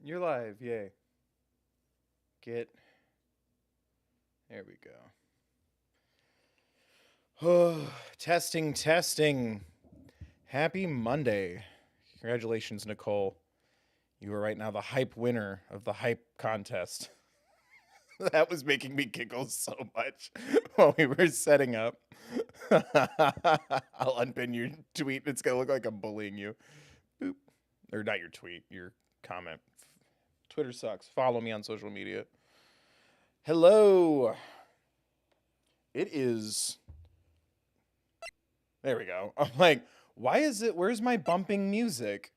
You're live, yay. Get. There we go. Testing, testing. Happy Monday. Congratulations, Nicole. You are right now the hype winner of the hype contest. That was making me giggle so much while we were setting up. I'll unpin your tweet. It's going to look like I'm bullying you. Boop. Or not your tweet, your comment. Twitter sucks. Follow me on social media. Hello. It is. There we go. I'm like, why is it? Where's my bumping music?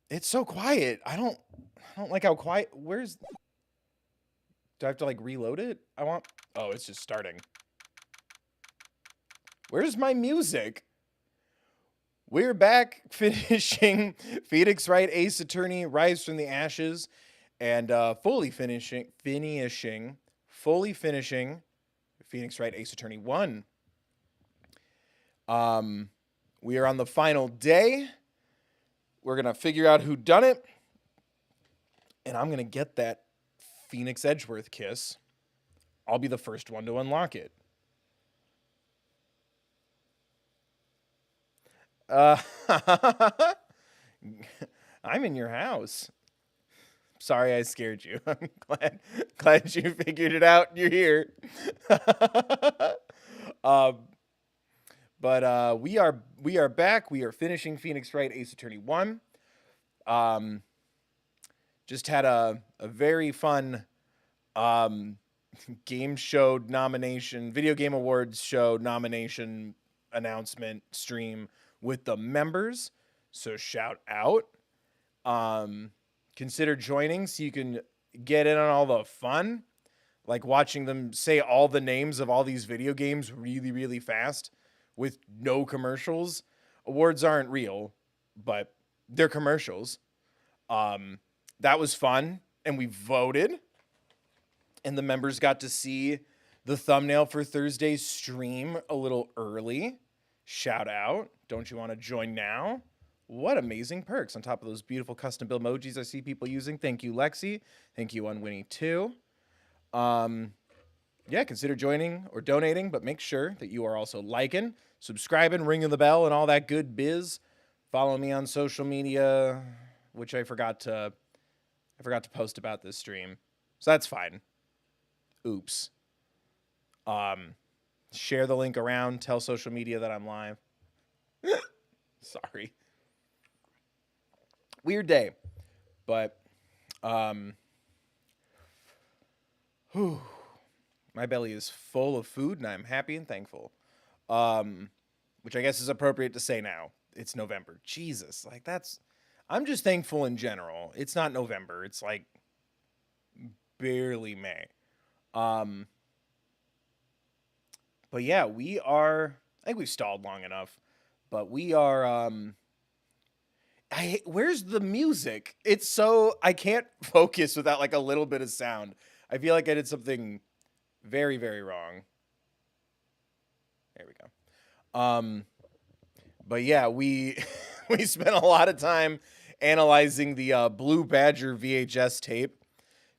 It's so quiet. I don't like how quiet. Where's? Do I have to like reload it? Oh, it's just starting. Where's my music? We're back finishing Phoenix Wright Ace Attorney Rise from the Ashes and fully finishing Phoenix Wright Ace Attorney 1. We are on the final day. We're going to figure out who done it. And I'm going to get that Phoenix Edgeworth kiss. I'll be the first one to unlock it. I'm in your house. Sorry I scared you. I'm glad you figured it out. You're here. But we are back. We are finishing Phoenix Wright Ace Attorney 1. Just had a very fun game show nomination, video game awards show nomination announcement stream with the members. So shout out. Consider joining so you can get in on all the fun, like watching them say all the names of all these video games really, really fast with no commercials. Awards aren't real, but they're commercials. That was fun, and we voted, and the members got to see the thumbnail for Thursday's stream a little early. Shout out. Don't you want to join now? What amazing perks on top of those beautiful custom build emojis I see people using. Thank you, Lexi. Thank you, Unwinnie, too. Yeah, consider joining or donating, but make sure that you are also liking, subscribing, ringing the bell, and all that good biz. Follow me on social media, which I forgot to post about this stream. So that's fine. Oops. Share the link around. Tell social media that I'm live. Sorry. Weird day. But, my belly is full of food, and I'm happy and thankful. Which I guess is appropriate to say now. It's November. Jesus. Like, I'm just thankful in general. It's not November. It's, like, barely May. But yeah, I think we've stalled long enough, but we are, where's the music? It's so, I can't focus without like a little bit of sound. I feel like I did something very, very wrong. There we go. But yeah, we spent a lot of time analyzing the Blue Badger VHS tape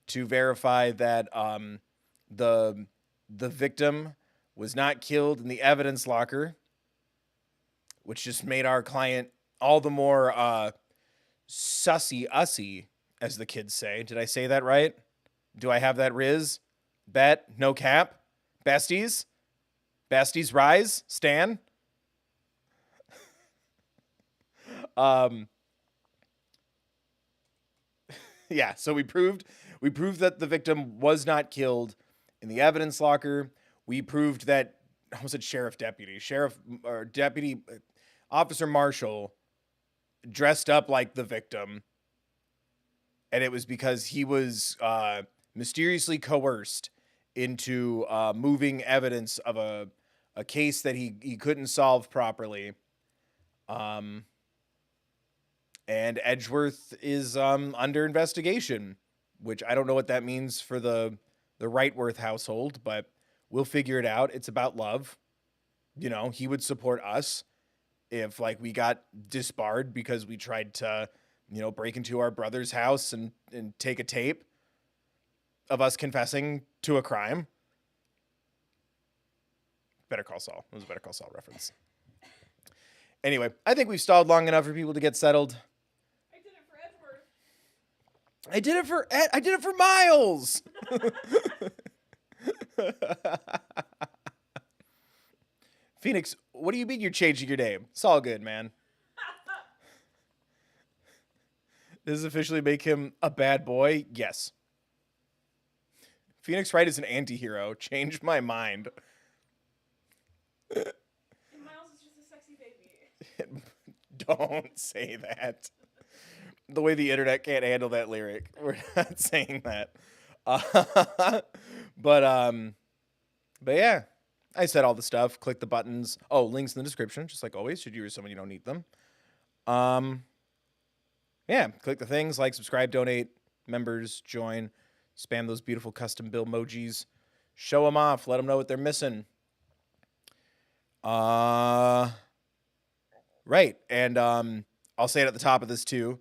to verify that the victim was not killed in the evidence locker, which just made our client all the more sussy-ussy, as the kids say. Did I say that right? Do I have that Riz? Bet? No cap? Besties? Besties rise? Stan? Yeah, so we proved that the victim was not killed in the evidence locker. We proved that, I was it Sheriff Deputy Officer Marshall dressed up like the victim, and it was because he was mysteriously coerced into moving evidence of a case that he couldn't solve properly. And Edgeworth is under investigation, which I don't know what that means for the Wrightworth household, but we'll figure it out. It's about love. You know, he would support us if like we got disbarred because we tried to break into our brother's house and take a tape of us confessing to a crime. Better Call Saul. It was a Better Call Saul reference. Anyway, I think we've stalled long enough for people to get settled. I did it for Edward. I did it for Miles. Phoenix, what do you mean you're changing your name? It's all good, man. Does this officially make him a bad boy? Yes. Phoenix Wright is an anti-hero. Changed my mind. And Miles is just a sexy baby. Don't say that. The way the internet can't handle that lyric. We're not saying that. But yeah. I said all the stuff. Click the buttons. Oh, links in the description, just like always, should you or someone you don't need them. Yeah, click the things, like, subscribe, donate, members, join, spam those beautiful custom bill emojis, show them off, let them know what they're missing. Right, and I'll say it at the top of this too.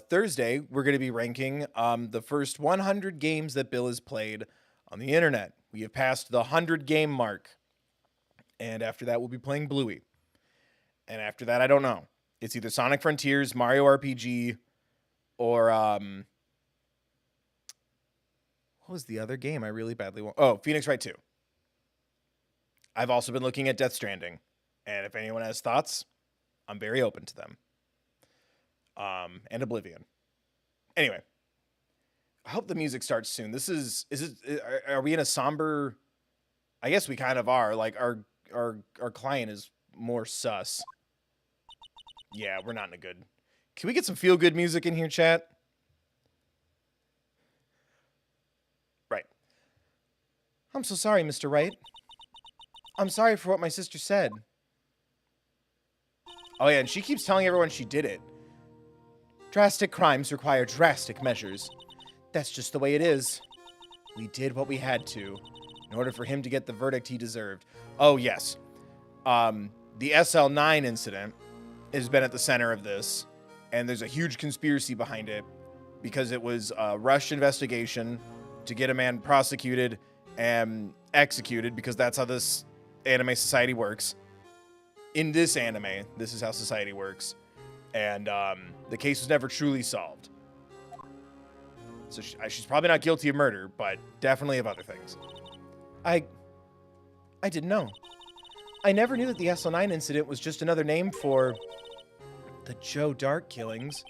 Thursday, we're going to be ranking the first 100 games that Bill has played on the internet. We have passed the 100 game mark. And after that, we'll be playing Bluey. And after that, I don't know. It's either Sonic Frontiers, Mario RPG, or what was the other game I really badly want? Oh, Phoenix Wright 2. I've also been looking at Death Stranding. And if anyone has thoughts, I'm very open to them. And Oblivion. Anyway. I hope the music starts soon. Are we in a somber? I guess we kind of are. Like our client is more sus. Yeah, we're not in a good. Can we get some feel good music in here, chat? Right. I'm so sorry, Mr. Wright. I'm sorry for what my sister said. Oh yeah, and she keeps telling everyone she did it. Drastic crimes require drastic measures. That's just the way it is. We did what we had to in order for him to get the verdict he deserved. Oh, yes. The SL9 incident has been at the center of this, and there's a huge conspiracy behind it because it was a rushed investigation to get a man prosecuted and executed, because that's how this anime society works. In this anime, this is how society works. And the case was never truly solved. So she's probably not guilty of murder, but definitely of other things. I didn't know. I never knew that the SL9 incident was just another name for the Joe Dark killings.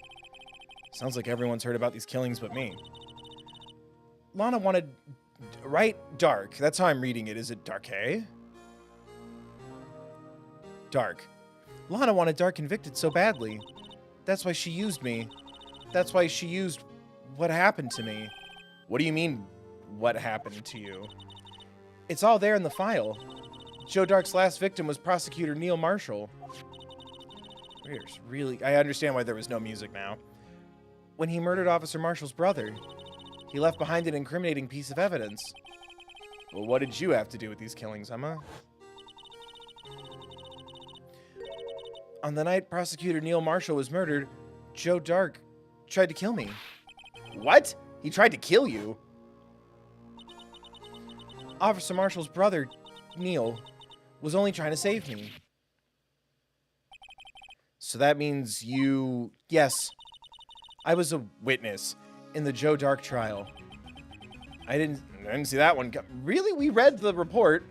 Sounds like everyone's heard about these killings but me. Lana wanted... Right? Dark. That's how I'm reading it. Is it Dark-A? Dark. Lana wanted Dark convicted so badly. That's why she used me. That's why she used... what happened to me. What do you mean, what happened to you? It's all there in the file. Joe Dark's last victim was prosecutor Neil Marshall. I understand why there was no music now. When he murdered Officer Marshall's brother, he left behind an incriminating piece of evidence. Well, what did you have to do with these killings, Emma? On the night prosecutor Neil Marshall was murdered, Joe Dark tried to kill me. What? He tried to kill you? Officer Marshall's brother, Neil, was only trying to save me. So that means you... Yes. I was a witness in the Joe Dark trial. I didn't see that one. Really? We read the report.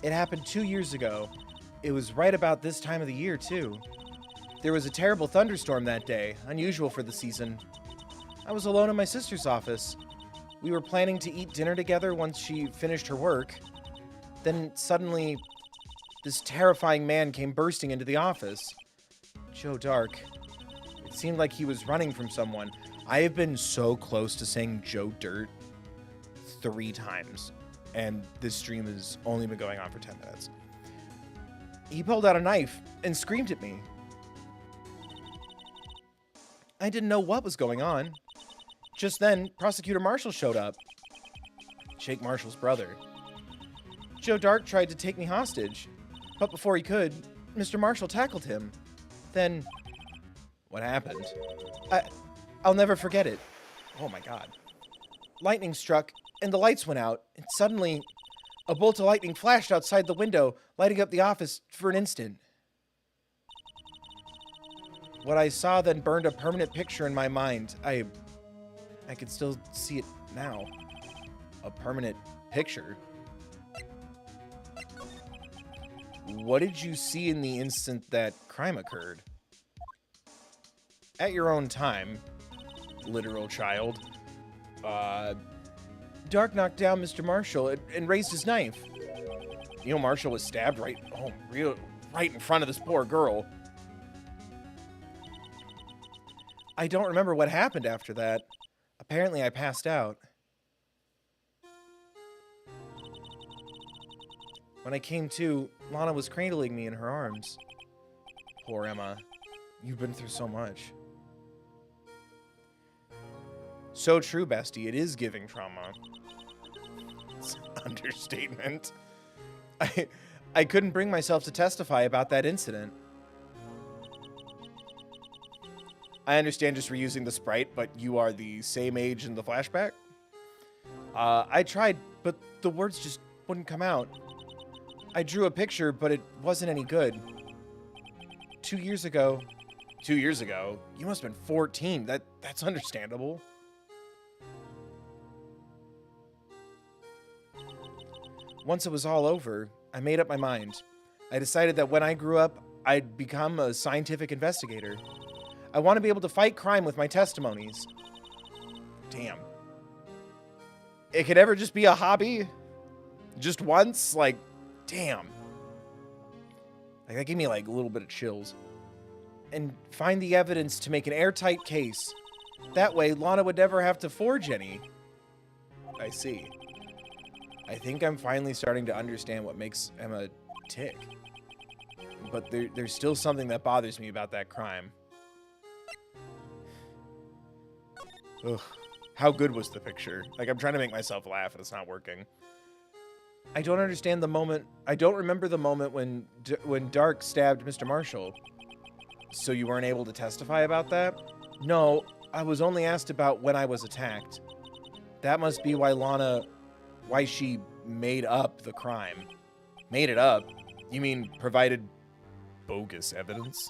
It happened 2 years ago. It was right about this time of the year, too. There was a terrible thunderstorm that day, unusual for the season. I was alone in my sister's office. We were planning to eat dinner together once she finished her work. Then suddenly, this terrifying man came bursting into the office. Joe Dark. It seemed like he was running from someone. I have been so close to saying Joe Dirt 3 times, and this stream has only been going on for 10 minutes. He pulled out a knife and screamed at me. I didn't know what was going on. Just then, Prosecutor Marshall showed up. Jake Marshall's brother. Joe Dark tried to take me hostage, but before he could, Mr. Marshall tackled him. Then, what happened? I'll never forget it. Oh my god. Lightning struck, and the lights went out, and suddenly, a bolt of lightning flashed outside the window, lighting up the office for an instant. What I saw then burned a permanent picture in my mind. I can still see it now. A permanent picture? What did you see in the instant that crime occurred? At your own time, literal child. Dark knocked down Mr. Marshall and raised his knife. Neil Marshall was stabbed right in front of this poor girl. I don't remember what happened after that. Apparently I passed out. When I came to, Lana was cradling me in her arms. Poor Emma. You've been through so much. So true, bestie. It is giving trauma. It's an understatement. I couldn't bring myself to testify about that incident. I understand just reusing the sprite, but you are the same age in the flashback? I tried, but the words just wouldn't come out. I drew a picture, but it wasn't any good. 2 years ago? You must have been 14. That's understandable. Once it was all over, I made up my mind. I decided that when I grew up, I'd become a scientific investigator. I want to be able to fight crime with my testimonies. Damn. It could ever just be a hobby? Just once? Like, damn. Like, that gave me, like, a little bit of chills. And find the evidence to make an airtight case. That way, Lana would never have to forge any. I see. I think I'm finally starting to understand what makes Emma tick. But there's still something that bothers me about that crime. Ugh. How good was the picture? Like, I'm trying to make myself laugh and it's not working. I don't understand the moment. I don't remember the moment when Dark stabbed Mr. Marshall. So you weren't able to testify about that? No, I was only asked about when I was attacked. That must be why she made up the crime. Made it up? You mean provided bogus evidence?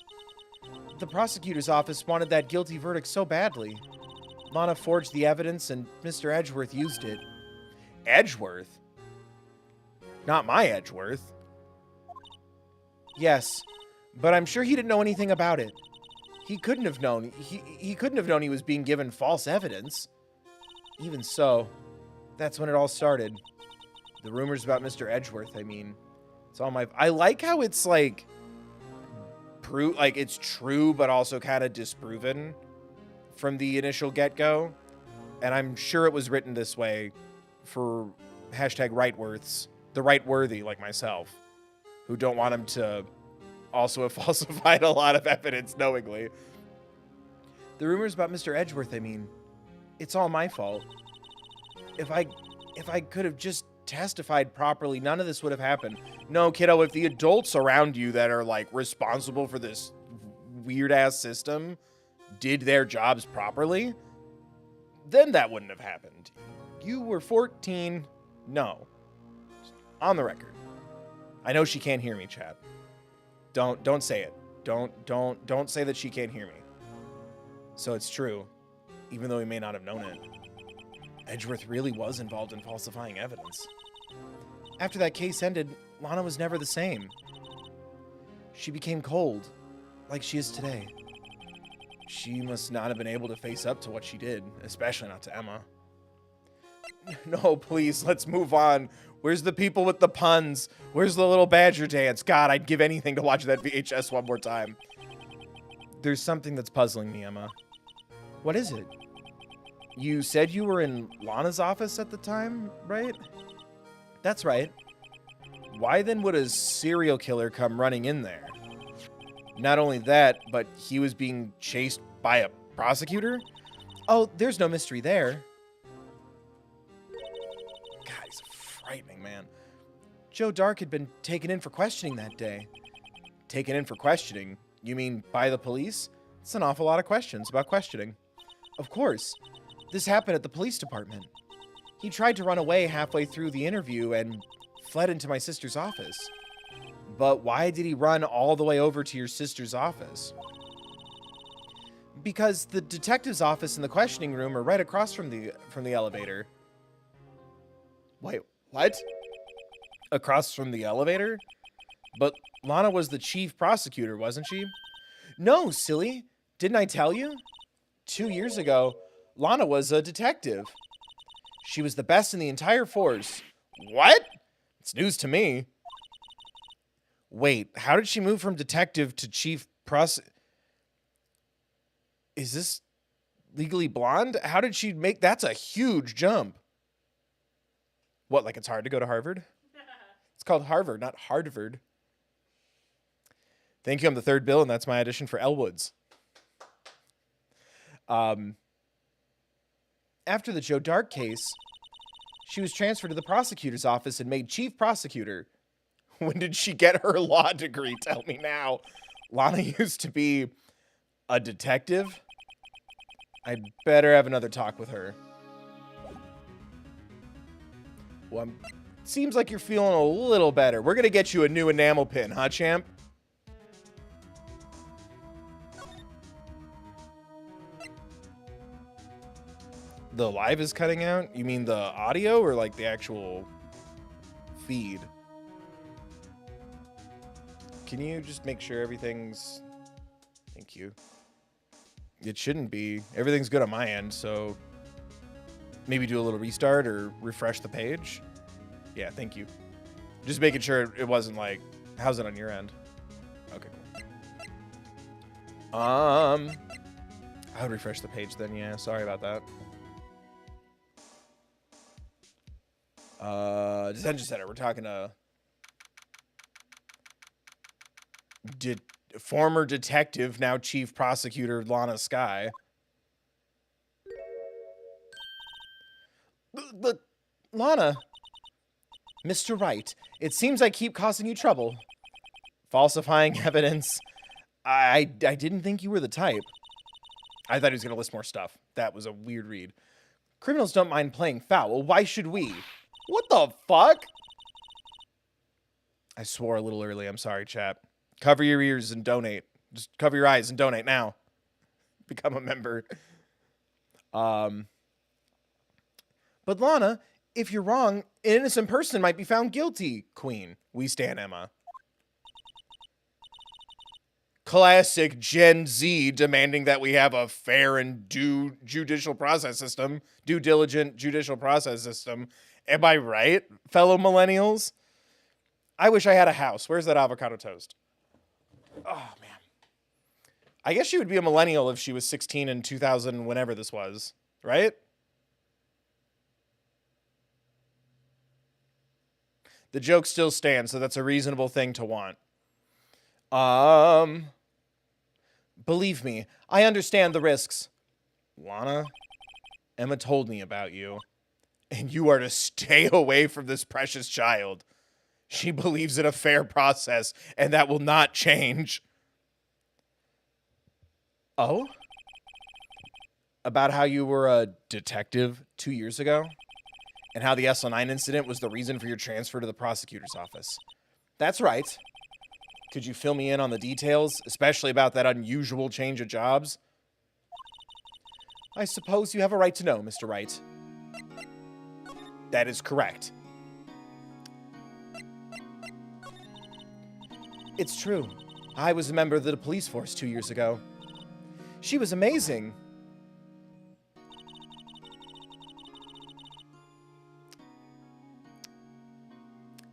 The prosecutor's office wanted that guilty verdict so badly. Lana forged the evidence and Mr. Edgeworth used it. Edgeworth? Not my Edgeworth. Yes, but I'm sure he didn't know anything about it. He couldn't have known. He couldn't have known he was being given false evidence. Even so, that's when it all started. The rumors about Mr. Edgeworth, I mean. It's all my... I like how it's like... it's true, but also kind of disproven from the initial get-go. And I'm sure it was written this way for hashtag Wrightworths. The Wright-worthy, like myself, who don't want him to also have falsified a lot of evidence knowingly. The rumors about Mr. Edgeworth, I mean, it's all my fault. If I could have just testified properly, none of this would have happened. No, kiddo, if the adults around you that are, like, responsible for this weird-ass system did their jobs properly, then that wouldn't have happened. You were 14. No. On the record. I know she can't hear me, chat. Don't say it. Don't say that she can't hear me. So it's true, even though he may not have known it. Edgeworth really was involved in falsifying evidence. After that case ended, Lana was never the same. She became cold, like she is today. She must not have been able to face up to what she did, especially not to Emma. No, please, let's move on. Where's the people with the puns? Where's the little badger dance? God, I'd give anything to watch that VHS one more time. There's something that's puzzling me, Emma. What is it? You said you were in Lana's office at the time, right? That's right. Why then would a serial killer come running in there? Not only that, but he was being chased by a prosecutor? Oh, there's no mystery there. God, he's a frightening man. Joe Dark had been taken in for questioning that day. Taken in for questioning? You mean by the police? It's an awful lot of questions about questioning. Of course. This happened at the police department. He tried to run away halfway through the interview and fled into my sister's office. But why did he run all the way over to your sister's office? Because the detective's office and the questioning room are right across from the elevator. Wait, what? Across from the elevator? But Lana was the chief prosecutor, wasn't she? No, silly. Didn't I tell you? 2 years ago, Lana was a detective. She was the best in the entire force. What? It's news to me. Wait, how did she move from detective to chief Is this Legally Blonde? How did she make... That's a huge jump. What, like it's hard to go to Harvard? It's called Harvard, not Hardvard. Thank you, I'm the third bill, and that's my audition for Elwoods. After the Joe Dark case, she was transferred to the prosecutor's office and made chief prosecutor. When did she get her law degree? Tell me now. Lana used to be a detective. I'd better have another talk with her. Well, seems like you're feeling a little better. We're going to get you a new enamel pin, huh, champ? The live is cutting out? You mean the audio or like the actual feed? Can you just make sure everything's... Thank you. It shouldn't be. Everything's good on my end, so maybe do a little restart or refresh the page. Yeah, thank you. Just making sure it wasn't like... How's it on your end? Okay, cool. I would refresh the page then, yeah. Sorry about that. Detention Center. We're talking to former detective, now chief prosecutor Lana Skye. But Lana, Mr. Wright, it seems I keep causing you trouble. Falsifying evidence. I didn't think you were the type. I thought he was going to list more stuff. That was a weird read. Criminals don't mind playing foul. Why should we? What the fuck? I swore a little early. I'm sorry, chat. Cover your ears and donate. Just cover your eyes and donate now. Become a member. But Lana, if you're wrong, an innocent person might be found guilty. Queen, we stand Emma. Classic Gen Z demanding that we have a fair and due judicial process system. Due diligent judicial process system. Am I right, fellow millennials? I wish I had a house. Where's that avocado toast? Oh, man. I guess she would be a millennial if she was 16 in 2000, whenever this was, right? The joke still stands, so that's a reasonable thing to want. Believe me, I understand the risks. Lana, Emma told me about you. And you are to stay away from this precious child. She believes in a fair process, and that will not change. Oh? About how you were a detective 2 years ago? And how the SL9 incident was the reason for your transfer to the prosecutor's office. That's right. Could you fill me in on the details, especially about that unusual change of jobs? I suppose you have a right to know, Mr. Wright. That is correct. It's true. I was a member of the police force 2 years ago. She was amazing.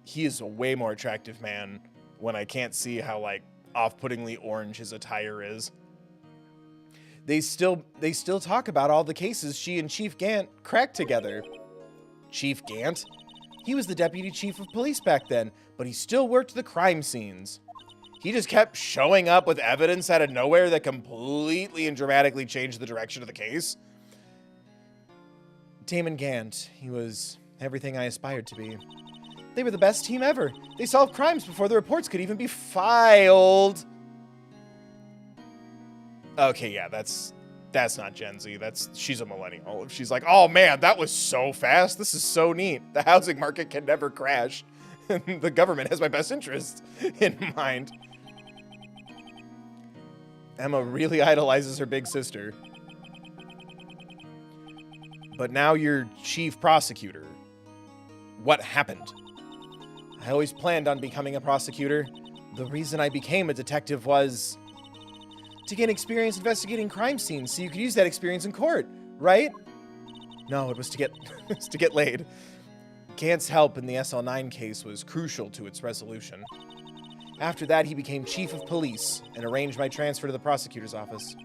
He is a way more attractive man when I can't see how, like, off-puttingly orange his attire is. They still talk about all the cases she and Chief Gant cracked together. Chief Gant? He was the deputy chief of police back then, but he still worked the crime scenes. He just kept showing up with evidence out of nowhere that completely and dramatically changed the direction of the case. Damon Gant, he was everything I aspired to be. They were the best team ever. They solved crimes before the reports could even be filed. Okay, yeah, that's not Gen Z. She's a millennial. She's like, oh man, that was so fast. This is so neat. The housing market can never crash. The government has my best interest in mind. Emma really idolizes her big sister. But now you're chief prosecutor. What happened? I always planned on becoming a prosecutor. The reason I became a detective was to gain experience investigating crime scenes so you could use that experience in court, right? No, it was to get laid. Gant's help in the SL9 case was crucial to its resolution. After that, he became chief of police and arranged my transfer to the prosecutor's office.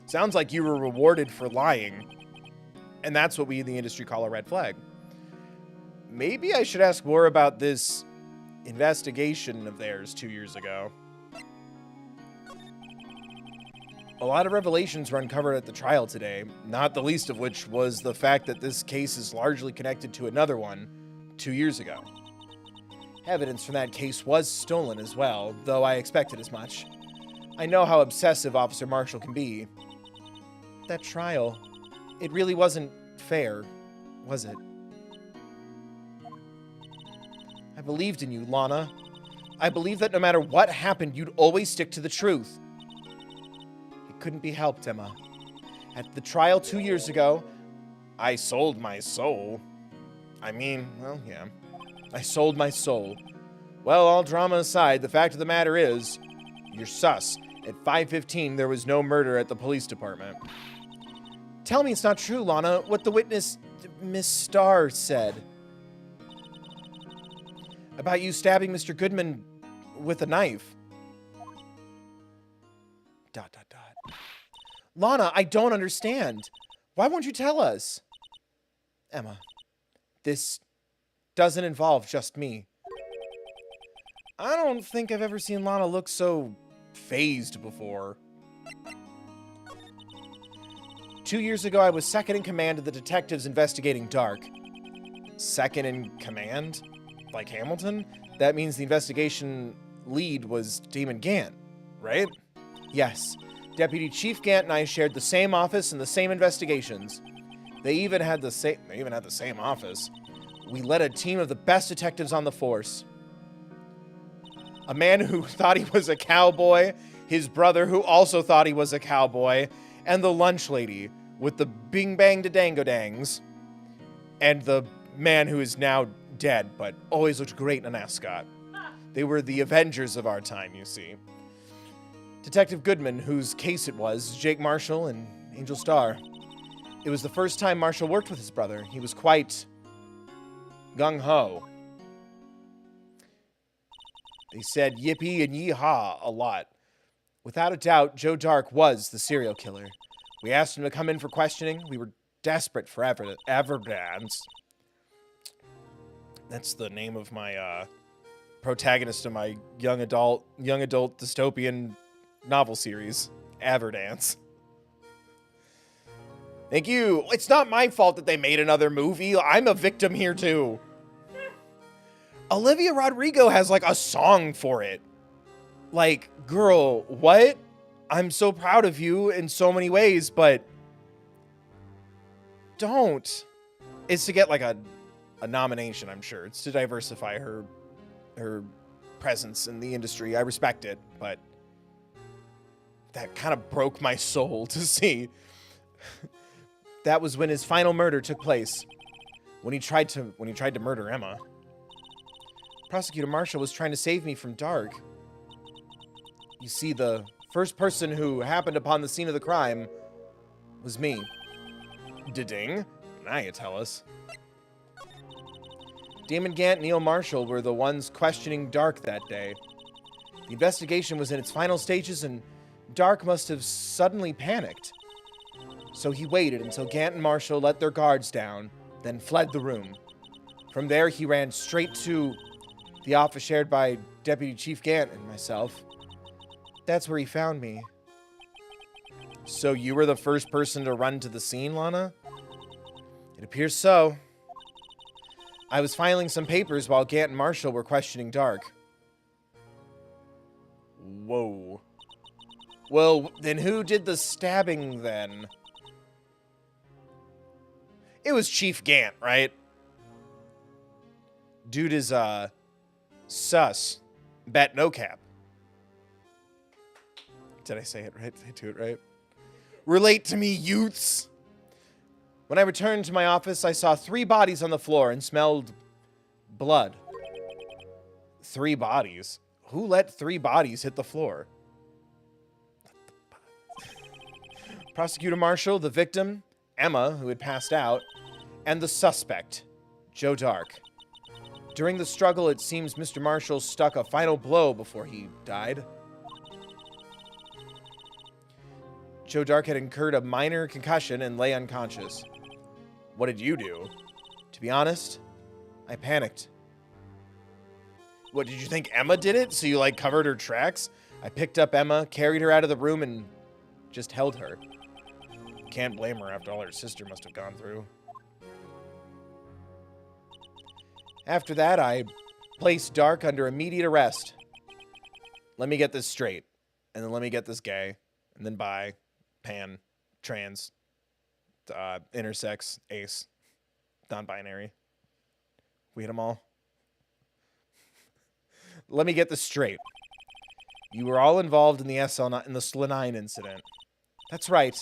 Sounds like you were rewarded for lying. And that's what we in the industry call a red flag. Maybe I should ask more about this investigation of theirs 2 years ago. A lot of revelations were uncovered at the trial today, not the least of which was the fact that this case is largely connected to another one 2 years ago. Evidence from that case was stolen as well, though I expected as much. I know how obsessive Officer Marshall can be. That trial, it really wasn't fair, was it? I believed in you, Lana. I believed that no matter what happened, you'd always stick to the truth. It couldn't be helped, Emma. At the trial 2 years ago, I sold my soul. I mean, well, yeah. I sold my soul. Well, all drama aside, the fact of the matter is, you're sus. At 5:15, there was no murder at the police department. Tell me it's not true, Lana, what the witness, Miss Starr, said. About you stabbing Mr. Goodman with a knife. ... Lana, I don't understand. Why won't you tell us? Emma, this doesn't involve just me. I don't think I've ever seen Lana look so phased before. 2 years ago, I was second in command of the detectives investigating Dark. Second in command? Like Hamilton? That means the investigation lead was Damon Gant, right? Yes. Deputy Chief Gant and I shared the same office and the same investigations. They even had the same office. We led a team of the best detectives on the force. A man who thought he was a cowboy, his brother who also thought he was a cowboy, and the lunch lady with the bing bang da dango dangs, and the man who is now dead but always looked great in an ascot. They were the Avengers of our time, you see. Detective Goodman, whose case it was, Jake Marshall and Angel Starr. It was the first time Marshall worked with his brother. He was quite gung-ho. They said yippee and yee-haw a lot. Without a doubt, Joe Dark was the serial killer. We asked him to come in for questioning. We were desperate for evidence. That's the name of my protagonist of my young adult dystopian novel series, Averdance. Thank you. It's not my fault that they made another movie. I'm a victim here too. Olivia Rodrigo has like a song for it. Like, girl, what? I'm so proud of you in so many ways, but don't. It's to get like a nomination, I'm sure. It's to diversify her presence in the industry. I respect it, but that kind of broke my soul to see. That was when his final murder took place. When he tried to murder Emma. Prosecutor Marshall was trying to save me from Dark. You see, the first person who happened upon the scene of the crime was me. Da-ding. Now you tell us. Damon Gant and Neil Marshall were the ones questioning Dark that day. The investigation was in its final stages and Dark must have suddenly panicked. So he waited until Gant and Marshall let their guards down, then fled the room. From there, he ran straight to the office shared by Deputy Chief Gant and myself. That's where he found me. So you were the first person to run to the scene, Lana? It appears so. I was filing some papers while Gant and Marshall were questioning Dark. Whoa. Well, then who did the stabbing then? It was Chief Gant, right? Dude is, sus. Bet no cap. Did I say it right? Did I do it right? Relate to me, youths. When I returned to my office, I saw 3 bodies on the floor and smelled blood. 3 bodies? Who let 3 bodies hit the floor? Prosecutor Marshall, the victim, Emma, who had passed out, and the suspect, Joe Dark. During the struggle, it seems Mr. Marshall struck a final blow before he died. Joe Dark had incurred a minor concussion and lay unconscious. What did you do? To be honest, I panicked. What, did you think Emma did it? So you, like, covered her tracks? I picked up Emma, carried her out of the room, and just held her. Can't blame her after all her sister must have gone through. After that, I placed Dark under immediate arrest. Let me get this straight. And then let me get this gay. And then bi, pan, trans, intersex, ace, non-binary. We hit them all. Let me get this straight. You were all involved in the SL9 incident. That's right.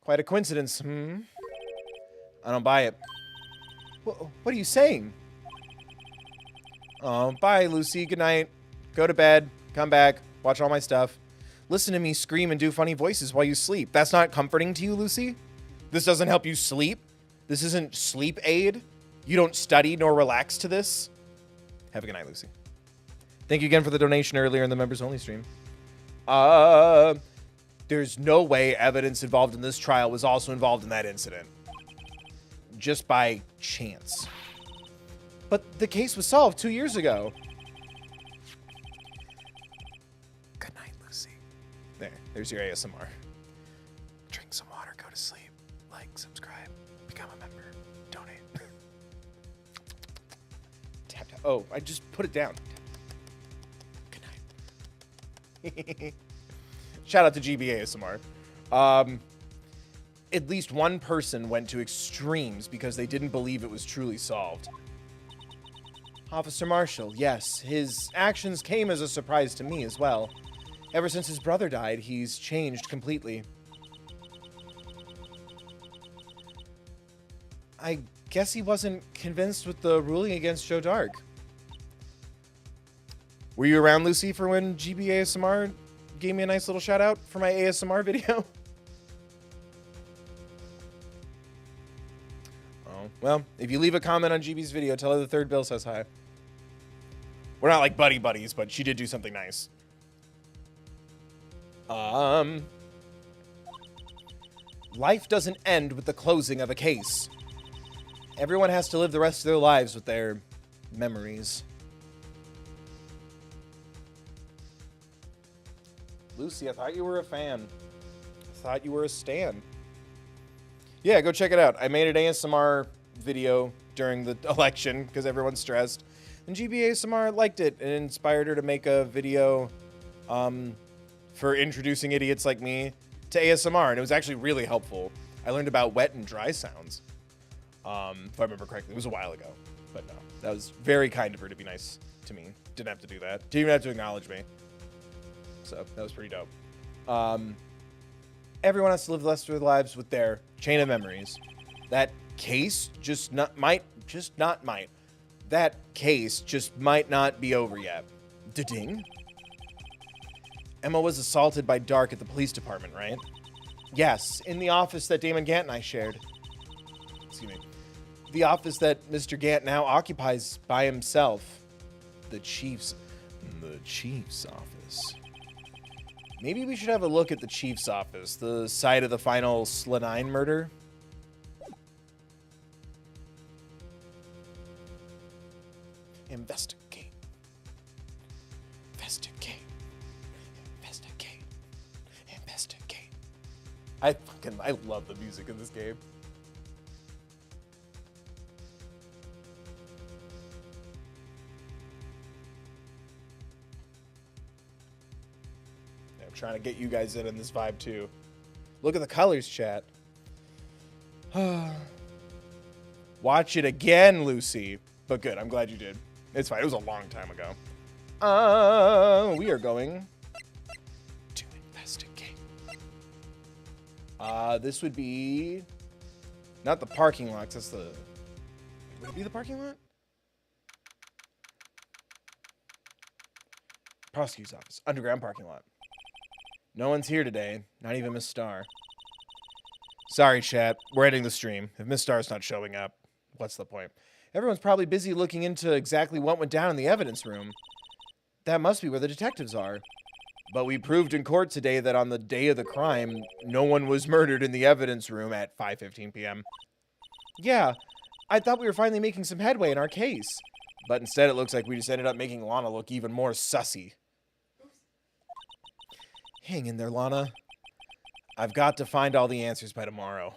Quite a coincidence, I don't buy it. What are you saying? Oh, bye, Lucy. Good night. Go to bed. Come back. Watch all my stuff. Listen to me scream and do funny voices while you sleep. That's not comforting to you, Lucy? This doesn't help you sleep? This isn't sleep aid? You don't study nor relax to this? Have a good night, Lucy. Thank you again for the donation earlier in the members-only stream. There's no way evidence involved in this trial was also involved in that incident. Just by chance. But the case was solved 2 years ago. Good night, Lucy. There's your ASMR. Drink some water, go to sleep. Like, subscribe, become a member, donate. Tap, tap. Oh, I just put it down. Good night. Shout out to GB ASMR. At least one person went to extremes because they didn't believe it was truly solved. Officer Marshall, yes, his actions came as a surprise to me as well. Ever since his brother died, he's changed completely. I guess he wasn't convinced with the ruling against Joe Dark. Were you around, Lucy, for when GB ASMR gave me a nice little shout out for my ASMR video? Oh, well, if you leave a comment on GB's video, tell her the third bill says hi. We're not like buddy buddies, but she did do something nice. Life doesn't end with the closing of a case. Everyone has to live the rest of their lives with their memories. Lucy, I thought you were a fan. I thought you were a stan. Yeah, go check it out. I made an ASMR video during the election because everyone's stressed. And GB ASMR liked it and inspired her to make a video for introducing idiots like me to ASMR. And it was actually really helpful. I learned about wet and dry sounds. If I remember correctly. It was a while ago. But no, that was very kind of her to be nice to me. Didn't have to do that. Didn't even have to acknowledge me. So that was pretty dope. Everyone has to live the rest of their lives with their chain of memories. That case that case just might not be over yet. Da-ding. Emma was assaulted by Dark at the police department, right? Yes, in the office that Damon Gant and I shared. Excuse me. The office that Mr. Gant now occupies by himself. The chief's office. Maybe we should have a look at the chief's office, the site of the final Slanine murder. Investigate. Investigate. Investigate. Investigate. I love the music in this game. trying to get you guys in this vibe too. Look at the colors, chat. Watch it again, Lucy. But good, I'm glad you did. It's fine. It was a long time ago. We are going to investigate. This would be not the parking lot. That's the. Would it be the parking lot? Prosecutor's office. Underground parking lot. No one's here today. Not even Miss Star. Sorry, chat. We're ending the stream. If Miss Star's not showing up, what's the point? Everyone's probably busy looking into exactly what went down in the evidence room. That must be where the detectives are. But we proved in court today that on the day of the crime, no one was murdered in the evidence room at 5:15 p.m. Yeah, I thought we were finally making some headway in our case. But instead, it looks like we just ended up making Lana look even more sussy. Hang in there, Lana. I've got to find all the answers by tomorrow.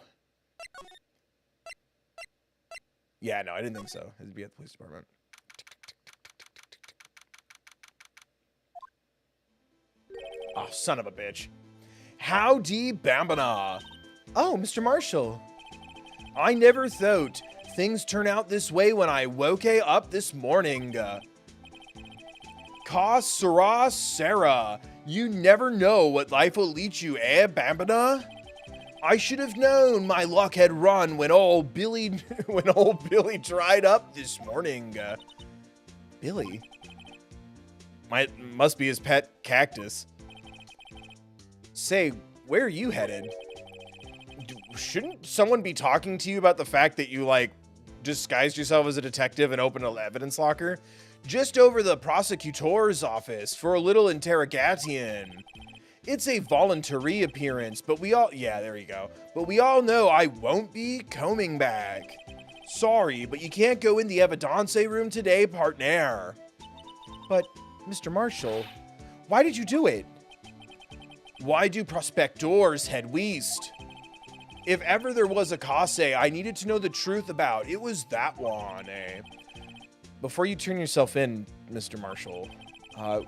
Yeah, no, I didn't think so. It'd be at the police department. Oh, son of a bitch. Howdy, Bambana. Oh, Mr. Marshall. I never thought things turn out this way when I woke up this morning. Ka Sarah Sarah. You never know what life will lead you, Bambana? I should have known my luck had run when old Billy dried up this morning. Billy? Must be his pet cactus. Say, where are you headed? Shouldn't someone be talking to you about the fact that you, like, disguised yourself as a detective and opened an evidence locker? Just over the prosecutor's office for a little interrogation. It's a voluntary appearance, but we all... Yeah, there you go. But we all know I won't be coming back. Sorry, but you can't go in the evidence room today, partner. But, Mr. Marshall, why did you do it? Why do prospectors head west? If ever there was a case I needed to know the truth about, it was that one, eh? Before you turn yourself in, Mr. Marshall,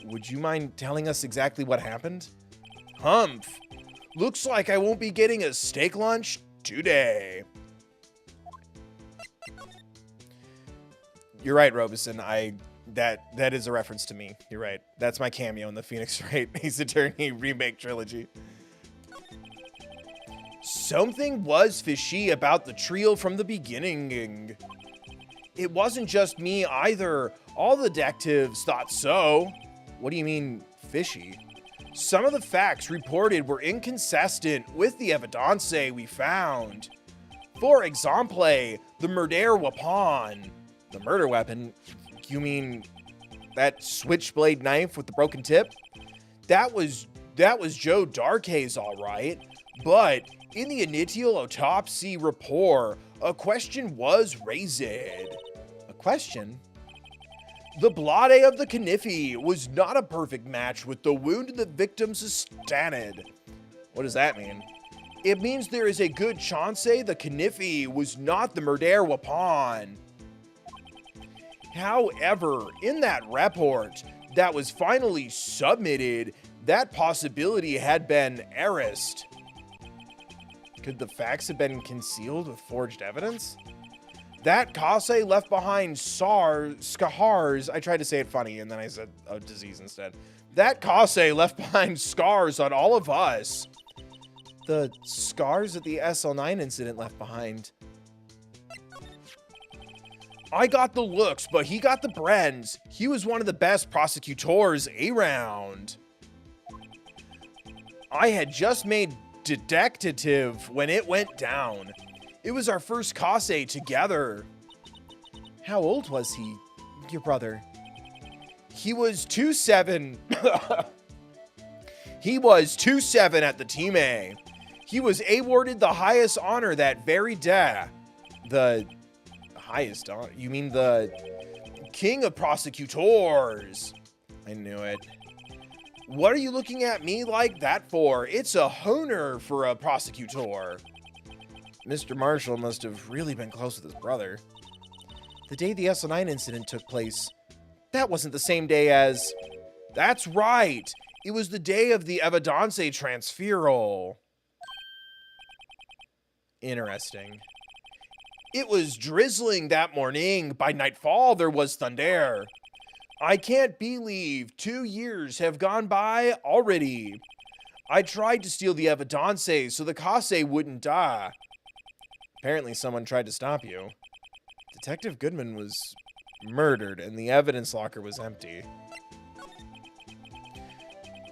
would you mind telling us exactly what happened? Humph. Looks like I won't be getting a steak lunch today. You're right, Robeson. That is a reference to me. You're right. That's my cameo in the Phoenix Wright Ace Attorney remake trilogy. Something was fishy about the trio from the beginning. It wasn't just me either. All the detectives thought so. What do you mean, fishy? Some of the facts reported were inconsistent with the evidence we found. For example, the murder weapon. The murder weapon? You mean that switchblade knife with the broken tip? That was Joe Darkay's, all right. But in the initial autopsy report, a question was raised. A question? The blood of the Kniffy was not a perfect match with the wound the victim sustained. What does that mean? It means there is a good chance the Kniffy was not the murder weapon. However, in that report that was finally submitted, that possibility had been erased. Could the facts have been concealed with forged evidence? That case left behind scars. I tried to say it funny and then I said a disease instead. That case left behind scars on all of us. The scars that the SL9 incident left behind. I got the looks, but he got the brains. He was one of the best prosecutors around. I had just made detective when it went down. It was our first case together. How old was he, your brother? He was 2'7". He was 2'7" at the team A. He was awarded the highest honor that very day. The highest honor? You mean the king of prosecutors? I knew it. What are you looking at me like that for? It's a honor for a prosecutor. Mr. Marshall must have really been close with his brother. The day the SL9 incident took place, that wasn't the same day as... That's right. It was the day of the evidence transferal. Interesting. It was drizzling that morning. By nightfall, there was thunder. I can't believe 2 years have gone by already. I tried to steal the evidence so the Kase wouldn't die. Apparently someone tried to stop you. Detective Goodman was murdered and the evidence locker was empty.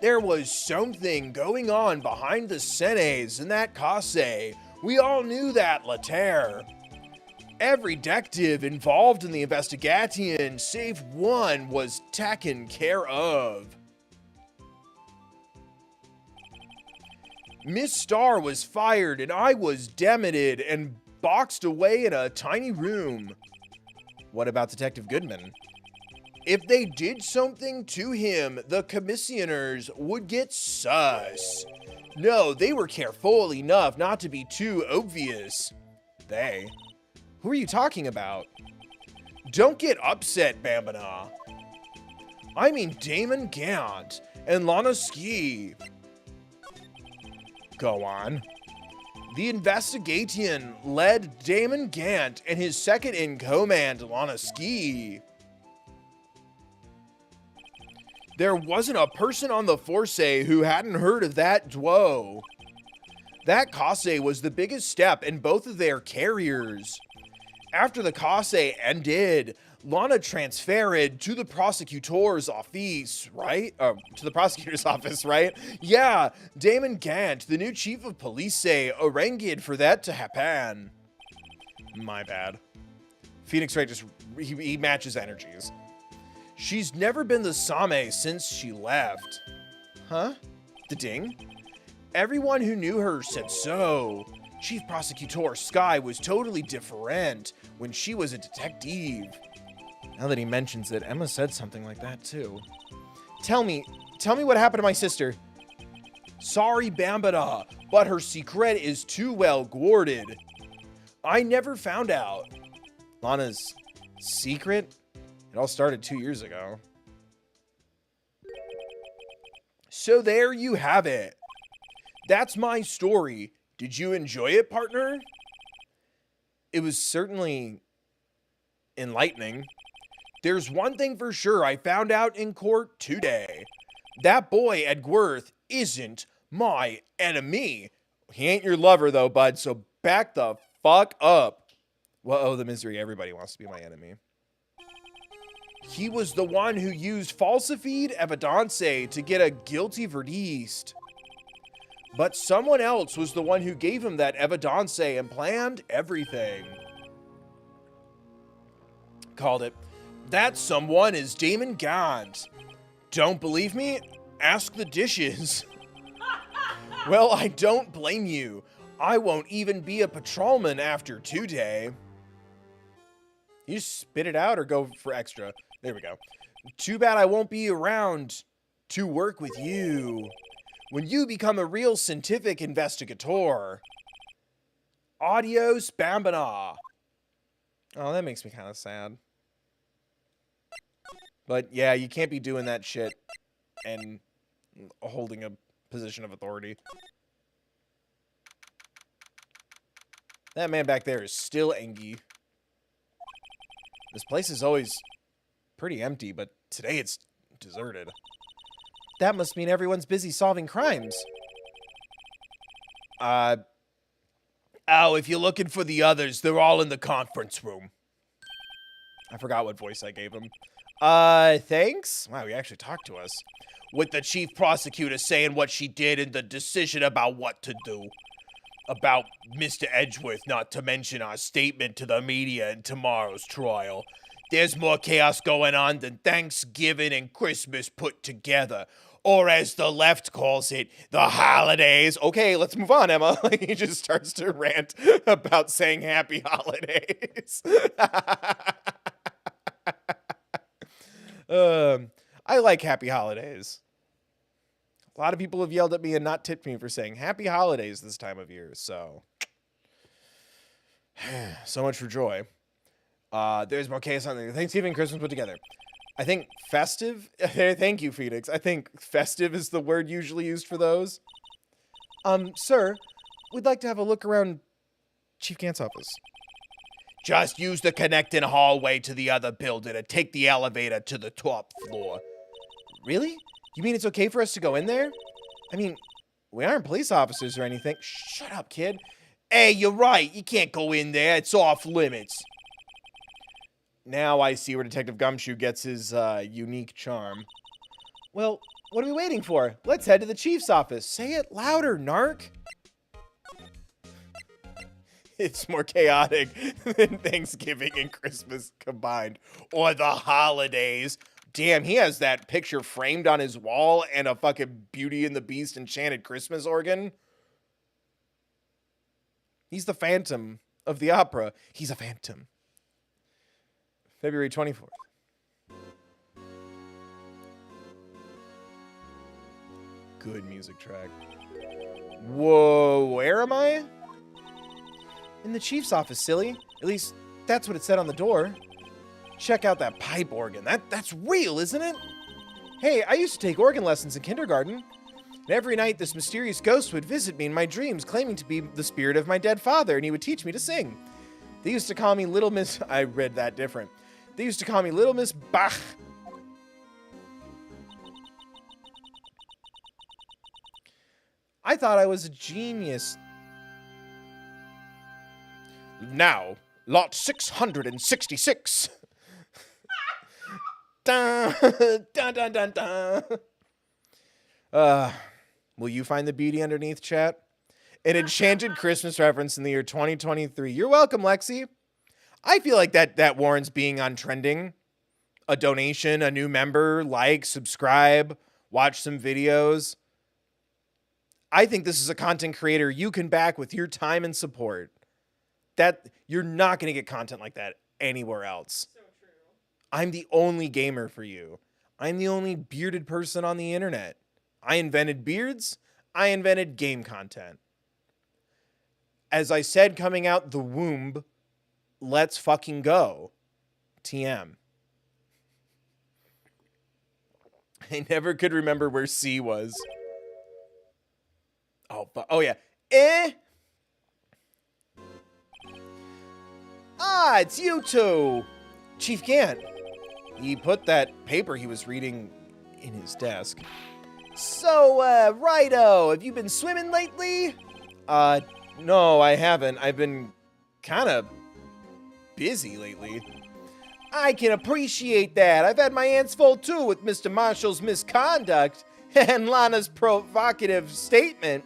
There was something going on behind the scenes in that Kase. We all knew that, Laterre. Every detective involved in the investigation, save one, was taken care of. Miss Starr was fired and I was demoted and boxed away in a tiny room. What about Detective Goodman? If they did something to him, the commissioners would get sus. No, they were careful enough not to be too obvious. They? Who are you talking about? Don't get upset, Bambina. I mean Damon Gant and Lana Ski. Go on. The investigation led Damon Gant and his second in command, Lana Ski. There wasn't a person on the force who hadn't heard of that duo. That Kase was the biggest step in both of their carriers. After the Kase ended, Lana transferred to the prosecutor's office, right? To the prosecutor's office, right? Yeah, Damon Gant, the new chief of police, arranged for that to happen. My bad. Phoenix Wright just, he matches energies. She's never been the Same since she left. Huh? The ding? Everyone who knew her said so. Chief Prosecutor Sky was totally different when she was a detective. Now that he mentions it, Emma said something like that too. Tell me what happened to my sister. Sorry, Bambada, but her secret is too well guarded. I never found out. Lana's secret? It all started 2 years ago. So there you have it. That's my story. Did you enjoy it, partner? It was certainly enlightening. There's one thing for sure I found out in court today. That boy, Edgeworth, isn't my enemy. He ain't your lover, though, bud, so back the fuck up. Well, oh, the misery. Everybody wants to be my enemy. He was the one who used falsified evidence to get a guilty verdict. But someone else was the one who gave him that evidence and planned everything. Called it. That someone is Damon Gant. Don't believe me? Ask the dishes. Well, I don't blame you. I won't even be a patrolman after today. You just spit it out or go for extra? There we go. Too bad I won't be around to work with you when you become a real scientific investigator. Adios, Bambina. Oh, that makes me kind of sad. But yeah, you can't be doing that shit and holding a position of authority. That man back there is still angry. This place is always pretty empty, but today it's deserted. That must mean everyone's busy solving crimes. Oh, if you're looking for the others, they're all in the conference room. I forgot what voice I gave him. Thanks? Wow, he actually talked to us. With the chief prosecutor saying what she did and the decision about what to do. About Mr. Edgeworth, not to mention our statement to the media in tomorrow's trial. There's more chaos going on than Thanksgiving and Christmas put together. Or as the left calls it, the holidays. Okay, let's move on, Emma. He just starts to rant about saying happy holidays. I like happy holidays. A lot of people have yelled at me and not tipped me for saying happy holidays this time of year, so. So much for joy. There's more chaos on the Thanksgiving and Christmas put together. I think festive. Thank you, Phoenix. I think festive is the word usually used for those. Sir, we'd like to have a look around Chief Gant's office. Just use the connecting hallway to the other building and take the elevator to the top floor. Really? You mean it's okay for us to go in there? I mean, we aren't police officers or anything. Shut up, kid. Hey, you're right. You can't go in there. It's off limits. Now I see where Detective Gumshoe gets his unique charm. Well, what are we waiting for? Let's head to the chief's office. Say it louder, narc. It's more chaotic than Thanksgiving and Christmas combined. Or the holidays. Damn, he has that picture framed on his wall and a fucking Beauty and the Beast enchanted Christmas organ. He's the Phantom of the Opera. He's a phantom. February 24th. Good music track. Whoa, where am I? In the chief's office, silly. At least, that's what it said on the door. Check out that pipe organ. That's real, isn't it? Hey, I used to take organ lessons in kindergarten. And every night, this mysterious ghost would visit me in my dreams, claiming to be the spirit of my dead father, and he would teach me to sing. They used to call me Little Miss... I read that different. They used to call me Little Miss Bach. I thought I was a genius. Now, lot 666. Dun, dun, dun, dun, dun. Will you find the beauty underneath, chat? An enchanted Christmas reference in the year 2023. You're welcome, Lexi. I feel like that warrants being on trending. A donation, a new member, like, subscribe, watch some videos. I think this is a content creator you can back with your time and support. That you're not going to get content like that anywhere else. So true. I'm the only gamer for you. I'm the only bearded person on the internet. I invented beards. I invented game content. As I said coming out the womb, let's fucking go. TM. I never could remember where C was. Oh yeah. Ah, it's you two. Chief Gant. He put that paper he was reading in his desk. So, righto, have you been swimming lately? No, I haven't. I've been kind of busy lately. I can appreciate that. I've had my hands full too with Mr. Marshall's misconduct and Lana's provocative statement.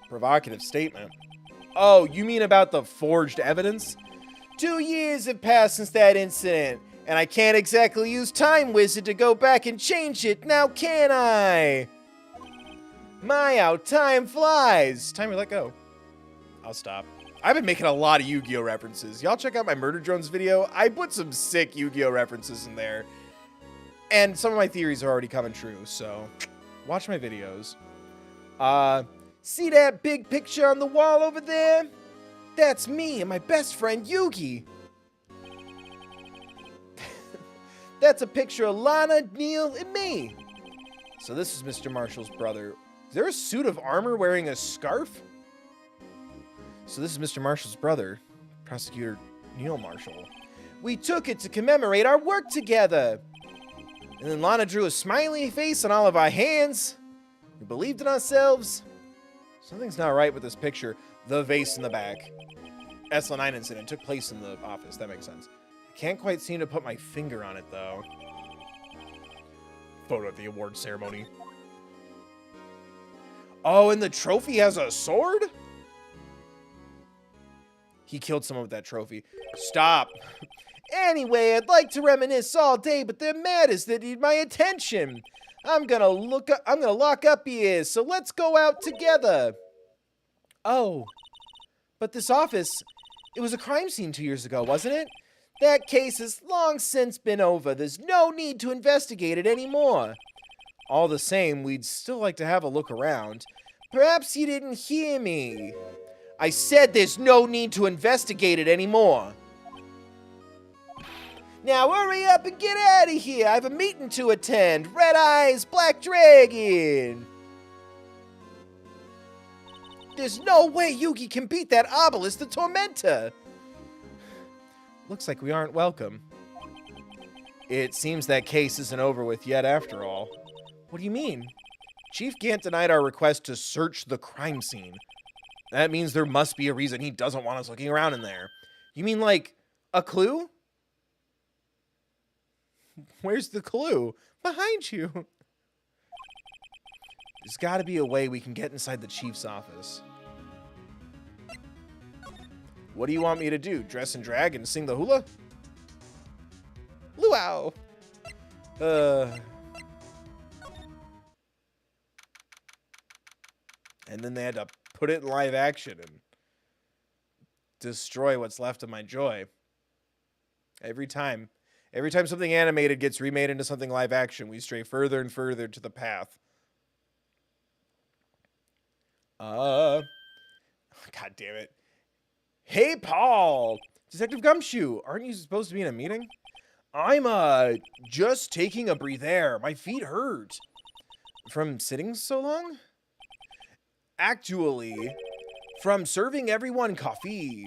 Provocative statement? Oh, you mean about the forged evidence? 2 years have passed since that incident, and I can't exactly use Time Wizard to go back and change it, now can I? My, how time flies. Time to let go. I'll stop. I've been making a lot of Yu-Gi-Oh references. Y'all check out my Murder Drones video. I put some sick Yu-Gi-Oh references in there. And some of my theories are already coming true, so watch my videos. See that big picture on the wall over there? That's me and my best friend Yugi. That's a picture of Lana, Neil, and me. So this is Mr. Marshall's brother. Is there a suit of armor wearing a scarf? So this is Mr. Marshall's brother, Prosecutor Neil Marshall. We took it to commemorate our work together. And then Lana drew a smiley face on all of our hands. We believed in ourselves. Something's not right with this picture. The vase in the back. SL9 incident took place in the office. That makes sense. I can't quite seem to put my finger on it, though. Photo at the award ceremony. Oh, and the trophy has a sword? He killed someone with that trophy. Stop. Anyway, I'd like to reminisce all day, but they're mad as they need my attention. I'm gonna lock up here, so let's go out together. Oh, but this office, it was a crime scene 2 years ago, wasn't it? That case has long since been over. There's no need to investigate it anymore. All the same, we'd still like to have a look around. Perhaps you didn't hear me. I said there's no need to investigate it anymore. Now hurry up and get out of here. I have a meeting to attend. Red Eyes Black Dragon. There's no way Yugi can beat that obelisk, the Tormentor. Looks like we aren't welcome. It seems that case isn't over with yet after all. What do you mean? Chief Gant denied our request to search the crime scene. That means there must be a reason he doesn't want us looking around in there. You mean like a clue? Where's the clue? Behind you. There's got to be a way we can get inside the chief's office. What do you want me to do? Dress and drag and sing the hula? Luau. And then they had to put it in live action and destroy what's left of my joy. Every time something animated gets remade into something live action, we stray further and further to the path. God damn it. Hey, Paul! Detective Gumshoe, aren't you supposed to be in a meeting? I'm, just taking a breather. My feet hurt. From sitting so long? Actually, from serving everyone coffee.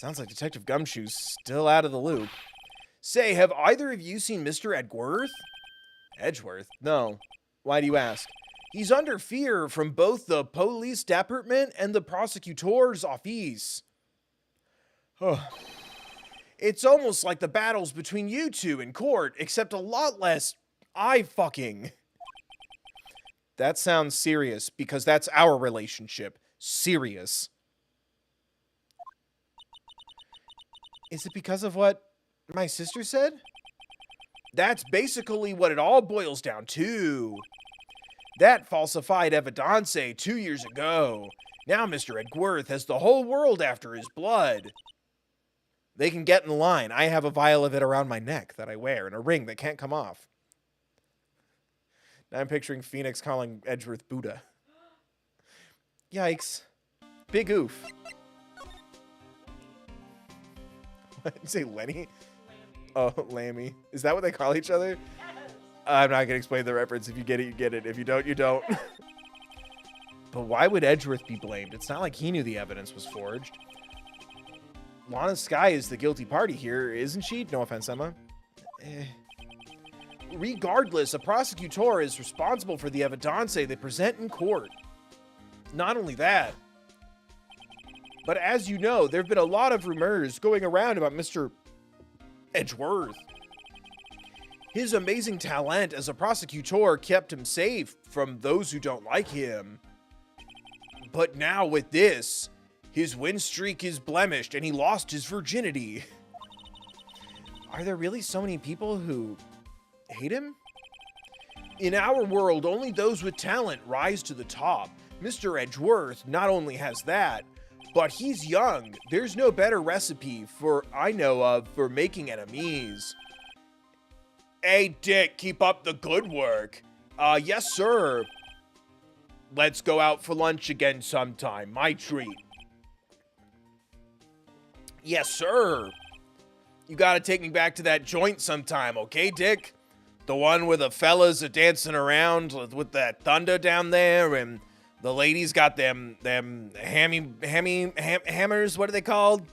Sounds like Detective Gumshoe's still out of the loop. Say, have either of you seen Mr. Edgeworth? Edgeworth? No. Why do you ask? He's under fear from both the police department and the prosecutor's office. It's almost like the battles between you two in court, except a lot less eye-fucking. That sounds serious, because that's our relationship. Serious. Is it because of what my sister said? That's basically what it all boils down to. That falsified evidence 2 years ago. Now Mr. Edgeworth has the whole world after his blood. They can get in line. I have a vial of it around my neck that I wear and a ring that can't come off. Now I'm picturing Phoenix calling Edgeworth Buddha. Yikes. Big oof. What did you say, Lenny? Lammy. Oh, Lammy. Is that what they call each other? Yes. I'm not going to explain the reference. If you get it, you get it. If you don't, you don't. But why would Edgeworth be blamed? It's not like he knew the evidence was forged. Lana Skye is the guilty party here, isn't she? No offense, Emma. Regardless, a prosecutor is responsible for the evidence they present in court. Not only that, but as you know, there have been a lot of rumors going around about Mr. Edgeworth. His amazing talent as a prosecutor kept him safe from those who don't like him. But now with this, his win streak is blemished and he lost his virginity. Are there really so many people who hate him? In our world, only those with talent rise to the top. Mr. Edgeworth not only has that, but he's young. There's no better recipe I know of for making enemies. Hey, Dick, keep up the good work. Yes, sir. Let's go out for lunch again sometime. My treat. Yes, sir. You gotta take me back to that joint sometime, okay, Dick? The one where the fellas are dancing around with that thunder down there, and the ladies got them hammers, what are they called?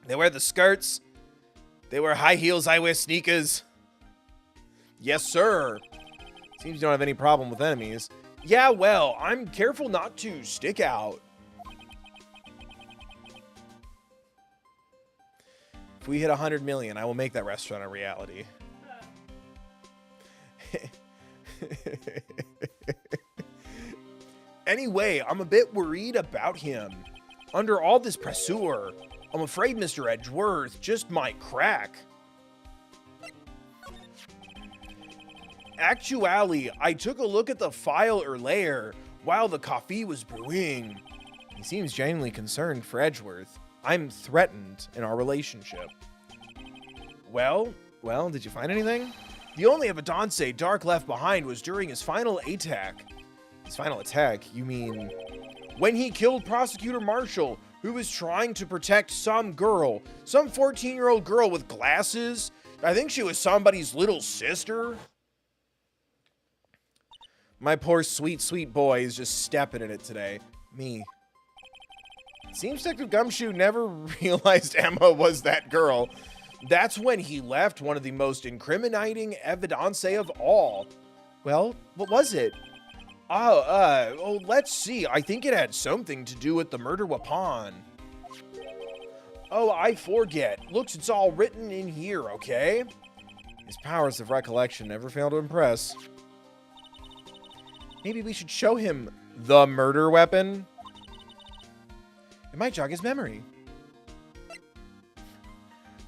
They wear the skirts. They wear high heels, I wear sneakers. Yes, sir. Seems you don't have any problem with enemies. Yeah, well, I'm careful not to stick out. If we hit 100 million, I will make that restaurant a reality. Anyway, I'm a bit worried about him. Under all this pressure, I'm afraid Mr. Edgeworth just might crack. Actually, I took a look at the file earlier while the coffee was brewing. He seems genuinely concerned for Edgeworth. I'm threatened in our relationship. Well, did you find anything? The only evidence Dark left behind was during his final attack. His final attack? You mean when he killed Prosecutor Marshall, who was trying to protect some girl, some 14-year-old girl with glasses? I think she was somebody's little sister. My poor sweet, sweet boy is just stepping in it today. Me. Seems Detective Gumshoe never realized Emma was that girl. That's when he left one of the most incriminating evidence of all. Well, what was it? Oh, let's see. I think it had something to do with the murder weapon. Oh, I forget. Looks, it's all written in here, okay? His powers of recollection never fail to impress. Maybe we should show him the murder weapon. It might jog his memory.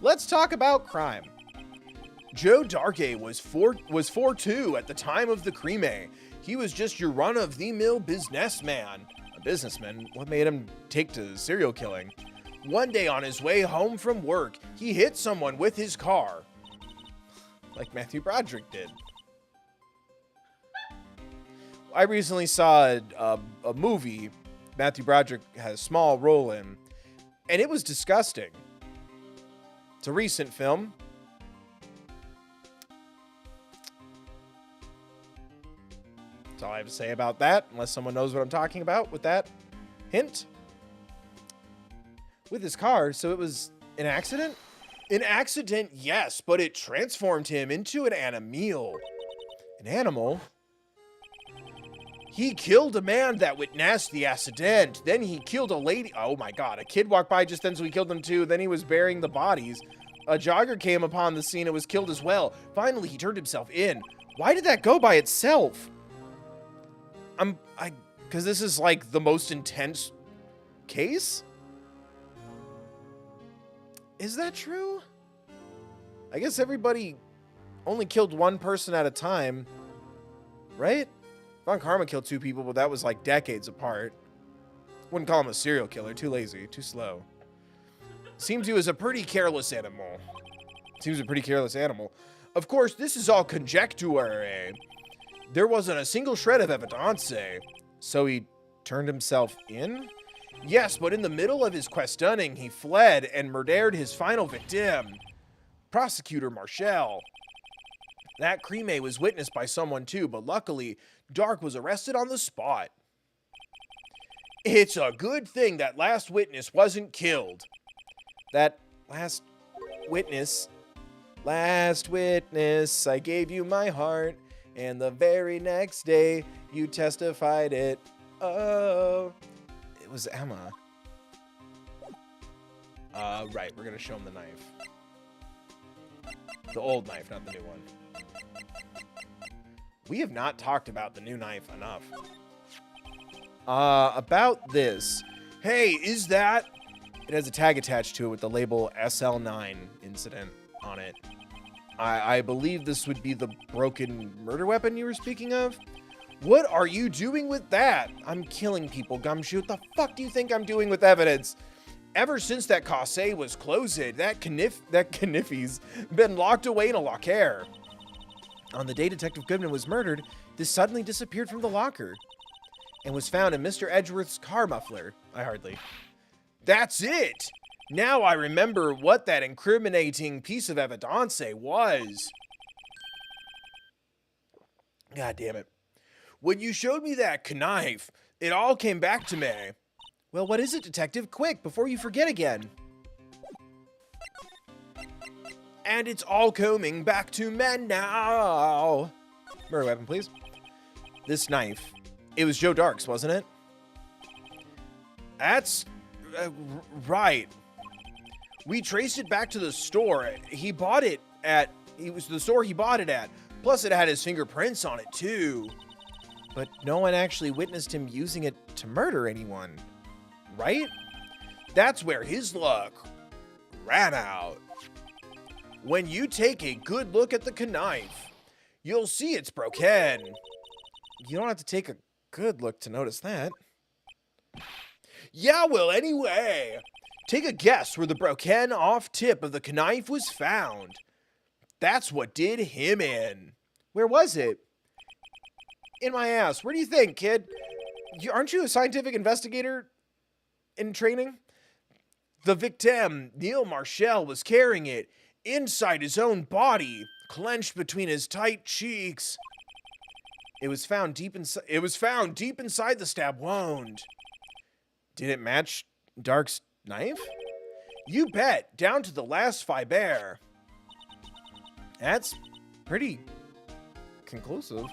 Let's talk about crime. Joe Darkey was 4'2" at the time of the crime. He was just your run-of-the-mill businessman. A businessman? What made him take to serial killing? One day on his way home from work, he hit someone with his car. Like Matthew Broderick did. I recently saw a movie Matthew Broderick had a small role in, and it was disgusting. It's a recent film. That's all I have to say about that, unless someone knows what I'm talking about with that hint. With his car, so it was an accident? An accident, yes, but it transformed him into an animal. An animal? He killed a man that witnessed the accident. Then he killed a lady. Oh my god, a kid walked by just then, so he killed them too. Then he was burying the bodies. A jogger came upon the scene and was killed as well. Finally, he turned himself in. Why did that go by itself? Because this is like the most intense case? Is that true? I guess everybody only killed one person at a time, right? Von Karma killed 2 people, but that was like decades apart. Wouldn't call him a serial killer. Too lazy. Too slow. Seems he was a pretty careless animal. Of course, this is all conjecture. There wasn't a single shred of evidence. So he turned himself in? Yes, but in the middle of his questioning, he fled and murdered his final victim. Prosecutor Marshall. That crime was witnessed by someone too, but luckily, Dark was arrested on the spot. It's a good thing that last witness wasn't killed. That last witness, I gave you my heart, and the very next day, you testified it. Oh, it was Emma. Right, we're gonna show him the knife. The old knife, not the new one. We have not talked about the new knife enough. About this. Hey, is that... It has a tag attached to it with the label SL9 incident on it. I believe this would be the broken murder weapon you were speaking of. What are you doing with that? I'm killing people, Gumshoe. What the fuck do you think I'm doing with evidence? Ever since that casse was closed, that Kniffy's been locked away in a locker. On the day Detective Goodman was murdered, this suddenly disappeared from the locker and was found in Mr. Edgeworth's car muffler. That's it! Now I remember what that incriminating piece of evidence was. God damn it. When you showed me that knife, it all came back to me. Well, what is it, Detective? Quick, before you forget again. And it's all coming back to me now. Murder weapon, please. This knife. It was Joe Dark's, wasn't it? That's... right. We traced it back to the store. He bought it at... It was the store he bought it at. Plus, it had his fingerprints on it, too. But no one actually witnessed him using it to murder anyone. Right? That's where his luck ran out. When you take a good look at the knife, you'll see it's broken. You don't have to take a good look to notice that. Yeah, well, anyway, take a guess where the broken off tip of the knife was found. That's what did him in. Where was it? In my ass. Where do you think, kid? Aren't you a scientific investigator in training? The victim, Neil Marshall, was carrying it inside his own body, clenched between his tight cheeks. It was found deep inside the stab wound. Did it match Dark's knife? You bet, down to the last fiber. That's pretty conclusive.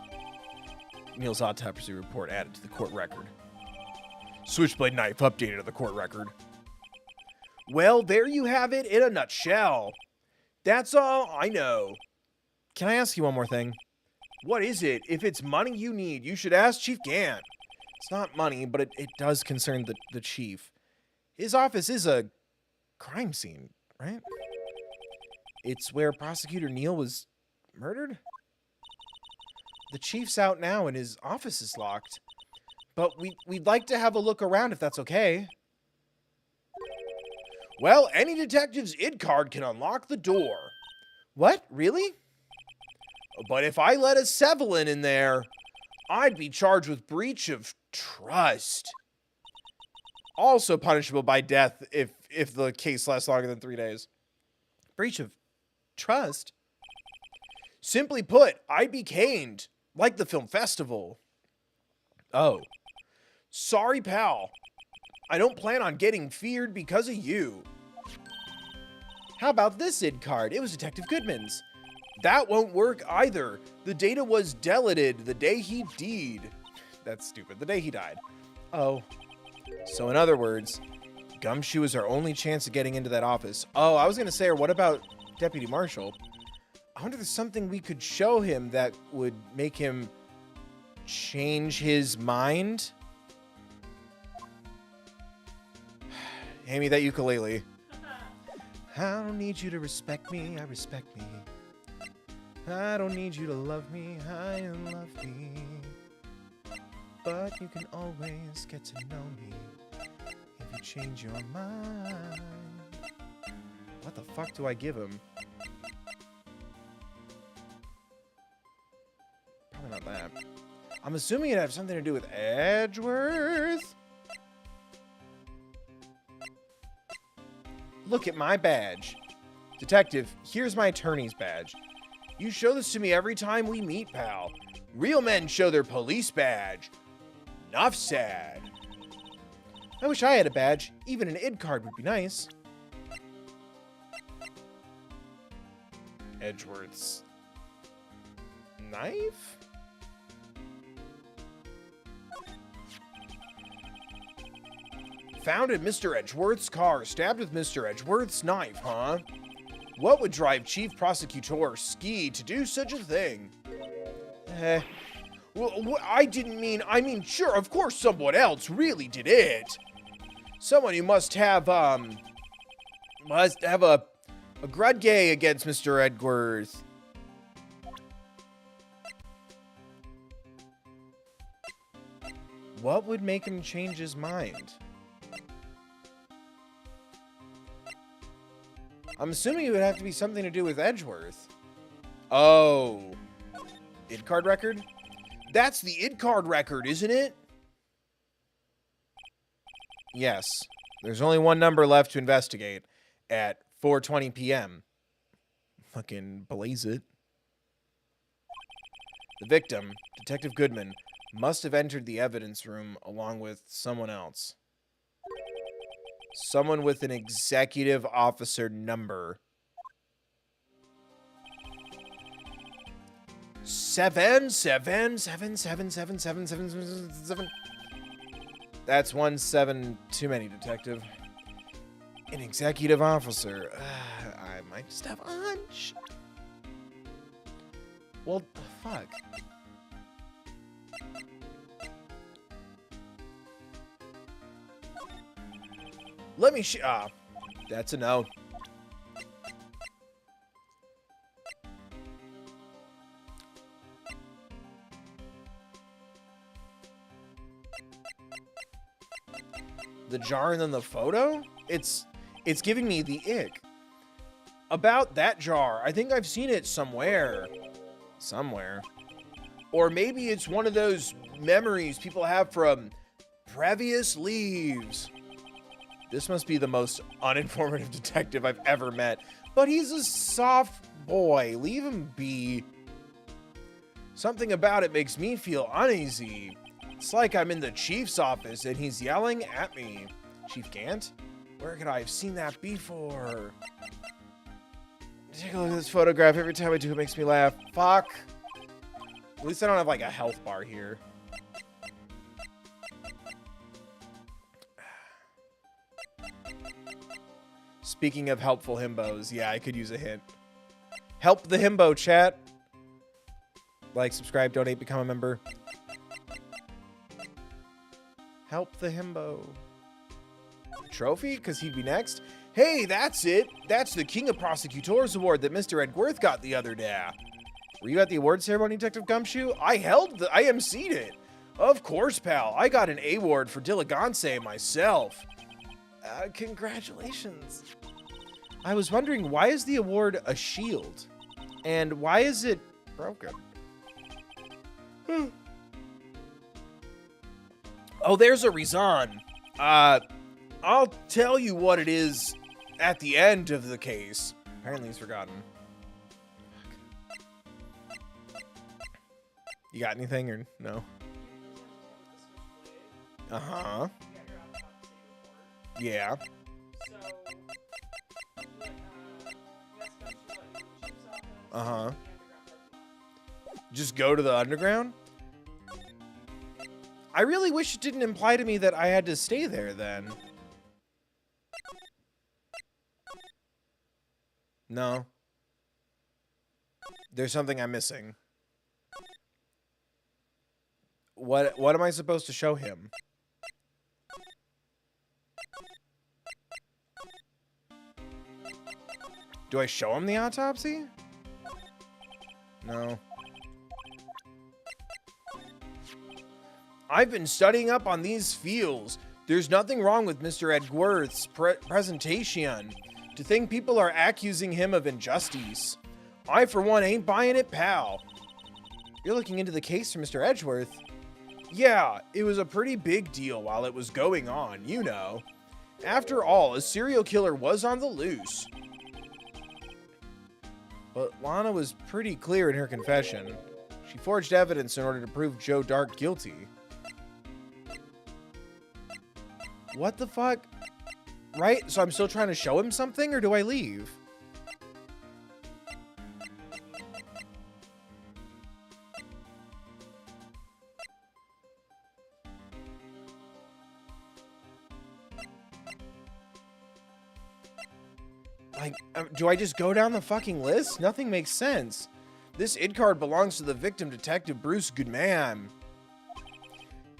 Neil's autopsy report added to the court record. Switchblade knife updated to the court record. Well, there you have it in a nutshell. That's all I know. Can I ask you one more thing? What is it? If it's money you need, you should ask Chief Gant. It's not money, but it does concern the chief. His office is a crime scene, right? It's where Prosecutor Neil was murdered? The chief's out now and his office is locked. But we'd like to have a look around if that's okay. Well, any detective's ID card can unlock the door. What? Really? But if I let a Sevelin in there, I'd be charged with breach of trust. Also punishable by death if the case lasts longer than 3 days. Breach of trust? Simply put, I'd be caned, like the film festival. Oh. Sorry, pal. I don't plan on getting feared because of you. How about this ID card? It was Detective Goodman's. That won't work either. The data was deleted the day he died. That's stupid. The day he died. Oh. So in other words, Gumshoe is our only chance of getting into that office. Oh, I was going to say, or what about Deputy Marshal? I wonder if there's something we could show him that would make him change his mind. Hand me that ukulele. I don't need you to respect me, I respect me. I don't need you to love me, I love me. But you can always get to know me if you change your mind. What the fuck do I give him? Probably not that. I'm assuming it has something to do with Edgeworth. Look at my badge. Detective, here's my attorney's badge. You show this to me every time we meet, pal. Real men show their police badge. Nuff said. I wish I had a badge. Even an ID card would be nice. Edgeworth's knife? Found in Mr. Edgeworth's car, stabbed with Mr. Edgeworth's knife, huh? What would drive Chief Prosecutor Ski to do such a thing? Well, I mean, sure, of course someone else really did it. Someone who must have a grudge against Mr. Edgeworth. What would make him change his mind? I'm assuming it would have to be something to do with Edgeworth. Oh. ID card record? That's the ID card record, isn't it? Yes. There's only one number left to investigate at 4:20 p.m. Fucking blaze it. The victim, Detective Goodman, must have entered the evidence room along with someone else. Someone with an executive officer number. 777777777. That's 17 too many, Detective. An executive officer. I might just have a hunch. Well, fuck. Let me that's a no. The jar and then the photo? It's giving me the ick. About that jar, I think I've seen it somewhere. Somewhere. Or maybe it's one of those memories people have from previous leaves. This must be the most uninformative detective I've ever met. But he's a soft boy. Leave him be. Something about it makes me feel uneasy. It's like I'm in the chief's office and he's yelling at me. Chief Gant? Where could I have seen that before? Take a look at this photograph. Every time I do, it makes me laugh. Fuck. At least I don't have like a health bar here. Speaking of helpful himbos, yeah, I could use a hint. Help the himbo, chat. Like, subscribe, donate, become a member. Help the himbo. Trophy? Because he'd be next? Hey, that's it. That's the King of Prosecutors Award that Mr. Edgeworth got the other day. Were you at the award ceremony, Detective Gumshoe? I emceed it. Of course, pal. I got an award for diligence myself. Congratulations. I was wondering, why is the award a shield? And why is it broken? Oh, there's a reason. I'll tell you what it is at the end of the case. Apparently he's forgotten. You got anything or no? Uh-huh. Yeah. Uh-huh. Just go to the underground? I really wish it didn't imply to me that I had to stay there then. No. There's something I'm missing. What am I supposed to show him? Do I show him the autopsy? No. I've been studying up on these fields. There's nothing wrong with Mr. Edgeworth's presentation. To think people are accusing him of injustice. I, for one, ain't buying it, pal. You're looking into the case for Mr. Edgeworth? Yeah, it was a pretty big deal while it was going on, you know. After all, a serial killer was on the loose. But Lana was pretty clear in her confession. She forged evidence in order to prove Joe Dark guilty. What the fuck? Right? So I'm still trying to show him something, or do I leave? Like, do I just go down the fucking list? Nothing makes sense. This ID card belongs to the victim, Detective Bruce Goodman.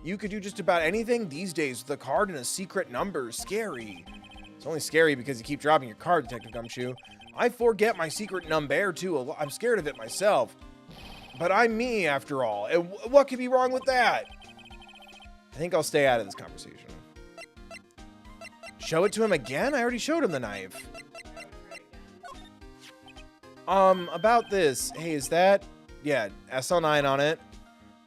You could do just about anything these days with a card and a secret number. Scary. It's only scary because you keep dropping your card, Detective Gumshoe. I forget my secret number too. I'm scared of it myself. But I'm me, after all. And what could be wrong with that? I think I'll stay out of this conversation. Show it to him again? I already showed him the knife. About this. Hey, is that... Yeah, SL9 on it.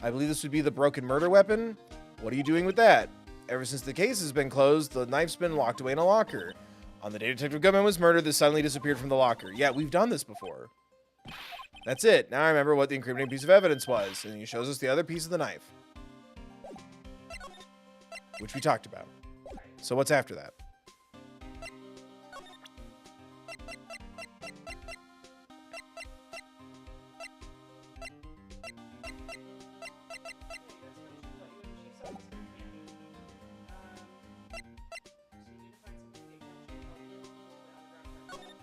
I believe this would be the broken murder weapon. What are you doing with that? Ever since the case has been closed, the knife's been locked away in a locker. On the day Detective Goodman was murdered, this suddenly disappeared from the locker. Yeah, we've done this before. That's it. Now I remember what the incriminating piece of evidence was. And he shows us the other piece of the knife. Which we talked about. So what's after that?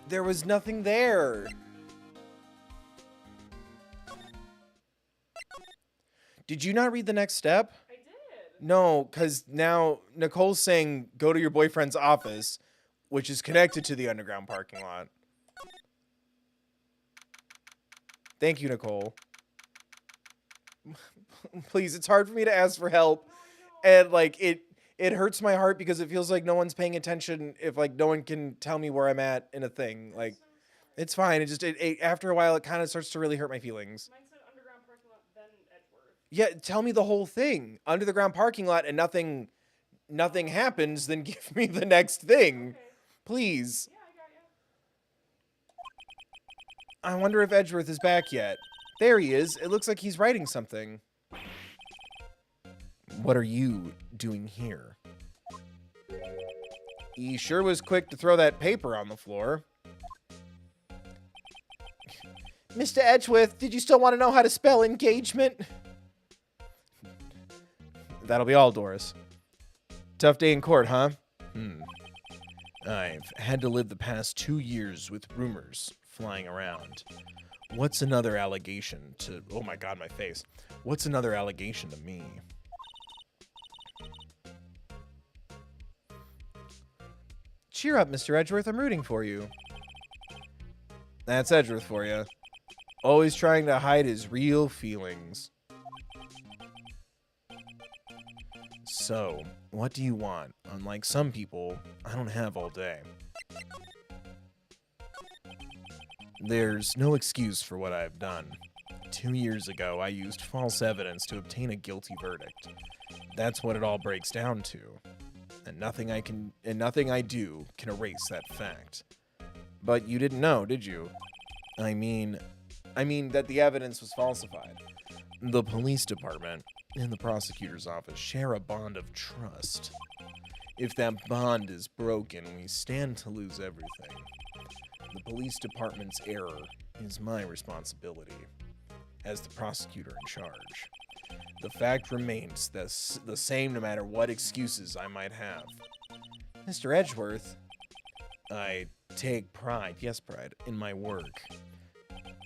There was nothing there. Did you not read the next step? I did. No, because now Nicole's saying go to your boyfriend's office, which is connected to the underground parking lot. Thank you, Nicole. Please, it's hard for me to ask for help. And like it hurts my heart because it feels like no one's paying attention if like no one can tell me where I'm at in a thing. Like it's fine. It just after a while it kind of starts to really hurt my feelings. Mine said underground parking lot, then Edgeworth. Yeah, tell me the whole thing. Under the ground parking lot and nothing happens, then give me the next thing. Okay. Please. Yeah, I got I wonder if Edgeworth is back yet. There he is. It looks like he's writing something. What are you doing here? He sure was quick to throw that paper on the floor. Mr. Edgeworth, did you still want to know how to spell engagement? That'll be all, Doris. Tough day in court, huh? I've had to live the past 2 years with rumors flying around. What's another allegation to... Oh my god, my face. What's another allegation to me? Cheer up, Mr. Edgeworth. I'm rooting for you. That's Edgeworth for you. Always trying to hide his real feelings. So, what do you want? Unlike some people, I don't have all day. There's no excuse for what I've done. 2 years ago, I used false evidence to obtain a guilty verdict. That's what it all breaks down to. And nothing I do can erase that fact. But you didn't know, did you? I mean that the evidence was falsified. The police department and the prosecutor's office share a bond of trust. If that bond is broken, we stand to lose everything. The police department's error is my responsibility as the prosecutor in charge. The fact remains the same no matter what excuses I might have. Mr. Edgeworth, I take pride, yes, pride, in my work.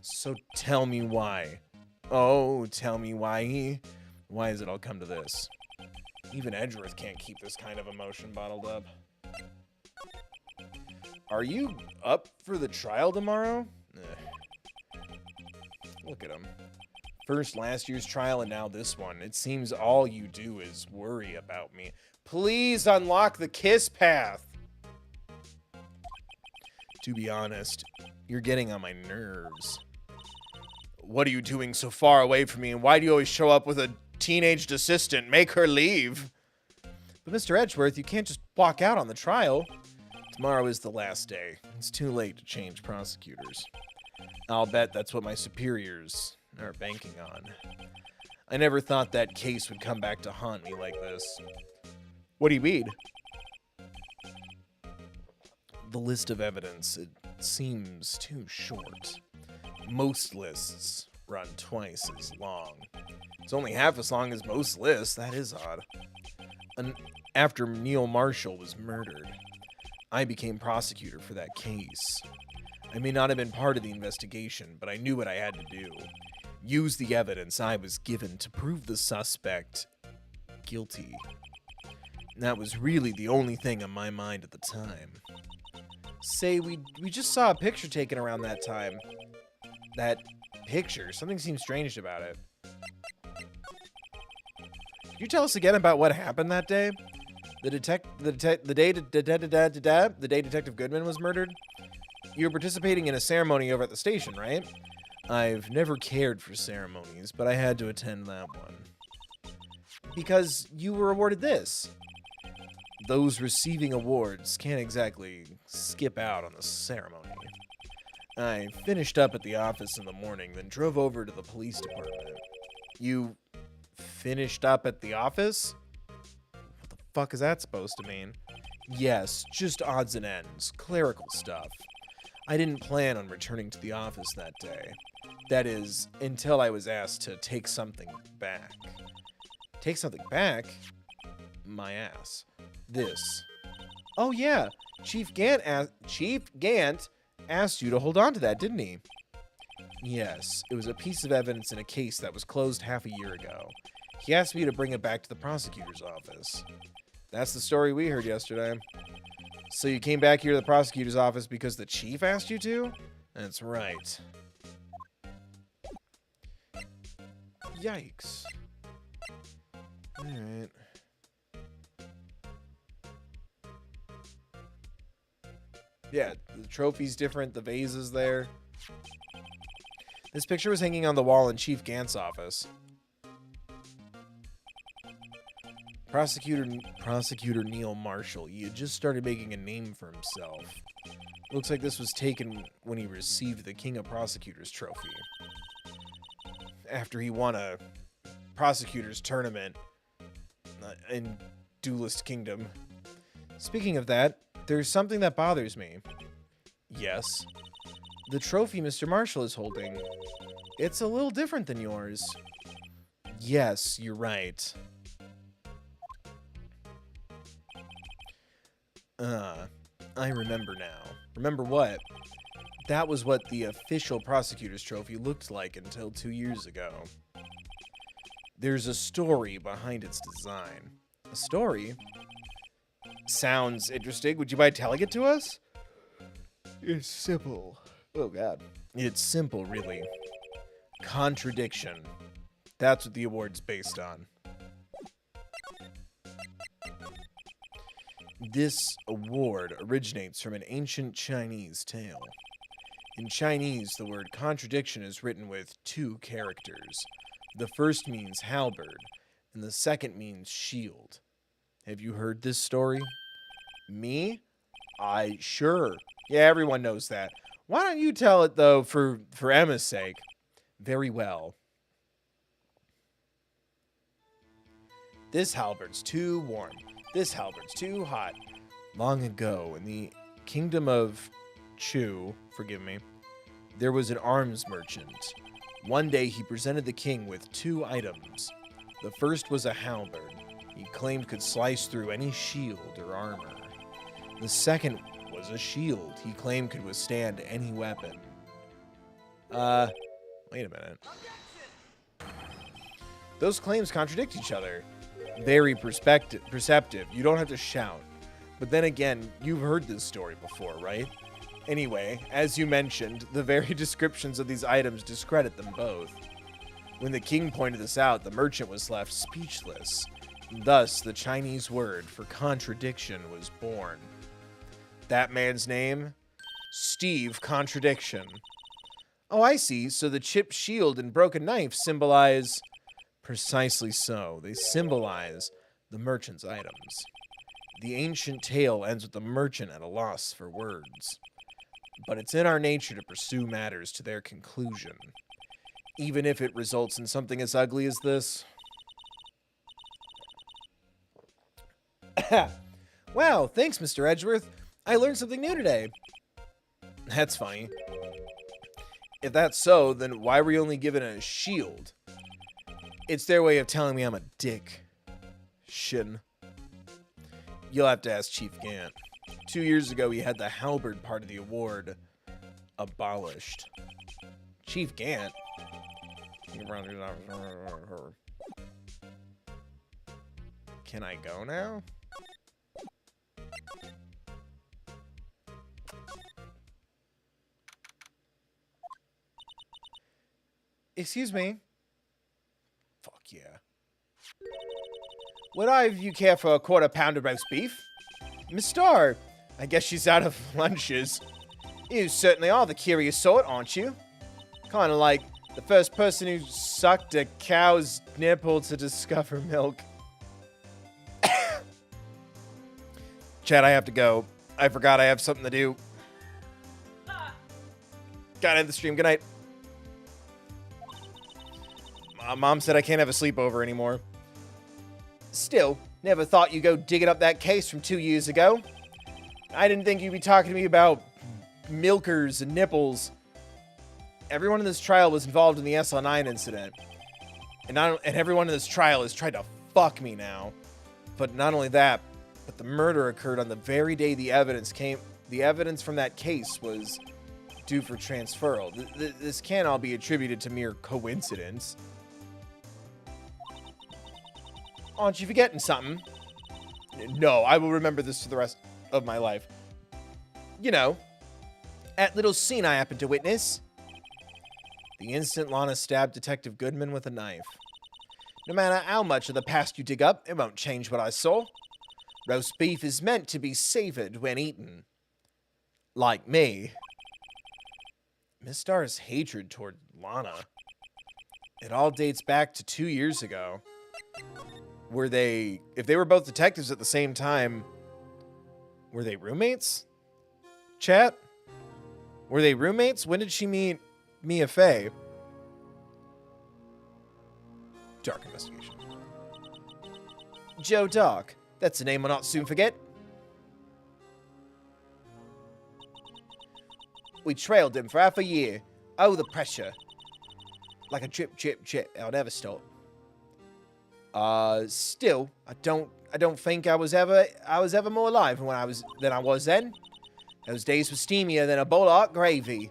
So tell me why. Oh, tell me why. Why has it all come to this? Even Edgeworth can't keep this kind of emotion bottled up. Are you up for the trial tomorrow? Look at him. First last year's trial and now this one. It seems all you do is worry about me. Please unlock the kiss path. To be honest, you're getting on my nerves. What are you doing so far away from me, and why do you always show up with a teenaged assistant? Make her leave. But Mr. Edgeworth, you can't just walk out on the trial. Tomorrow is the last day. It's too late to change prosecutors. I'll bet that's what my superiors are banking on. I never thought that case would come back to haunt me like this. What do you mean? The list of evidence, it seems too short. Most lists run twice as long. It's only half as long as most lists. That is odd. And after Neil Marshall was murdered, I became prosecutor for that case. I may not have been part of the investigation, but I knew what I had to do. Use the evidence I was given to prove the suspect guilty. That was really the only thing on my mind at the time. Say, we just saw a picture taken around that time. That picture, something seems strange about it. Could you tell us again about what happened that day? The day Detective Goodman was murdered? You were participating in a ceremony over at the station, right? I've never cared for ceremonies, but I had to attend that one. Because you were awarded this. Those receiving awards can't exactly skip out on the ceremony. I finished up at the office in the morning, then drove over to the police department. You finished up at the office? What the fuck is that supposed to mean? Yes, just odds and ends, clerical stuff. I didn't plan on returning to the office that day. That is, until I was asked to take something back. Take something back? My ass. This. Oh yeah, Chief Gant asked you to hold on to that, didn't he? Yes, it was a piece of evidence in a case that was closed half a year ago. He asked me to bring it back to the prosecutor's office. That's the story we heard yesterday. So you came back here to the prosecutor's office because the chief asked you to? That's right. Yikes. Alright. Yeah, the trophy's different, the vase is there. This picture was hanging on the wall in Chief Gant's office. Prosecutor Neil Marshall, he had just started making a name for himself. Looks like this was taken when he received the King of Prosecutors trophy. After he won a Prosecutors tournament in Duelist Kingdom. Speaking of that, there's something that bothers me. Yes. The trophy Mr. Marshall is holding. It's a little different than yours. Yes, you're right. I remember now. Remember what? That was what the official Prosecutor's Trophy looked like until 2 years ago. There's a story behind its design. A story? Sounds interesting. Would you mind telling it to us? It's simple. Oh, God. It's simple, really. Contradiction. That's what the award's based on. This award originates from an ancient Chinese tale. In Chinese, the word contradiction is written with 2 characters. The first means halberd, and the second means shield. Have you heard this story? Me? Sure. Yeah, everyone knows that. Why don't you tell it, though, for Emma's sake? Very well. This halberd's too warm. This halberd's too hot. Long ago, in the kingdom of Chu, forgive me, there was an arms merchant. One day he presented the king with 2 items. The first was a halberd. He claimed could slice through any shield or armor. The second was a shield. He claimed could withstand any weapon. Wait a minute. Those claims contradict each other. Very perceptive. You don't have to shout. But then again, you've heard this story before, right? Anyway, as you mentioned, the very descriptions of these items discredit them both. When the king pointed this out, the merchant was left speechless. Thus, the Chinese word for contradiction was born. That man's name? Steve Contradiction. Oh, I see. So the chipped shield and broken knife symbolize... Precisely so. They symbolize the merchant's items. The ancient tale ends with the merchant at a loss for words. But it's in our nature to pursue matters to their conclusion, even if it results in something as ugly as this. Wow, thanks, Mr. Edgeworth. I learned something new today. That's funny. If that's so, then why were you only given a shield? It's their way of telling me I'm a dick. Shin. You'll have to ask Chief Gant. 2 years ago, he had the halberd part of the award abolished. Chief Gant? Can I go now? Excuse me. Fuck yeah. Would either of you care for a quarter pound of roast beef? Miss Starr, I guess she's out of lunches. You certainly are the curious sort, aren't you? Kind of like the first person who sucked a cow's nipple to discover milk. Chad, I have to go. I forgot I have something to do. Gotta end the stream. Good night. Mom said I can't have a sleepover anymore. Still, never thought you'd go digging up that case from 2 years ago. I didn't think you'd be talking to me about milkers and nipples. Everyone in this trial was involved in the SL9 incident. And everyone in this trial has tried to fuck me now. But not only that, but the murder occurred on the very day the evidence from that case was due for transferal. This can't all be attributed to mere coincidence. Aren't you forgetting something? No, I will remember this for the rest of my life. You know, that little scene I happened to witness. The instant Lana stabbed Detective Goodman with a knife. No matter how much of the past you dig up, it won't change what I saw. Roast beef is meant to be savored when eaten. Like me. Miss Starr's hatred toward Lana. It all dates back to 2 years ago. If they were both detectives at the same time, were they roommates? Chat? Were they roommates? When did she meet Mia Fey? Dark investigation. Joe Dark. That's a name I'll not soon forget. We trailed him for half a year. Oh, the pressure. Like a drip, drip, drip. I'll never stop. Still, I don't think I was ever more alive than I was then. Those days were steamier than a bowl of hot gravy.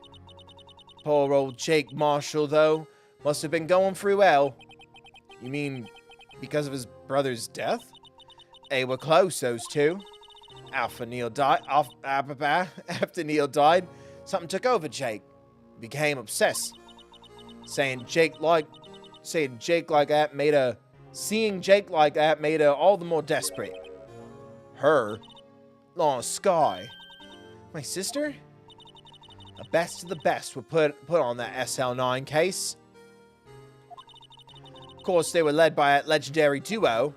Poor old Jake Marshall, though, must have been going through hell. You mean because of his brother's death? They were close, those two. After Neil died, something took over Jake. He became obsessed. Seeing Jake like that made her all the more desperate. Her? Lana Sky. My sister? The best of the best were put on that SL9 case. Of course, they were led by a legendary duo.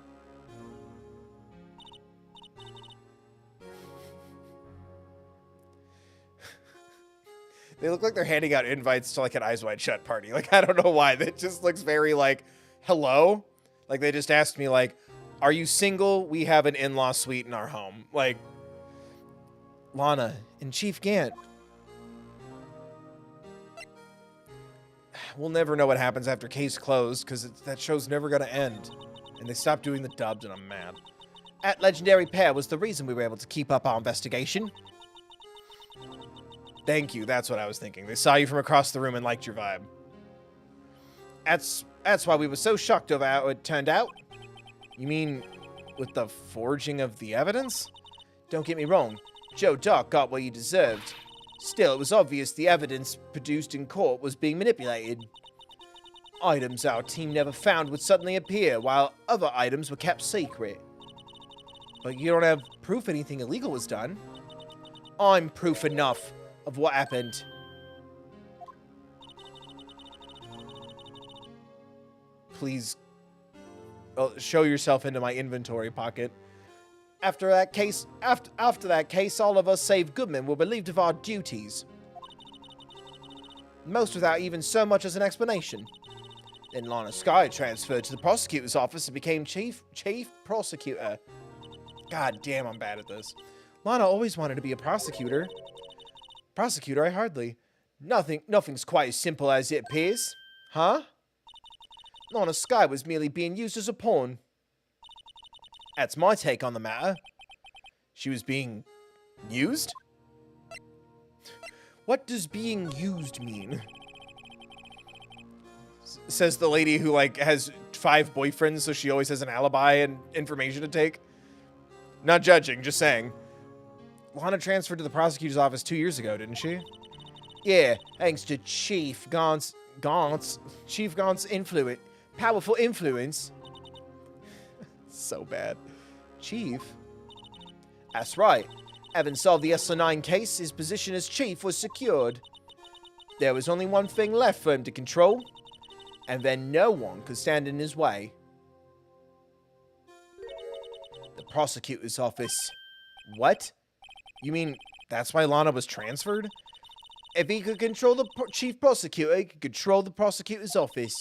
They look like they're handing out invites to like an Eyes Wide Shut party. Like, I don't know why. That just looks very like, hello? Like, they just asked me like, are you single? We have an in-law suite in our home. Like, Lana and Chief Gant. We'll never know what happens after case closed because that show's never going to end. And they stopped doing the dubs and I'm mad. That legendary pair was the reason we were able to keep up our investigation. Thank you, that's what I was thinking. They saw you from across the room and liked your vibe. That's why we were so shocked over how it turned out. You mean with the forging of the evidence? Don't get me wrong, Joe Dark got what he deserved. Still, it was obvious the evidence produced in court was being manipulated. Items our team never found would suddenly appear, while other items were kept secret. But you don't have proof anything illegal was done. I'm proof enough of what happened. Please show yourself into my inventory pocket. After that case, all of us save Goodman were relieved of our duties. Most without even so much as an explanation. Then Lana Sky transferred to the prosecutor's office and became chief prosecutor. God damn, I'm bad at this. Lana always wanted to be a prosecutor. Prosecutor, I hardly. Nothing's quite as simple as it appears. Huh? Lana Sky was merely being used as a pawn. That's my take on the matter. She was being used? What does being used mean? Says the lady who, like, has 5 boyfriends, so she always has an alibi and information to take. Not judging, just saying. Lana transferred to the prosecutor's office 2 years ago, didn't she? Yeah, thanks to Chief Gaunt's influence. Powerful influence. So bad. Chief? That's right. Having solved the SL9 case, his position as chief was secured. There was only one thing left for him to control, and then no one could stand in his way. The prosecutor's office. What? You mean that's why Lana was transferred? If he could control the chief prosecutor, he could control the prosecutor's office.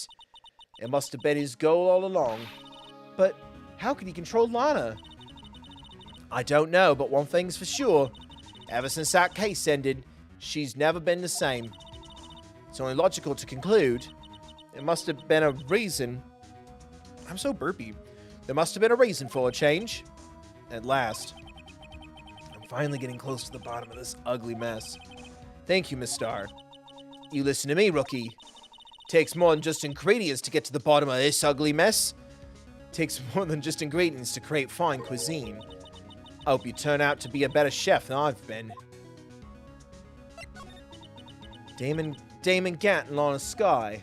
It must have been his goal all along. But how could he control Lana? I don't know, but one thing's for sure. Ever since that case ended, she's never been the same. It's only logical to conclude there must have been a reason. I'm so burpy. There must have been a reason for a change. At last. I'm finally getting close to the bottom of this ugly mess. Thank you, Miss Starr. You listen to me, rookie. Takes more than just ingredients to get to the bottom of this ugly mess. Takes more than just ingredients to create fine cuisine. I hope you turn out to be a better chef than I've been. Damon Gant and Lana Sky.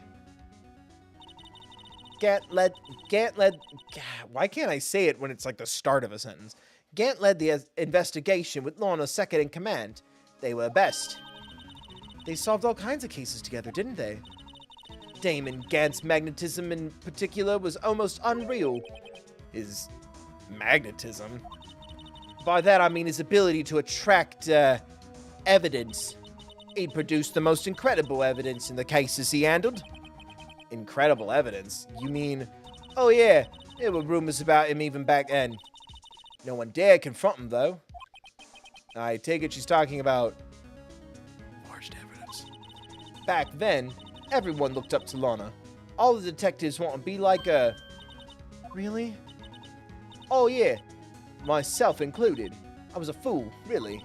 Why can't I say it when it's like the start of a sentence? Gant led the investigation with Lana second in command. They were best. They solved all kinds of cases together, didn't they? Damon Gant's magnetism in particular was almost unreal. His magnetism? By that I mean his ability to attract evidence. He produced the most incredible evidence in the cases he handled. Incredible evidence? You mean... Oh yeah, there were rumors about him even back then. No one dared confront him, though. I take it she's talking about... forged evidence. Back then, everyone looked up to Lana. All the detectives want to be like her. Really? Oh yeah, myself included. I was a fool, really.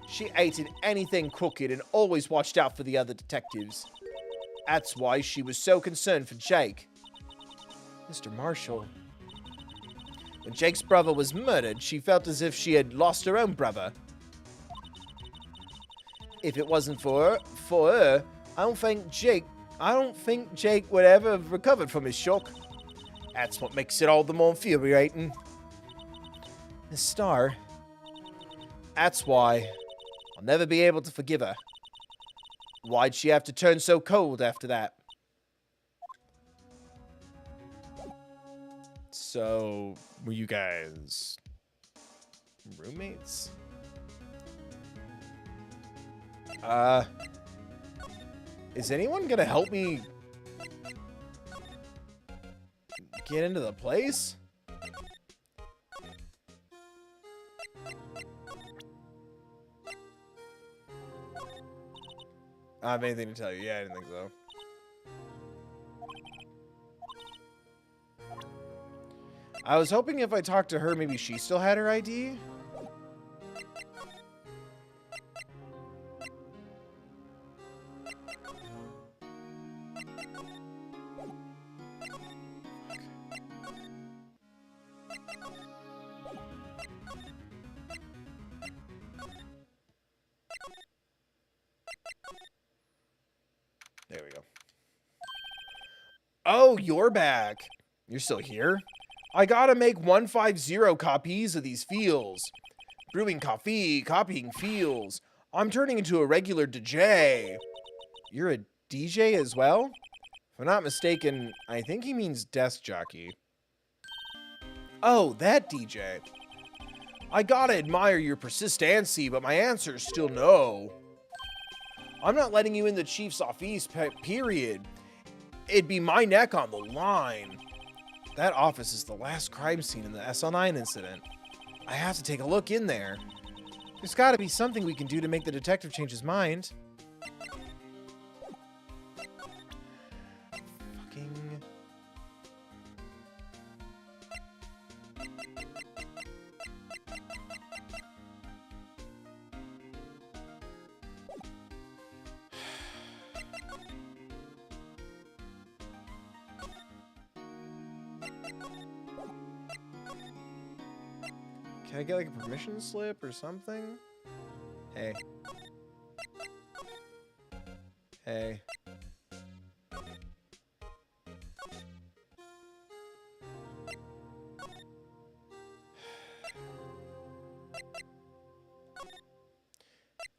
She hated anything crooked and always watched out for the other detectives. That's why she was so concerned for Jake. Mr. Marshall. When Jake's brother was murdered, she felt as if she had lost her own brother. If it wasn't for her, I don't think Jake would ever have recovered from his shock. That's what makes it all the more infuriating. Miss Starr. That's why I'll never be able to forgive her. Why'd she have to turn so cold after that? So, were you guys roommates? Is anyone gonna help me get into the place? I have anything to tell you. Yeah, I didn't think so. I was hoping if I talked to her, maybe she still had her ID. There we go. Oh, you're back. You're still here? I gotta make 150 copies of these fields. Brewing coffee, copying fields. I'm turning into a regular DJ. You're a DJ as well? If I'm not mistaken, I think he means desk jockey. Oh, that DJ. I gotta admire your persistency, but my answer is still no. I'm not letting you in the chief's office, period. It'd be my neck on the line. That office is the last crime scene in the SL9 incident. I have to take a look in there. There's gotta be something we can do to make the detective change his mind. Fucking... Can I get like a permission slip or something? Hey. Hey.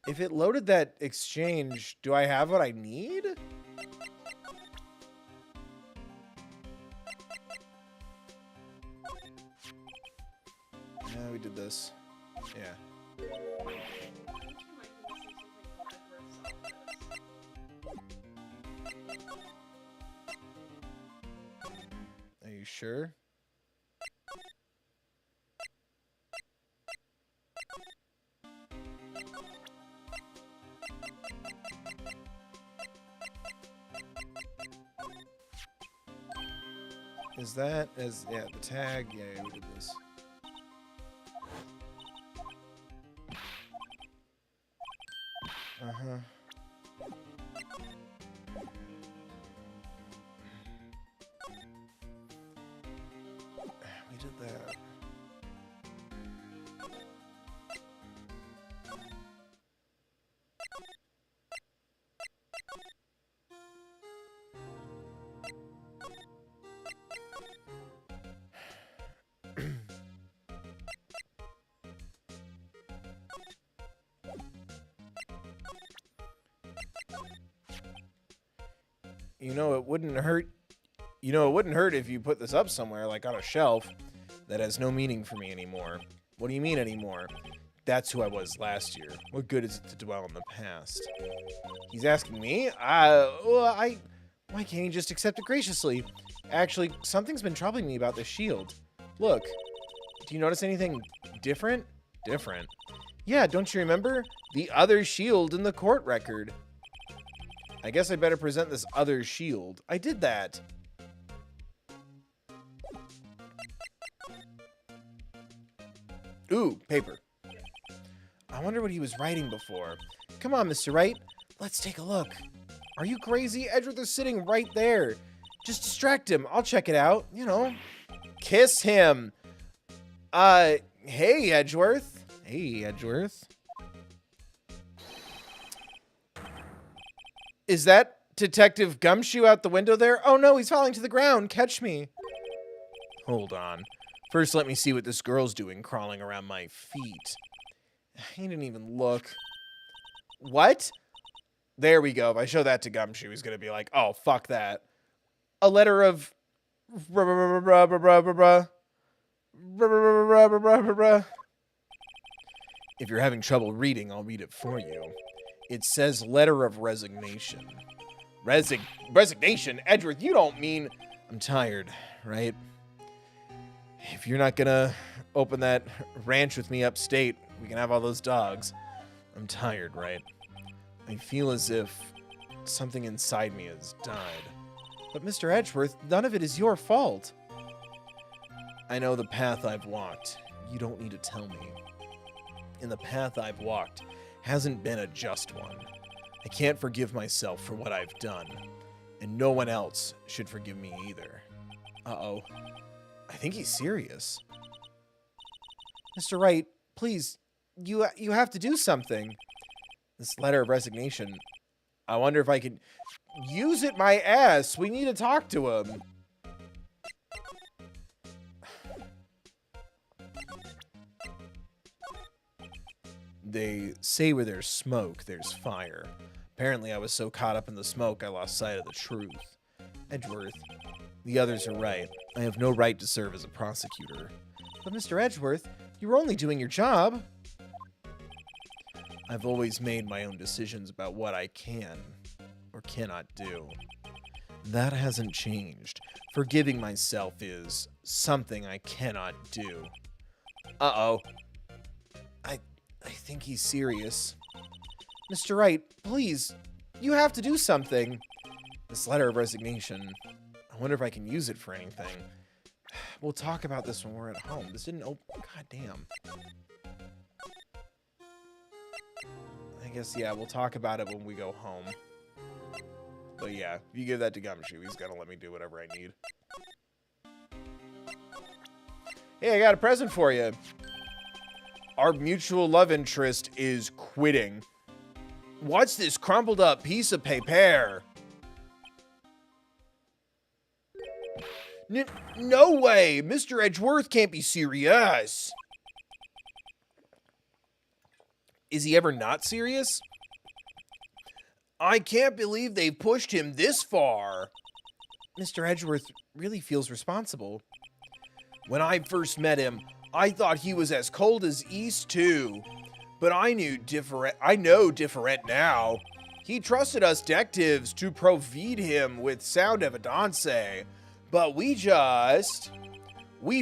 If it loaded that exchange, do I have what I need? Yeah, we did this. Yeah. Are you sure? Is that yeah, the tag? Yeah, we did this. Uh-huh. We did that. You know, it wouldn't hurt. You know, it wouldn't hurt if you put this up somewhere, like on a shelf, that has no meaning for me anymore. What do you mean anymore? That's who I was last year. What good is it to dwell in the past? He's asking me? Why can't he just accept it graciously? Actually, something's been troubling me about this shield. Look, do you notice anything different? Different? Yeah, don't you remember? The other shield in the court record. I guess I better present this other shield. I did that. Ooh, paper. I wonder what he was writing before. Come on, Mr. Wright. Let's take a look. Are you crazy? Edgeworth is sitting right there. Just distract him. I'll check it out. You know. Kiss him. Hey, Edgeworth. Hey, Edgeworth. Is that Detective Gumshoe out the window there? Oh no, he's falling to the ground. Catch me. Hold on. First, let me see what this girl's doing crawling around my feet. He didn't even look. What? There we go. If I show that to Gumshoe, he's going to be like, oh, fuck that. A letter of... If you're having trouble reading, I'll read it for you. It says letter of resignation. Resignation? Edgeworth, you don't mean... I'm tired, right? If you're not gonna open that ranch with me upstate, we can have all those dogs. I'm tired, right? I feel as if something inside me has died. But Mr. Edgeworth, none of it is your fault. I know the path I've walked. You don't need to tell me. And the path I've walked hasn't been a just one. I can't forgive myself for what I've done. And no one else should forgive me either. Uh-oh. I think he's serious. Mr. Wright, please, you have to do something. This letter of resignation, I wonder if I could use it my ass. We need to talk to him. They say where there's smoke, there's fire. Apparently I was so caught up in the smoke I lost sight of the truth. Edgeworth, the others are right. I have no right to serve as a prosecutor. But Mr. Edgeworth, you were only doing your job. I've always made my own decisions about what I can or cannot do. That hasn't changed. Forgiving myself is something I cannot do. Uh-oh. I think he's serious. Mr. Wright, please, you have to do something. This letter of resignation, I wonder if I can use it for anything. We'll talk about this when we're at home. This didn't open. God damn. I guess, yeah, we'll talk about it when we go home. But yeah, if you give that to Gumshoe, he's gonna let me do whatever I need. Hey, I got a present for you. Our mutual love interest is quitting. What's this crumpled up piece of paper? No way! Mr. Edgeworth can't be serious. Is he ever not serious? I can't believe they pushed him this far. Mr. Edgeworth really feels responsible. When I first met him, I thought he was as cold as ice too. But I know different now. He trusted us detectives to provide him with sound evidence, but we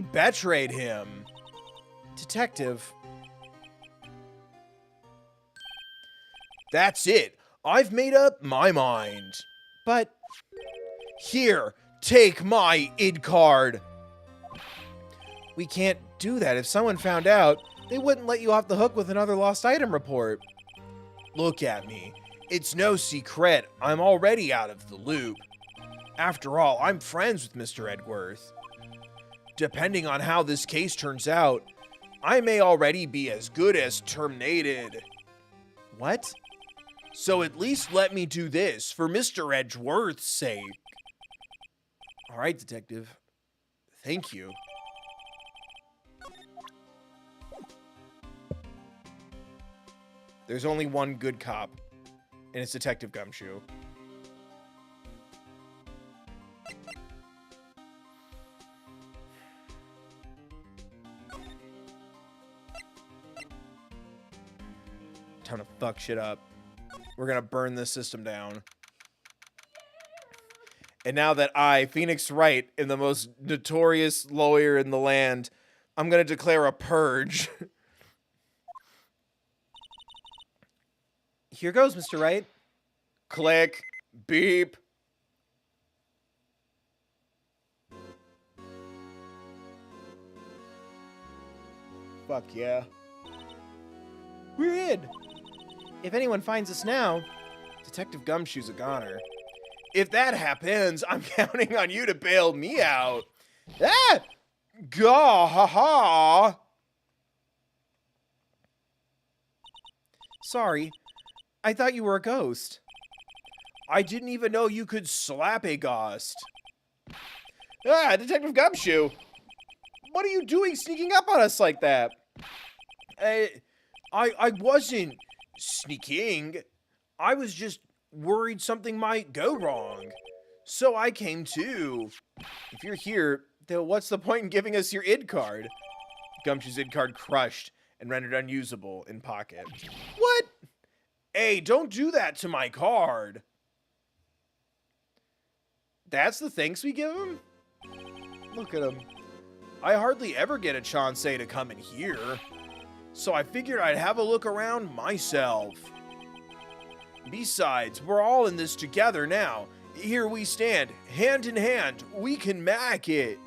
betrayed him. Detective. That's it. I've made up my mind. But here, take my ID card. We can't do that. If someone found out, they wouldn't let you off the hook with another lost item report. Look at me. It's no secret. I'm already out of the loop. After all, I'm friends with Mr. Edgeworth. Depending on how this case turns out, I may already be as good as terminated. What? So at least let me do this for Mr. Edgeworth's sake. All right, Detective. Thank you. There's only one good cop, and it's Detective Gumshoe. Time to fuck shit up. We're gonna burn this system down. And now that I, Phoenix Wright, am the most notorious lawyer in the land, I'm gonna declare a purge. Here goes, Mr. Wright. Click. Beep. Fuck yeah. We're in. If anyone finds us now, Detective Gumshoe's a goner. If that happens, I'm counting on you to bail me out. Ah! Gah ha ha! Sorry, I thought you were a ghost. I didn't even know you could slap a ghost. Ah, Detective Gumshoe! What are you doing sneaking up on us like that? I wasn't sneaking. I was just worried something might go wrong. So I came too. If you're here, then what's the point in giving us your id card? Gumshoe's id card crushed and rendered unusable in pocket. What? Hey, don't do that to my card. That's the thanks we give him? Look at him. I hardly ever get a chance to come in here, so I figured I'd have a look around myself. Besides, we're all in this together now. Here we stand, hand in hand. We can make it.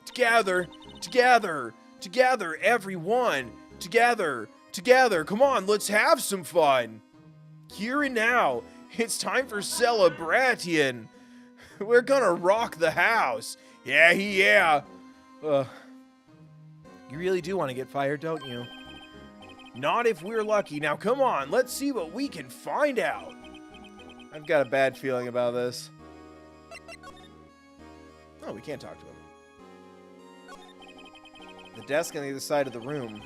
Together, together, together, everyone. Together, together. Come on, let's have some fun. Here and now, it's time for celebration. We're gonna rock the house. Yeah. You really do want to get fired, don't you? Not if we're lucky. Now, come on, let's see what we can find out. I've got a bad feeling about this. Oh, we can't talk to him. The desk on the other side of the room.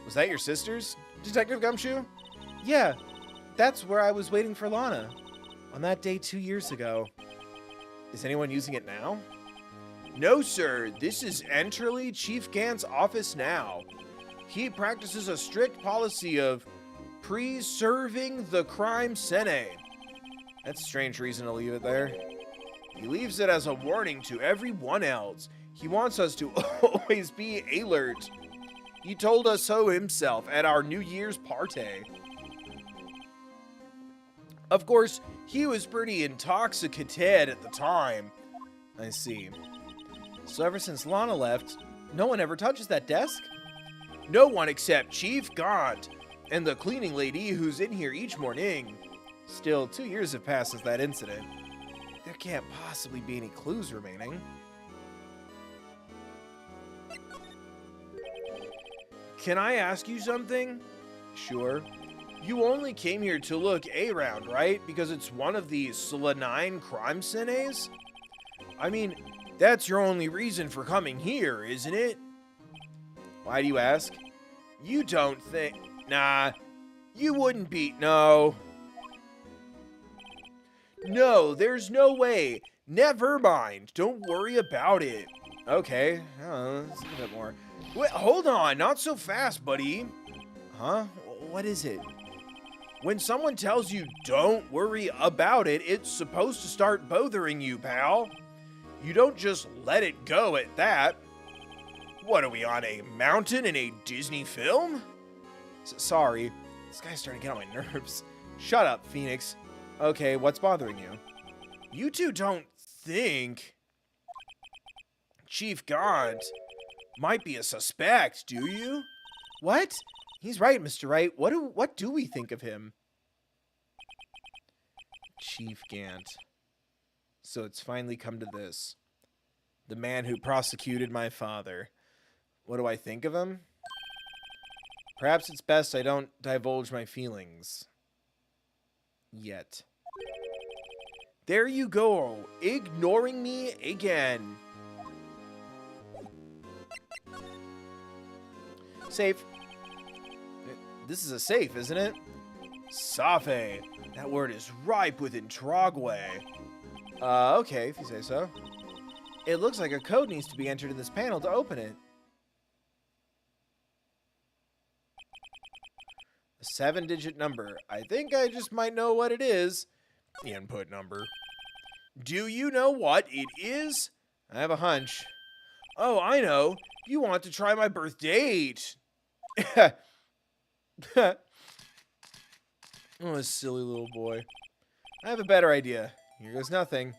Was that your sister's, Detective Gumshoe? Yeah, that's where I was waiting for Lana. On that day 2 years ago. Is anyone using it now? No, sir. This is entirely Chief Gant's office now. He practices a strict policy of preserving the crime scene. That's a strange reason to leave it there. He leaves it as a warning to everyone else. He wants us to always be alert. He told us so himself at our New Year's party. Of course, he was pretty intoxicated at the time. I see. So ever since Lana left, no one ever touches that desk? No one except Chief Gaunt and the cleaning lady who's in here each morning. Still, 2 years have passed since that incident. There can't possibly be any clues remaining. Can I ask you something? Sure. You only came here to look around, right? Because it's one of the Slanine crime scenes? I mean, that's your only reason for coming here, isn't it? Why do you ask? You don't think... Nah, you wouldn't be... No, there's no way. Never mind. Don't worry about it. Okay, let's see a bit more. Wait, hold on. Not so fast, buddy. Huh? What is it? When someone tells you don't worry about it, it's supposed to start bothering you, pal. You don't just let it go at that. What, are we on a mountain in a Disney film? Sorry. This guy's starting to get on my nerves. Shut up, Phoenix. Okay, what's bothering you? You two don't think Chief Gaunt might be a suspect, do you? What? He's right, Mr. Wright. What do we think of him? Chief Gant. So it's finally come to this. The man who prosecuted my father. What do I think of him? Perhaps it's best I don't divulge my feelings. Yet. There you go, ignoring me again. Safe. This is a safe, isn't it? Safe. That word is ripe with introgwe. Okay, if you say so. It looks like a code needs to be entered in this panel to open it. A 7-digit number. I think I just might know what it is. Input number. Do you know what it is? I have a hunch. Oh, I know. You want to try my birth date. Oh, a silly little boy. I have a better idea. Here goes nothing.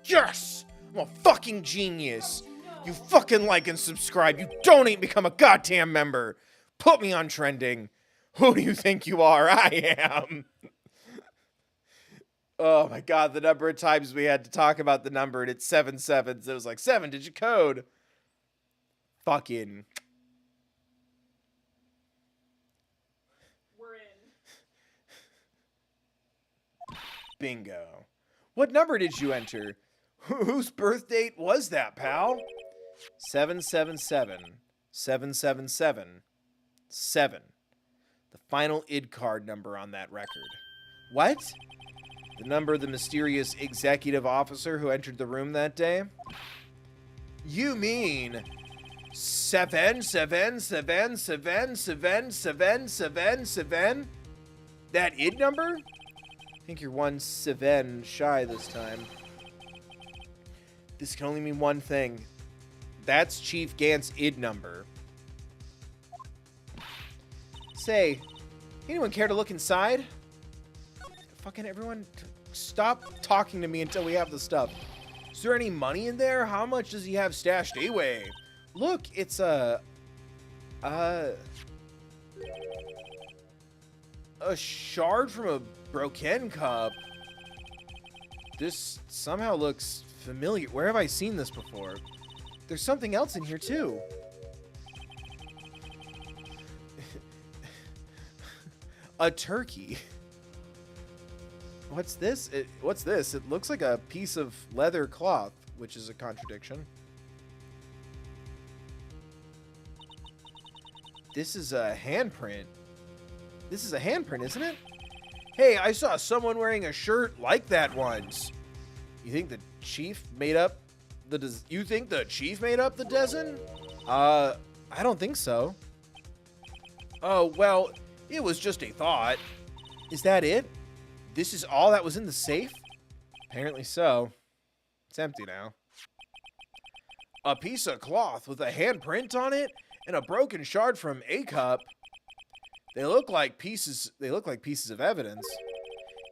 Yes! I'm a fucking genius. You fucking like and subscribe. You donate and become a goddamn member. Put me on trending. Who do you think you are? I am. Oh my god, the number of times we had to talk about the number and it's 7 sevens. It was like 7-digit code. Fucking. We're in. Bingo. What number did you enter? Whose birth date was that, pal? 777. 777. 7. The final ID card number on that record. What? The number of the mysterious executive officer who entered the room that day? You mean 777777777? That ID number? I think you're 1 7 shy this time. This can only mean one thing. That's Chief Gant's ID number. Say, anyone care to look inside? Fucking everyone, stop talking to me until we have the stuff. Is there any money in there? How much does he have stashed away? Look, it's a shard from a broken cup. This somehow looks familiar. Where have I seen this before? There's something else in here too. A turkey. What's this? What's this? It looks like a piece of leather cloth, which is a contradiction. This is a handprint. This is a handprint, isn't it? Hey, I saw someone wearing a shirt like that once. You think the chief made up the dozen? I don't think so. Oh, well, it was just a thought. Is that it? This is all that was in the safe? Apparently so. It's empty now. A piece of cloth with a handprint on it and a broken shard from a cup. They look like pieces of evidence.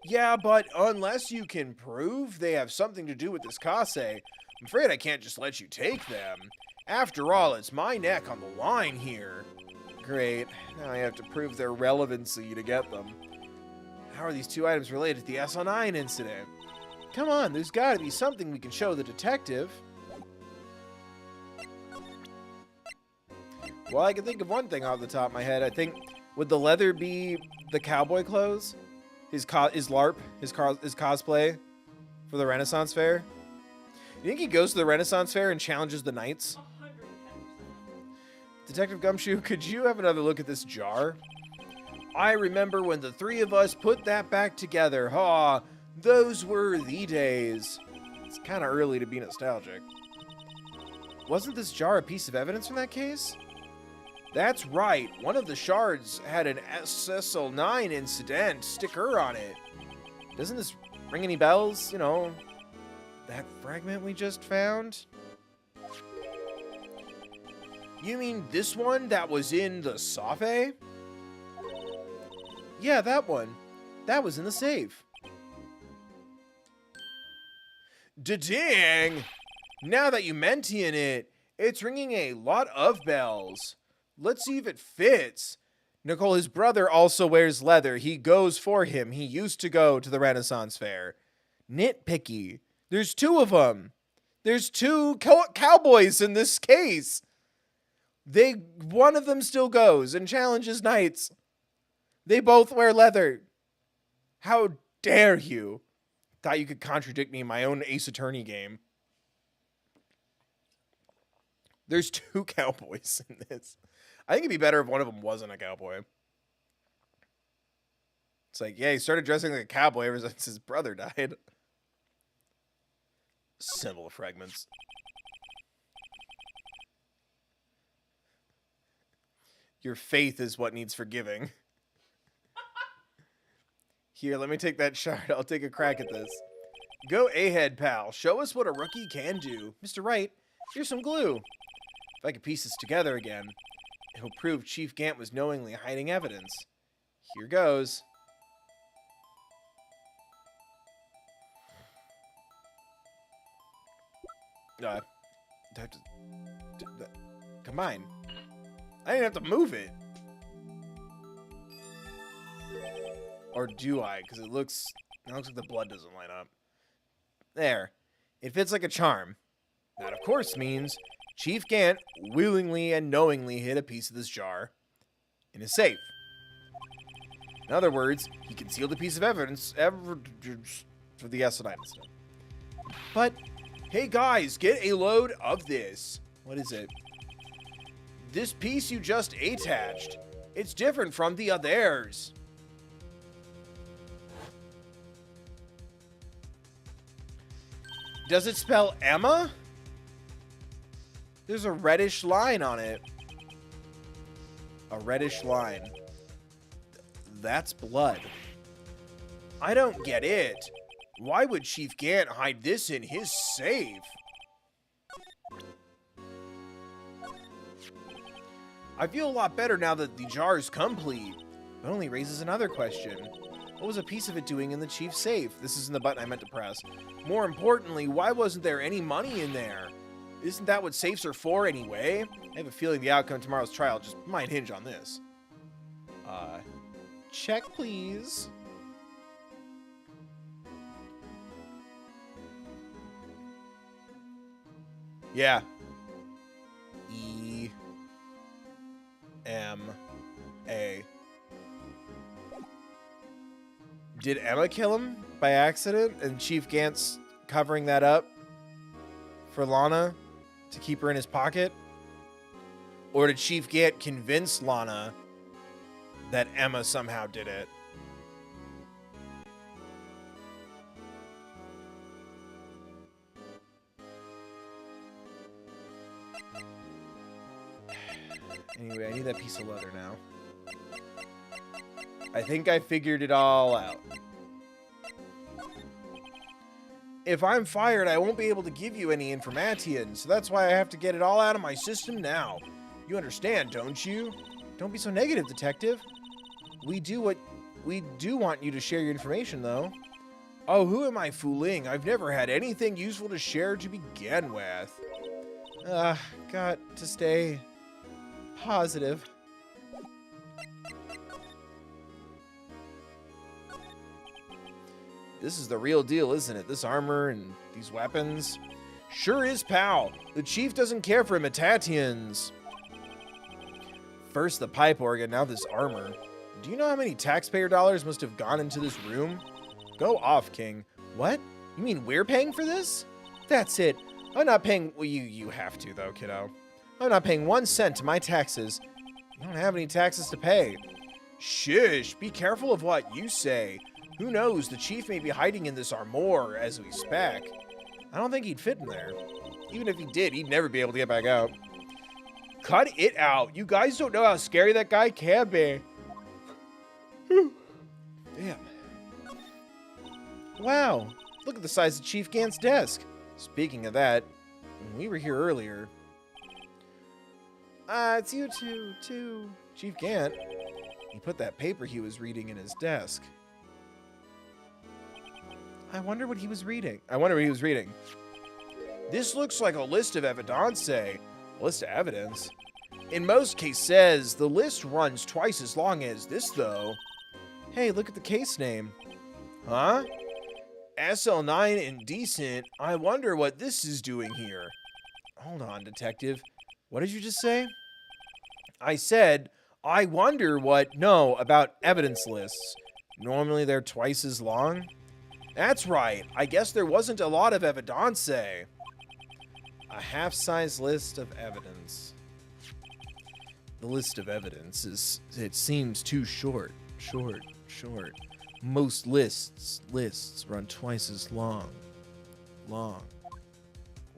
Yeah, but unless you can prove they have something to do with this Kase, I'm afraid I can't just let you take them. After all, it's my neck on the line here. Great. Now I have to prove their relevancy to get them. How are these two items related to the SL9 incident? Come on, there's got to be something we can show the detective. Well, I can think of one thing off the top of my head. I think, would the leather be the cowboy clothes? His LARP? His cosplay for the Renaissance Fair? You think he goes to the Renaissance Fair and challenges the knights? 110%. Detective Gumshoe, could you have another look at this jar? I remember when the three of us put that back together. Ha! Those were the days. It's kind of early to be nostalgic. Wasn't this jar a piece of evidence from that case? That's right. One of the shards had an SSL9 incident sticker on it. Doesn't this ring any bells? You know, that fragment we just found? You mean this one that was in the safe? Yeah, that one. That was in the safe. Da-ding! Now that you mention it, it's ringing a lot of bells. Let's see if it fits. Nicole, his brother also wears leather. He goes for him. He used to go to the Renaissance Fair. Nitpicky. There's two of them. There's two cowboys in this case. One of them still goes and challenges knights. They both wear leather. How dare you? Thought you could contradict me in my own Ace Attorney game. There's two cowboys in this. I think it'd be better if one of them wasn't a cowboy. It's like, yeah, he started dressing like a cowboy ever since his brother died. Symbol fragments. Your faith is what needs forgiving. Here, let me take that shard. I'll take a crack at this. Go ahead, pal. Show us what a rookie can do. Mr. Wright, here's some glue. If I could piece this together again, it'll prove Chief Gant was knowingly hiding evidence. Here goes. Combine. I didn't have to move it. Or do I? Because it looks like the blood doesn't line up. There. It fits like a charm. That, of course, means Chief Gant willingly and knowingly hid a piece of this jar in his safe. In other words, he concealed a piece of evidence for the Essington incident. But, hey guys, get a load of this. What is it? This piece you just attached. It's different from the others. Does it spell Emma? There's a reddish line on it. A reddish line. That's blood. I don't get it. Why would Chief Gant hide this in his safe? I feel a lot better now that the jar is complete. It only raises another question. What was a piece of it doing in the chief's safe? This isn't the button I meant to press. More importantly, why wasn't there any money in there? Isn't that what safes are for anyway? I have a feeling the outcome of tomorrow's trial just might hinge on this. Check, please. Yeah. E-M-A. Did Emma kill him by accident and Chief Gant's covering that up for Lana to keep her in his pocket? Or did Chief Gant convince Lana that Emma somehow did it? Anyway, I need that piece of leather now. I think I figured it all out. If I'm fired, I won't be able to give you any information, so that's why I have to get it all out of my system now. You understand, don't you? Don't be so negative, detective. We do want you to share your information, though. Oh, who am I fooling? I've never had anything useful to share to begin with. Got to stay positive. This is the real deal, isn't it? This armor and these weapons. Sure is, pal. The chief doesn't care for imitations. First the pipe organ, now this armor. Do you know how many taxpayer dollars must have gone into this room? Go off, King. What? You mean we're paying for this? That's it. I'm not paying... Well, you have to, though, kiddo. I'm not paying 1 cent to my taxes. You don't have any taxes to pay. Shush. Be careful of what you say. Who knows? The chief may be hiding in this armor, as we spec. I don't think he'd fit in there. Even if he did, he'd never be able to get back out. Cut it out. You guys don't know how scary that guy can be. Damn. Wow. Look at the size of Chief Gant's desk. Speaking of that, when we were here earlier... it's you too. Chief Gant. He put that paper he was reading in his desk. I wonder what he was reading. This looks like a list of evidence. A list of evidence? In most cases, the list runs twice as long as this, though. Hey, look at the case name. Huh? SL9 Indecent. I wonder what this is doing here. Hold on, detective. What did you just say? I said, I wonder what... No, about evidence lists. Normally they're twice as long. That's right. I guess there wasn't a lot of evidence. A half-size list of evidence. The list of evidence is... It seems too short. Short. Most lists run twice as long.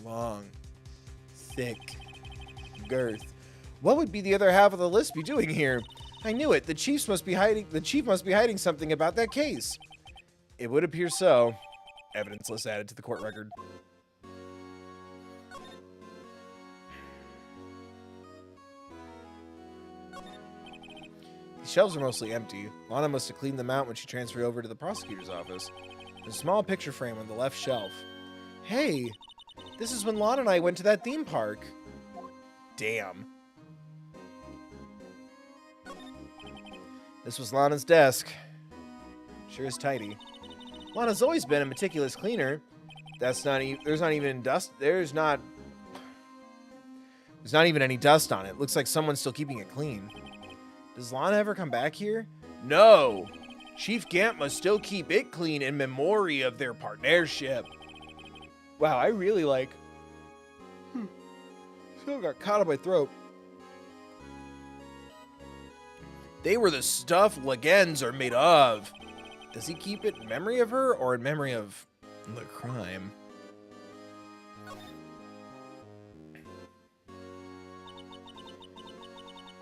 Long. Thick. Girth. What would be the other half of the list be doing here? I knew it. The chief must be hiding something about that case. It would appear so. Evidence list added to the court record. The shelves are mostly empty. Lana must have cleaned them out when she transferred over to the prosecutor's office. There's a small picture frame on the left shelf. Hey, this is when Lana and I went to that theme park. Damn. This was Lana's desk. Sure is tidy. Lana's always been a meticulous cleaner. There's not even any dust on it. Looks like someone's still keeping it clean. Does Lana ever come back here? No. Chief Gant must still keep it clean in memory of their partnership. Wow, I really like... Still got caught in my throat. They were the stuff legends are made of. Does he keep it in memory of her or in memory of the crime?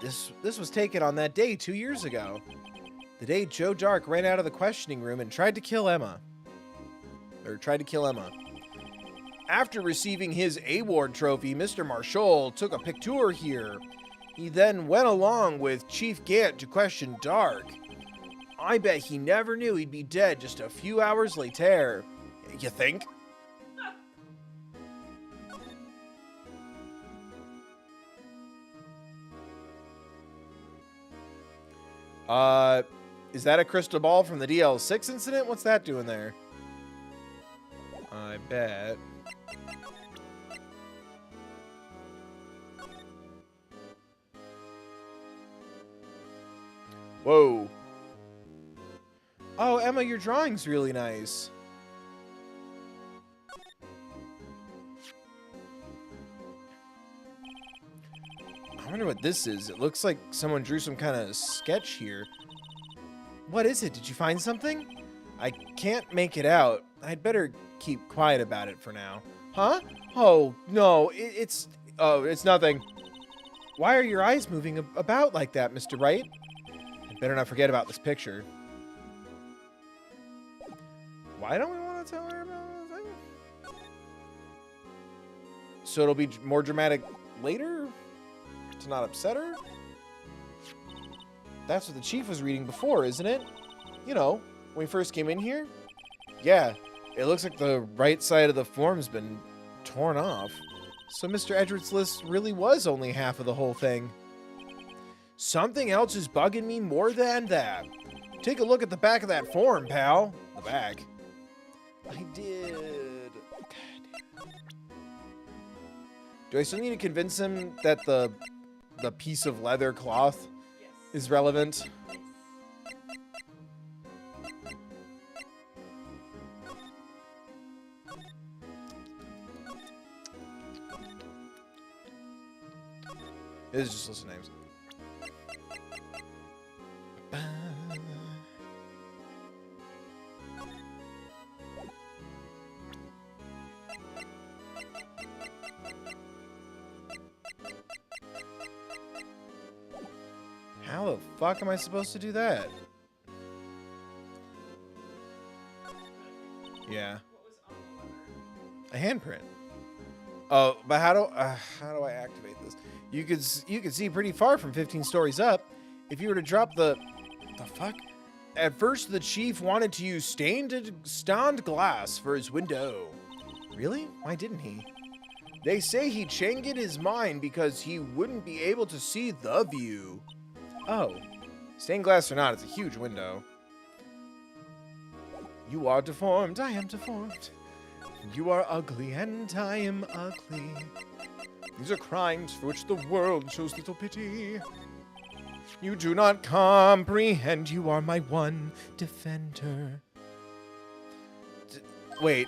This was taken on that day 2 years ago. The day Joe Dark ran out of the questioning room and tried to kill Emma. After receiving his award trophy, Mr. Marshall took a picture here. He then went along with Chief Gant to question Dark. I bet he never knew he'd be dead just a few hours later. You think? Is that a crystal ball from the DL6 incident? What's that doing there? I bet. Whoa. Oh, Emma, your drawing's really nice. I wonder what this is. It looks like someone drew some kind of sketch here. What is it? Did you find something? I can't make it out. I'd better keep quiet about it for now. Huh? Oh, no. It's nothing. Why are your eyes moving about like that, Mr. Wright? I'd better not forget about this picture. Why don't we want to tell her about the thing? So it'll be more dramatic later? To not upset her? That's what the chief was reading before, isn't it? You know, when we first came in here? Yeah, it looks like the right side of the form's been torn off. So Mr. Edgeworth's list really was only half of the whole thing. Something else is bugging me more than that. Take a look at the back of that form, pal. The back. I did. Do I still need to convince him that the piece of leather cloth is relevant? This is just list of names. How the fuck am I supposed to do that? Yeah. A handprint. Oh, but how do I activate this? You could see pretty far from 15 stories up. If you were to drop the fuck? At first, the chief wanted to use stained glass for his window. Really? Why didn't he? They say he changed his mind because he wouldn't be able to see the view. Oh, stained glass or not, it's a huge window. You are deformed, I am deformed. You are ugly and I am ugly. These are crimes for which the world shows little pity. You do not comprehend, you are my one defender. Wait.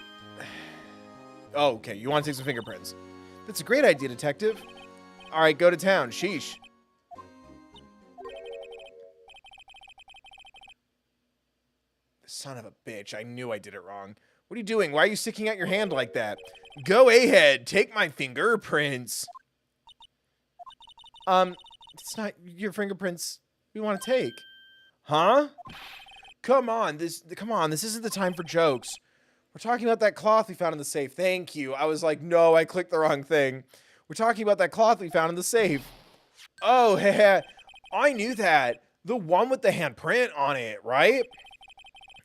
Oh, okay, you want to take some fingerprints. That's a great idea, detective. Alright, go to town, sheesh. Son of a bitch, I knew I did it wrong. What are you doing? Why are you sticking out your hand like that? Go ahead. Take my fingerprints. It's not your fingerprints we want to take. Huh? Come on. This isn't the time for jokes. We're talking about that cloth we found in the safe. Thank you. I was like, no, I clicked the wrong thing. We're talking about that cloth we found in the safe. Oh, I knew that. The one with the handprint on it, right?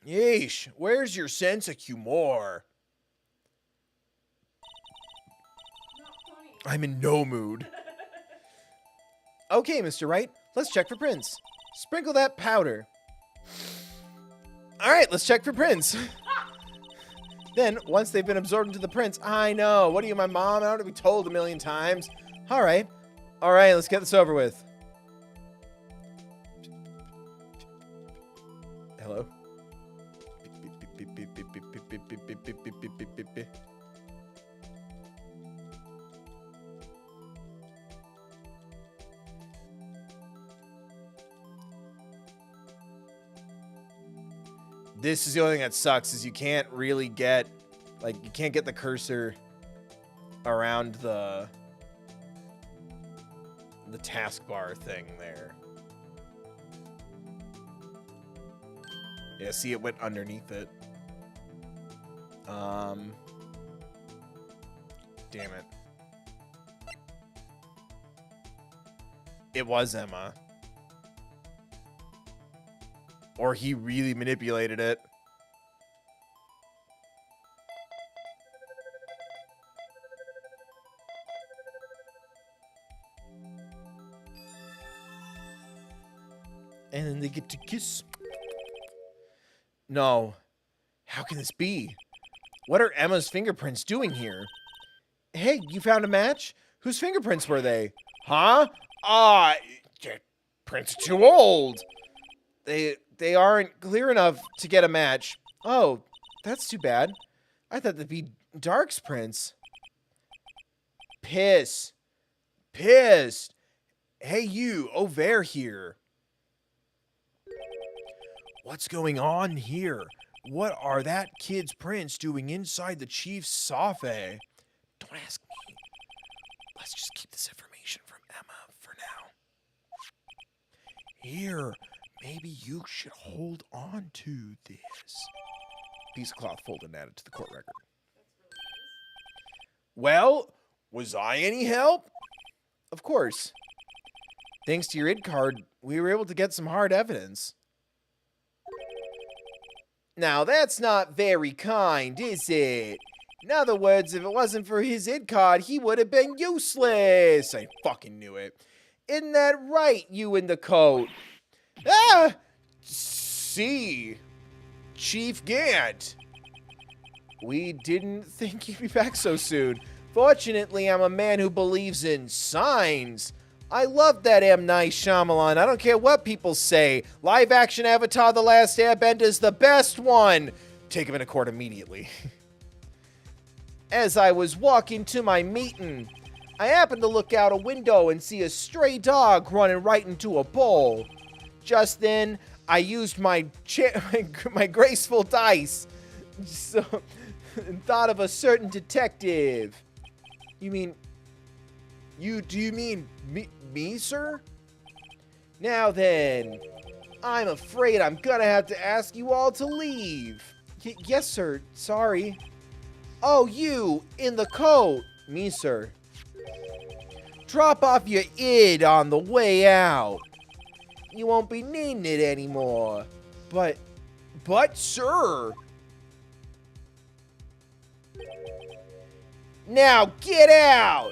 Yeesh, where's your sense of humor? Not funny. I'm in no mood. Okay, Mr. Wright, let's check for prints. Sprinkle that powder. All right, let's check for prints. Then, once they've been absorbed into the prints, I know. What are you, my mom? I don't have to be told a million times. All right, let's get this over with. Hello? This is the only thing that sucks is you can't really get, like, you can't get the cursor around the taskbar thing there. Yeah, see, it went underneath it. Damn it. It was Emma. Or he really manipulated it. And then they get to kiss. No. How can this be? What are Emma's fingerprints doing here? Hey, you found a match? Whose fingerprints were they? Huh? Prints are too old. They aren't clear enough to get a match. Oh, that's too bad. I thought that'd be Dark's prints. Pissed. Hey, you, over here. What's going on here? What are that kid's prints doing inside the chief's safe? Don't ask me. Let's just keep this information from Emma for now. Here, maybe you should hold on to this. Piece of cloth folded and added to the court record. Well, was I any help? Of course. Thanks to your ID card, we were able to get some hard evidence. Now, that's not very kind, is it? In other words, if it wasn't for his ID card, he would have been useless. I fucking knew it. Isn't that right, you in the coat? Ah! See? Chief Gant. We didn't think you'd be back so soon. Fortunately, I'm a man who believes in signs. I love that M. Night Shyamalan. I don't care what people say. Live-action Avatar The Last Airbender is the best one. Take him into court immediately. As I was walking to my meeting, I happened to look out a window and see a stray dog running right into a bowl. Just then, I used my graceful dice and thought of a certain detective. Do you mean me, sir? Now then, I'm afraid I'm gonna have to ask you all to leave. Yes, sir. Sorry. Oh, you in the coat. Me, sir. Drop off your id on the way out. You won't be needing it anymore. But, sir. Now get out.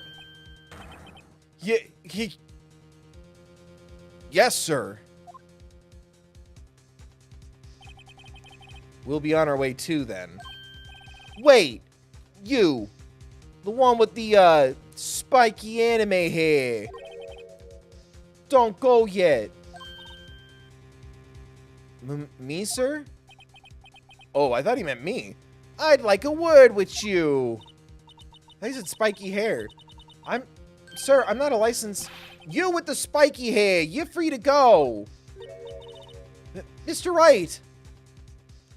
Yes, sir. We'll be on our way too, then. Wait, you. The one with the, spiky anime hair. Don't go yet. Me, sir? Oh, I thought he meant me. I'd like a word with you. I said spiky hair. Sir, I'm not a licensed... You with the spiky hair, you're free to go. Mr. Wright.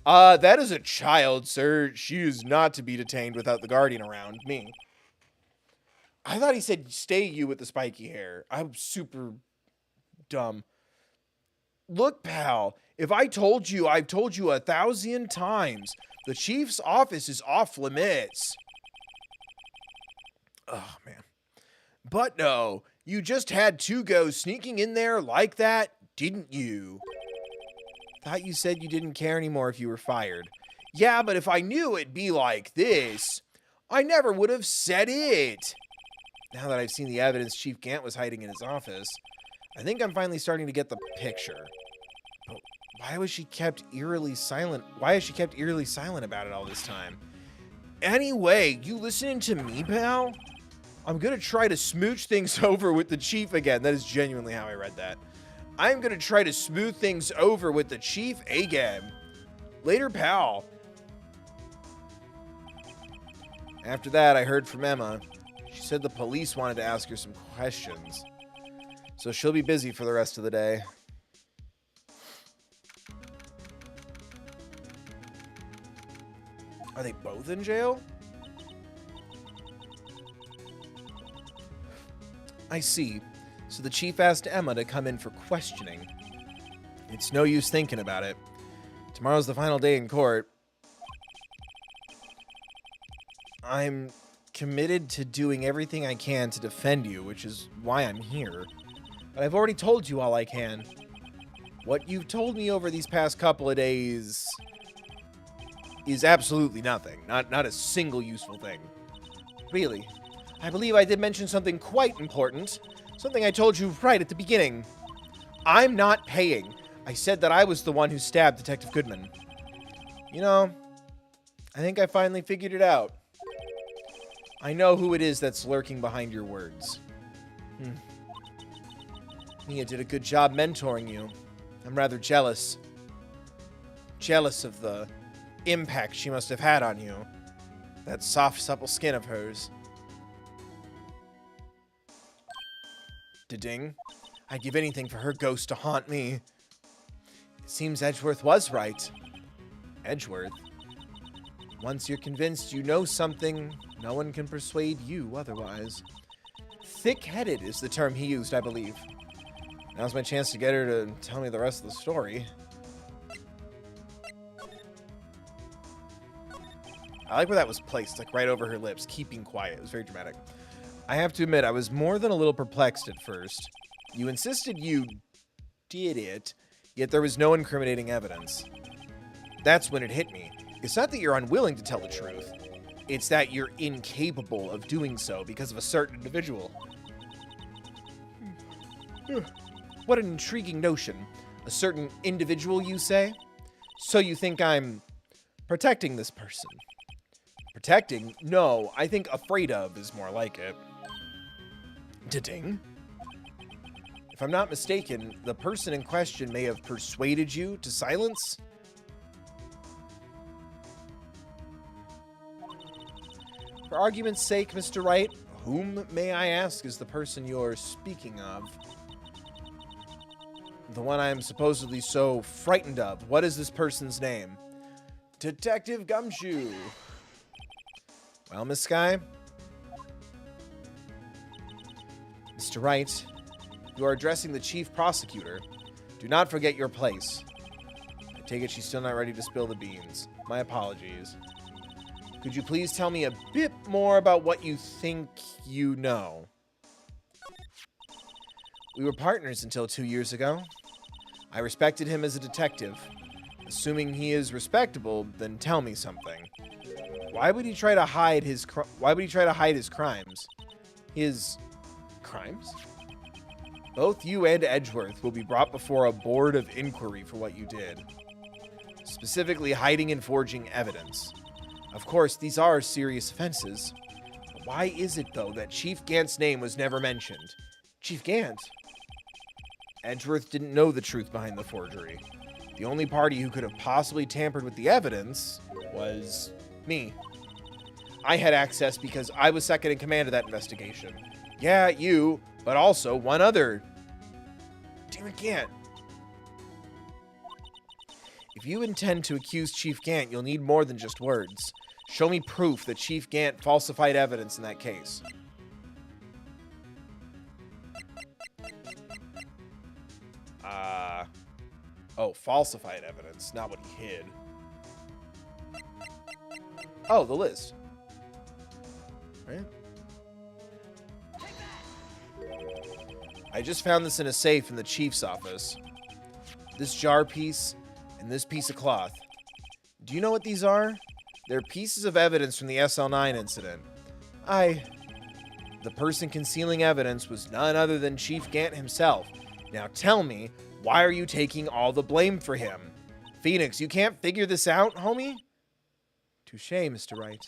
That is a child, sir. She is not to be detained without the guardian around. Me. I thought he said stay you with the spiky hair. I'm super dumb. Look, pal, if I told you, I've told you 1,000 times. The chief's office is off limits. Oh, man. But no, you just had to go sneaking in there like that, didn't you? Thought you said you didn't care anymore if you were fired. Yeah, but if I knew it'd be like this, I never would have said it. Now that I've seen the evidence Chief Gant was hiding in his office, I think I'm finally starting to get the picture. But why was she kept eerily silent? Why has she kept eerily silent about it all this time? Anyway, you listening to me, pal? I'm going to try to smooch things over with the chief again. That is genuinely how I read that. I'm going to try to smooth things over with the chief again. Later, pal. After that, I heard from Emma. She said the police wanted to ask her some questions. So she'll be busy for the rest of the day. Are they both in jail? I see. So the chief asked Emma to come in for questioning. It's no use thinking about it. Tomorrow's the final day in court. I'm committed to doing everything I can to defend you, which is why I'm here. But I've already told you all I can. What you've told me over these past couple of days is absolutely nothing. Not a single useful thing. Really. I believe I did mention something quite important. Something I told you right at the beginning. I'm not paying. I said that I was the one who stabbed Detective Goodman. You know, I think I finally figured it out. I know who it is that's lurking behind your words. Mia did a good job mentoring you. I'm rather jealous. Jealous of the impact she must have had on you. That soft, supple skin of hers. Da-ding. I'd give anything for her ghost to haunt me. It seems Edgeworth was right. Edgeworth? Once you're convinced you know something, no one can persuade you otherwise. Thick-headed is the term he used, I believe. Now's my chance to get her to tell me the rest of the story. I like where that was placed, like right over her lips, keeping quiet. It was very dramatic. I have to admit, I was more than a little perplexed at first. You insisted you did it, yet there was no incriminating evidence. That's when it hit me. It's not that you're unwilling to tell the truth. It's that you're incapable of doing so because of a certain individual. What an intriguing notion. A certain individual, you say? So you think I'm protecting this person? Protecting? No, I think afraid of is more like it. Da-ding. If I'm not mistaken, the person in question may have persuaded you to silence? For argument's sake, Mr. Wright, whom, may I ask, is the person you're speaking of? The one I am supposedly so frightened of. What is this person's name? Detective Gumshoe. Well, Miss Skye? Mr. Wright, you are addressing the chief prosecutor. Do not forget your place. I take it she's still not ready to spill the beans. My apologies. Could you please tell me a bit more about what you think you know? We were partners until 2 years ago. I respected him as a detective. Assuming he is respectable, then tell me something. Why would he try to hide his crimes? His crimes? Both you and Edgeworth will be brought before a board of inquiry for what you did. Specifically, hiding and forging evidence. Of course, these are serious offenses. But why is it, though, that Chief Gant's name was never mentioned? Chief Gant? Edgeworth didn't know the truth behind the forgery. The only party who could have possibly tampered with the evidence was me. I had access because I was second in command of that investigation. Yeah, you, but also one other. Damn it, Gant. If you intend to accuse Chief Gant, you'll need more than just words. Show me proof that Chief Gant falsified evidence in that case. Oh, falsified evidence, not what he hid. Oh, the list. Right? I just found this in a safe in the chief's office. This jar piece and this piece of cloth. Do you know what these are? They're pieces of evidence from the SL9 incident. The person concealing evidence was none other than Chief Gant himself. Now tell me, why are you taking all the blame for him? Phoenix, you can't figure this out, homie? Touché, Mr. Wright.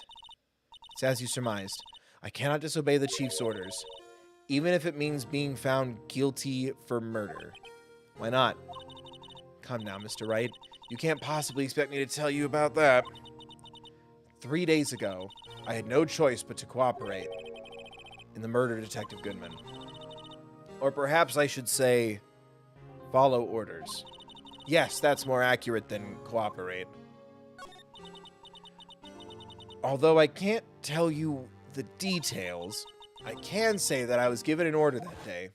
It's as you surmised. I cannot disobey the chief's orders, even if it means being found guilty for murder. Why not? Come now, Mr. Wright. You can't possibly expect me to tell you about that. 3 days ago, I had no choice but to cooperate in the murder of Detective Goodman. Or perhaps I should say, follow orders. Yes, that's more accurate than cooperate. Although I can't tell you the details, I can say that I was given an order that day.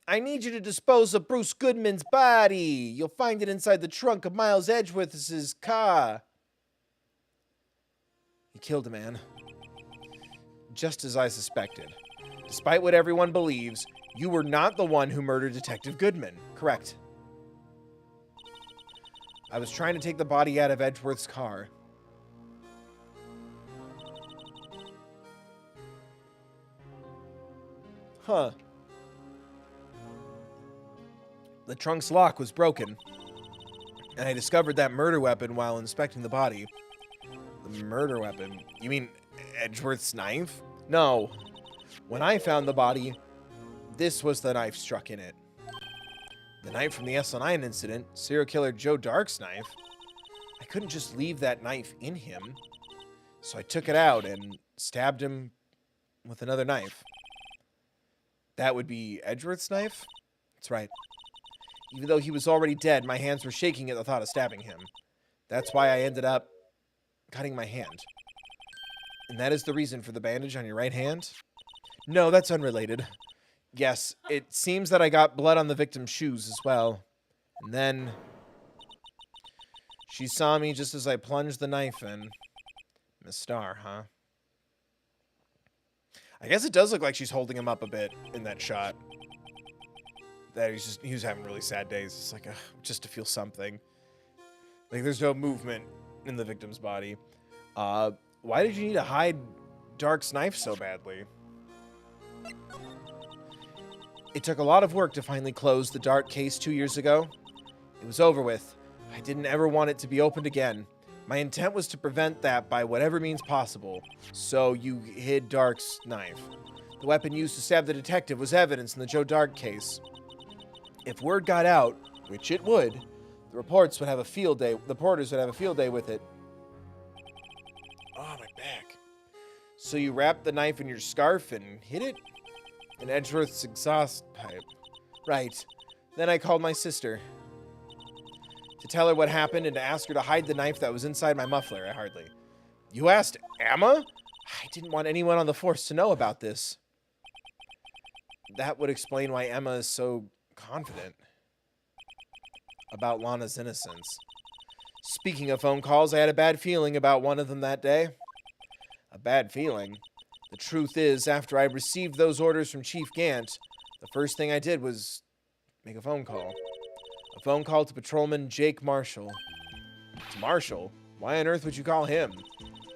I need you to dispose of Bruce Goodman's body. You'll find it inside the trunk of Miles Edgeworth's car. He killed a man. Just as I suspected. Despite what everyone believes, you were not the one who murdered Detective Goodman, correct? I was trying to take the body out of Edgeworth's car. Huh. The trunk's lock was broken, and I discovered that murder weapon while inspecting the body. The murder weapon? You mean Edgeworth's knife? No. When I found the body, this was the knife struck in it. The knife from the SL9 incident, serial killer Joe Dark's knife. I couldn't just leave that knife in him, so I took it out and stabbed him with another knife. That would be Edgeworth's knife? That's right. Even though he was already dead, my hands were shaking at the thought of stabbing him. That's why I ended up cutting my hand. And that is the reason for the bandage on your right hand? No, that's unrelated. Yes, it seems that I got blood on the victim's shoes as well. And then she saw me just as I plunged the knife in. Miss Starr, huh? I guess it does look like she's holding him up a bit in that shot. That he was having really sad days. It's like, just to feel something. Like, there's no movement in the victim's body. Why did you need to hide Dark's knife so badly? It took a lot of work to finally close the Dark case 2 years ago. It was over with. I didn't ever want it to be opened again. My intent was to prevent that by whatever means possible. So you hid Dark's knife. The weapon used to stab the detective was evidence in the Joe Dark case. If word got out, which it would, the reporters would have a field day with it. Oh, my back. So you wrapped the knife in your scarf and hid it? In Edgeworth's exhaust pipe. Right. Then I called my sister. To tell her what happened and to ask her to hide the knife that was inside my muffler. Hardly. You asked Emma? I didn't want anyone on the force to know about this. That would explain why Emma is so confident about Lana's innocence. Speaking of phone calls, I had a bad feeling about one of them that day. A bad feeling? The truth is, after I received those orders from Chief Gant, the first thing I did was make a phone call. A phone call to Patrolman Jake Marshall. To Marshall? Why on earth would you call him?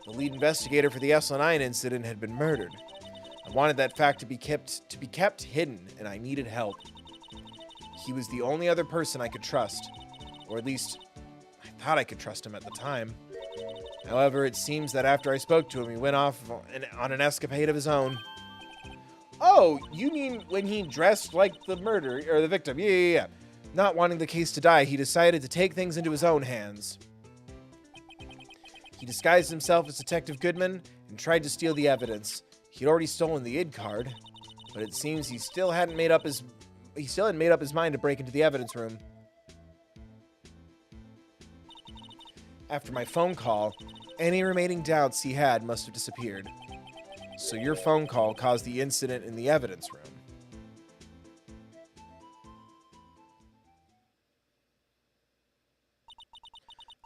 The lead investigator for the SL9 incident had been murdered. I wanted that fact to be kept hidden, and I needed help. He was the only other person I could trust, or at least I thought I could trust him at the time. However, it seems that after I spoke to him, he went off on an escapade of his own. Oh, you mean when he dressed like the murderer, or the victim? Yeah. Not wanting the case to die, he decided to take things into his own hands. He disguised himself as Detective Goodman and tried to steal the evidence. He'd already stolen the ID card, but it seems he still hadn't made up his mind to break into the evidence room. After my phone call, any remaining doubts he had must have disappeared. So your phone call caused the incident in the evidence room.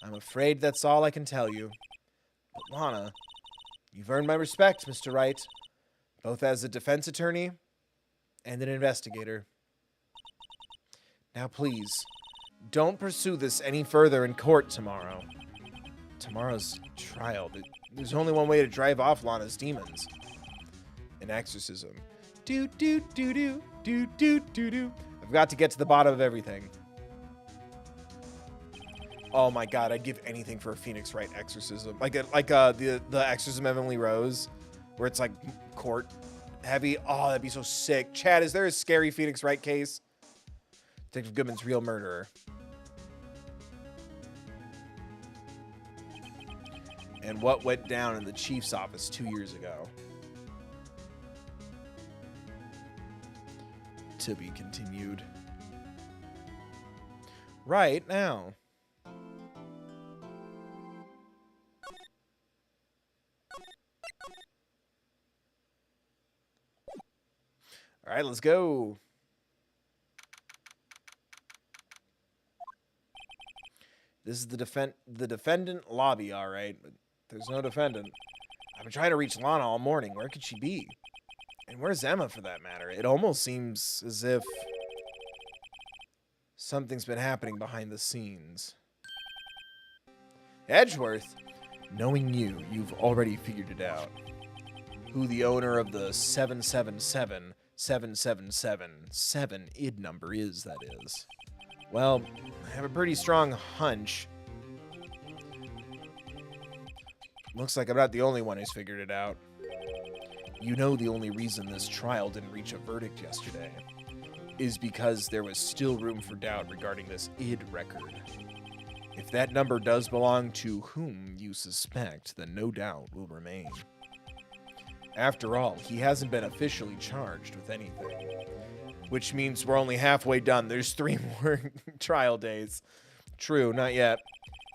I'm afraid that's all I can tell you. But Lana, you've earned my respect, Mr. Wright, both as a defense attorney and an investigator. Now please, don't pursue this any further in court tomorrow. Tomorrow's trial. There's only one way to drive off Lana's demons. An exorcism. Do do do do do do do do. I've got to get to the bottom of everything. Oh my god, I'd give anything for a Phoenix Wright exorcism. Like the exorcism of Emily Rose, where it's like court heavy. Oh, that'd be so sick. Chad, is there a scary Phoenix Wright case? Detective Goodman's real murderer. And what went down in the chief's office 2 years ago. To be continued. Right now. All right, let's go. This is the defendant lobby, all right. But there's no defendant. I've been trying to reach Lana all morning. Where could she be? And where's Emma, for that matter? It almost seems as if something's been happening behind the scenes. Edgeworth, knowing you, you've already figured it out. Who the owner of the 777 ID number is, that is. Well, I have a pretty strong hunch. Looks like I'm not the only one who's figured it out. You know the only reason this trial didn't reach a verdict yesterday is because there was still room for doubt regarding this ID record. If that number does belong to whom you suspect, then no doubt will remain. After all, he hasn't been officially charged with anything. Which means we're only halfway done. There's 3 more trial days. True, not yet.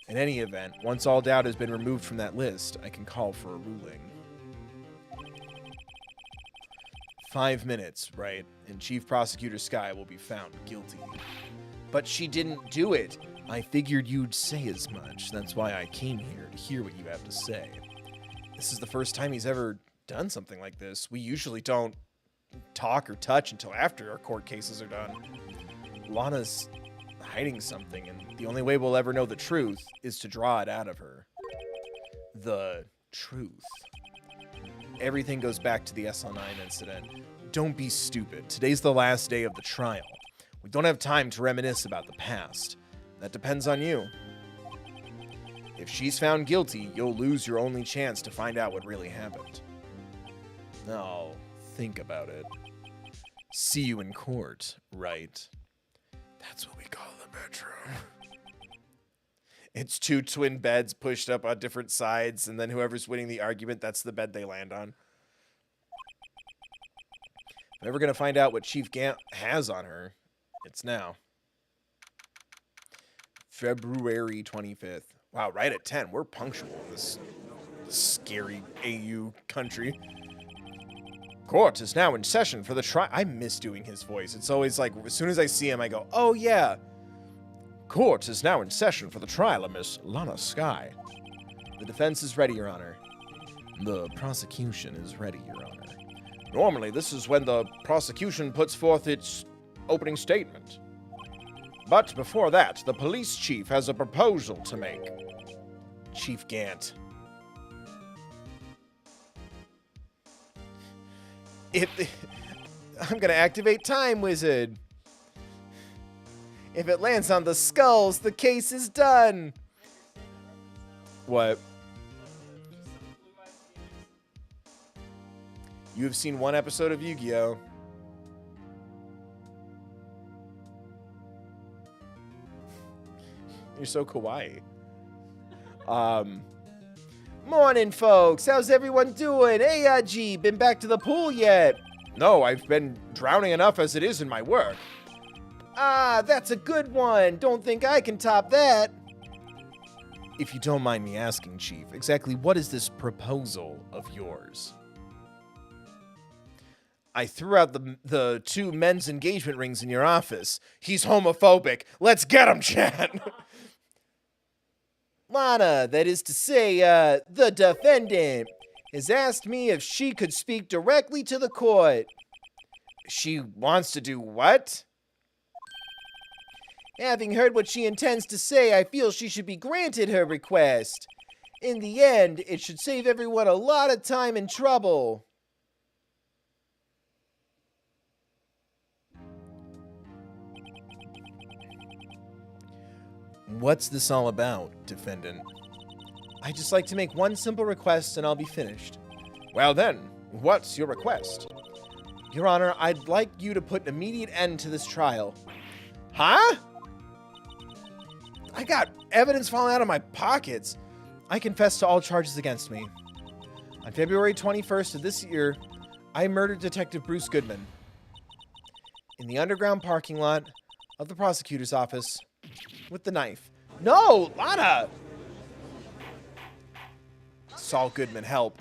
In any event, once all doubt has been removed from that list, I can call for a ruling. 5 minutes, right? And Chief Prosecutor Skye will be found guilty. But she didn't do it. I figured you'd say as much. That's why I came here, to hear what you have to say. This is the first time he's ever done something like this. We usually don't talk or touch until after our court cases are done. Lana's hiding something, and the only way we'll ever know the truth is to draw it out of her. The truth. Everything goes back to the SL9 incident. Don't be stupid. Today's the last day of the trial. We don't have time to reminisce about the past. That depends on you. If she's found guilty, you'll lose your only chance to find out what really happened. No, think about it. See you in court, right? That's what we call the bedroom. It's 2 twin beds pushed up on different sides, and then whoever's winning the argument, that's the bed they land on. If I'm ever going to find out what Chief Gant has on her, it's now. February 25th. Wow, right at 10. We're punctual in this scary AU country. Court is now in session for the trial. I miss doing his voice. It's always like, as soon as I see him, I go, oh yeah. Court is now in session for the trial of Miss Lana Skye. The defense is ready, Your Honor. The prosecution is ready, Your Honor. Normally, this is when the prosecution puts forth its opening statement. But before that, the police chief has a proposal to make. Chief Gant. I'm gonna activate Time Wizard. If it lands on the skulls, the case is done. What? You have seen 1 episode of Yu-Gi-Oh! You're so kawaii. Morning, folks. How's everyone doing? Hey, G, been back to the pool yet? No, I've been drowning enough as it is in my work. Ah, that's a good one. Don't think I can top that. If you don't mind me asking, Chief, exactly what is this proposal of yours? I threw out the 2 men's engagement rings in your office. He's homophobic. Let's get him, Chad. Lana, that is to say, the defendant, has asked me if she could speak directly to the court. She wants to do what? Having heard what she intends to say, I feel she should be granted her request. In the end, it should save everyone a lot of time and trouble. What's this all about, defendant? I'd just like to make one simple request and I'll be finished. Well then, what's your request? Your Honor, I'd like you to put an immediate end to this trial. Huh? I got evidence falling out of my pockets. I confess to all charges against me. On February 21st of this year, I murdered Detective Bruce Goodman in the underground parking lot of the prosecutor's office with the knife. No, Lana! Saul Goodman, help.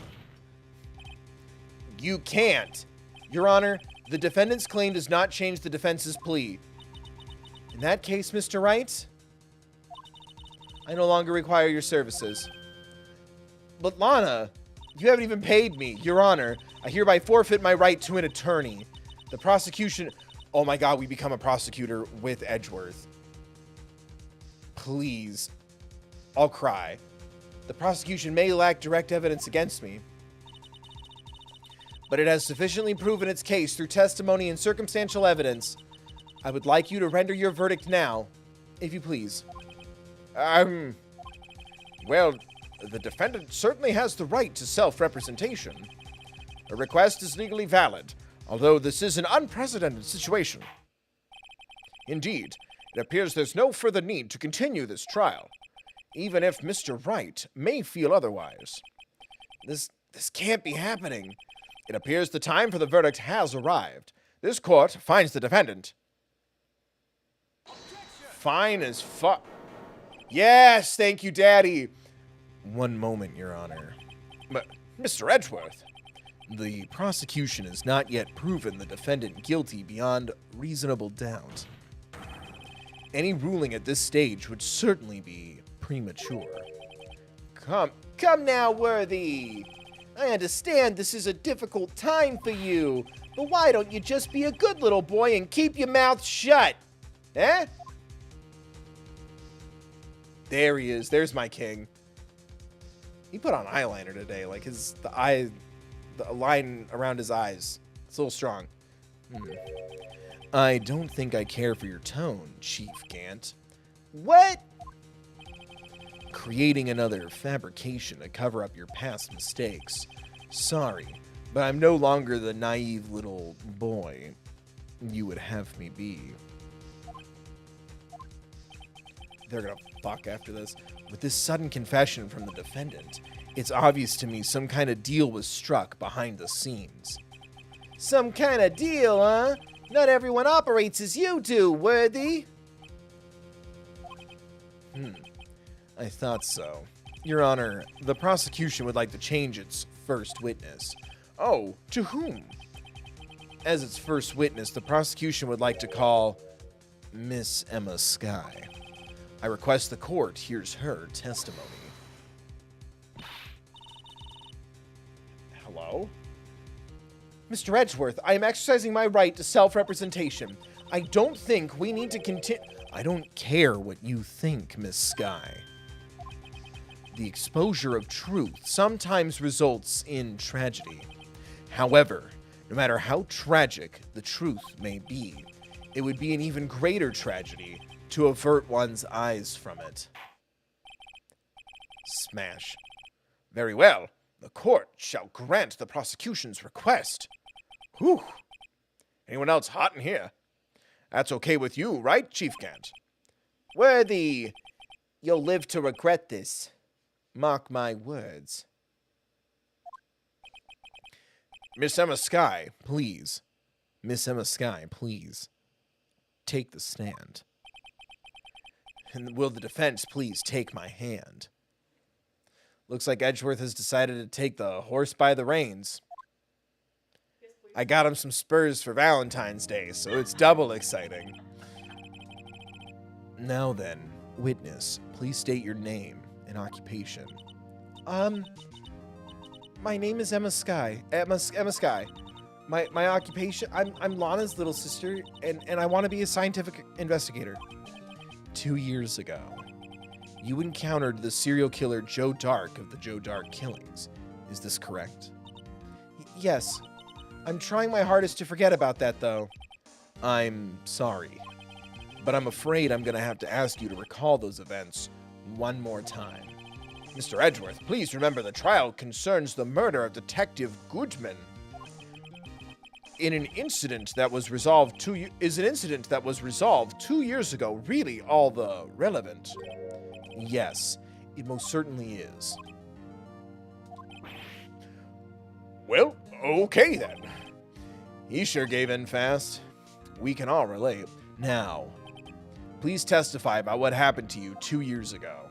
You can't. Your Honor, the defendant's claim does not change the defense's plea. In that case, Mr. Wright, I no longer require your services. But Lana, you haven't even paid me. Your Honor, I hereby forfeit my right to an attorney. The prosecution... Oh my God, we become a prosecutor with Edgeworth. Please. I'll cry. The prosecution may lack direct evidence against me, but it has sufficiently proven its case through testimony and circumstantial evidence. I would like you to render your verdict now, if you please. Well, the defendant certainly has the right to self-representation. A request is legally valid, although this is an unprecedented situation. Indeed, it appears there's no further need to continue this trial, even if Mr. Wright may feel otherwise. This can't be happening. It appears the time for the verdict has arrived. This court finds the defendant fine as fuck. Yes, thank you, Daddy. One moment, Your Honor. But, Mr. Edgeworth, the prosecution has not yet proven the defendant guilty beyond reasonable doubt. Any ruling at this stage would certainly be premature. Come now, Worthy. I understand this is a difficult time for you, but why don't you just be a good little boy and keep your mouth shut? Eh? There he is. There's my king. He put on eyeliner today. Like the line around his eyes. It's a little strong. I don't think I care for your tone, Chief Gant. What? Creating another fabrication to cover up your past mistakes. Sorry, but I'm no longer the naive little boy you would have me be. They're gonna fuck after this. With this sudden confession from the defendant, it's obvious to me some kind of deal was struck behind the scenes. Some kind of deal, huh? Not everyone operates as you do, Worthy. I thought so. Your Honor, the prosecution would like to change its first witness. Oh, to whom? As its first witness, the prosecution would like to call Miss Emma Skye. I request the court hears her testimony. Hello? Mr. Edgeworth, I am exercising my right to self-representation. I don't think we need to continue... I don't care what you think, Miss Skye. The exposure of truth sometimes results in tragedy. However, no matter how tragic the truth may be, it would be an even greater tragedy to avert one's eyes from it. Smash. Very well. The court shall grant the prosecution's request. Whew. Anyone else hot in here? That's okay with you, right, Chief Gant? Worthy. You'll live to regret this. Mark my words. Miss Emma Skye, please. Miss Emma Skye, please. Take the stand. And will the defense please take my hand? Looks like Edgeworth has decided to take the horse by the reins. Yes, please. I got him some spurs for Valentine's Day, so it's double exciting. Now then, witness, please state your name and occupation. My name is Emma Sky. Emma Sky. My occupation, I'm Lana's little sister, and I want to be a scientific investigator. 2 years ago, you encountered the serial killer Joe Dark of the Joe Dark killings. Is this correct? Yes. I'm trying my hardest to forget about that, though. I'm sorry, but I'm afraid I'm going to have to ask you to recall those events one more time. Mr. Edgeworth, please remember the trial concerns the murder of Detective Goodman. Is an incident that was resolved 2 years ago really all the relevant? Yes, it most certainly is. Well, okay then. He sure gave in fast. We can all relate. Now, please testify about what happened to you 2 years ago.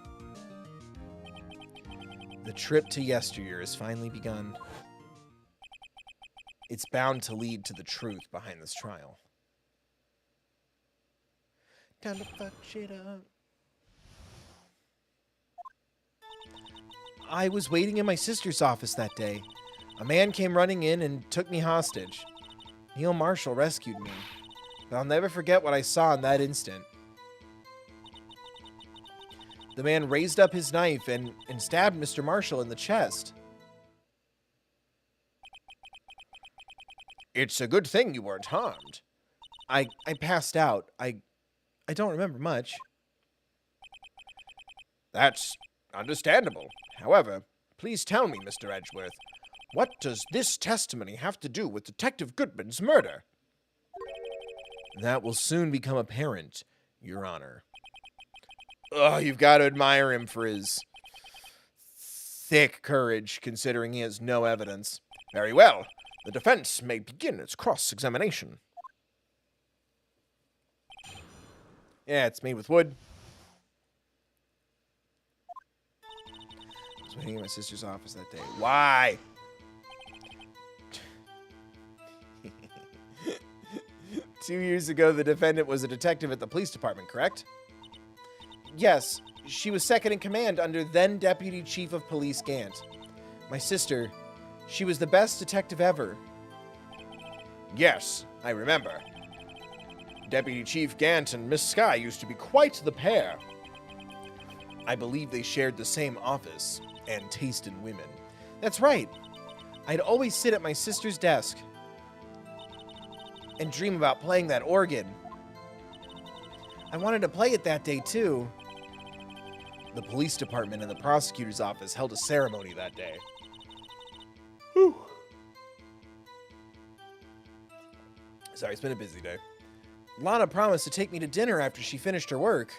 The trip to yesteryear has finally begun. It's bound to lead to the truth behind this trial. Time to fuck shit up. I was waiting in my sister's office that day. A man came running in and took me hostage. Neil Marshall rescued me, but I'll never forget what I saw in that instant. The man raised up his knife and stabbed Mr. Marshall in the chest. It's a good thing you weren't harmed. I passed out. I don't remember much. That's understandable. However, please tell me, Mr. Edgeworth, what does this testimony have to do with Detective Goodman's murder? That will soon become apparent, Your Honor. Oh, you've got to admire him for his thick courage, considering he has no evidence. Very well. The defense may begin its cross-examination. Yeah, it's made with wood. I was waiting in my sister's office that day. Why? 2 years ago, the defendant was a detective at the police department, correct? Yes, she was second in command under then Deputy Chief of Police Gant. My sister, she was the best detective ever. Yes, I remember. Deputy Chief Gant and Miss Sky used to be quite the pair. I believe they shared the same office and taste in women. That's right. I'd always sit at my sister's desk and dream about playing that organ. I wanted to play it that day, too. The police department and the prosecutor's office held a ceremony that day. Whew. Sorry, it's been a busy day. Lana promised to take me to dinner after she finished her work.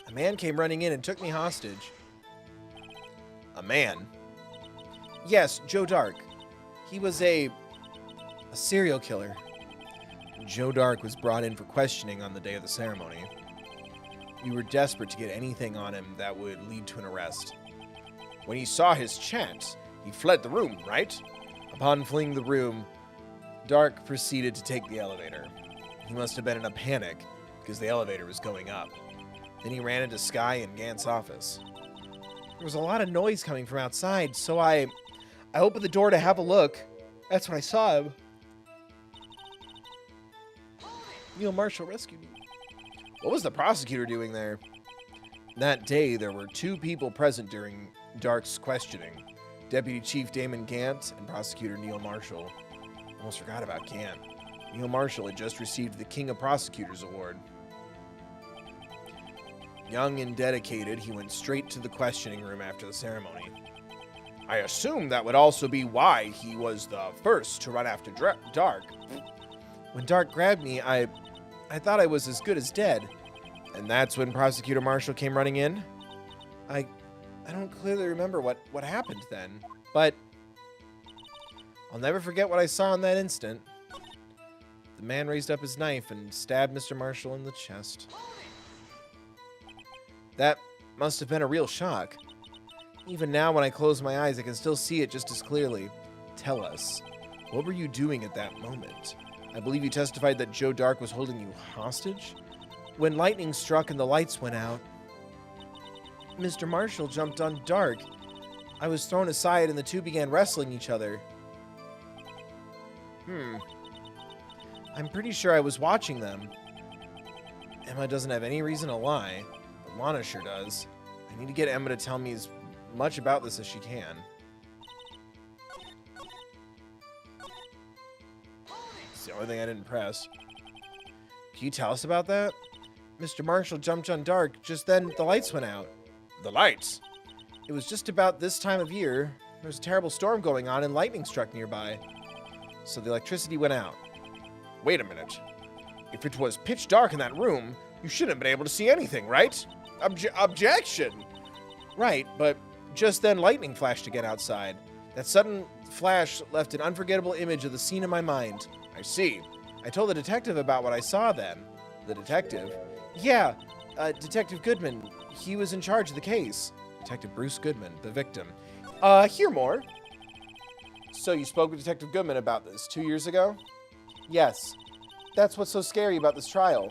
A man came running in and took me hostage. A man? Yes, Joe Dark. He was a serial killer. Joe Dark was brought in for questioning on the day of the ceremony. We were desperate to get anything on him that would lead to an arrest. When he saw his chance, he fled the room, right? Upon fleeing the room, Dark proceeded to take the elevator. He must have been in a panic because the elevator was going up. Then he ran into Sky and Gant's office. There was a lot of noise coming from outside, so I opened the door to have a look. That's when I saw him. Neil Marshall rescued me. What was the prosecutor doing there? That day, there were 2 people present during Dark's questioning. Deputy Chief Damon Gant and Prosecutor Neil Marshall. Almost forgot about Gant. Neil Marshall had just received the King of Prosecutors Award. Young and dedicated, he went straight to the questioning room after the ceremony. I assume that would also be why he was the first to run after Dark. When Dark grabbed me, I thought I was as good as dead. And that's when Prosecutor Marshall came running in? I don't clearly remember what happened then, but I'll never forget what I saw in that instant. The man raised up his knife and stabbed Mr. Marshall in the chest. That must have been a real shock. Even now, when I close my eyes, I can still see it just as clearly. Tell us, what were you doing at that moment? I believe you testified that Joe Dark was holding you hostage? When lightning struck and the lights went out, Mr. Marshall jumped on Dark. I was thrown aside and the two began wrestling each other. I'm pretty sure I was watching them. Emma doesn't have any reason to lie, but Lana sure does. I need to get Emma to tell me as much about this as she can. It's the only thing I didn't press. Can you tell us about that? Mr. Marshall jumped on Dark. Just then, the lights went out. The lights? It was just about this time of year. There was a terrible storm going on and lightning struck nearby. So the electricity went out. Wait a minute. If it was pitch dark in that room, you shouldn't have been able to see anything, right? Objection! Right, but just then lightning flashed again outside. That sudden flash left an unforgettable image of the scene in my mind. I see. I told the detective about what I saw then. The detective? Yeah, Detective Goodman. He was in charge of the case. Detective Bruce Goodman, the victim. Hear more. So you spoke with Detective Goodman about this 2 years ago? Yes. That's what's so scary about this trial.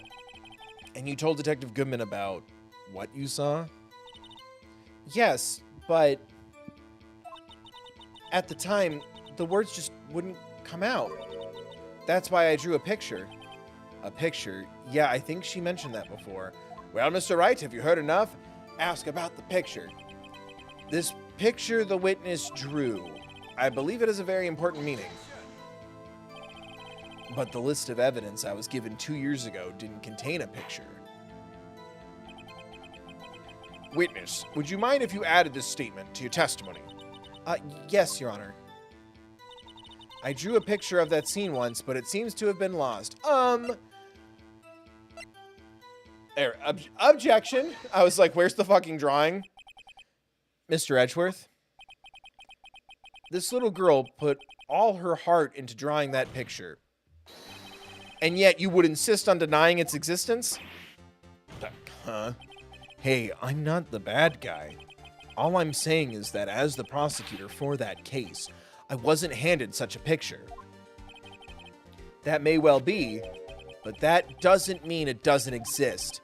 And you told Detective Goodman about what you saw? Yes, but at the time, the words just wouldn't come out. That's why I drew a picture. A picture? Yeah, I think she mentioned that before. Well, Mr. Wright, have you heard enough? Ask about the picture. This picture the witness drew. I believe it has a very important meaning. But the list of evidence I was given 2 years ago didn't contain a picture. Witness, would you mind if you added this statement to your testimony? Yes, Your Honor. I drew a picture of that scene once, but it seems to have been lost. Objection. I was like, where's the fucking drawing? Mr. Edgeworth? This little girl put all her heart into drawing that picture. And yet you would insist on denying its existence? Huh? Hey, I'm not the bad guy. All I'm saying is that as the prosecutor for that case, I wasn't handed such a picture. That may well be, but that doesn't mean it doesn't exist.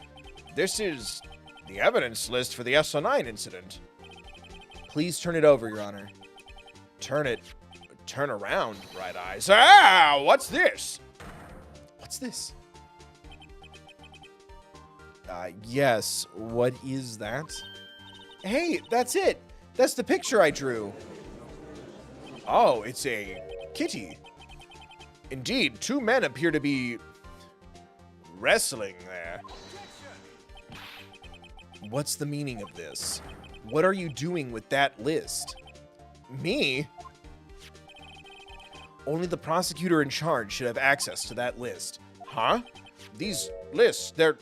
This is the evidence list for the SO9 incident. Please turn it over, Your Honor. Turn around, Bright Eyes. Ah, what's this? What's this? Yes, what is that? Hey, that's it. That's the picture I drew. Oh, it's a kitty. Indeed, two men appear to be wrestling there. What's the meaning of this? What are you doing with that list? Me? Only the prosecutor in charge should have access to that list. Huh? These lists, they're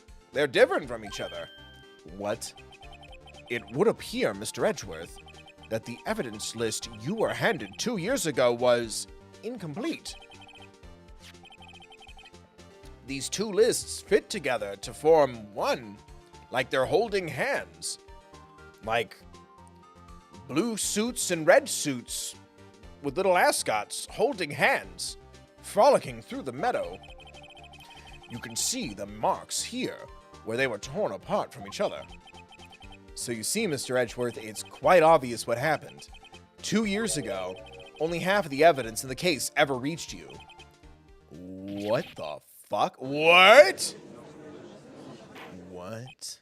different from each other. What? It would appear, Mr. Edgeworth, that the evidence list you were handed 2 years ago was incomplete. These two lists fit together to form one, like they're holding hands. Like blue suits and red suits with little ascots holding hands, frolicking through the meadow. You can see the marks here where they were torn apart from each other. So you see, Mr. Edgeworth, it's quite obvious what happened. 2 years ago, only half of the evidence in the case ever reached you. What the fuck? What? What?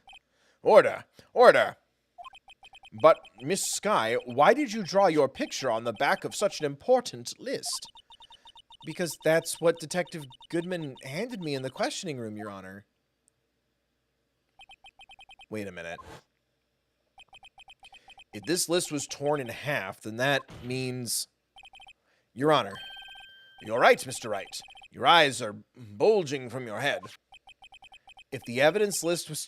Order! Order! But, Miss Skye, why did you draw your picture on the back of such an important list? Because that's what Detective Goodman handed me in the questioning room, Your Honor. Wait a minute. If this list was torn in half, then that means... Your Honor. You're right, Mr. Wright. Your eyes are bulging from your head. If the evidence list was...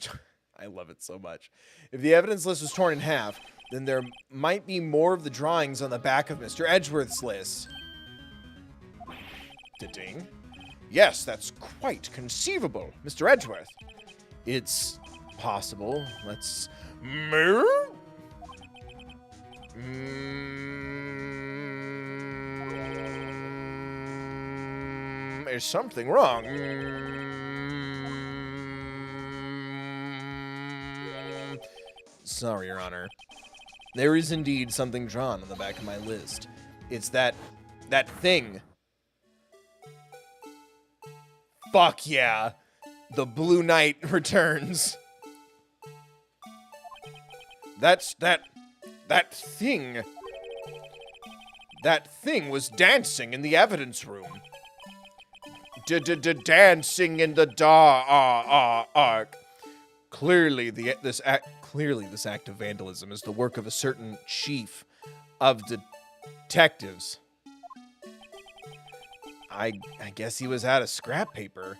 I love it so much. If the evidence list was torn in half, then there might be more of the drawings on the back of Mr. Edgeworth's list. Ding. Yes, that's quite conceivable, Mr. Edgeworth. It's possible. Let's... Mirror? Is something wrong? Sorry, Your Honor. There is indeed something drawn on the back of my list. It's that thing. Fuck yeah. The Blue Knight returns. That thing. That thing was dancing in the evidence room. Dancing in the dark. Clearly, this act of vandalism is the work of a certain chief of detectives. I guess he was out of scrap paper.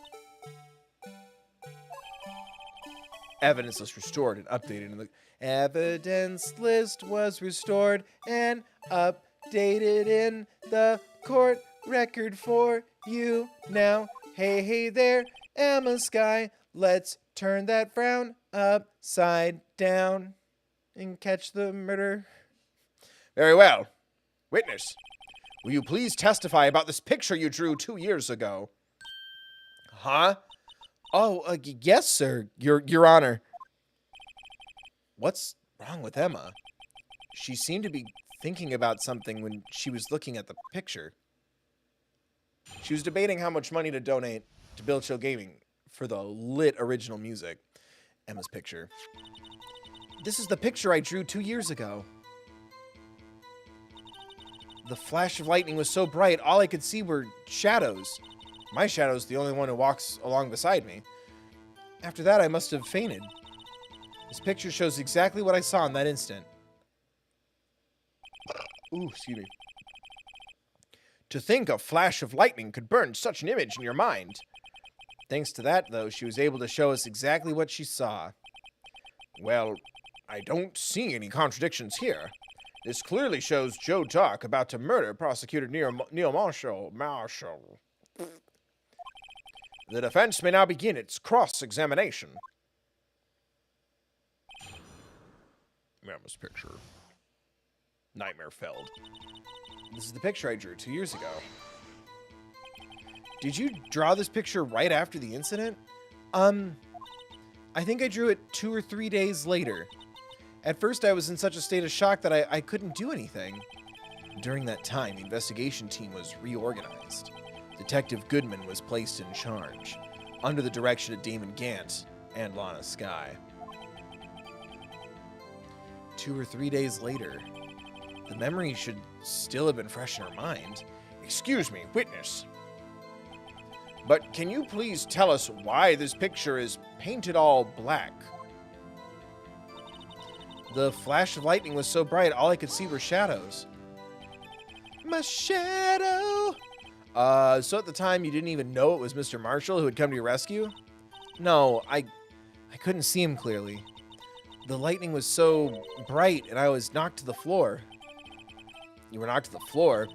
Evidence list restored and updated in the evidence list was restored and updated in the court record for you now. Hey there, Emma Sky. Let's turn that frown upside down and catch the murder. Very well. Witness, will you please testify about this picture you drew 2 years ago? Huh? Oh, yes, sir, Your Honor. What's wrong with Emma? She seemed to be thinking about something when she was looking at the picture. She was debating how much money to donate to Bill Chill Gaming for the lit original music. Emma's picture. This is the picture I drew 2 years ago. The flash of lightning was so bright, all I could see were shadows. My shadow's the only one who walks along beside me. After that, I must have fainted. This picture shows exactly what I saw in that instant. Ooh, excuse me. To think a flash of lightning could burn such an image in your mind. Thanks to that, though, she was able to show us exactly what she saw. Well, I don't see any contradictions here. This clearly shows Joe Dark about to murder Prosecutor Neil Marshall. The defense may now begin its cross-examination. Emma's picture. Nightmare felled. This is the picture I drew 2 years ago. Did you draw this picture right after the incident? I think I drew it 2 or 3 days later. At first, I was in such a state of shock that I couldn't do anything. During that time, the investigation team was reorganized. Detective Goodman was placed in charge, under the direction of Damon Gant and Lana Skye. 2 or 3 days later, the memory should still have been fresh in her mind. Excuse me, witness. But can you please tell us why this picture is painted all black? The flash of lightning was so bright, all I could see were shadows. My shadow! So at the time, you didn't even know it was Mr. Marshall who had come to your rescue? No, I couldn't see him clearly. The lightning was so bright, and I was knocked to the floor. You were knocked to the floor?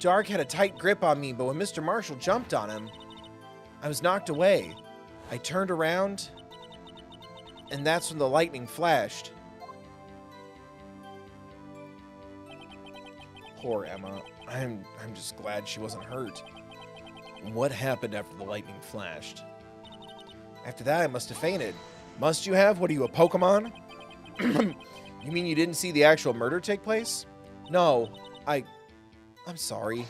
Dark had a tight grip on me, but when Mr. Marshall jumped on him, I was knocked away. I turned around, and that's when the lightning flashed. Poor Emma. I'm just glad she wasn't hurt. What happened after the lightning flashed? After that, I must have fainted. Must you have? What are you, a Pokemon? You mean you didn't see the actual murder take place? No, I'm sorry.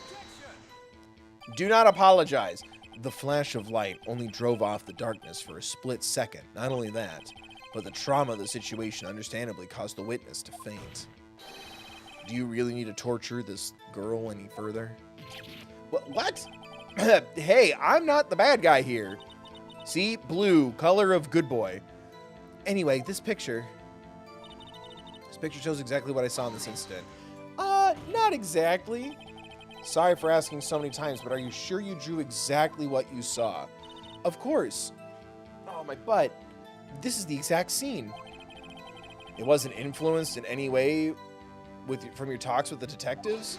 Do not apologize. The flash of light only drove off the darkness for a split second. Not only that, but the trauma of the situation understandably caused the witness to faint. Do you really need to torture this girl any further? What? Hey, I'm not the bad guy here. See? Blue, color of good boy. Anyway, this picture shows exactly what I saw in this incident. Not exactly. Sorry for asking so many times, but are you sure you drew exactly what you saw? Of course. Oh, my butt. This is the exact scene. It wasn't influenced in any way from your talks with the detectives?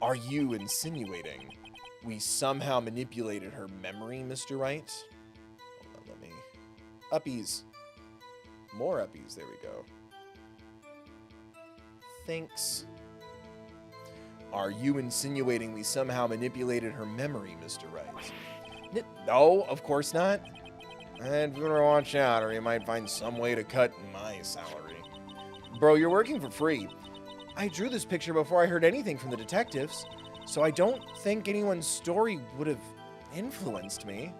Are you insinuating we somehow manipulated her memory, Mr. Wright? Hold on, let me... Uppies. More uppies. There we go. Thanks. Are you insinuating we somehow manipulated her memory, Mr. Wright? No, of course not. I'd better watch out, or you might find some way to cut my salary. Bro, you're working for free. I drew this picture before I heard anything from the detectives, so I don't think anyone's story would have influenced me.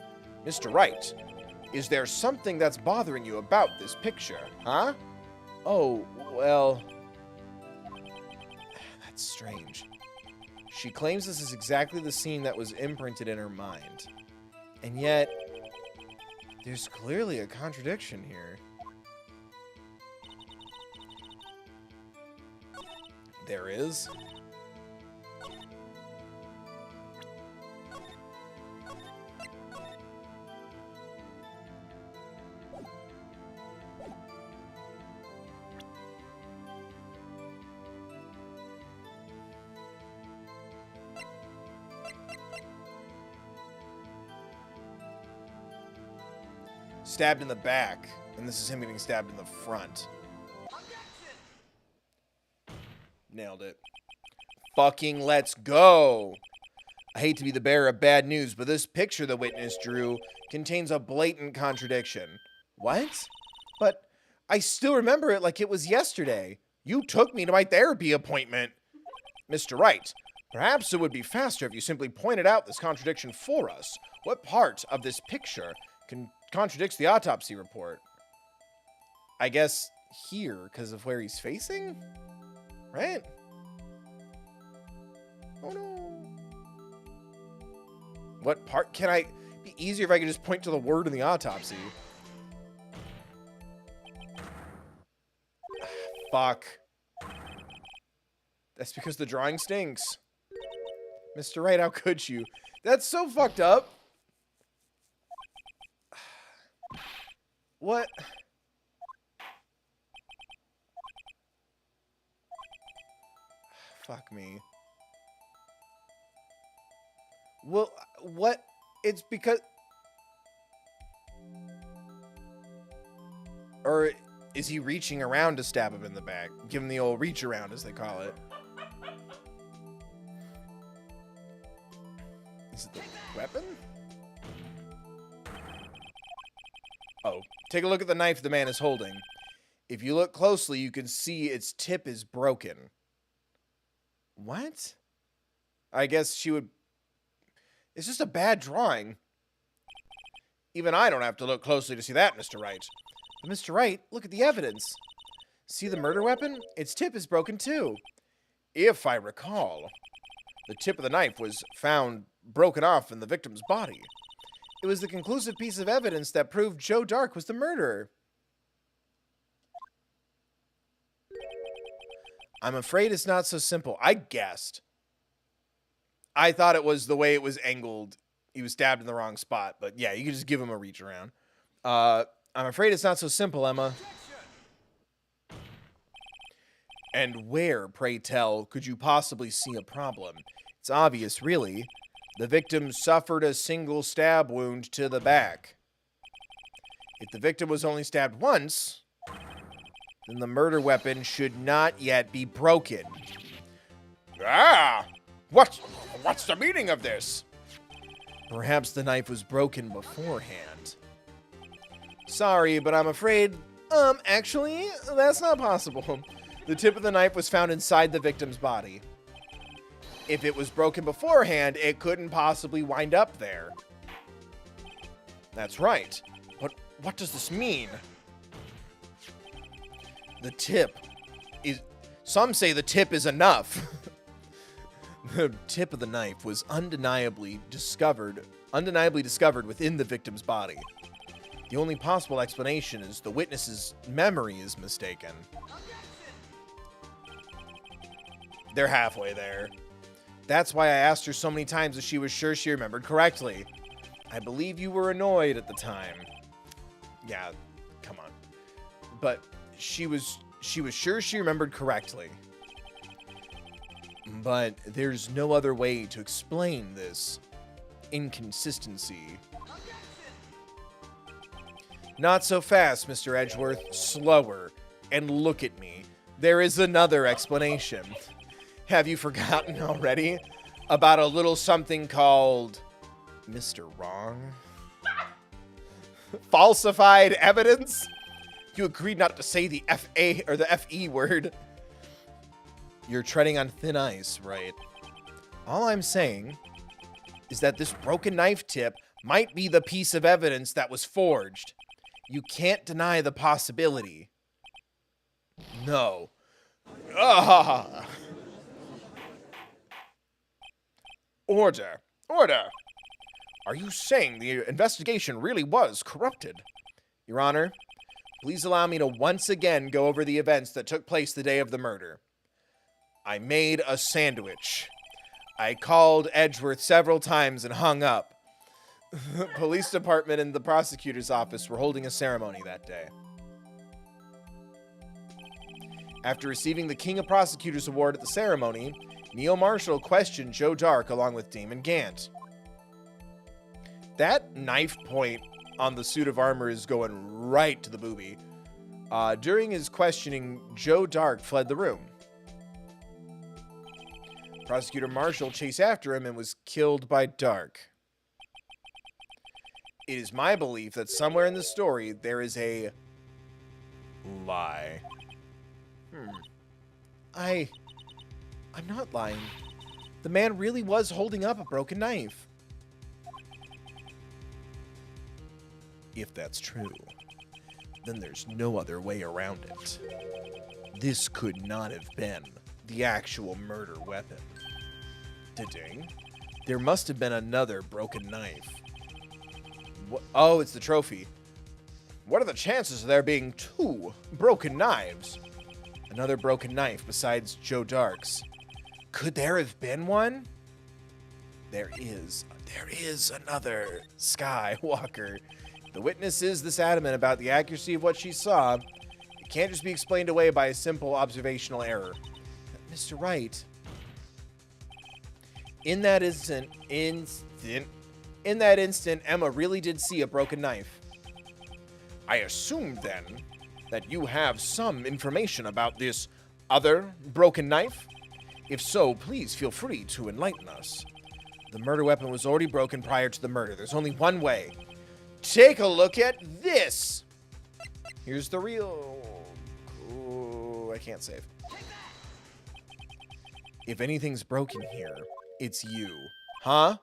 Mr. Wright, is there something that's bothering you about this picture, huh? Oh, well... That's strange. She claims this is exactly the scene that was imprinted in her mind. And yet, there's clearly a contradiction here. There is? Stabbed in the back, and this is him getting stabbed in the front. Nailed it. Fucking let's go. I hate to be the bearer of bad news, but this picture the witness drew contains a blatant contradiction. What? But I still remember it like it was yesterday. You took me to my therapy appointment. Mr. Wright, perhaps it would be faster if you simply pointed out this contradiction for us. What part of this picture contradicts the autopsy report? I guess here, because of where he's facing? Right? Oh no. What part can I... It'd be easier if I could just point to the word in the autopsy. Fuck. That's because the drawing stinks. Mr. Wright, how could you? That's so fucked up. What? Fuck me. Well, what? It's because... Or is he reaching around to stab him in the back? Give him the old reach around, as they call it. Is it the weapon? Oh, take a look at the knife the man is holding. If you look closely, you can see its tip is broken. What? I guess she would... It's just a bad drawing. Even I don't have to look closely to see that, Mr. Wright. But Mr. Wright, look at the evidence. See the murder weapon? Its tip is broken too. If I recall, the tip of the knife was found broken off in the victim's body. It was the conclusive piece of evidence that proved Joe Dark was the murderer. I'm afraid it's not so simple. I guessed. I thought it was the way it was angled. He was stabbed in the wrong spot. But yeah, you could just give him a reach around. I'm afraid it's not so simple, Emma. And where, pray tell, could you possibly see a problem? It's obvious, really. The victim suffered a single stab wound to the back. If the victim was only stabbed once, then the murder weapon should not yet be broken. Ah! What's the meaning of this? Perhaps the knife was broken beforehand. Sorry, but I'm afraid, actually, that's not possible. The tip of the knife was found inside the victim's body. If it was broken beforehand, it couldn't possibly wind up there. That's right. But what does this mean? The tip is... Some say the tip is enough. The tip of the knife was undeniably discovered within the victim's body. The only possible explanation is the witness's memory is mistaken. They're halfway there. That's why I asked her so many times if she was sure she remembered correctly. I believe you were annoyed at the time. Yeah, come on. But she was sure she remembered correctly. But there's no other way to explain this inconsistency. Not so fast, Mr. Edgeworth. Slower. And look at me. There is another explanation. Have you forgotten already about a little something called Mr. Wrong? Falsified evidence? You agreed not to say the F-A or the F-E word. You're treading on thin ice, right? All I'm saying is that this broken knife tip might be the piece of evidence that was forged. You can't deny the possibility. No. Ah. Order. Order. Are you saying the investigation really was corrupted? Your Honor, please allow me to once again go over the events that took place the day of the murder. I made a sandwich. I called Edgeworth several times and hung up. The police department and the prosecutor's office were holding a ceremony that day. After receiving the King of Prosecutors Award at the ceremony, Neil Marshall questioned Joe Dark along with Damon Gant. That knife point on the suit of armor is going right to the boobie. During his questioning, Joe Dark fled the room. Prosecutor Marshall chased after him and was killed by Dark. It is my belief that somewhere in the story there is a lie. I'm not lying. The man really was holding up a broken knife. If that's true, then there's no other way around it. This could not have been the actual murder weapon. Da-ding. There must have been another broken knife. Oh, it's the trophy. What are the chances of there being two broken knives? Another broken knife besides Joe Dark's. Could there have been one? There is another Skywalker. The witness is this adamant about the accuracy of what she saw. It can't just be explained away by a simple observational error. Mr. Wright. In that instant, Emma really did see a broken knife. I assume, then, that you have some information about this other broken knife? If so, please feel free to enlighten us. The murder weapon was already broken prior to the murder. There's only one way. Take a look at this! Here's the real... Ooh, I can't save. If anything's broken here, it's you. Huh?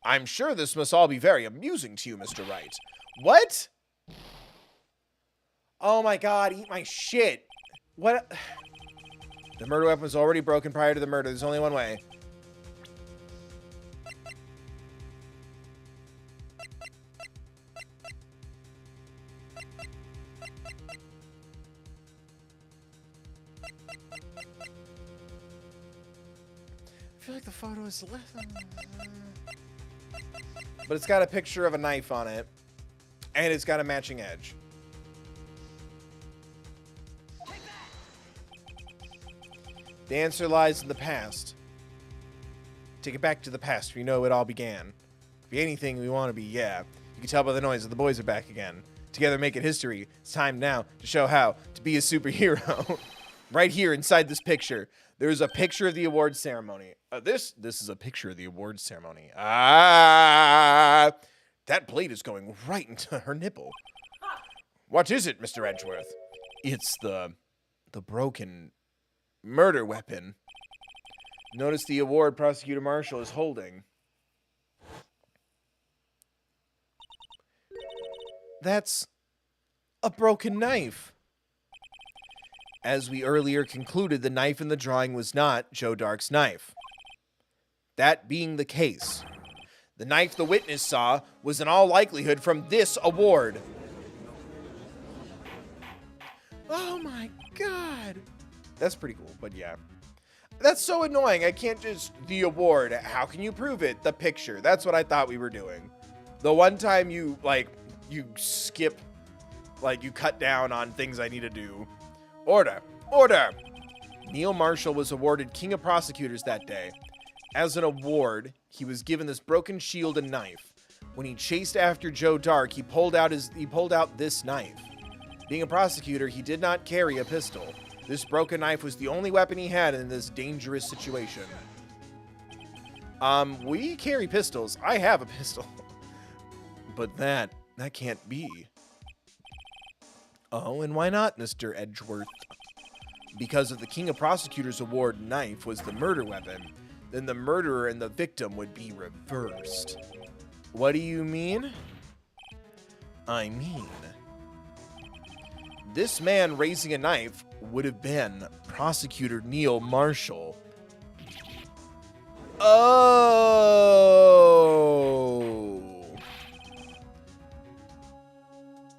I'm sure this must all be very amusing to you, Mr. Wright. What? Oh my god, eat my shit. What? The murder weapon was already broken prior to the murder. There's only one way. I feel like the photo is left. But it's got a picture of a knife on it. And it's got a matching edge. The answer lies in the past. Take it back to the past, we know it all began. If be anything we want to be, yeah. You can tell by the noise that the boys are back again. Together making history. It's time now to show how to be a superhero. Right here inside this picture, there's a picture of the award ceremony. This is a picture of the award ceremony. That blade is going right into her nipple. What is it, Mr. Edgeworth? It's the broken murder weapon. Notice the award Prosecutor Marshall is holding. That's a broken knife. As we earlier concluded, the knife in the drawing was not Joe Dark's knife. That being the case, the knife the witness saw was in all likelihood from this award. Oh my god. That's pretty cool, but yeah. That's so annoying. I can't just... The award. How can you prove it? The picture. That's what I thought we were doing. The one time you, you skip, you cut down on things I need to do. Order. Order! Neil Marshall was awarded King of Prosecutors that day. As an award, he was given this broken shield and knife. When he chased after Joe Dark, he pulled out this knife. Being a prosecutor, he did not carry a pistol. This broken knife was the only weapon he had in this dangerous situation. We carry pistols. I have a pistol. But that can't be. Oh, and why not, Mr. Edgeworth? Because if the King of Prosecutors Award knife was the murder weapon, then the murderer and the victim would be reversed. What do you mean? I mean, this man raising a knife would have been Prosecutor Neil Marshall. Oh!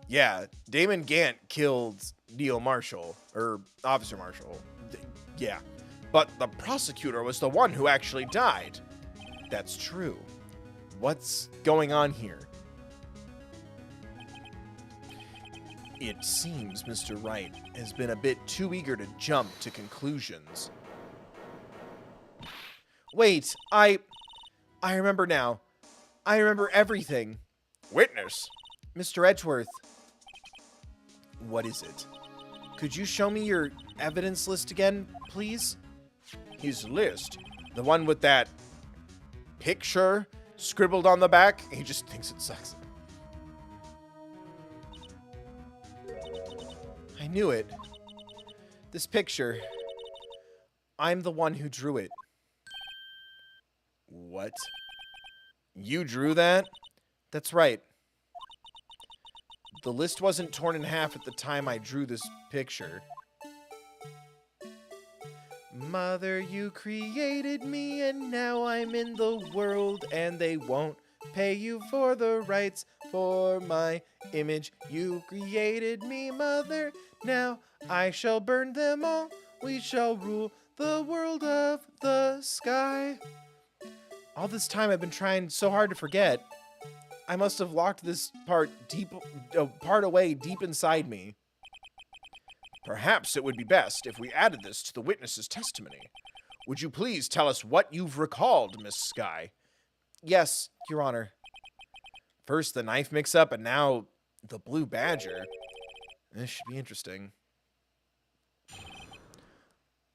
Yeah, Damon Gant killed Neil Marshall, or Officer Marshall. Yeah, but the prosecutor was the one who actually died. That's true. What's going on here? It seems Mr. Wright has been a bit too eager to jump to conclusions. Wait, I remember now. I remember everything. Witness. Mr. Edgeworth. What is it? Could you show me your evidence list again, please? His list? The one with that picture scribbled on the back? He just thinks it sucks. I knew it. This picture. I'm the one who drew it. What? You drew that? That's right. The list wasn't torn in half at the time I drew this picture. Mother, you created me and now I'm in the world and they won't pay you for the rights for my image. You created me, Mother, now I shall burn them all. We shall rule the world of the sky. All this time I've been trying so hard to forget. I must have locked this part away deep inside me. Perhaps it would be best if we added this to the witness's testimony. Would you please tell us what you've recalled, Miss Skye? Yes, Your Honor. First the knife mix-up and now the blue badger. This should be interesting.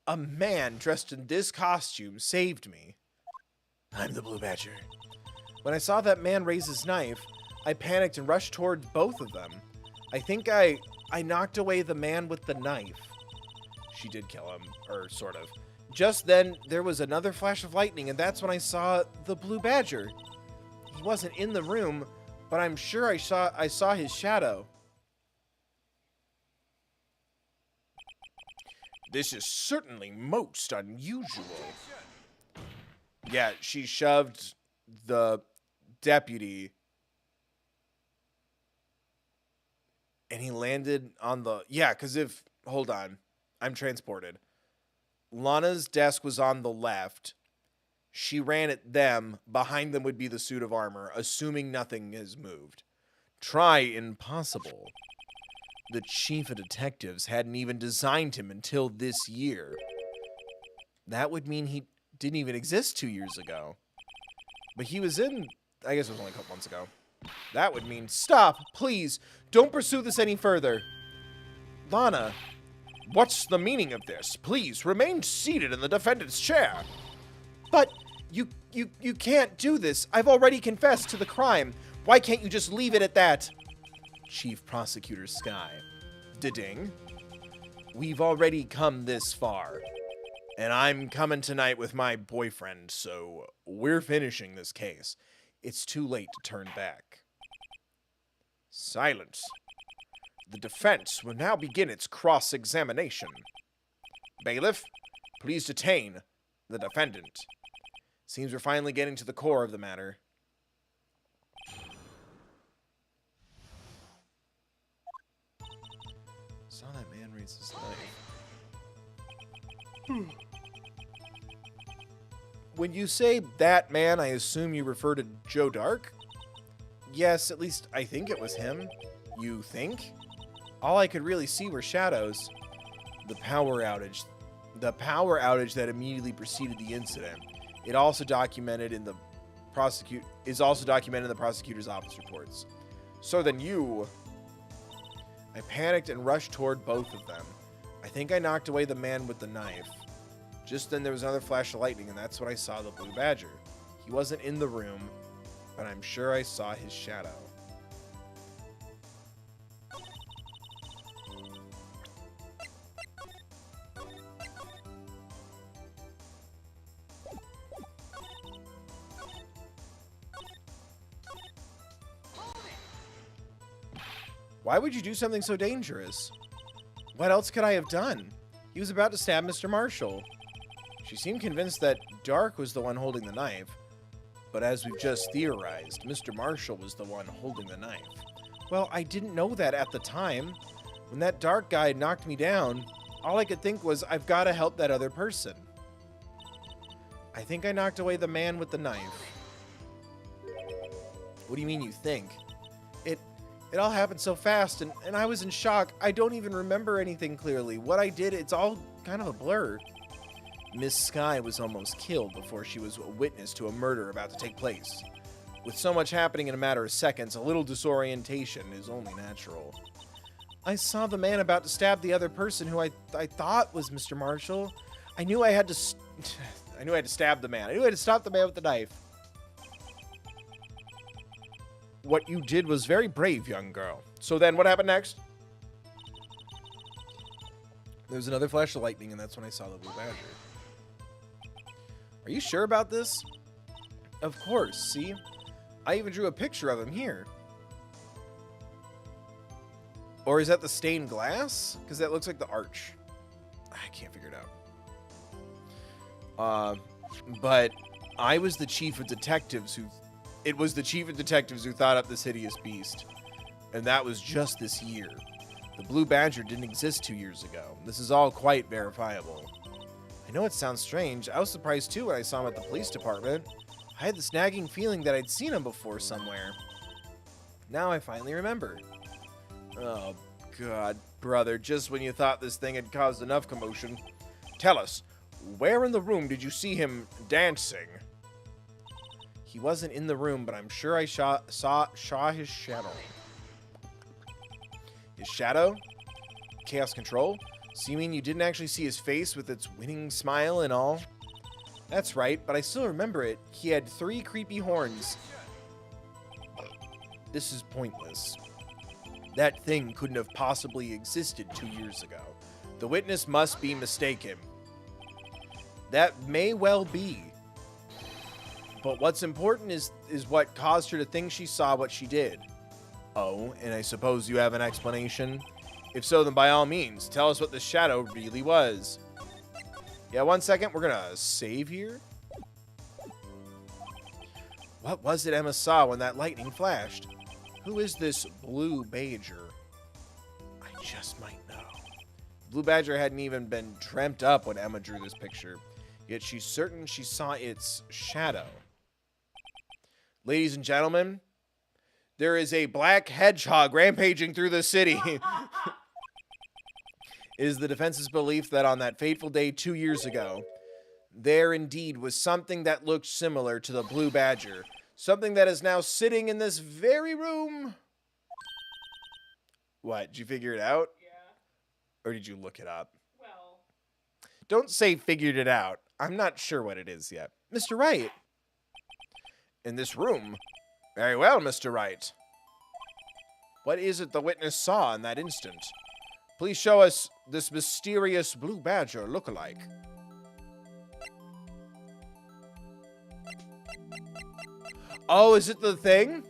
A man dressed in this costume saved me. I'm the blue badger. When I saw that man raise his knife, I panicked and rushed toward both of them. I think I knocked away the man with the knife. She did kill him, or sort of. Just then, there was another flash of lightning, and that's when I saw the blue badger. He wasn't in the room, but I'm sure I saw his shadow. This is certainly most unusual. Yeah, she shoved the deputy and he landed on the... Yeah, because if... Hold on. I'm transported. Lana's desk was on the left. She ran at them. Behind them would be the suit of armor, assuming nothing has moved. Try impossible. The chief of detectives hadn't even designed him until this year. That would mean he didn't even exist 2 years ago. But he was in... I guess it was only a couple months ago. That would mean... Stop! Please! Don't pursue this any further! Lana, what's the meaning of this? Please, remain seated in the defendant's chair! But you can't do this. I've already confessed to the crime. Why can't you just leave it at that? Chief Prosecutor Skye. Da-ding. We've already come this far. And I'm coming tonight with my boyfriend, so we're finishing this case. It's too late to turn back. Silence. The defense will now begin its cross-examination. Bailiff, please detain the defendant. Seems we're finally getting to the core of the matter. Saw that man raise his knife. When you say that man, I assume you refer to Joe Dark? Yes, at least I think it was him. You think? All I could really see were shadows. The power outage. The power outage that immediately preceded the incident. It also documented in the is also documented in the prosecutor's office reports. So then you... I panicked and rushed toward both of them. I think I knocked away the man with the knife. Just then there was another flash of lightning, and that's when I saw the blue badger. He wasn't in the room, but I'm sure I saw his shadow. Why would you do something so dangerous? What else could I have done? He was about to stab Mr. Marshall. She seemed convinced that Dark was the one holding the knife. But as we've just theorized, Mr. Marshall was the one holding the knife. Well, I didn't know that at the time. When that Dark guy knocked me down, all I could think was, I've got to help that other person. I think I knocked away the man with the knife. What do you mean you think? It all happened so fast, and I was in shock. I don't even remember anything clearly. What I did, it's all kind of a blur. Miss Sky was almost killed before she was a witness to a murder about to take place. With so much happening in a matter of seconds, a little disorientation is only natural. I saw the man about to stab the other person who I thought was Mr. Marshall. I knew I had to stab the man. I knew I had to stop the man with the knife. What you did was very brave, young girl. So then what happened next? There was another flash of lightning, and that's when I saw the blue badger. Are you sure about this? Of course, see? I even drew a picture of him here. Or is that the stained glass? Because that looks like the arch. I can't figure it out. But I was the chief of detectives who... It was the chief of detectives who thought up this hideous beast. And that was just this year. The blue badger didn't exist 2 years ago. This is all quite verifiable. I know it sounds strange. I was surprised too when I saw him at the police department. I had this nagging feeling that I'd seen him before somewhere. Now I finally remember. Oh, God, brother, just when you thought this thing had caused enough commotion. Tell us, where in the room did you see him dancing? He wasn't in the room, but I'm sure I saw his shadow. His shadow? Chaos Control? So you mean you didn't actually see his face with its winning smile and all? That's right, but I still remember it. He had 3 creepy horns. This is pointless. That thing couldn't have possibly existed 2 years ago. The witness must be mistaken. That may well be. But what's important is what caused her to think she saw what she did. Oh, and I suppose you have an explanation? If so, then by all means, tell us what the shadow really was. Yeah, 1 second. We're gonna save here. What was it Emma saw when that lightning flashed? Who is this blue badger? I just might know. Blue badger hadn't even been dreamt up when Emma drew this picture, yet she's certain she saw its shadow. Ladies and gentlemen, there is a black hedgehog rampaging through the city. It is the defense's belief that on that fateful day 2 years ago, there indeed was something that looked similar to the blue badger. Something that is now sitting in this very room. What, did you figure it out? Yeah. Or did you look it up? Well. Don't say figured it out. I'm not sure what it is yet. Mr. Wright. In this room? Very well, Mr. Wright. What is it the witness saw in that instant? Please show us this mysterious blue badger look-alike. Oh, is it the thing?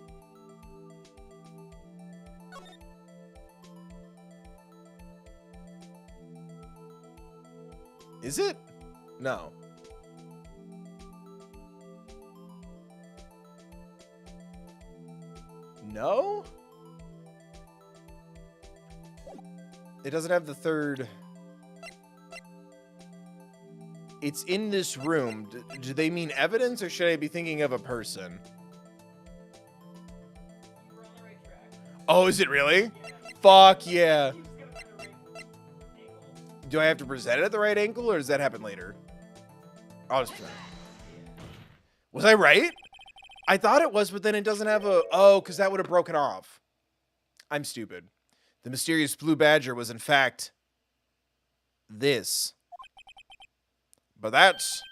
Is it? No. No? It doesn't have the third. It's in this room. Do they mean evidence, or should I be thinking of a person? You were on the right track. Oh, is it really? Yeah. Fuck yeah. You just gotta find the right angle. Do I have to present it at the right angle, or does that happen later? I'll just present it. Was I right? I thought it was, but then it doesn't have a... Oh, because that would have broken off. I'm stupid. The mysterious blue badger was, in fact, this. But that's...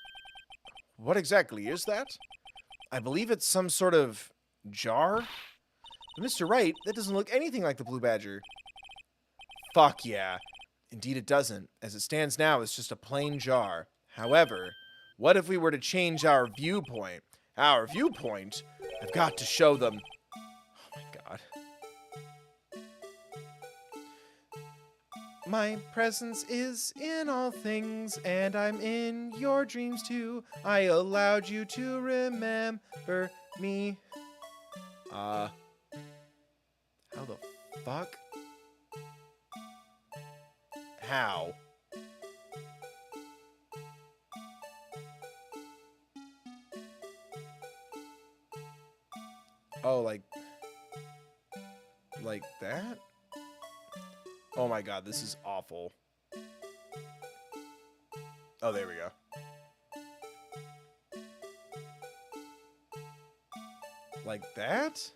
What exactly is that? I believe it's some sort of jar. But Mr. Wright, that doesn't look anything like the blue badger. Fuck yeah. Indeed it doesn't. As it stands now, it's just a plain jar. However, what if we were to change our viewpoint? Our viewpoint? I've got to show them. Oh my god. My presence is in all things, and I'm in your dreams too. I allowed you to remember me. How the fuck? How? Oh, like that? Oh my god, this is awful. Oh, there we go. Like that?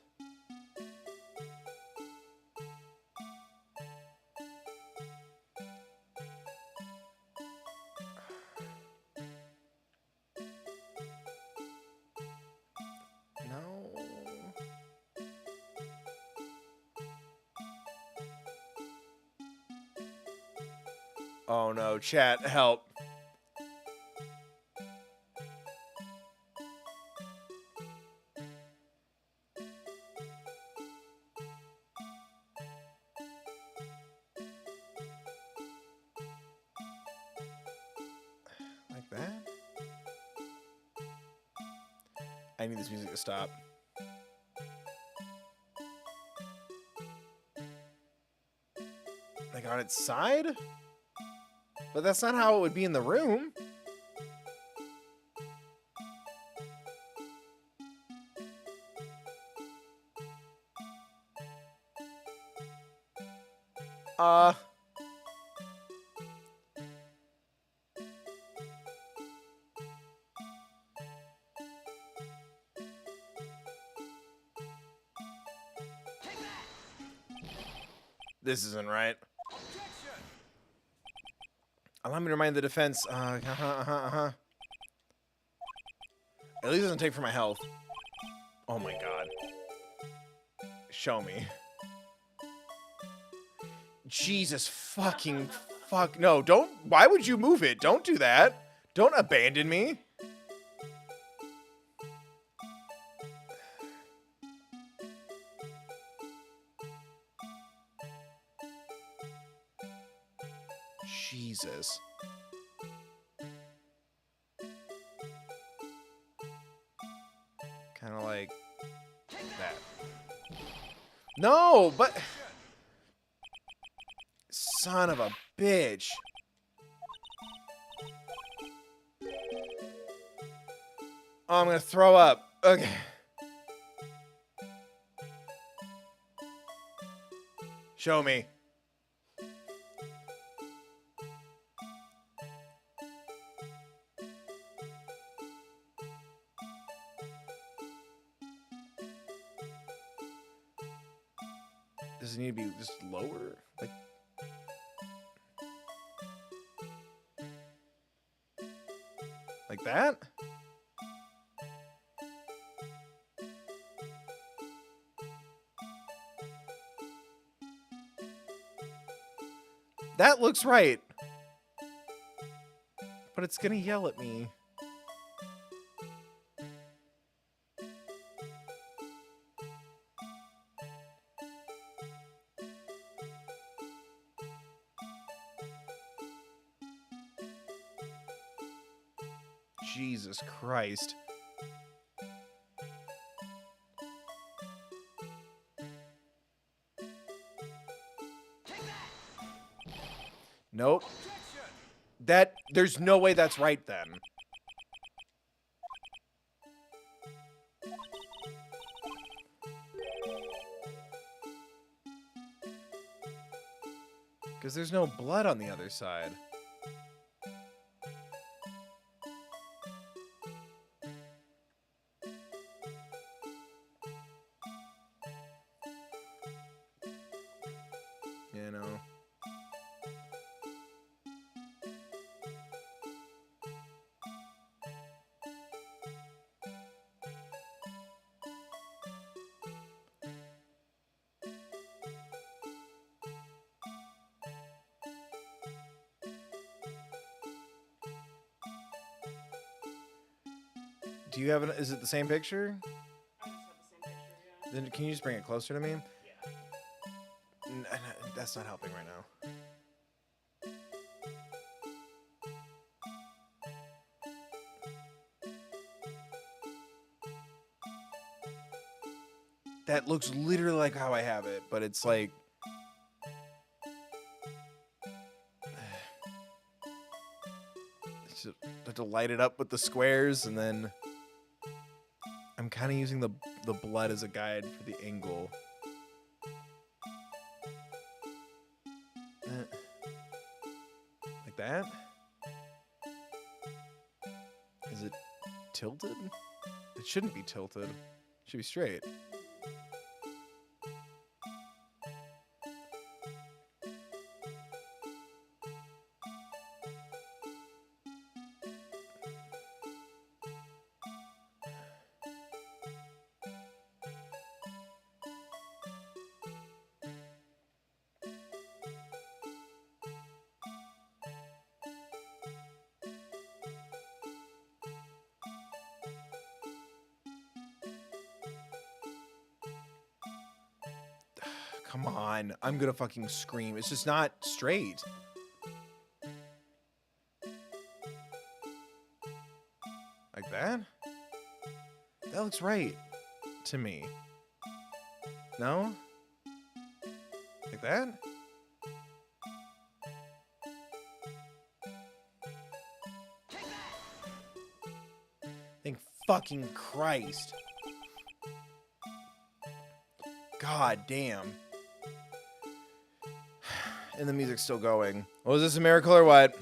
No. Oh no, chat, help. Like that? I need this music to stop. Like on its side? But that's not how it would be in the room. This isn't right. Allow me to remind the defense. At least it doesn't take from my health. Oh my god. Show me. Jesus fucking fuck. No, don't. Why would you move it? Don't do that. Don't abandon me. Jesus. Kind of like that. No, but... Son of a bitch. Oh, I'm gonna throw up. Okay. Show me. Does it need to be just lower? Like that? That looks right. But it's gonna yell at me. Jesus Christ. Nope. There's no way that's right then. Because there's no blood on the other side. Do you have an? Is it the same picture? I just have the same picture, yeah. Then can you just bring it closer to me? Yeah. That's not helping right now. That looks literally like how I have it, but it's like it's just, I have to light it up with the squares, and then I'm kind of using the blood as a guide for the angle. Like that? Is it tilted? It shouldn't be tilted. It should be straight. Come on. I'm gonna fucking scream. It's just not straight. Like that? That looks right to me. No? Like that? Thank fucking Christ. God damn. And the music's still going. Was this a miracle or what?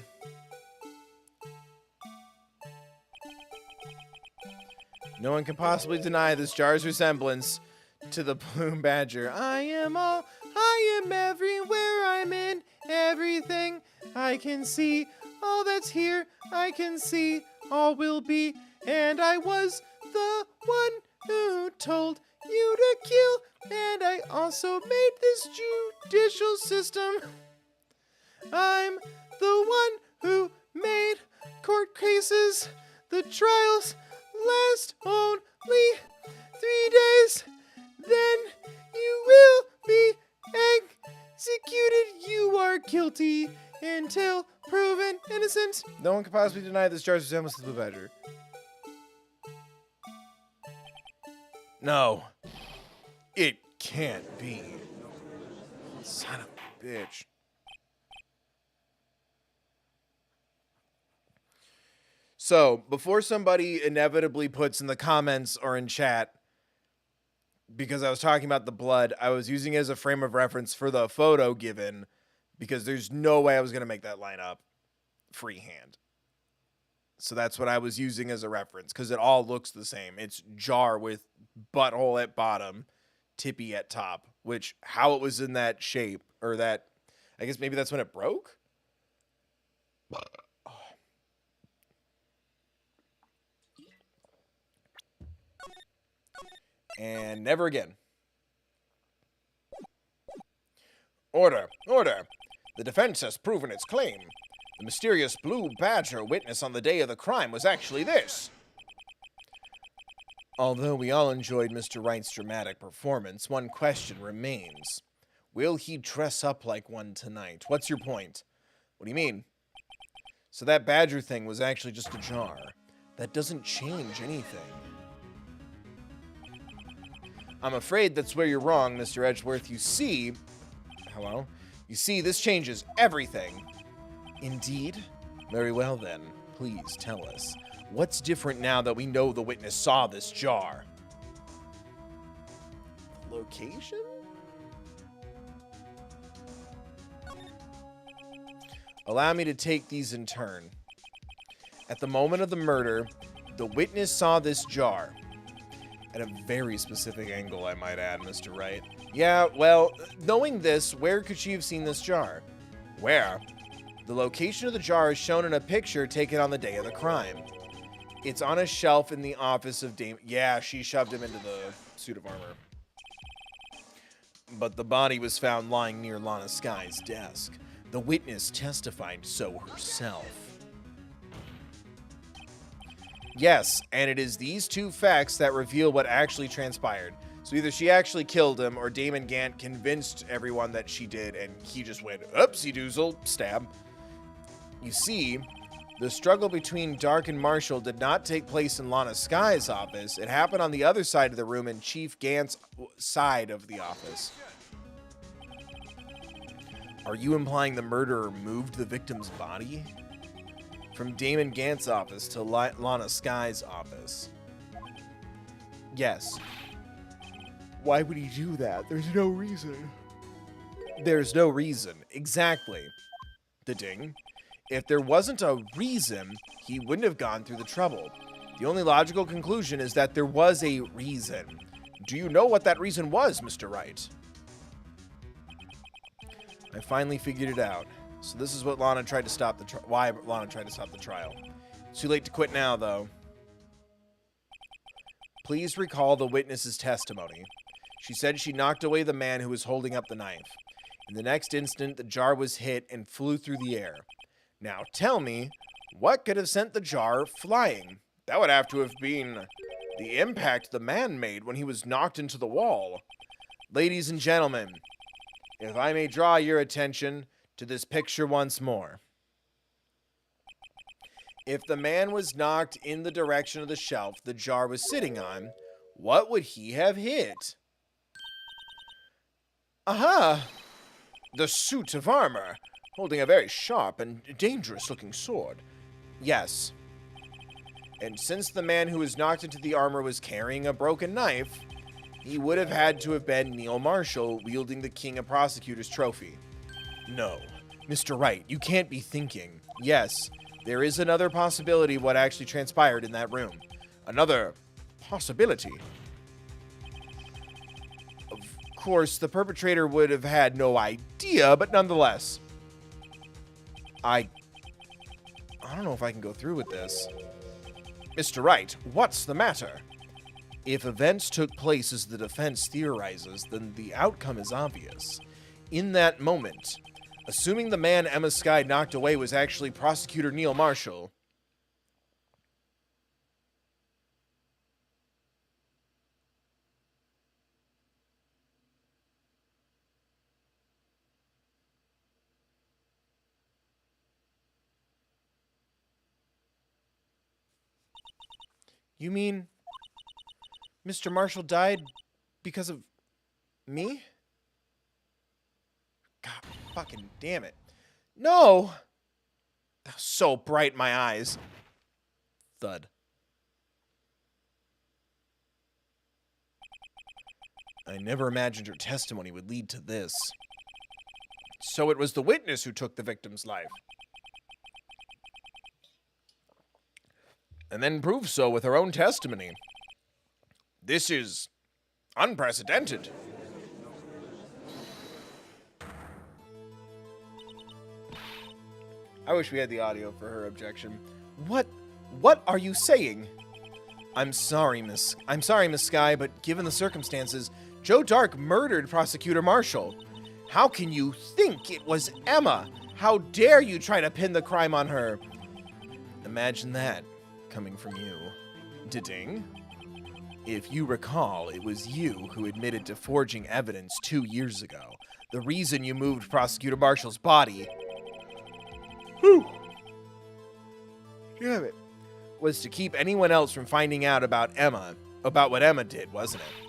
No one can possibly deny this jar's resemblance to the plume badger. I am everywhere, I'm in everything I can see. All that's here, I can see, all will be. And I was the one who told you to kill, and I also made this judicial system. I'm the one who made court cases. The trials last only 3 days. Then you will be executed. You are guilty until proven innocent. No one can possibly deny this charge resembles to the badger. No. It can't be. Son of a bitch. So, before somebody inevitably puts in the comments or in chat, because I was talking about the blood, I was using it as a frame of reference for the photo given, because there's no way I was going to make that line up freehand. So that's what I was using as a reference, because it all looks the same. It's jar with butthole at bottom, tippy at top, which how it was in that shape, or that, I guess maybe that's when it broke? And never again. Order! Order! The defense has proven its claim. The mysterious blue badger witness on the day of the crime was actually this. Although we all enjoyed Mr. Wright's dramatic performance, one question remains. Will he dress up like one tonight? What's your point? What do you mean? So that badger thing was actually just a jar. That doesn't change anything. I'm afraid that's where you're wrong, Mr. Edgeworth. You see... Hello? You see, this changes everything. Indeed? Very well, then. Please tell us. What's different now that we know the witness saw this jar? Location? Allow me to take these in turn. At the moment of the murder, the witness saw this jar. At a very specific angle, I might add, Mr. Wright. Yeah, well, knowing this, where could she have seen this jar? Where? The location of the jar is shown in a picture taken on the day of the crime. It's on a shelf in the office of Dame... Yeah, she shoved him into the suit of armor. But the body was found lying near Lana Sky's desk. The witness testified so herself. Yes, and it is these two facts that reveal what actually transpired. So either she actually killed him, or Damon Gant convinced everyone that she did, and he just went, oopsie doozle, stab. You see, the struggle between Dark and Marshall did not take place in Lana Sky's office. It happened on the other side of the room, in Chief Gant's side of the office. Are you implying the murderer moved the victim's body? From Damon Gant's office to Lana Sky's office. Yes. Why would he do that? There's no reason. There's no reason. Exactly. The ding. If there wasn't a reason, he wouldn't have gone through the trouble. The only logical conclusion is that there was a reason. Do you know what that reason was, Mr. Wright? I finally figured it out. So this is what Lana tried to stop the why Lana tried to stop the trial. It's too late to quit now, though. Please recall the witness's testimony. She said she knocked away the man who was holding up the knife. In the next instant, the jar was hit and flew through the air. Now tell me, what could have sent the jar flying? That would have to have been the impact the man made when he was knocked into the wall. Ladies and gentlemen, if I may draw your attention to this picture once more. If the man was knocked in the direction of the shelf the jar was sitting on, what would he have hit? Aha! The suit of armor, holding a very sharp and dangerous-looking sword. Yes. And since the man who was knocked into the armor was carrying a broken knife, he would have had to have been Neil Marshall wielding the King of Prosecutors trophy. No. Mr. Wright, you can't be thinking. Yes, there is another possibility of what actually transpired in that room. Another possibility. Of course, the perpetrator would have had no idea, but nonetheless. I don't know if I can go through with this. Mr. Wright, what's the matter? If events took place as the defense theorizes, then the outcome is obvious. In that moment, assuming the man Emma Skye knocked away was actually Prosecutor Neil Marshall. You mean Mr. Marshall died because of me? God fucking damn it. No! That was so bright in my eyes. Thud. I never imagined your testimony would lead to this. So it was the witness who took the victim's life. And then proved so with her own testimony. This is unprecedented. I wish we had the audio for her objection. What are you saying? I'm sorry, Miss Skye, but given the circumstances, Joe Dark murdered Prosecutor Marshall. How can you think it was Emma? How dare you try to pin the crime on her? Imagine that coming from you. Da-ding. If you recall, it was you who admitted to forging evidence 2 years ago. The reason you moved Prosecutor Marshall's body... Whew. Damn it. Was to keep anyone else from finding out about what Emma did, wasn't it?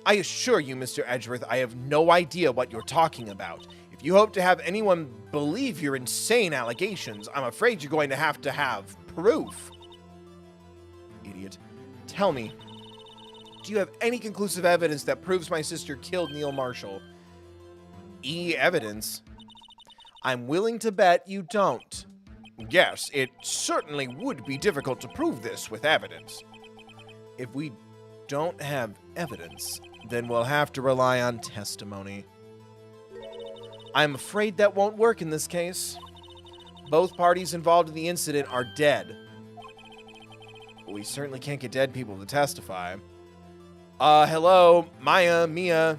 I assure you, Mr. Edgeworth, I have no idea what you're talking about. If you hope to have anyone believe your insane allegations, I'm afraid you're going to have proof. Idiot. Tell me, do you have any conclusive evidence that proves my sister killed Neil Marshall? Evidence? I'm willing to bet you don't. Yes, it certainly would be difficult to prove this with evidence. If we don't have evidence, then we'll have to rely on testimony. I'm afraid that won't work in this case. Both parties involved in the incident are dead. We certainly can't get dead people to testify. Hello, Mia.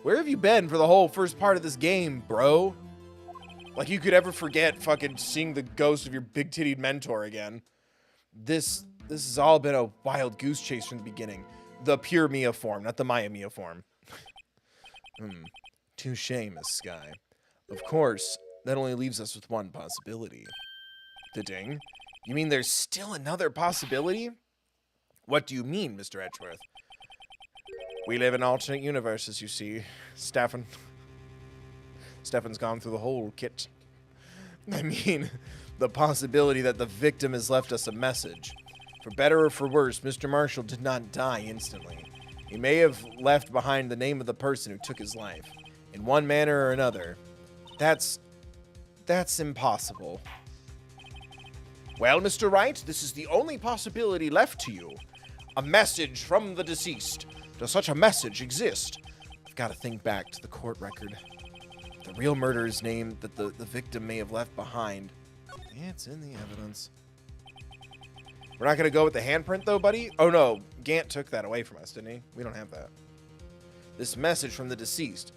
Where have you been for the whole first part of this game, bro? Like you could ever forget fucking seeing the ghost of your big-tittied mentor again. This This has all been a wild goose chase from the beginning. The pure Mia form, not the Maya Mia form. Touche, Miss Sky. Of course, that only leaves us with one possibility. The ding? You mean there's still another possibility? What do you mean, Mr. Edgeworth? We live in alternate universes, you see. Stefan's gone through the whole kit. I mean, the possibility that the victim has left us a message. For better or for worse, Mr. Marshall did not die instantly. He may have left behind the name of the person who took his life. In one manner or another. That's impossible. Well, Mr. Wright, this is the only possibility left to you. A message from the deceased. Does such a message exist? I've got to think back to the court record. The real murderer's name that the victim may have left behind. It's in the evidence. We're not going to go with the handprint, though, buddy? Oh, no. Gant took that away from us, didn't he? We don't have that. This message from the deceased.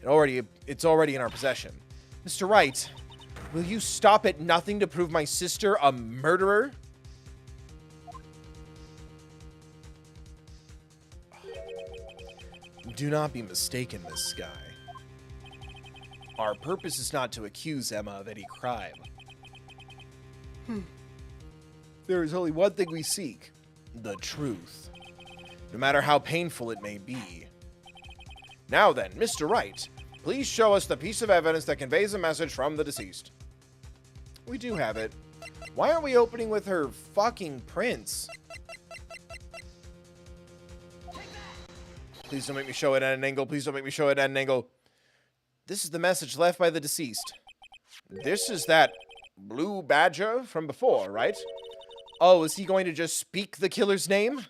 It's already in our possession. Mr. Wright, will you stop at nothing to prove my sister a murderer? Do not be mistaken, Miss Sky. Our purpose is not to accuse Emma of any crime. There is only one thing we seek. The truth. No matter how painful it may be. Now then, Mr. Wright, please show us the piece of evidence that conveys a message from the deceased. We do have it. Why aren't we opening with her fucking prince? Please don't make me show it at an angle. Please don't make me show it at an angle. This is the message left by the deceased. This is that blue badger from before, right? Oh, is he going to just speak the killer's name?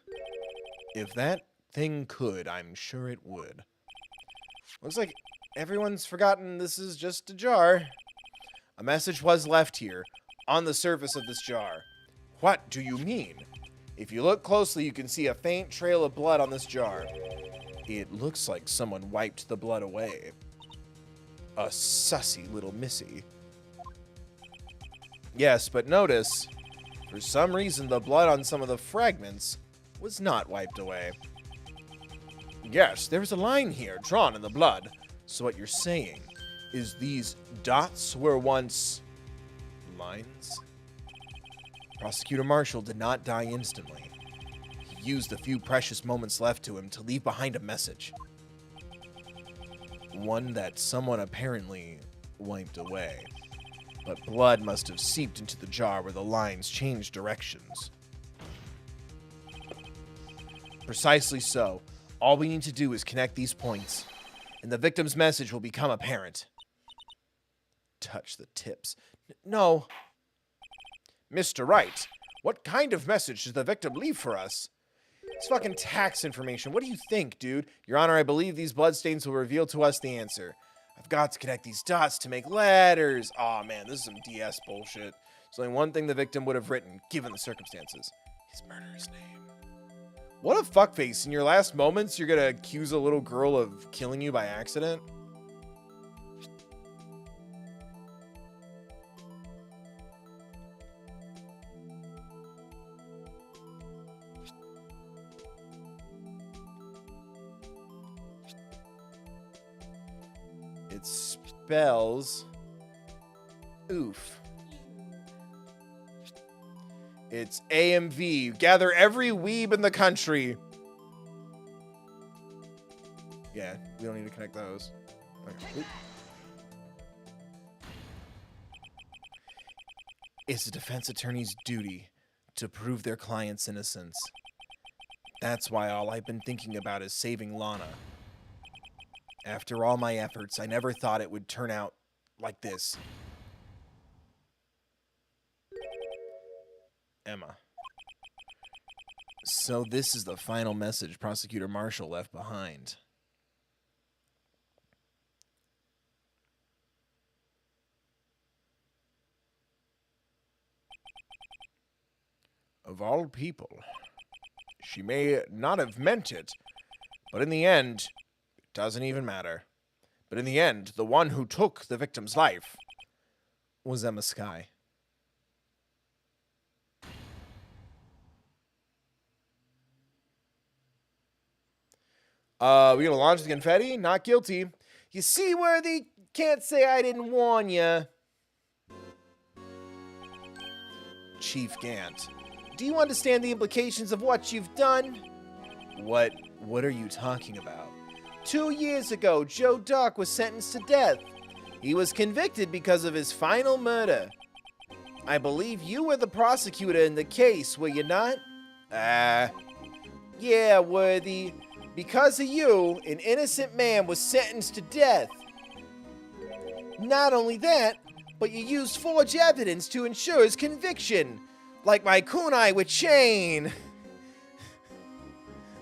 If that thing could, I'm sure it would. Looks like everyone's forgotten this is just a jar. A message was left here, on the surface of this jar. What do you mean? If you look closely, you can see a faint trail of blood on this jar. It looks like someone wiped the blood away. A sussy little missy. Yes, but notice, for some reason, the blood on some of the fragments was not wiped away. Yes, there's a line here drawn in the blood. So what you're saying is these dots were once lines? Prosecutor Marshall did not die instantly. He used the few precious moments left to him to leave behind a message. One that someone apparently wiped away. But blood must have seeped into the jar where the lines changed directions. Precisely so. All we need to do is connect these points, and the victim's message will become apparent. Touch the tips. No. Mr. Wright, what kind of message does the victim leave for us? It's fucking tax information. What do you think, dude? Your Honor, I believe these bloodstains will reveal to us the answer. I've got to connect these dots to make letters. Aw, man, this is some DS bullshit. There's only one thing the victim would have written, given the circumstances. His murderer's name. What a fuckface. In your last moments, you're gonna accuse a little girl of killing you by accident? It spells oof. It's AMV. Gather every weeb in the country. Yeah, we don't need to connect those. Okay. It's a defense attorney's duty to prove their client's innocence. That's why all I've been thinking about is saving Lana. After all my efforts, I never thought it would turn out like this. Emma. So this is the final message Prosecutor Marshall left behind. Of all people, she may not have meant it, but in the end, it doesn't even matter. But in the end, the one who took the victim's life was Emma Sky. We gonna launch the confetti? Not guilty. You see, Worthy? Can't say I didn't warn ya. Chief Gant, do you understand the implications of what you've done? What are you talking about? 2 years ago, Joe Dark was sentenced to death. He was convicted because of his final murder. I believe you were the prosecutor in the case, were you not? Yeah, Worthy. Because of you, an innocent man was sentenced to death. Not only that, but you used forged evidence to ensure his conviction, like my kunai with chain.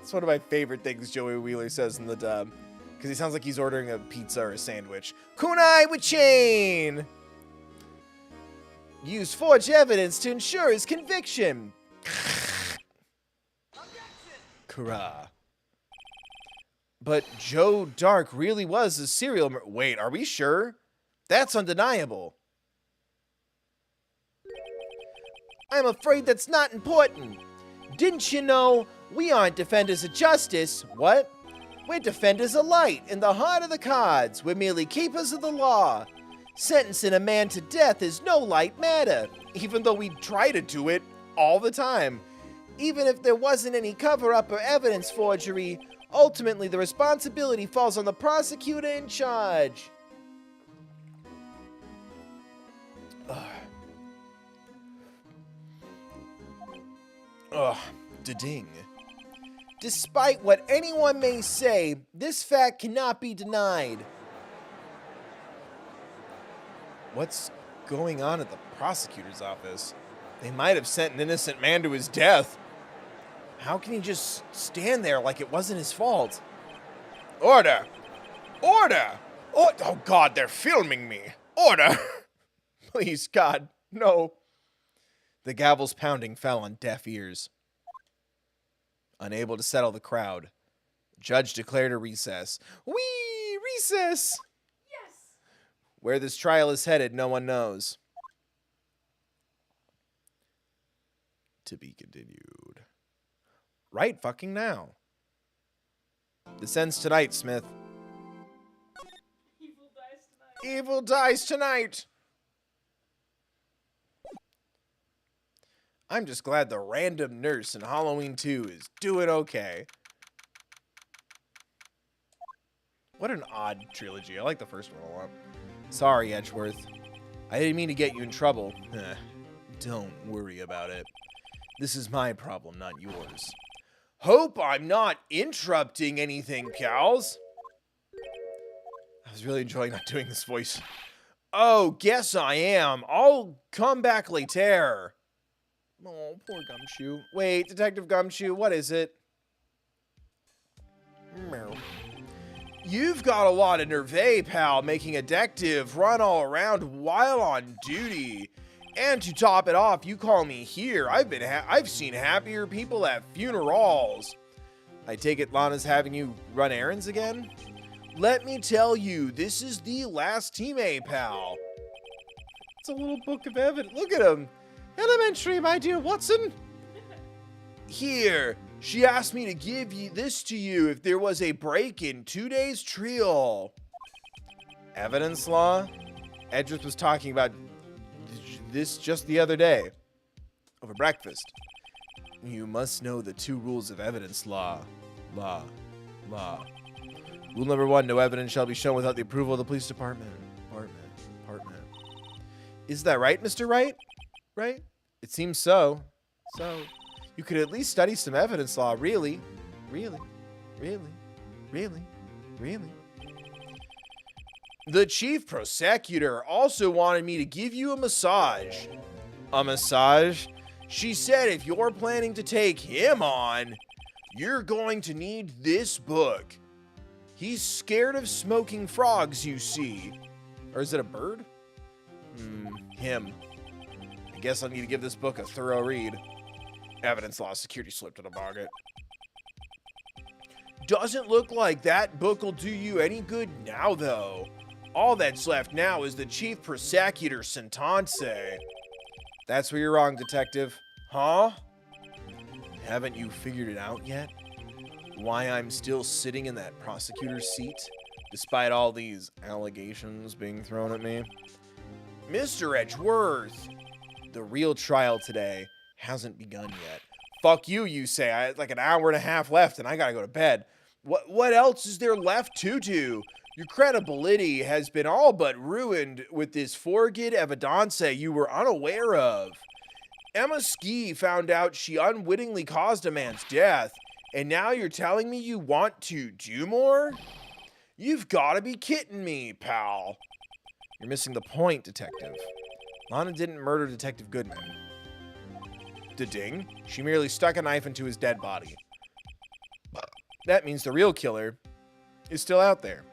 It's one of my favorite things Joey Wheeler says in the dub, because he sounds like he's ordering a pizza or a sandwich. Kunai with chain! Used forged evidence to ensure his conviction. Kara. But Joe Dark really was a serial murderer. Wait, are we sure? That's undeniable. I'm afraid that's not important. Didn't you know we aren't defenders of justice? What? We're defenders of light in the heart of the cards. We're merely keepers of the law. Sentencing a man to death is no light matter, even though we try to do it all the time. Even if there wasn't any cover-up or evidence forgery, ultimately the responsibility falls on the prosecutor in charge. Da-ding. Despite what anyone may say, this fact cannot be denied. What's going on at the prosecutor's office? They might have sent an innocent man to his death. How can he just stand there like it wasn't his fault? Order! Order! Oh God, they're filming me. Order! Please, God, no. The gavel's pounding fell on deaf ears. Unable to settle the crowd, judge declared a recess. Whee! Recess! Yes! Where this trial is headed, no one knows. To be continued. Right fucking now. This ends tonight, Smith. Evil dies tonight. Evil dies tonight! I'm just glad the random nurse in Halloween 2 is doing okay. What an odd trilogy. I like the first one a lot. Sorry, Edgeworth. I didn't mean to get you in trouble. Don't worry about it. This is my problem, not yours. Hope I'm not interrupting anything, pals. I was really enjoying not doing this voice. Oh, guess I am. I'll come back later. Oh, poor Gumshoe. Wait, Detective Gumshoe, what is it? Meow. You've got a lot of nerve, pal, making a detective run all around while on duty. And to top it off, you call me here. I've seen happier people at funerals. I take it Lana's having you run errands again? Let me tell you, this is the last teammate, pal. It's a little book of evidence. Look at him. Elementary, my dear Watson. Here, she asked me to give this to you if there was a break in 2 days trio. Evidence law? Edgeworth was talking about this just the other day. Over breakfast. You must know the 2 rules of evidence law. Law. Rule number 1, no evidence shall be shown without the approval of the police department. Department. Is that right, Mr. Wright? Right? It seems so. So, you could at least study some evidence law, really. The chief prosecutor also wanted me to give you a massage. A massage? She said if you're planning to take him on, you're going to need this book. He's scared of smoking frogs, you see. Or is it a bird? Him. I guess I'll need to give this book a thorough read. Evidence law security slipped in a bucket. Doesn't look like that book will do you any good now, though. All that's left now is the chief prosecutor sentence. That's where you're wrong, detective. Huh? Haven't you figured it out yet? why I'm still sitting in that prosecutor's seat, despite all these allegations being thrown at me? Mr. Edgeworth, the real trial today hasn't begun yet. Fuck you, you say. I had like an hour and a half left and I gotta go to bed. What else is there left to do? Your credibility has been all but ruined with this forged evidence you were unaware of. Emma Ski found out she unwittingly caused a man's death, and now you're telling me you want to do more? You've got to be kidding me, pal. You're missing the point, Detective. Lana didn't murder Detective Goodman. Ding. She merely stuck a knife into his dead body. That means the real killer is still out there.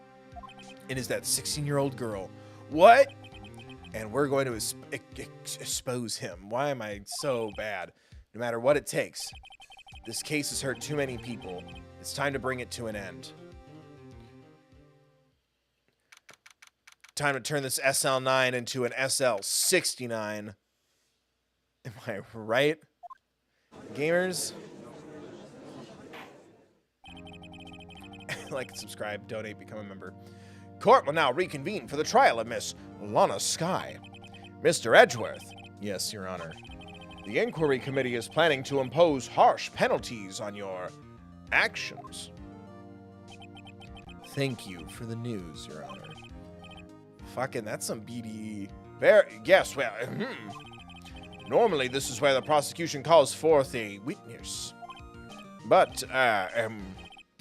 It is that 16-year-old girl. What? And we're going to expose him. Why am I so bad? No matter what it takes. This case has hurt too many people. It's time to bring it to an end. Time to turn this SL9 into an SL69. Am I right? Gamers? Like, subscribe, donate, become a member. Court will now reconvene for the trial of Miss Lana Skye. Mr. Edgeworth. Yes, Your Honor. The inquiry committee is planning to impose harsh penalties on your actions. Thank you for the news, Your Honor. Fucking, that's some BDE. Yes, well, normally this is where the prosecution calls forth a witness. But,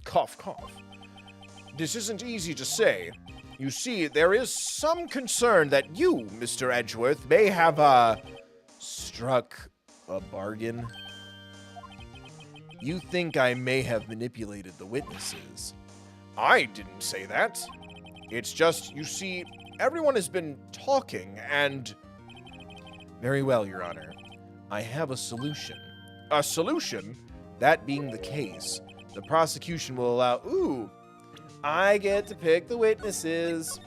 cough, cough. This isn't easy to say. You see, there is some concern that you, Mr. Edgeworth, may have, struck a bargain. You think I may have manipulated the witnesses. I didn't say that. It's just, you see, everyone has been talking, and... Very well, Your Honor. I have a solution. A solution? That being the case, the prosecution will allow... Ooh! I get to pick the witnesses.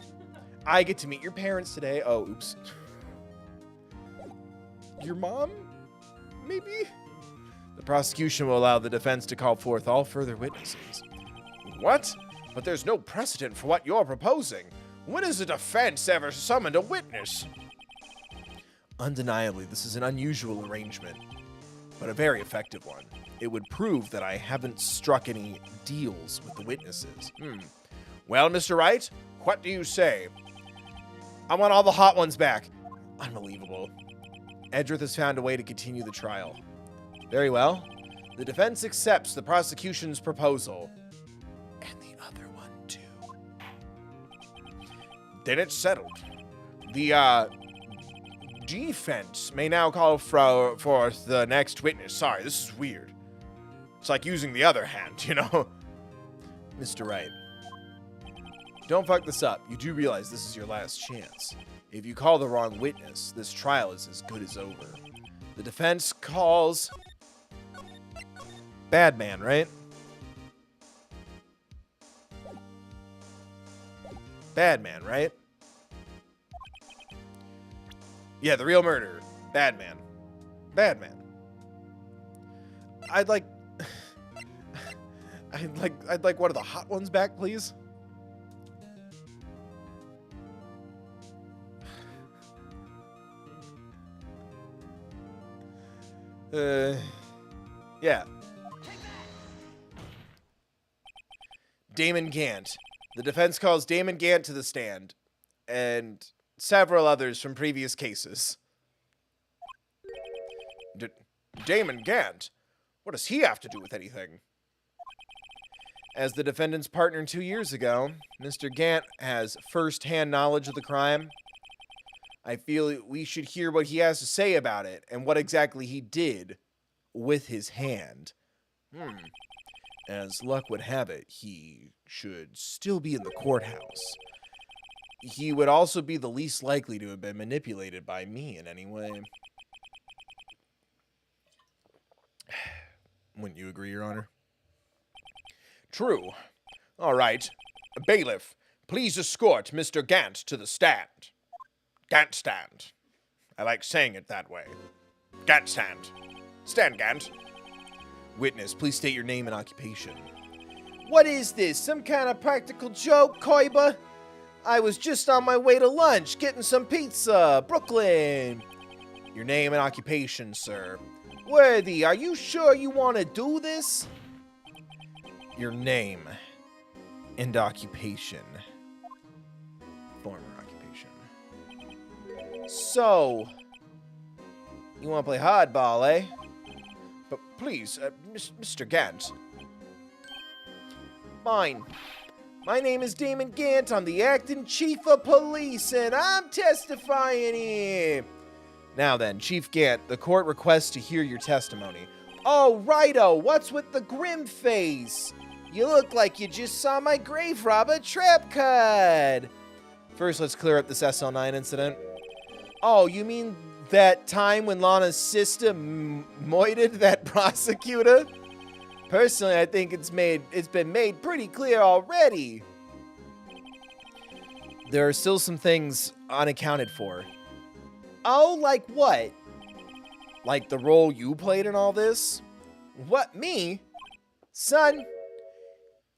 I get to meet your parents today. Oh, oops. Your mom? Maybe? The prosecution will allow the defense to call forth all further witnesses. What? But there's no precedent for what you're proposing. When has the defense ever summoned a witness? Undeniably, this is an unusual arrangement, but a very effective one. It would prove that I haven't struck any deals with the witnesses. Well, Mr. Wright, what do you say? I want all the hot ones back. Unbelievable. Edgeworth has found a way to continue the trial. Very well. The defense accepts the prosecution's proposal. And the other one, too. Then it's settled. The, defense may now call forth the next witness. Sorry, this is weird. It's like using the other hand, you know? Mr. Wright, don't fuck this up. You do realize this is your last chance. If you call the wrong witness, this trial is as good as over. The defense calls... Bad man, right? Bad man, right? Yeah, the real murderer. Bad man. Bad man. I'd like one of the hot ones back, please. Yeah. Damon Gant. The defense calls Damon Gant to the stand, and several others from previous cases. Damon Gant? What does he have to do with anything? As the defendant's partner 2 years ago, Mr. Gant has first-hand knowledge of the crime. I feel we should hear what he has to say about it and what exactly he did with his hand. As luck would have it, he should still be in the courthouse. He would also be the least likely to have been manipulated by me in any way. Wouldn't you agree, Your Honor? True. All right. Bailiff, please escort Mr. Gant to the stand. Gant stand. I like saying it that way. Gant stand. Stand, Gant. Witness, please state your name and occupation. What is this? Some kind of practical joke, Koiba? I was just on my way to lunch, getting some pizza. Brooklyn. Your name and occupation, sir. Worthy, are you sure you want to do this? Your name and occupation. Former occupation. So, you want to play hardball, eh? But please, Mr. Gant. Fine. My name is Damon Gant. I'm the acting chief of police, and I'm testifying here. Now then, Chief Gant, the court requests to hear your testimony. Oh, righto, what's with the grim face? You look like you just saw my grave robber trap card. First, let's clear up this SL9 incident. Oh, you mean that time when Lana's sister moited that prosecutor? Personally, I think it's been made pretty clear already. There are still some things unaccounted for. Oh, like what? Like the role you played in all this? What, me? Son,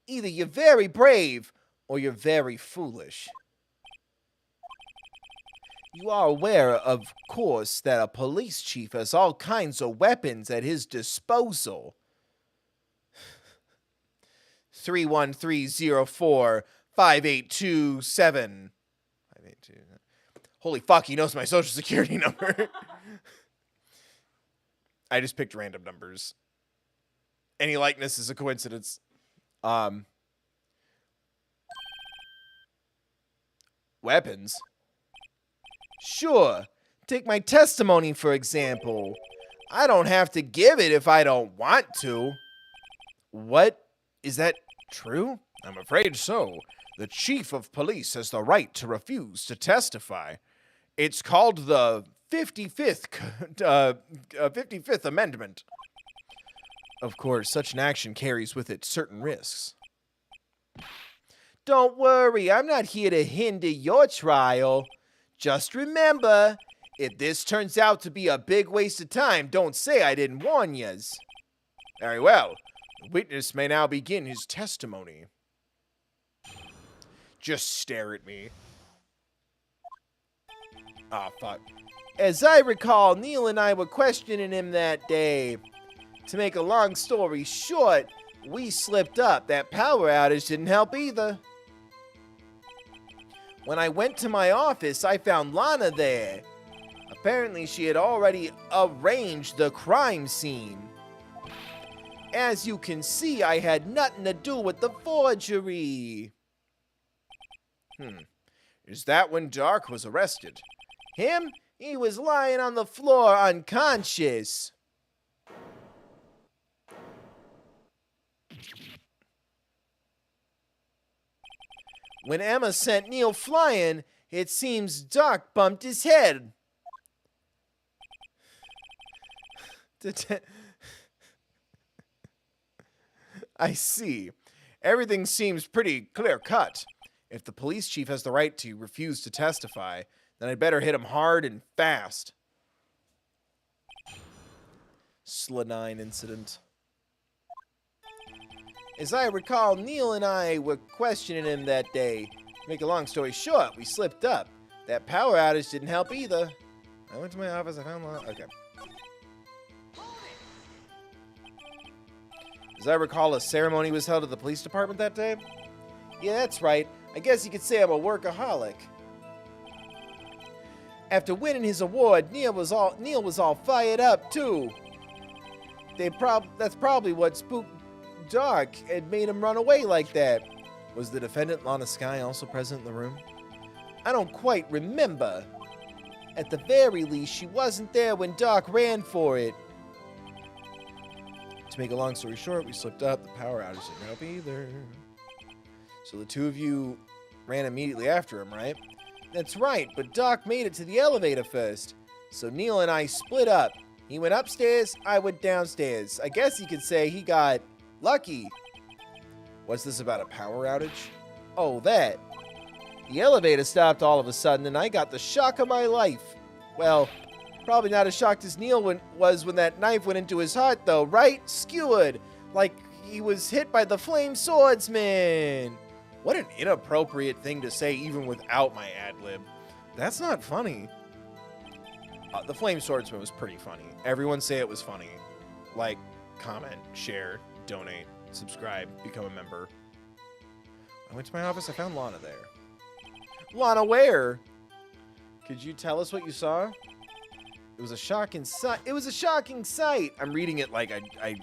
either you're very brave or you're very foolish. You are aware, of course, that a police chief has all kinds of weapons at his disposal. 31304 5827. 582. Holy fuck, he knows my social security number. I just picked random numbers. Any likeness is a coincidence. Weapons? Sure. Take my testimony, for example. I don't have to give it if I don't want to. What? Is that true? I'm afraid so. The chief of police has the right to refuse to testify. It's called the 55th Amendment. Of course, such an action carries with it certain risks. Don't worry, I'm not here to hinder your trial. Just remember, if this turns out to be a big waste of time, don't say I didn't warn yez. Very well. The witness may now begin his testimony. Just stare at me. Ah, fuck. As I recall, Neil and I were questioning him that day. To make a long story short, we slipped up. That power outage didn't help either. When I went to my office, I found Lana there. Apparently, she had already arranged the crime scene. As you can see, I had nothing to do with the forgery. Is that when Dark was arrested? Him? He was lying on the floor unconscious. When Emma sent Neil flying, it seems Doc bumped his head. I see. Everything seems pretty clear-cut. If the police chief has the right to refuse to testify, then I'd better hit him hard and fast. SL9 incident. As I recall, Neil and I were questioning him that day. To make a long story short, we slipped up. That power outage didn't help either. I went to my office, I found Lana. Okay. As I recall, a ceremony was held at the police department that day? Yeah, that's right. I guess you could say I'm a workaholic. After winning his award, Neil was all fired up too. That's probably what spooked Dark and made him run away like that. Was the defendant Lana Skye also present in the room? I don't quite remember. At the very least, she wasn't there when Dark ran for it. To make a long story short, we slipped up. The power outage didn't help either. So the two of you ran immediately after him, right? That's right, but Doc made it to the elevator first. So Neil and I split up. He went upstairs, I went downstairs. I guess you could say he got lucky. What's this about, a power outage? Oh, that. The elevator stopped all of a sudden and I got the shock of my life. Well, probably not as shocked as Neil was when that knife went into his heart though, right? Skewered. Like he was hit by the flame swordsman. What an inappropriate thing to say even without my ad-lib. That's not funny. The flame swordsman was pretty funny. Everyone say it was funny. Like, comment, share, donate, subscribe, become a member. I went to my office, I found Lana there. Lana, where? Could you tell us what you saw? It was a shocking sight. It was a shocking sight. I'm reading it like okay.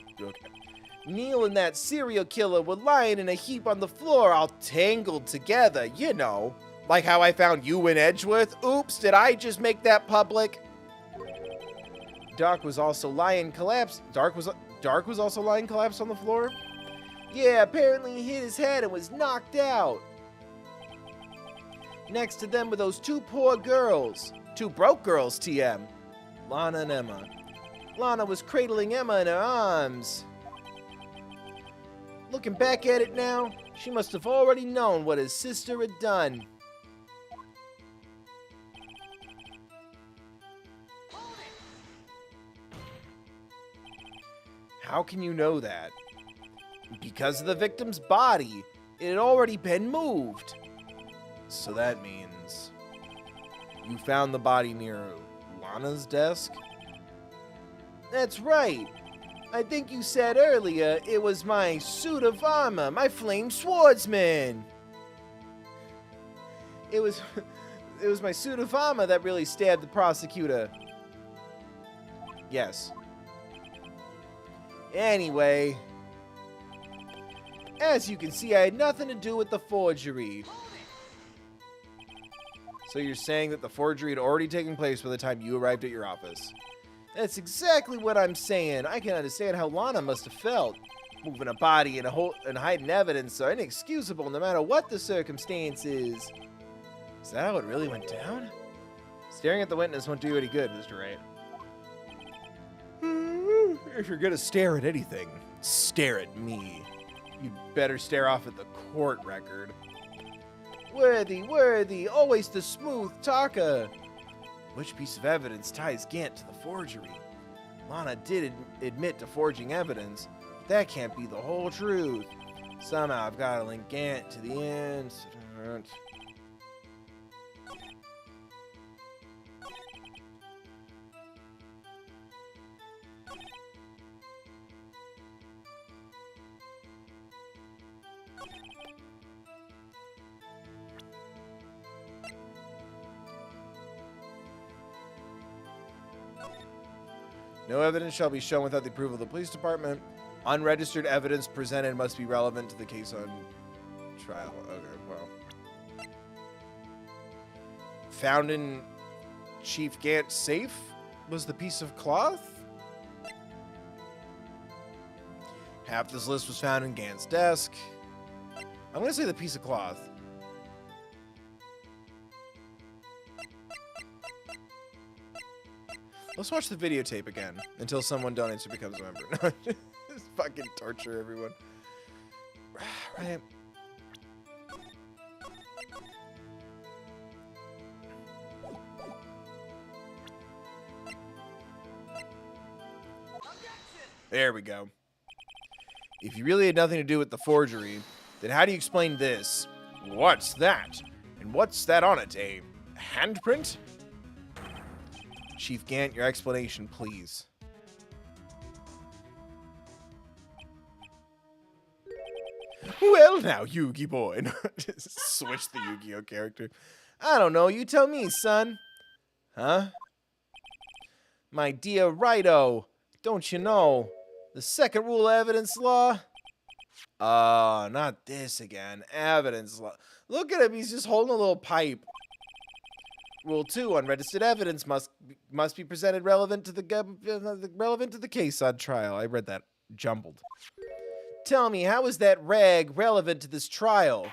Neil and that serial killer were lying in a heap on the floor, all tangled together, you know. Like how I found you in Edgeworth. Oops, did I just make that public? Dark was also lying collapsed. Dark was also lying collapsed on the floor? Yeah, apparently he hit his head and was knocked out. Next to them were those two poor girls. Two broke girls, TM. Lana and Emma. Lana was cradling Emma in her arms. Looking back at it now, she must have already known what his sister had done. How can you know that? Because of the victim's body. It had already been moved. So that means you found the body near Lana's desk? That's right. I think you said earlier it was my suit of armor, my flame swordsman. It was my suit of armor that really stabbed the prosecutor. Yes. Anyway, as you can see, I had nothing to do with the forgery. So you're saying that the forgery had already taken place by the time you arrived at your office? That's exactly what I'm saying. I can understand how Lana must have felt. Moving a body and hiding evidence are inexcusable no matter what the circumstances. Is that how it really went down? Staring at the witness won't do you any good, Mr. Wright. If you're gonna stare at anything, stare at me. You'd better stare off at the court record. Worthy, always the smooth talker. Which piece of evidence ties Gant to the forgery? Lana did admit to forging evidence, but that can't be the whole truth. Somehow I've got to link Gant to the incident. No evidence shall be shown without the approval of the police department. Unregistered evidence presented must be relevant to the case on trial. Okay, well. Found in Chief Gant's safe was the piece of cloth? Half this list was found in Gant's desk. I'm going to say the piece of cloth. Let's watch the videotape again until someone donates or becomes a member. Just fucking torture everyone. Right. There we go. If you really had nothing to do with the forgery, then how do you explain this? What's that? And what's that on it? A handprint? Chief Gant, your explanation, please. Well, now, Yugi boy. Just switch the Yu-Gi-Oh character. I don't know. You tell me, son. Huh? My dear Righto, don't you know the second rule of evidence law? Not this again. Evidence law. Look at him. He's just holding a little pipe. Rule 2: unregistered evidence must be presented relevant to the case on trial. I read that jumbled. Tell me, how is that rag relevant to this trial?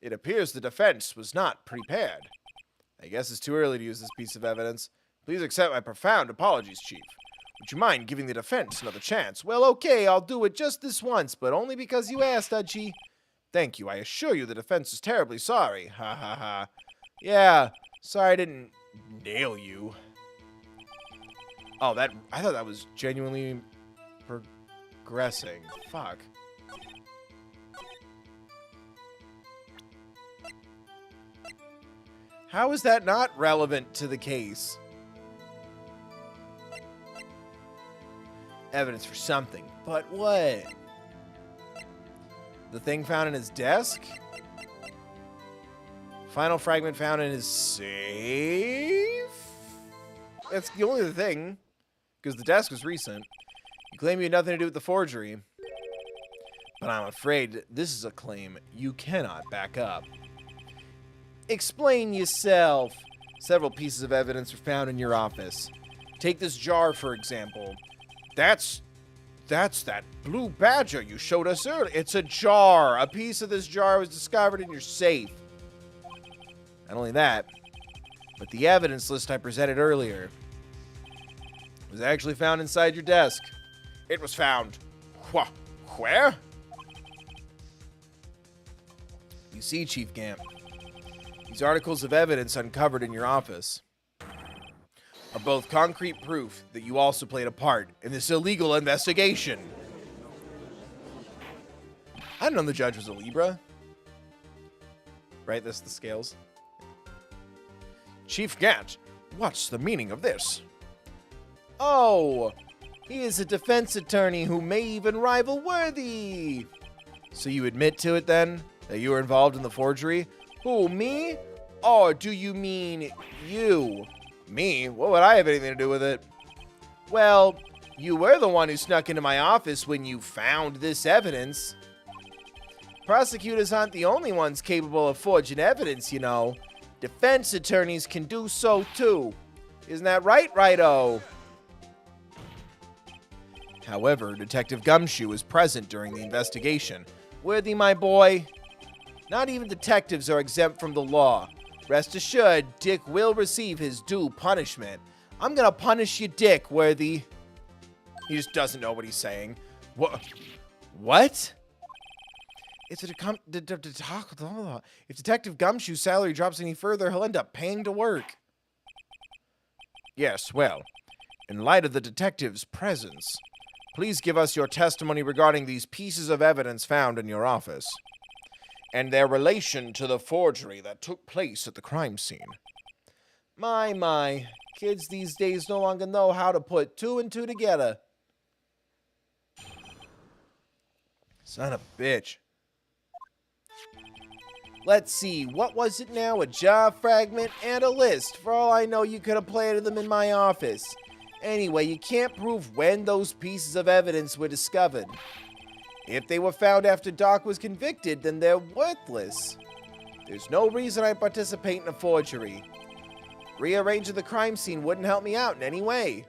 It appears the defense was not prepared. I guess it's too early to use this piece of evidence. Please accept my profound apologies, Chief. Would you mind giving the defense another chance? Well, okay, I'll do it just this once, but only because you asked, Archie. Thank you. I assure you the defense is terribly sorry. Ha ha ha. Yeah, sorry I didn't nail you. Oh, I thought that was genuinely progressing. Fuck. How is that not relevant to the case? Evidence for something. But what? The thing found in his desk? Final fragment found in his safe? That's the only other thing. Because the desk was recent. You claim you had nothing to do with the forgery. But I'm afraid this is a claim you cannot back up. Explain yourself. Several pieces of evidence were found in your office. Take this jar, for example. That's that blue badger you showed us earlier. It's a jar. A piece of this jar was discovered in your safe. Not only that, but the evidence list I presented earlier was actually found inside your desk. It was found. Where? You see, Chief Gamp, these articles of evidence uncovered in your office are both concrete proof that you also played a part in this illegal investigation. I didn't know the judge was a Libra. Right, that's the scales. Chief Gant, what's the meaning of this? Oh, he is a defense attorney who may even rival Worthy. So you admit to it then, that you were involved in the forgery? Who, me? Or do you mean you? Me? What would I have anything to do with it? Well, you were the one who snuck into my office when you found this evidence. Prosecutors aren't the only ones capable of forging evidence, you know. Defense attorneys can do so too. Isn't that right, Righto? However, Detective Gumshoe was present during the investigation. Worthy, my boy. Not even detectives are exempt from the law. Rest assured, Dick will receive his due punishment. I'm gonna punish you, Dick, Worthy. He just doesn't know what he's saying. What? If Detective Gumshoe's salary drops any further, he'll end up paying to work. Yes, well, in light of the detective's presence, please give us your testimony regarding these pieces of evidence found in your office and their relation to the forgery that took place at the crime scene. My, kids these days no longer know how to put two and two together. Son of a bitch. Let's see, what was it now? A jar fragment and a list. For all I know, you could have planted them in my office. Anyway, you can't prove when those pieces of evidence were discovered. If they were found after Doc was convicted, then they're worthless. There's no reason I participate in a forgery. Rearranging the crime scene wouldn't help me out in any way.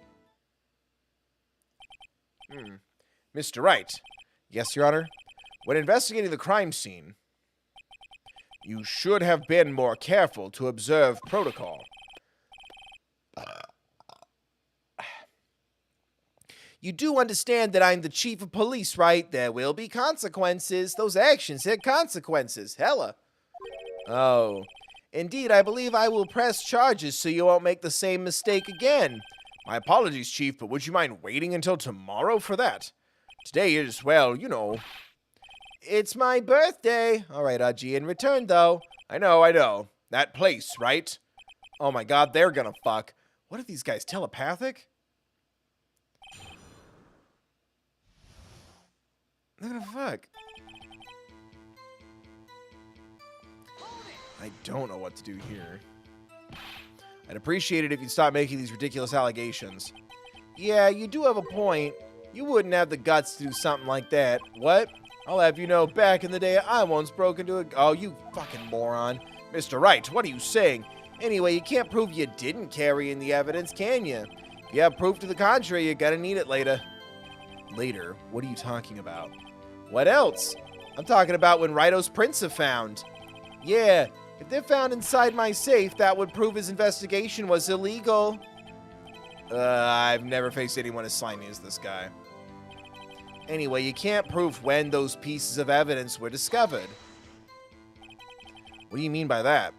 Mr. Wright. Yes, Your Honor? When investigating the crime scene, you should have been more careful to observe protocol. You do understand that I'm the chief of police, right? There will be consequences. Those actions had consequences. Hella. Oh. Indeed, I believe I will press charges so you won't make the same mistake again. My apologies, Chief, but would you mind waiting until tomorrow for that? Today is, well, you know. It's my birthday. All right, Aji. In return, though. I know. That place, right? Oh my god, they're gonna fuck. What are these guys, telepathic? They're gonna fuck. I don't know what to do here. I'd appreciate it if you'd stop making these ridiculous allegations. Yeah, you do have a point. You wouldn't have the guts to do something like that. What? I'll have you know, back in the day, I once broke into a... Oh, you fucking moron. Mr. Wright, what are you saying? Anyway, you can't prove you didn't carry in the evidence, can you? If you have proof to the contrary, you're gonna need it later. Later? What are you talking about? What else? I'm talking about when Righto's prints are found. Yeah, if they're found inside my safe, that would prove his investigation was illegal. I've never faced anyone as slimy as this guy. Anyway, you can't prove when those pieces of evidence were discovered. What do you mean by that?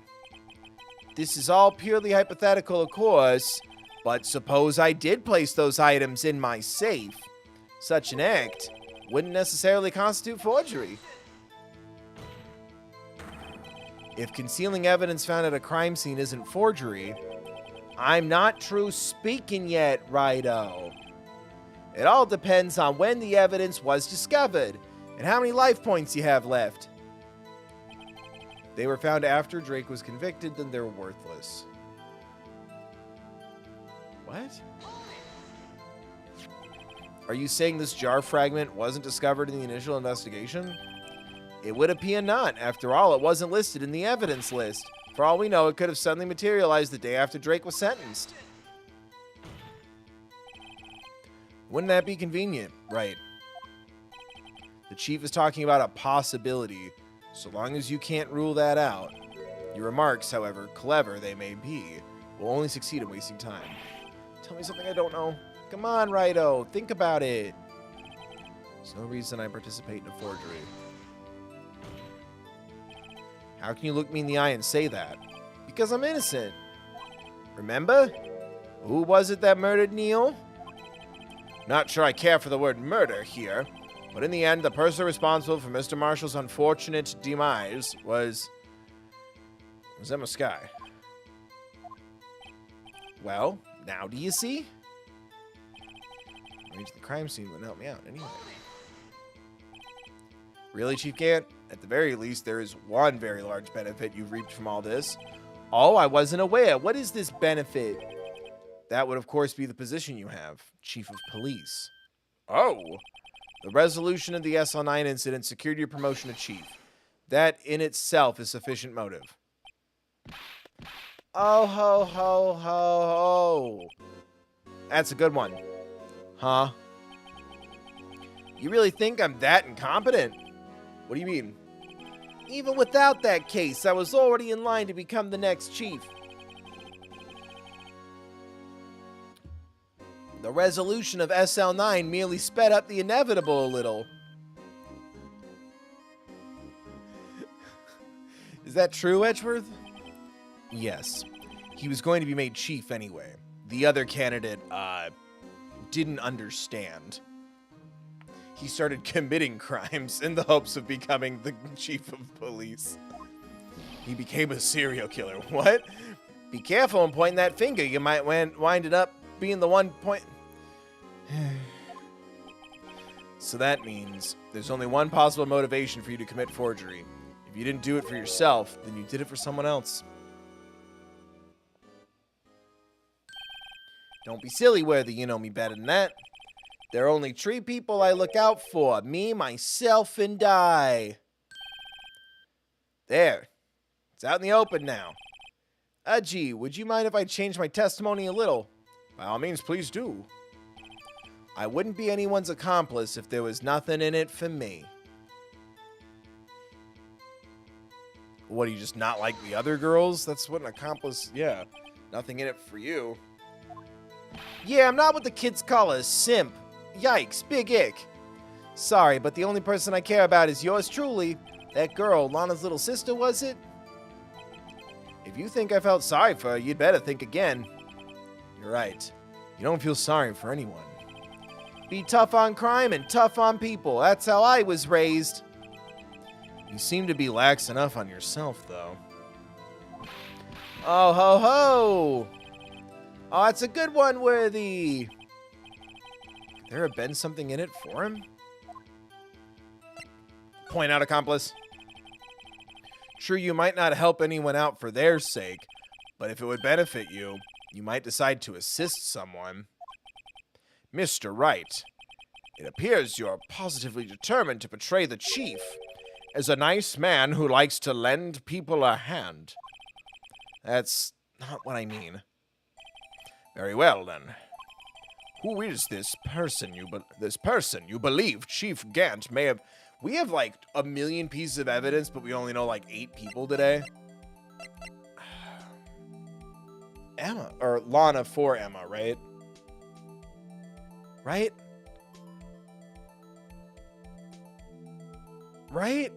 This is all purely hypothetical, of course, But suppose I did place those items in my safe. Such an act wouldn't necessarily constitute forgery. If concealing evidence found at a crime scene isn't forgery, I'm not true speaking yet, Righto. It all depends on when the evidence was discovered and how many life points you have left. They were found after Drake was convicted, then they're worthless. What? Are you saying this jar fragment wasn't discovered in the initial investigation? It would appear not. After all, it wasn't listed in the evidence list. For all we know, it could have suddenly materialized the day after Drake was sentenced. Wouldn't that be convenient? Right. The chief is talking about a possibility, so long as you can't rule that out. Your remarks, however clever they may be, will only succeed in wasting time. Tell me something I don't know. Come on, Righto. Think about it. There's no reason I participate in a forgery. How can you look me in the eye and say that? Because I'm innocent. Remember? Who was it that murdered Neil? Not sure I care for the word murder here, but in the end, the person responsible for Mr. Marshall's unfortunate demise was Emma Skye. Well, now do you see? Arrange the crime scene wouldn't help me out anyway. Really, Chief Gant? At the very least, there is one very large benefit you've reaped from all this. Oh, I wasn't aware. What is this benefit? That would, of course, be the position you have, Chief of Police. Oh! The resolution of the SL9 incident secured your promotion to Chief. That in itself is sufficient motive. Oh, ho, ho, ho, ho. That's a good one. Huh? You really think I'm that incompetent? What do you mean? Even without that case, I was already in line to become the next chief. The resolution of SL9 merely sped up the inevitable a little. Is that true, Edgeworth? Yes. He was going to be made chief anyway. The other candidate, didn't understand. He started committing crimes in the hopes of becoming the chief of police. He became a serial killer. What? Be careful in pointing that finger. You might wind it up being the one point... So that means there's only one possible motivation for you to commit forgery. If you didn't do it for yourself, then you did it for someone else. Don't be silly, Worthy. You know me better than that. There are only 3 people I look out for. Me, myself, and I. There. It's out in the open now. Gee, would you mind if I changed my testimony a little? By all means, please do. I wouldn't be anyone's accomplice if there was nothing in it for me. What, do you just not like the other girls? That's what an accomplice... Yeah. Nothing in it for you. Yeah, I'm not what the kids call a simp. Yikes, big ick. Sorry, but the only person I care about is yours truly. That girl, Lana's little sister, was it? If you think I felt sorry for her, you'd better think again. You're right. You don't feel sorry for anyone. Be tough on crime and tough on people. That's how I was raised. You seem to be lax enough on yourself, though. Oh, ho, ho! Oh, that's a good one, Worthy. Could there have been something in it for him? Point out, accomplice. True, you might not help anyone out for their sake, but if it would benefit you, you might decide to assist someone. Mr. Wright, it appears you're positively determined to portray the chief as a nice man who likes to lend people a hand. That's not what I mean. Very well, then. Who is this person you believe Chief Gant may have... We have, like, 1 million pieces of evidence, but we only know, like, 8 people today. Emma, or Lana for Emma, right? Right? Right?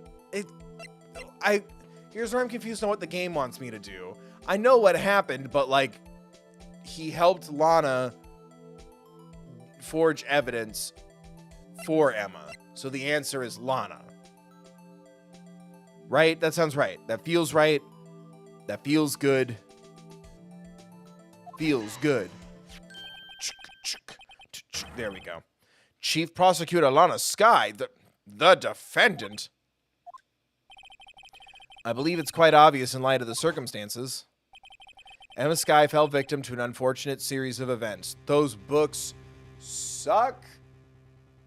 Here's where I'm confused on what the game wants me to do. I know what happened, but, like, he helped Lana forge evidence for Emma. So the answer is Lana. Right? That sounds right. That feels right. That feels good. Feels good. There we go. Chief Prosecutor Lana Skye, the defendant. I believe it's quite obvious in light of the circumstances. Emma Skye fell victim to an unfortunate series of events. Those books suck,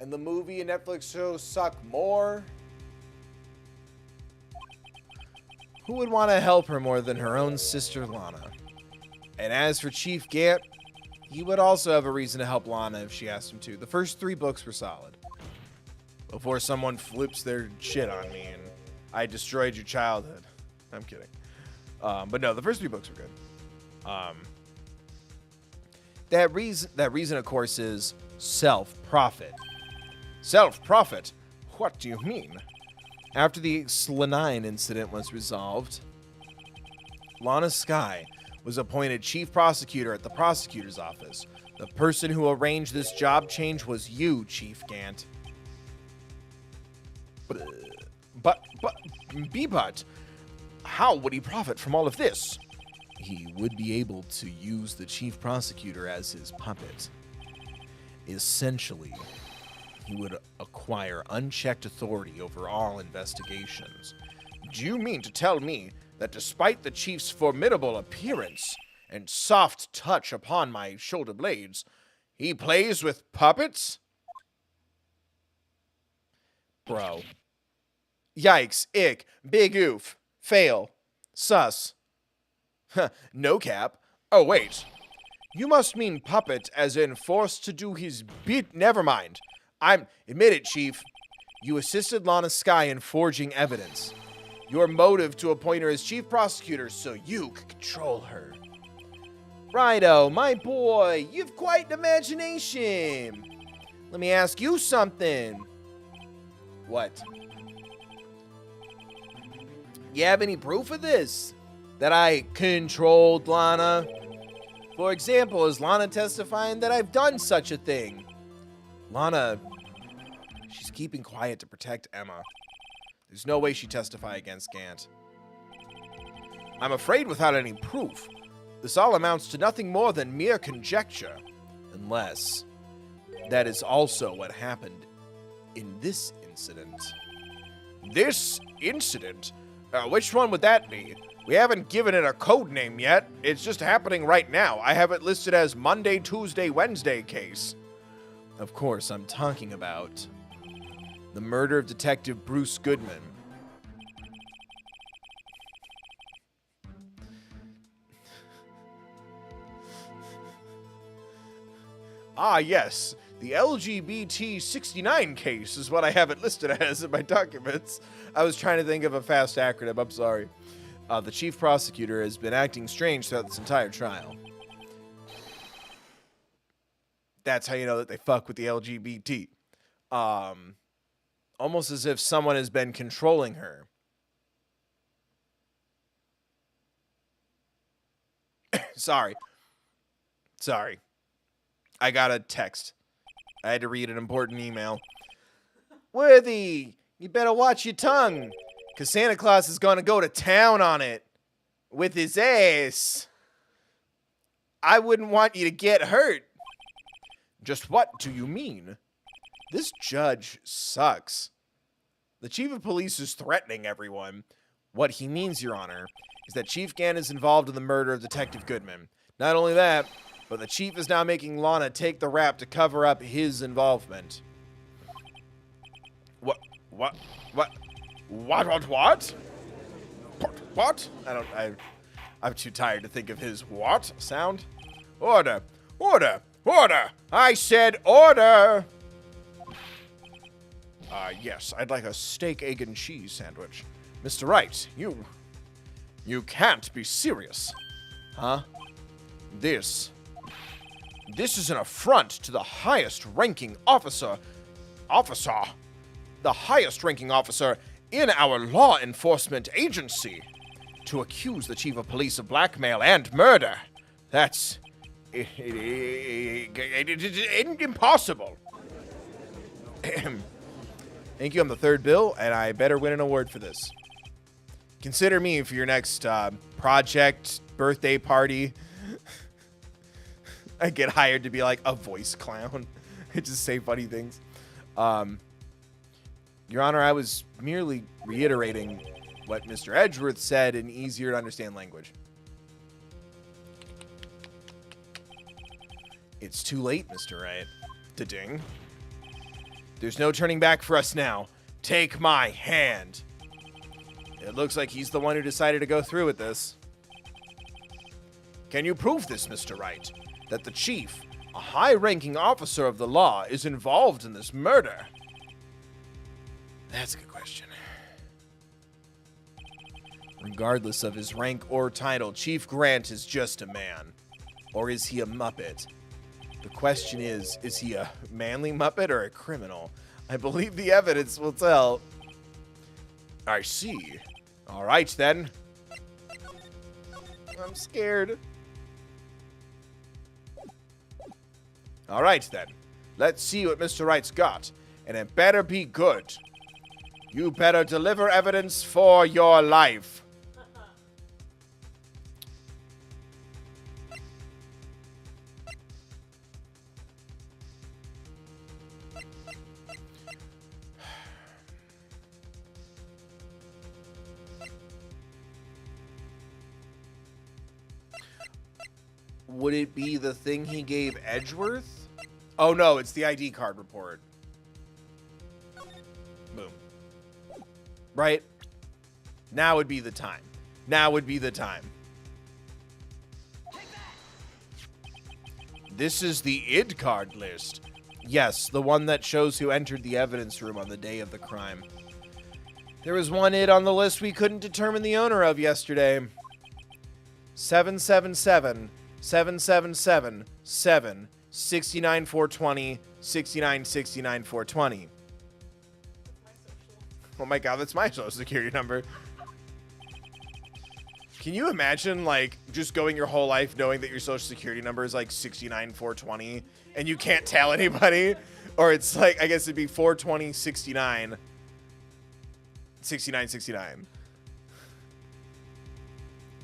and the movie and Netflix show suck more. Who would want to help her more than her own sister Lana? And as for Chief Gant, he would also have a reason to help Lana if she asked him to. The first 3 books were solid. Before someone flips their shit on me and I destroyed your childhood. I'm kidding. But no, the first 3 books were good. That reason, of course, is self-profit. Self-profit? What do you mean? After the Slanine incident was resolved, Lana Skye was appointed chief prosecutor at the prosecutor's office. The person who arranged this job change was Chief Gant. But, how would he profit from all of this? He would be able to use the chief prosecutor as his puppet. Essentially, he would acquire unchecked authority over all investigations. Do you mean to tell me that despite the chief's formidable appearance and soft touch upon my shoulder blades, he plays with puppets? Bro. Yikes, ick, big oof, fail, sus. No cap. Oh, wait. You must mean puppet as in forced to do his bit. Never mind. Admit it, Chief. You assisted Lana Skye in forging evidence. Your motive to appoint her as chief prosecutor so you could control her. Righto, my boy, you've quite an imagination. Let me ask you something. What? You have any proof of this? That I controlled Lana? For example, is Lana testifying that I've done such a thing? Lana, she's keeping quiet to protect Emma. There's no way she'd testify against Gant. I'm afraid without any proof, this all amounts to nothing more than mere conjecture. Unless that is also what happened in this incident. This incident? Which one would that be? We haven't given it a code name yet. It's just happening right now. I have it listed as Monday, Tuesday, Wednesday case. Of course, I'm talking about the murder of Detective Bruce Goodman. Ah, yes. The LGBT 69 case is what I have it listed as in my documents. I was trying to think of a fast acronym. I'm sorry. The chief prosecutor has been acting strange throughout this entire trial. That's how you know that they fuck with the LGBT. Almost as if someone has been controlling her. Sorry. I got a text. I had to read an important email. Worthy, you better watch your tongue, because Santa Claus is going to go to town on it with his ass. I wouldn't want you to get hurt. Just what do you mean? This judge sucks. The chief of police is threatening everyone. What he means, Your Honor, is that Chief Gant is involved in the murder of Detective Goodman. Not only that, but the chief is now making Lana take the rap to cover up his involvement. What? I'm too tired to think of his what sound. Order! I said order! Yes, I'd like a steak, egg, and cheese sandwich. Mr. Wright, you can't be serious. Huh? This is an affront to the highest-ranking officer. The highest-ranking officer in our law enforcement agency. To accuse the chief of police of blackmail and murder. That's Impossible. Thank you. I'm the third bill, and I better win an award for this. Consider me for your next project, birthday party. I get hired to be like a voice clown. I just say funny things. Your Honor, I was merely reiterating what Mr. Edgeworth said in easier to understand language. It's too late, Mr. Wright. Da-ding. There's no turning back for us now. Take my hand. It looks like he's the one who decided to go through with this. Can you prove this, Mr. Wright? That the chief, a high-ranking officer of the law, is involved in this murder? That's a good question. Regardless of his rank or title, Chief Grant is just a man. Or is he a Muppet? The question is he a manly Muppet or a criminal? I believe the evidence will tell. I see. All right, then. I'm scared. All right, then. Let's see what Mr. Wright's got. And it better be good. You better deliver evidence for your life. Would it be the thing he gave Edgeworth? Oh, no, it's the ID card report. Boom. Right? Now would be the time. Now would be the time. This is the ID card list. Yes, the one that shows who entered the evidence room on the day of the crime. There was one ID on the list we couldn't determine the owner of yesterday. 777 777 7 69 420 69 69 420. Oh my god, that's my social security number. Can you imagine, like, just going your whole life knowing that your social security number is like 69 420 and you can't tell anybody? Or it's like, I guess it'd be 420 69 69 69.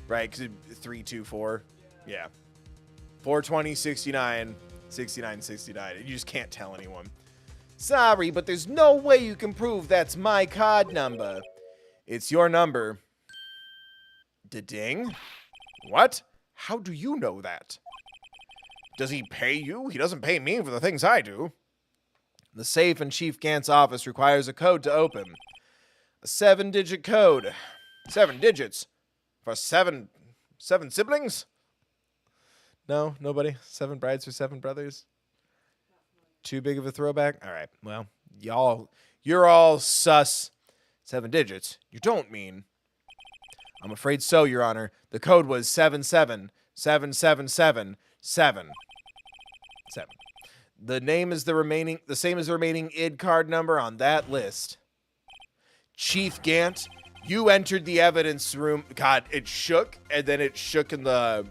Right, because 324. Yeah. 420 69 69 69. You just can't tell anyone. Sorry, but there's no way you can prove that's my card number. It's your number. Da-ding? What? How do you know that? Does he pay you? He doesn't pay me for the things I do. The safe in Chief Gant's office requires a code to open. A 7-digit code. 7 digits. For seven siblings? No, nobody? 7 brides for 7 brothers? Too big of a throwback? All right, well, you're all sus. 7 digits. You don't mean. I'm afraid so, Your Honor. The code was 7777777. The name is the same as the remaining ID card number on that list. Chief Gant, you entered the evidence room. God, it shook, and then it shook in the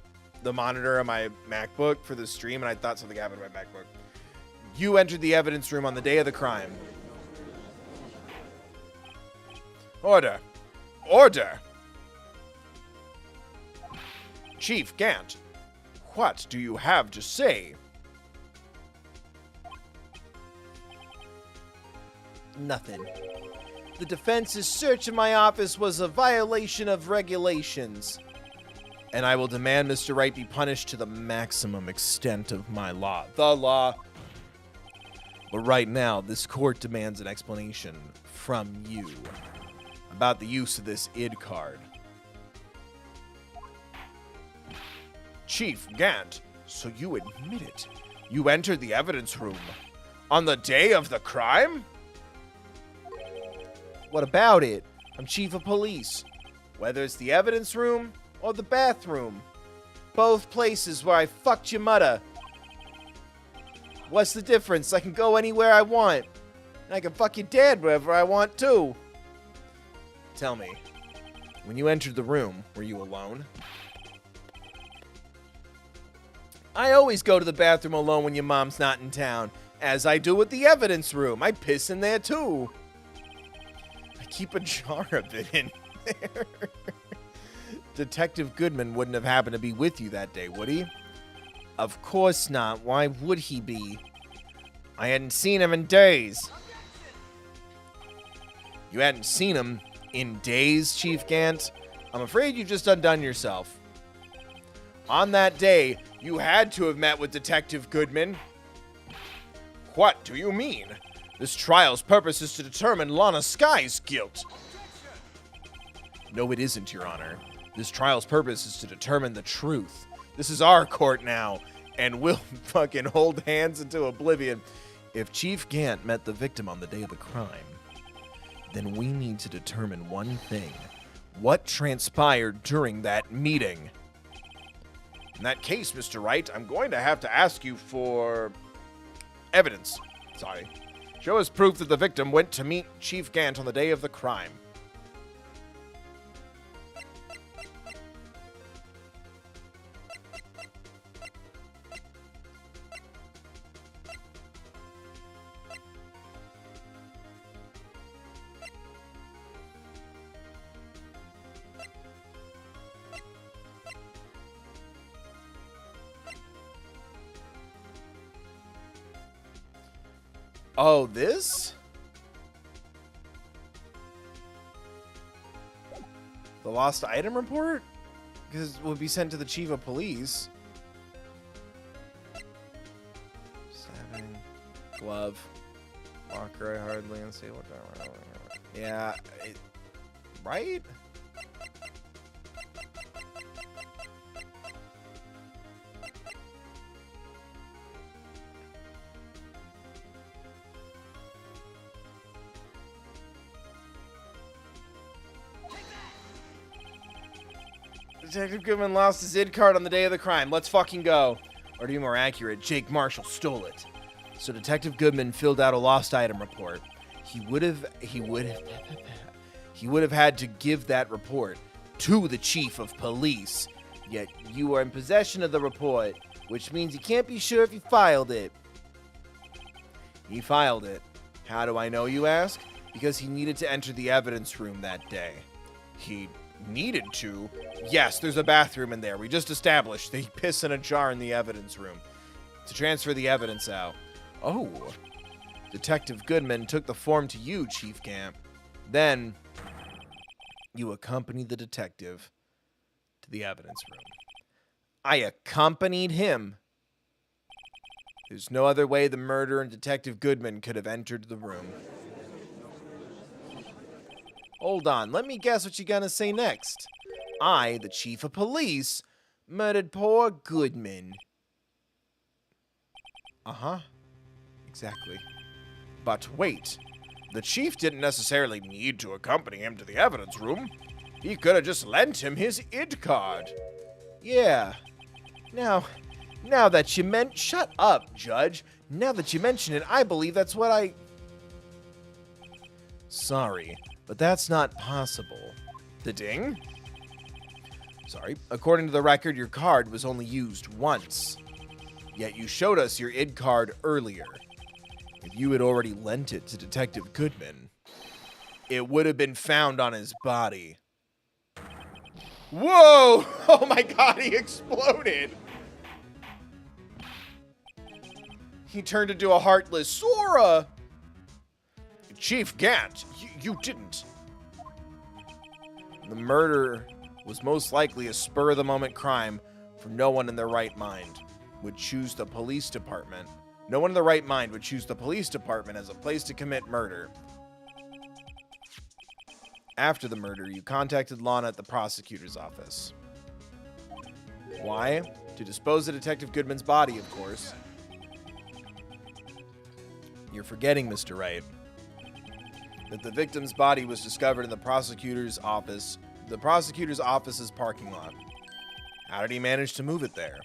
monitor on my MacBook for the stream, and I thought something happened to my MacBook. You entered the evidence room on the day of the crime. Order. Order! Chief Gant, what do you have to say? Nothing. The defense's search of my office was a violation of regulations, and I will demand Mr. Wright be punished to the maximum extent of my law. The law. But right now, this court demands an explanation from you about the use of this ID card. Chief Gant, so you admit it. You entered the evidence room on the day of the crime? What about it? I'm chief of police. Whether it's the evidence room or the bathroom. Both places where I fucked your mother. What's the difference? I can go anywhere I want. And I can fuck your dad wherever I want too. Tell me, when you entered the room, were you alone? I always go to the bathroom alone when your mom's not in town, as I do with the evidence room. I piss in there too. I keep a jar of it in there. Detective Goodman wouldn't have happened to be with you that day, would he? Of course not. Why would he be? I hadn't seen him in days. You hadn't seen him in days, Chief Gant? I'm afraid you just undone yourself. On that day, you had to have met with Detective Goodman. What do you mean? This trial's purpose is to determine Lana Sky's guilt. No, it isn't, Your Honor. This trial's purpose is to determine the truth. This is our court now, and we'll fucking hold hands into oblivion. If Chief Gant met the victim on the day of the crime, then we need to determine one thing. What transpired during that meeting? In that case, Mr. Wright, I'm going to have to ask you for evidence. Sorry. Show us proof that the victim went to meet Chief Gant on the day of the crime. Oh, this? The lost item report? Because it would be sent to the chief of police. Stabbing. Glove. Walker, I hardly unstable. Yeah. Right? Detective Goodman lost his ID card on the day of the crime. Let's fucking go. Or to be more accurate, Jake Marshall stole it. So Detective Goodman filled out a lost item report. He would have had to give that report to the chief of police. Yet you are in possession of the report, which means you can't be sure if he filed it. He filed it. How do I know, you ask? Because he needed to enter the evidence room that day. He needed to? Yes, there's a bathroom in there. We just established they piss in a jar in the evidence room to transfer the evidence out. Oh. Detective Goodman took the form to you, Chief Gant. Then you accompanied the detective to the evidence room. I accompanied him. There's no other way the murderer and Detective Goodman could have entered the room. Hold on, let me guess what you're gonna say next. I, the chief of police, murdered poor Goodman. Uh-huh. Exactly. But wait, the chief didn't necessarily need to accompany him to the evidence room. He could have just lent him his ID card. Yeah. Now that you shut up, Judge. Now that you mention it, I believe that's what I... Sorry, but that's not possible. The ding? Sorry. According to the record, your card was only used once. Yet you showed us your ID card earlier. If you had already lent it to Detective Goodman, it would have been found on his body. Whoa! Oh my god, he exploded! He turned into a heartless Sora! Chief Gant, you didn't. The murder was most likely a spur-of-the-moment crime, for no one in their right mind would choose the police department. No one in their right mind would choose the police department as a place to commit murder. After the murder, you contacted Lana at the prosecutor's office. Why? To dispose of Detective Goodman's body, of course. You're forgetting, Mr. Wright, that the victim's body was discovered in the prosecutor's office's parking lot. How did he manage to move it there?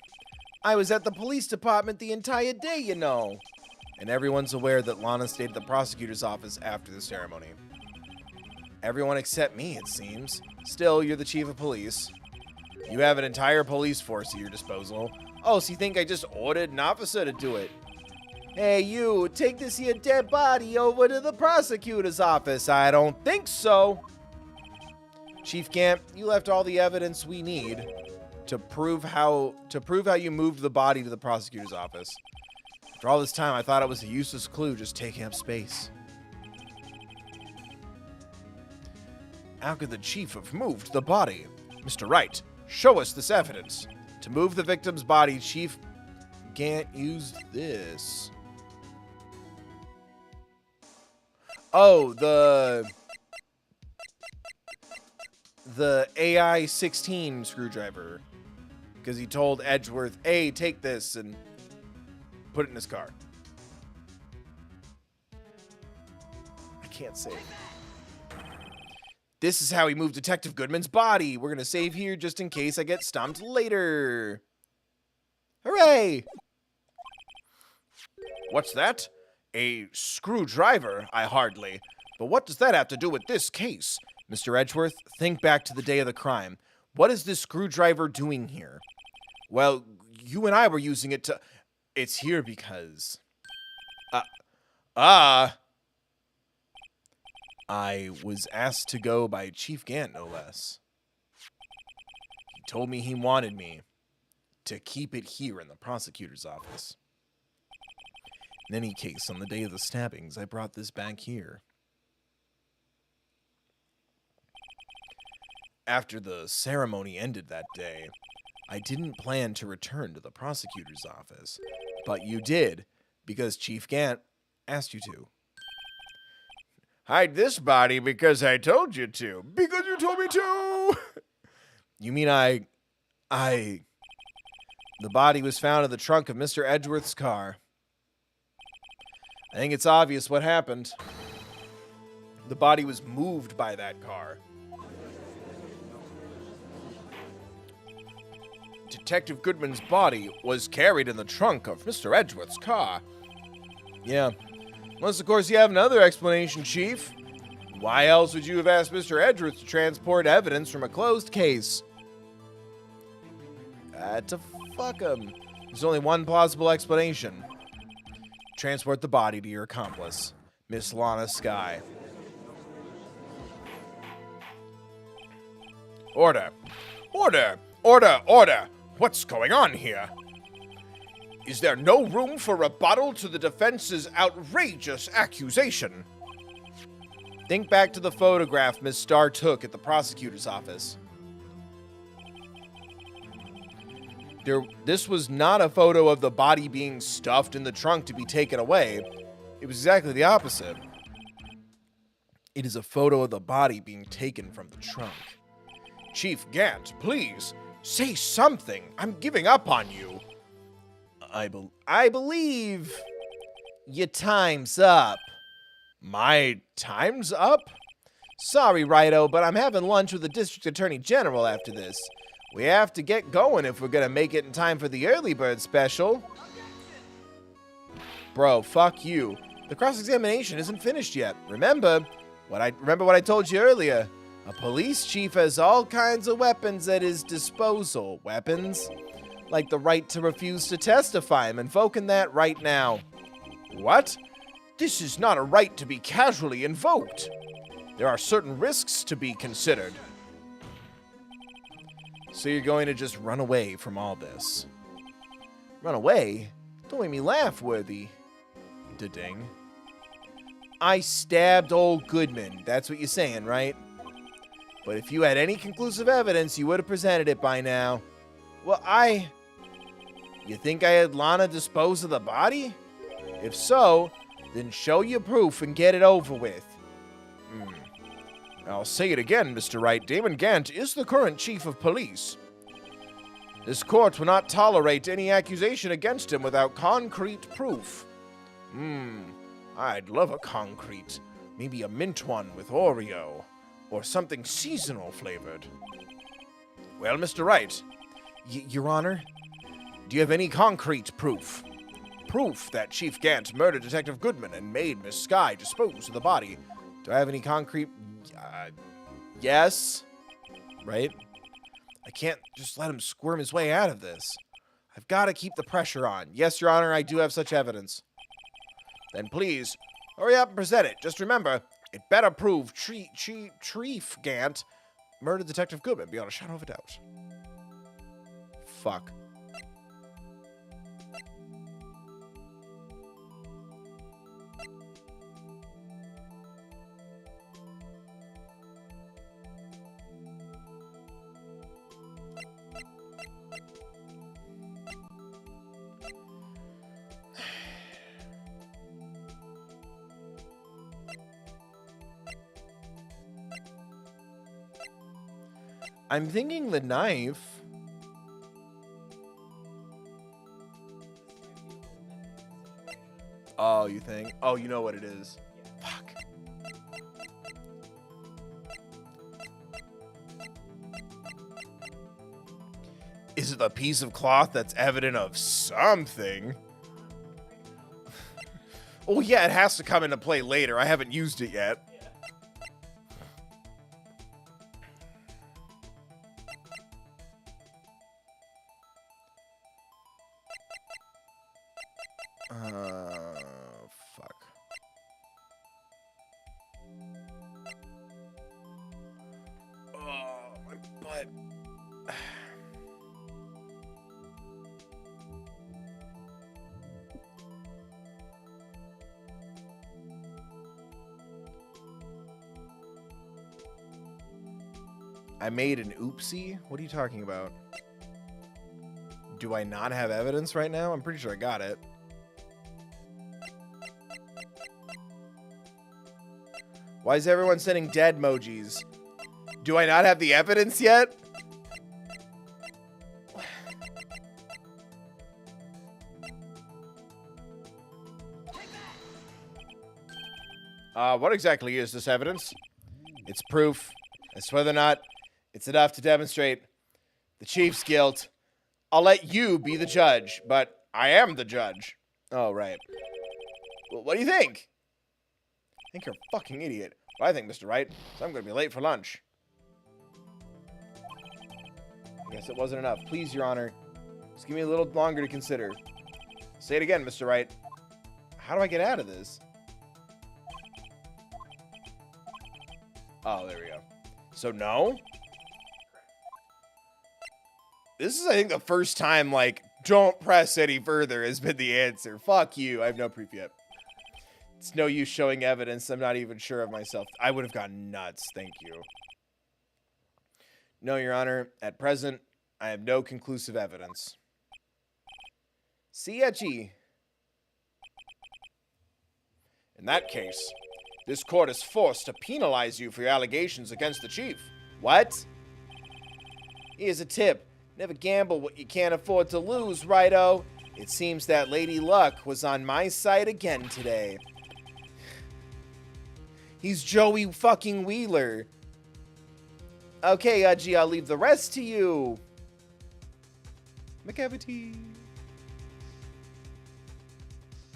I was at the police department the entire day, you know. And everyone's aware that Lana stayed at the prosecutor's office after the ceremony. Everyone except me, it seems. Still, you're the chief of police. You have an entire police force at your disposal. Oh, so you think I just ordered an officer to do it? Hey, you, take this here dead body over to the prosecutor's office. I don't think so. Chief Gant, you left all the evidence we need to prove how you moved the body to the prosecutor's office. For all this time, I thought it was a useless clue just taking up space. How could the chief have moved the body? Mr. Wright, show us this evidence. To move the victim's body, Chief Gant used this. Oh, the AI-16 screwdriver. Because he told Edgeworth, hey, take this and put it in his car. I can't save. This is how he moved Detective Goodman's body. We're going to save here just in case I get stumped later. Hooray! What's that? A screwdriver? I hardly. But what does that have to do with this case? Mr. Edgeworth, think back to the day of the crime. What is this screwdriver doing here? Well, you and I were using it to... It's here because... I was asked to go by Chief Gant, no less. He told me he wanted me to keep it here in the prosecutor's office. In any case, on the day of the stabbings, I brought this back here. After the ceremony ended that day, I didn't plan to return to the prosecutor's office, but you did, because Chief Gant asked you to. Hide this body because I told you to. Because you told me to! You mean the body was found in the trunk of Mr. Edgeworth's car. I think it's obvious what happened. The body was moved by that car. Detective Goodman's body was carried in the trunk of Mr. Edgeworth's car. Yeah. Unless, of course, you have another explanation, Chief. Why else would you have asked Mr. Edgeworth to transport evidence from a closed case? To fuck him. There's only one plausible explanation. Transport the body to your accomplice, Miss Lana Skye. Order. Order! Order! Order! What's going on here? Is there no room for rebuttal to the defense's outrageous accusation? Think back to the photograph Miss Starr took at the prosecutor's office. This was not a photo of the body being stuffed in the trunk to be taken away. It was exactly the opposite. It is a photo of the body being taken from the trunk. Chief Gant, please, say something. I'm giving up on you. I believe your time's up. My time's up? Sorry, Righto, but I'm having lunch with the District Attorney General after this. We have to get going if we're gonna make it in time for the early bird special. Bro, fuck you. The cross-examination isn't finished yet. Remember what I told you earlier. A police chief has all kinds of weapons at his disposal. Weapons? Like the right to refuse to testify. I'm invoking that right now. What? This is not a right to be casually invoked. There are certain risks to be considered. So you're going to just run away from all this? Run away? Don't make me laugh, Worthy. Da-ding. I stabbed old Goodman. That's what you're saying, right? But if you had any conclusive evidence, you would have presented it by now. Well, You think I had Lana dispose of the body? If so, then show your proof and get it over with. I'll say it again, Mr. Wright. Damon Gant is the current chief of police. This court will not tolerate any accusation against him without concrete proof. I'd love a concrete. Maybe a mint one with Oreo. Or something seasonal flavored. Well, Mr. Wright. Your Honor? Do you have any concrete proof? Proof that Chief Gant murdered Detective Goodman and made Miss Skye dispose of the body. Do I have any concrete... yes? Right? I can't just let him squirm his way out of this. I've got to keep the pressure on. Yes, Your Honor, I do have such evidence. Then please, hurry up and present it. Just remember, it better prove Chief Gant murdered Detective Goodman beyond a shadow of a doubt. Fuck. I'm thinking the knife. Oh, you think? Oh, you know what it is. Fuck. Is it the piece of cloth that's evident of something? Oh, yeah, it has to come into play later. I haven't used it yet. Fuck. Oh, my butt. I made an oopsie? What are you talking about? Do I not have evidence right now? I'm pretty sure I got it. Why is everyone sending dead emojis? Do I not have the evidence yet? What exactly is this evidence? It's proof as to whether or not it's enough to demonstrate the chief's guilt. I'll let you be the judge, but I am the judge. Oh, right. Well, what do you think? I think you're a fucking idiot. What I think, Mr. Wright, is I'm going to be late for lunch. I guess it wasn't enough. Please, Your Honor, just give me a little longer to consider. Say it again, Mr. Wright. How do I get out of this? Oh, there we go. So, no? This is, I think, the first time, like, don't press any further has been the answer. Fuck you. I have no proof yet. It's no use showing evidence. I'm not even sure of myself. I would have gone nuts. Thank you. No, Your Honor. At present, I have no conclusive evidence. Siachi. In that case, this court is forced to penalize you for your allegations against the chief. What? Here's a tip. Never gamble what you can't afford to lose, righto. It seems that Lady Luck was on my side again today. He's Joey fucking Wheeler. Okay, Udgy, I'll leave the rest to you. McCavity.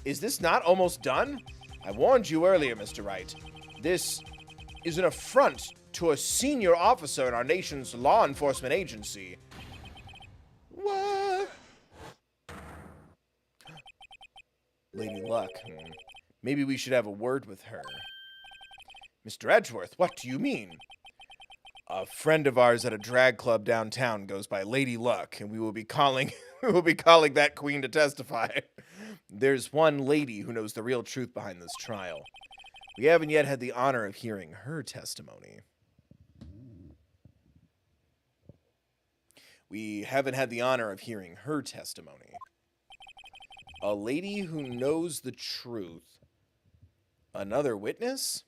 Is this not almost done? I warned you earlier, Mr. Wright. This is an affront to a senior officer in our nation's law enforcement agency. What? Lady Luck. Maybe we should have a word with her. Mr. Edgeworth, what do you mean? A friend of ours at a drag club downtown goes by Lady Luck, and we will be calling that queen to testify. There's one lady who knows the real truth behind this trial. We haven't yet had the honor of hearing her testimony. A lady who knows the truth. Another witness?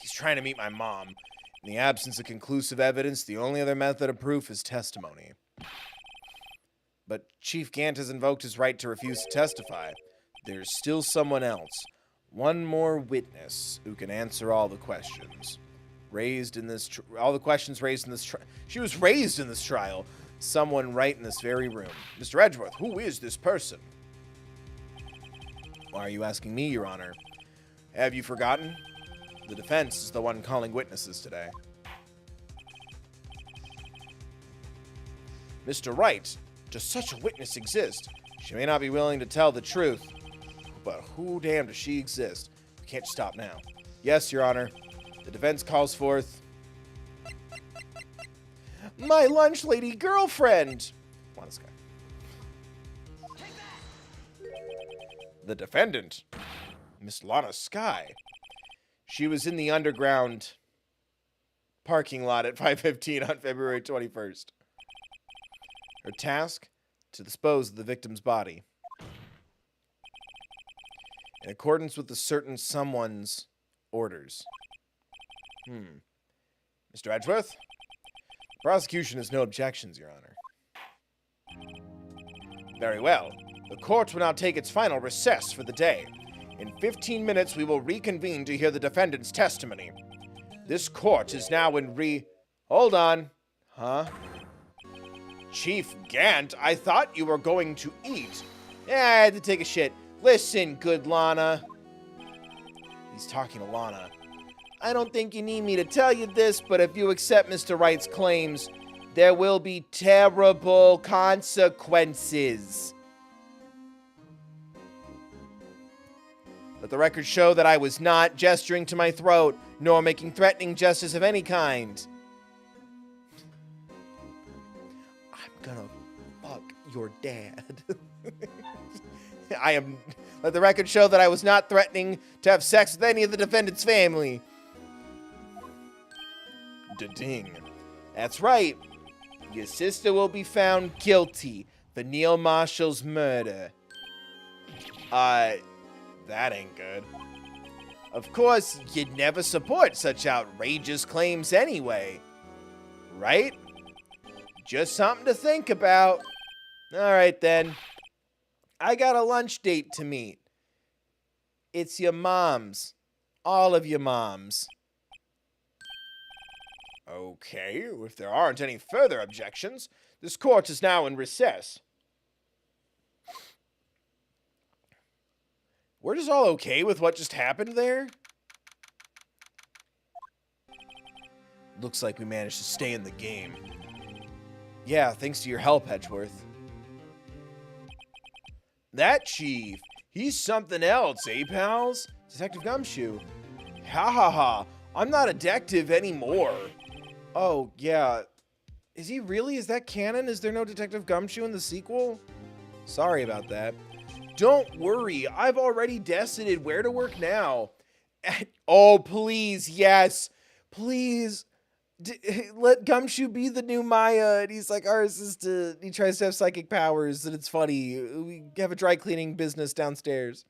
He's trying to meet my mom. In the absence of conclusive evidence, the only other method of proof is testimony. But Chief Gant has invoked his right to refuse to testify. There's still someone else. One more witness who can answer all the questions. All the questions raised in this trial. She was raised in this trial. Someone right in this very room. Mr. Edgeworth, who is this person? Why are you asking me, Your Honor? Have you forgotten? The defense is the one calling witnesses today. Mr. Wright, Does such a witness exist? She may not be willing to tell the truth, but who damn does she exist? We can't stop now. Yes, Your Honor. The defense calls forth... my lunch lady girlfriend! Lana Sky. The defendant, Miss Lana Sky. She was in the underground parking lot at 5:15 on February 21st. Her task? To dispose of the victim's body. In accordance with a certain someone's orders. Mr. Edgeworth? Prosecution has no objections, Your Honor. Very well. The court will now take its final recess for the day. In 15 minutes, we will reconvene to hear the defendant's testimony. This court is now in Hold on. Huh? Chief Gant, I thought you were going to eat. Yeah, I had to take a shit. Listen, good Lana. He's talking to Lana. I don't think you need me to tell you this, but if you accept Mr. Wright's claims, there will be terrible consequences. Let the record show that I was not gesturing to my throat, nor making threatening gestures of any kind. I'm gonna fuck your dad. Let the record show that I was not threatening to have sex with any of the defendant's family. Da-ding. That's right. Your sister will be found guilty for Neil Marshall's murder. That ain't good. Of course, you'd never support such outrageous claims anyway. Right? Just something to think about. Alright then. I got a lunch date to meet. It's your mom's. All of your moms. Okay, if there aren't any further objections, this court is now in recess. We're just all okay with what just happened there? Looks like we managed to stay in the game. Yeah, thanks to your help, Edgeworth. That chief, he's something else, eh, pals? Detective Gumshoe. Ha ha ha, I'm not a detective anymore. Oh, yeah. Is he really? Is that canon? Is there no Detective Gumshoe in the sequel? Sorry about that. Don't worry, I've already decided where to work now. Oh, please, yes. Please. Let Gumshoe be the new Maya, and he's like our assistant. He tries to have psychic powers, and it's funny. We have a dry cleaning business downstairs.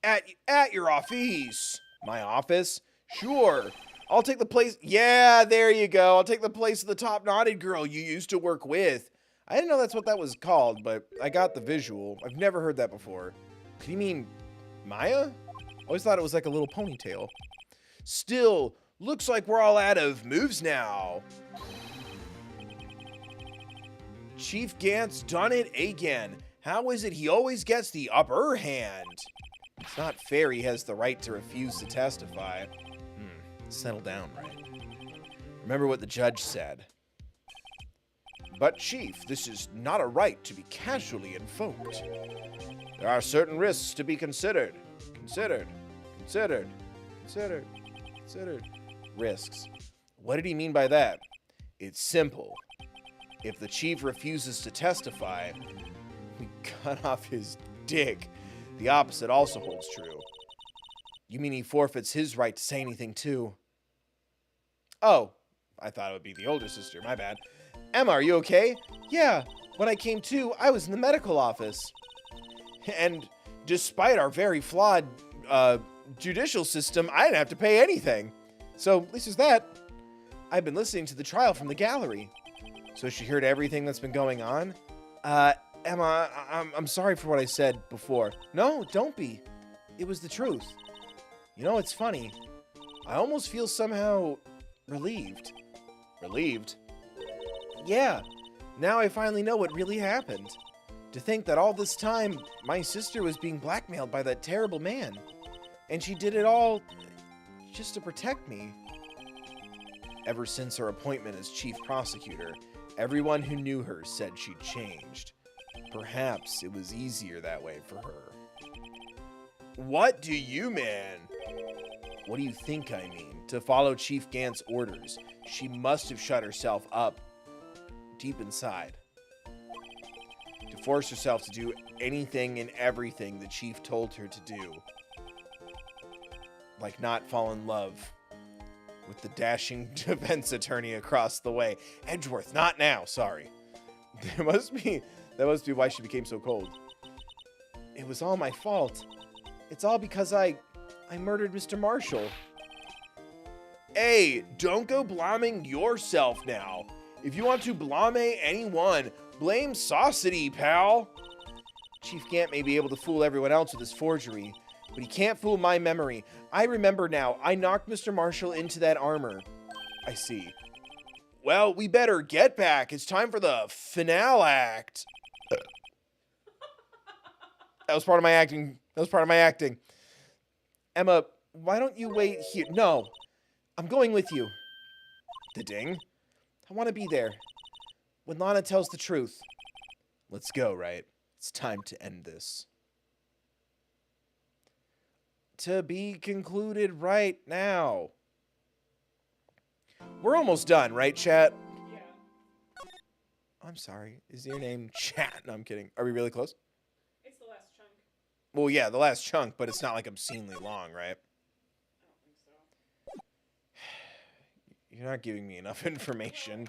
At your office. My office? Sure. I'll take the place. Yeah, there you go. I'll take the place of the top knotted girl you used to work with. I didn't know that's what that was called, but I got the visual. I've never heard that before. Do you mean Maya? I always thought it was like a little ponytail. Still, looks like we're all out of moves now. Chief Gant's done it again. How is it he always gets the upper hand? It's not fair he has the right to refuse to testify. Settle down, Wright. Remember what the judge said. But, Chief, this is not a right to be casually invoked. There are certain risks to be considered. Considered. Risks. What did he mean by that? It's simple. If the chief refuses to testify, we cut off his dick. The opposite also holds true. You mean he forfeits his right to say anything, too? Oh, I thought it would be the older sister. My bad. Emma, are you okay? Yeah, when I came to, I was in the medical office. And despite our very flawed judicial system, I didn't have to pay anything. So, at least there's that. I've been listening to the trial from the gallery. So she heard everything that's been going on? Emma, I'm sorry for what I said before. No, don't be. It was the truth. You know, it's funny. I almost feel somehow relieved. Relieved? Yeah. Now I finally know what really happened. To think that all this time, my sister was being blackmailed by that terrible man. And she did it all just to protect me. Ever since her appointment as chief prosecutor, Everyone who knew her said she changed. Perhaps it was easier that way for her. What do you mean? What do you think I mean? To follow Chief Gant's orders, she must have shut herself up deep inside. To force herself to do anything and everything the Chief told her to do. Like not fall in love with the dashing defense attorney across the way. Edgeworth, not now, sorry. That must be why she became so cold. It was all my fault. It's all because I murdered Mr. Marshall. Hey, don't go blaming yourself now. If you want to blame anyone, blame Saucity, pal. Chief Gant may be able to fool everyone else with his forgery, but he can't fool my memory. I remember now. I knocked Mr. Marshall into that armor. I see. Well, we better get back. It's time for the finale act. That was part of my acting. Emma, why don't you wait here? No, I'm going with you. The ding? I want to be there. When Lana tells the truth. Let's go, Wright. It's time to end this. To be concluded right now. We're almost done, right, chat? Yeah. I'm sorry. Is your name Chat? No, I'm kidding. Are we really close? It's the last chunk. Well, yeah, the last chunk, but it's not like obscenely long, right? I don't think so. You're not giving me enough information.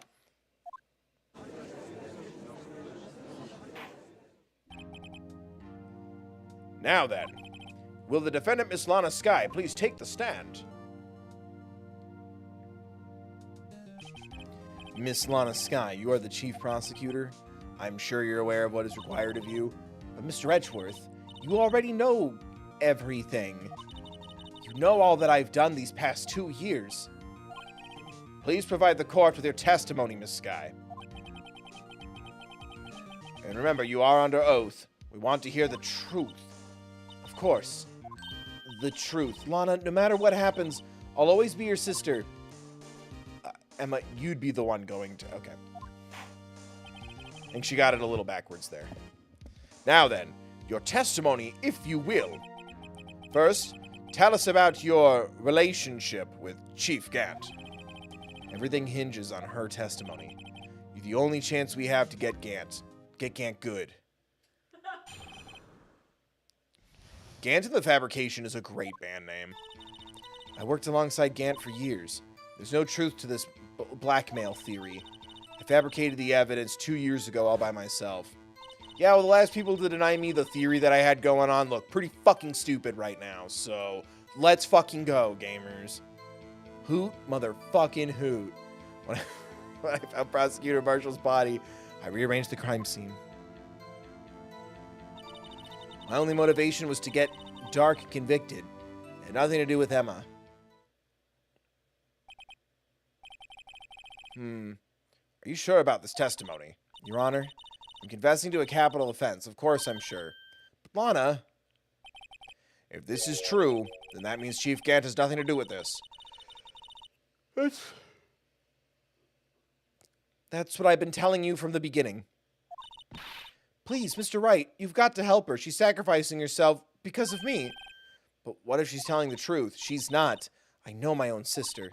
Now then, will the defendant, Miss Lana Skye, please take the stand? Miss Lana Skye, you are the chief prosecutor. I'm sure you're aware of what is required of you. But Mr. Edgeworth, you already know everything. You know all that I've done these past 2 years. Please provide the court with your testimony, Miss Skye. And remember, you are under oath. We want to hear the truth. Of course. The truth. Lana, no matter what happens, I'll always be your sister. Emma, you'd be the one going to... Okay. I think she got it a little backwards there. Now then, your testimony, if you will. First, tell us about your relationship with Chief Gant. Everything hinges on her testimony. You're the only chance we have to get Gant. Get Gant good. Gant and the Fabrication is a great band name. I worked alongside Gant for years. There's no truth to this blackmail theory. I fabricated the evidence 2 years ago all by myself. Yeah, well, the last people to deny me the theory that I had going on look pretty fucking stupid right now, so let's fucking go, gamers. Hoot, motherfucking hoot. When I found Prosecutor Marshall's body, I rearranged the crime scene. My only motivation was to get Dark convicted. It had nothing to do with Emma. Are you sure about this testimony? Your Honor, I'm confessing to a capital offense. Of course I'm sure. But Lana, if this is true, then that means Chief Gant has nothing to do with this. That's what I've been telling you from the beginning. Please, Mr. Wright, you've got to help her. She's sacrificing herself because of me. But what if she's telling the truth? She's not. I know my own sister.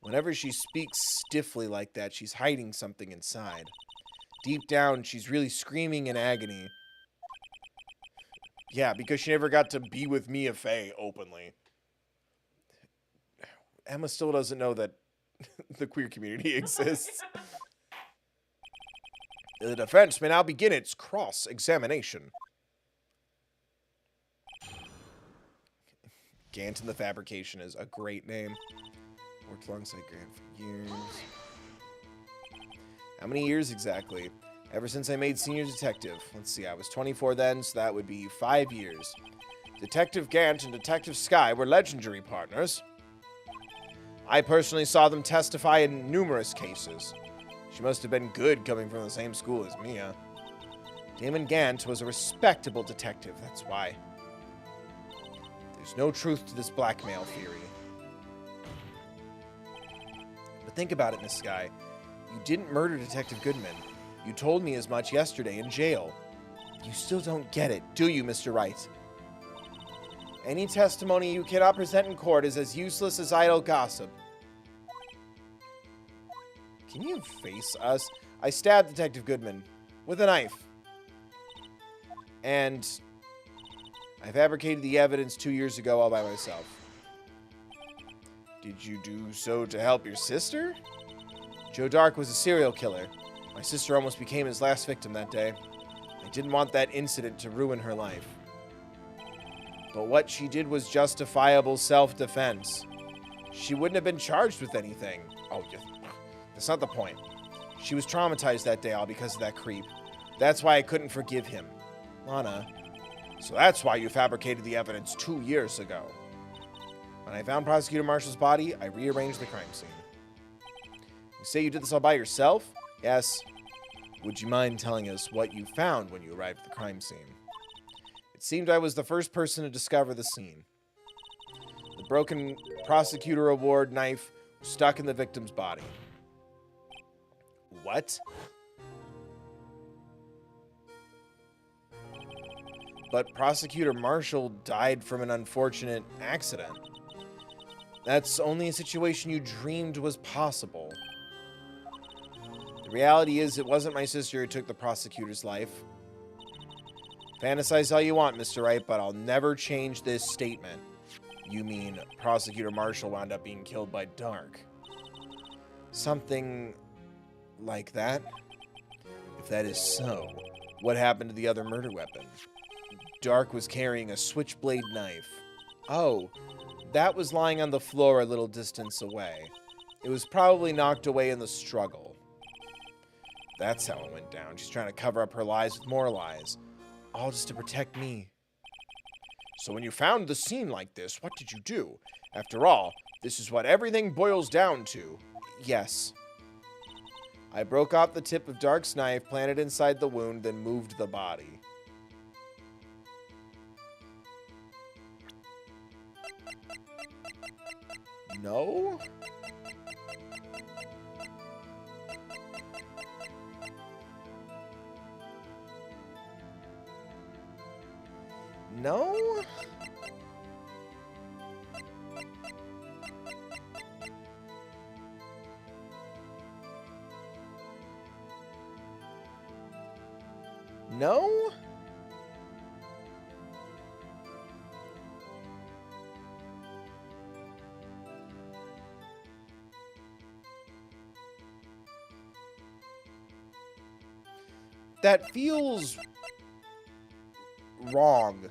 Whenever she speaks stiffly like that, she's hiding something inside. Deep down, she's really screaming in agony. Yeah, because she never got to be with Mia Fey openly. Emma still doesn't know that the queer community exists. The defense may now begin its cross-examination. Gant and the Fabrication is a great name. Worked alongside Grant for years. How many years exactly? Ever since I made senior detective. Let's see, I was 24 then, so that would be 5 years. Detective Gant and Detective Skye were legendary partners. I personally saw them testify in numerous cases. She must have been good coming from the same school as Mia. Damon Gant was a respectable detective, that's why. There's no truth to this blackmail theory. But think about it, Miss Skye. You didn't murder Detective Goodman. You told me as much yesterday in jail. You still don't get it, do you, Mr. Wright? Any testimony you cannot present in court is as useless as idle gossip. Can you face us? I stabbed Detective Goodman with a knife. And I fabricated the evidence 2 years ago all by myself. Did you do so to help your sister? Joe Dark was a serial killer. My sister almost became his last victim that day. I didn't want that incident to ruin her life. But what she did was justifiable self-defense. She wouldn't have been charged with anything. Oh, that's not the point. She was traumatized that day all because of that creep. That's why I couldn't forgive him. Lana, so that's why you fabricated the evidence 2 years ago. When I found Prosecutor Marshall's body, I rearranged the crime scene. You say you did this all by yourself? Yes. Would you mind telling us what you found when you arrived at the crime scene? It seemed I was the first person to discover the scene. The broken Prosecutor Award knife was stuck in the victim's body. What? But Prosecutor Marshall died from an unfortunate accident. That's only a situation you dreamed was possible. The reality is it wasn't my sister who took the prosecutor's life. Fantasize all you want, Mr. Wright, but I'll never change this statement. You mean Prosecutor Marshall wound up being killed by Dark? Something like that? If that is so, what happened to the other murder weapon? Dark was carrying a switchblade knife. Oh, that was lying on the floor a little distance away. It was probably knocked away in the struggle. That's how it went down. She's trying to cover up her lies with more lies. All just to protect me. So when you found the scene like this, what did you do? After all, this is what everything boils down to. Yes. I broke off the tip of Dark's knife, planted inside the wound, then moved the body. No? No? No? That feels wrong.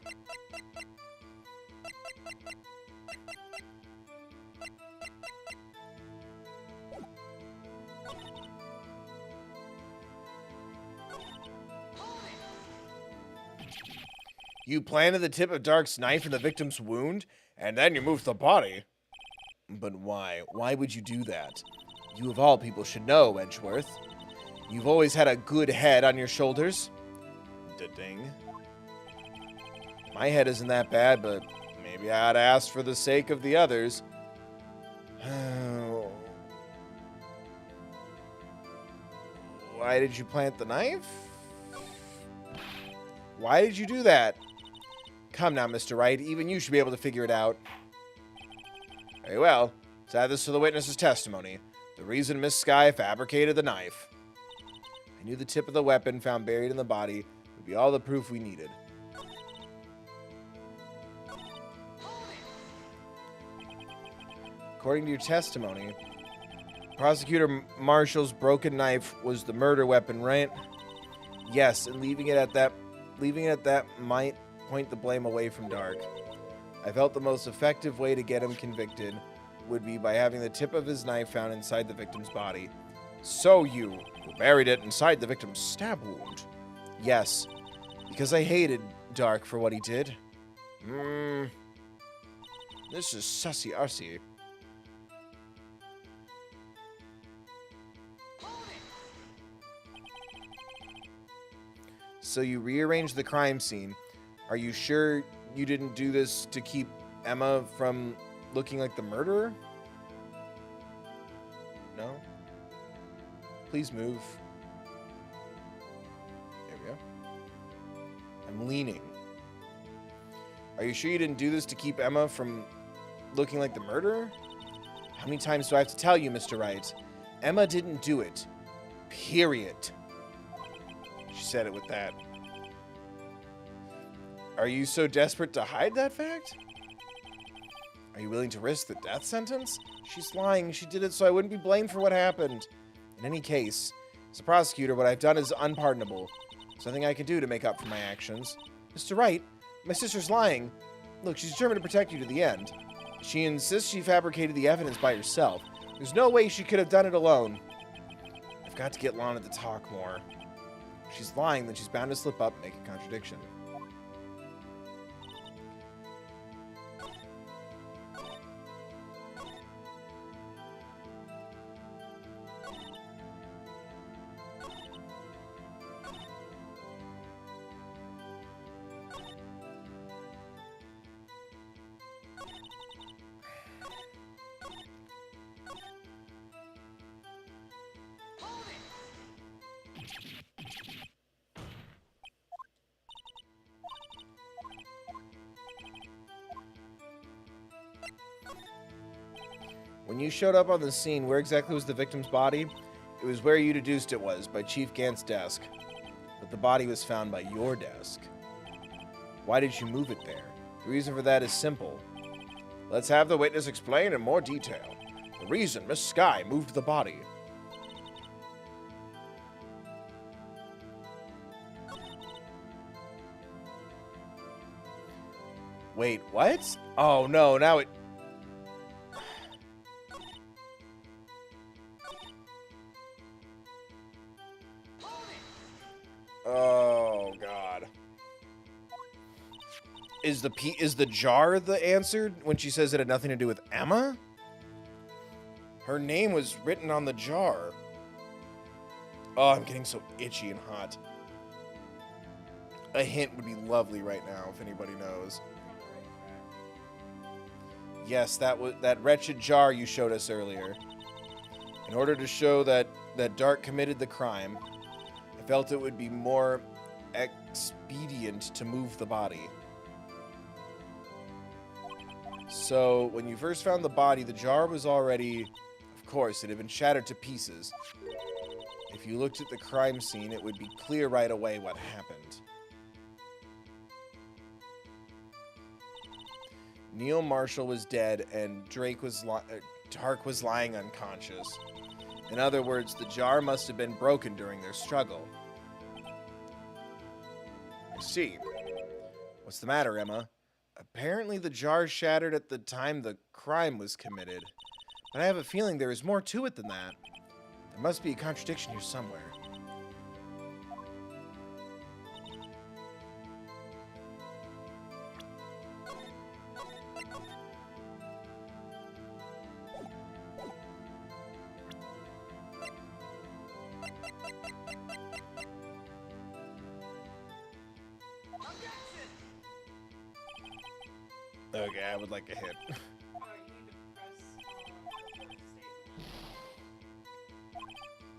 You planted the tip of Dark's knife in the victim's wound, and then you moved the body. But why? Why would you do that? You of all people should know, Edgeworth. You've always had a good head on your shoulders. Da-ding. My head isn't that bad, but maybe I ought to ask for the sake of the others. Why did you plant the knife? Why did you do that? Come now, Mr. Wright. Even you should be able to figure it out. Very well. Let's add this to the witness's testimony. The reason Miss Skye fabricated the knife. I knew the tip of the weapon found buried in the body would be all the proof we needed. According to your testimony, Prosecutor Marshall's broken knife was the murder weapon, right? Yes, and leaving it at that might point the blame away from Dark. I felt the most effective way to get him convicted would be by having the tip of his knife found inside the victim's body. So you buried it inside the victim's stab wound? Yes, because I hated Dark for what he did. This is sussy-ussy. So you rearranged the crime scene. Are you sure you didn't do this to keep Emma from looking like the murderer? No? please move? There we go. I'm leaning. Are you sure you didn't do this to keep Emma from looking like the murderer? How many times do I have to tell you, Mr. Wright? Emma didn't do it. Period. She said it with that. Are you so desperate to hide that fact? Are you willing to risk the death sentence? She's lying. She did it so I wouldn't be blamed for what happened. In any case, as a prosecutor, what I've done is unpardonable. There's nothing I can do to make up for my actions. Mr. Wright, my sister's lying. Look, she's determined to protect you to the end. She insists she fabricated the evidence by herself. There's no way she could have done it alone. I've got to get Lana to talk more. If she's lying, then she's bound to slip up and make a contradiction. When you showed up on the scene, where exactly was the victim's body? It was where you deduced it was, by Chief Gant's desk. But the body was found by your desk. Why did you move it there? The reason for that is simple. Let's have the witness explain in more detail. The reason Miss Skye moved the body. Wait, what? Oh no, now it... Oh god. Is the jar the answer when she says it had nothing to do with Emma? Her name was written on the jar. Oh, I'm getting so itchy and hot. A hint would be lovely right now if anybody knows. Yes, that wretched jar you showed us earlier. In order to show that Dart committed the crime, I felt it would be more expedient to move the body. So, when you first found the body, the jar was already... Of course, it had been shattered to pieces. If you looked at the crime scene, it would be clear right away what happened. Neil Marshall was dead, and Dark was lying unconscious. In other words, the jar must have been broken during their struggle. I see. What's the matter, Emma? Apparently the jar shattered at the time the crime was committed. But I have a feeling there is more to it than that. There must be a contradiction here somewhere. Okay, I would like a hit. You need to press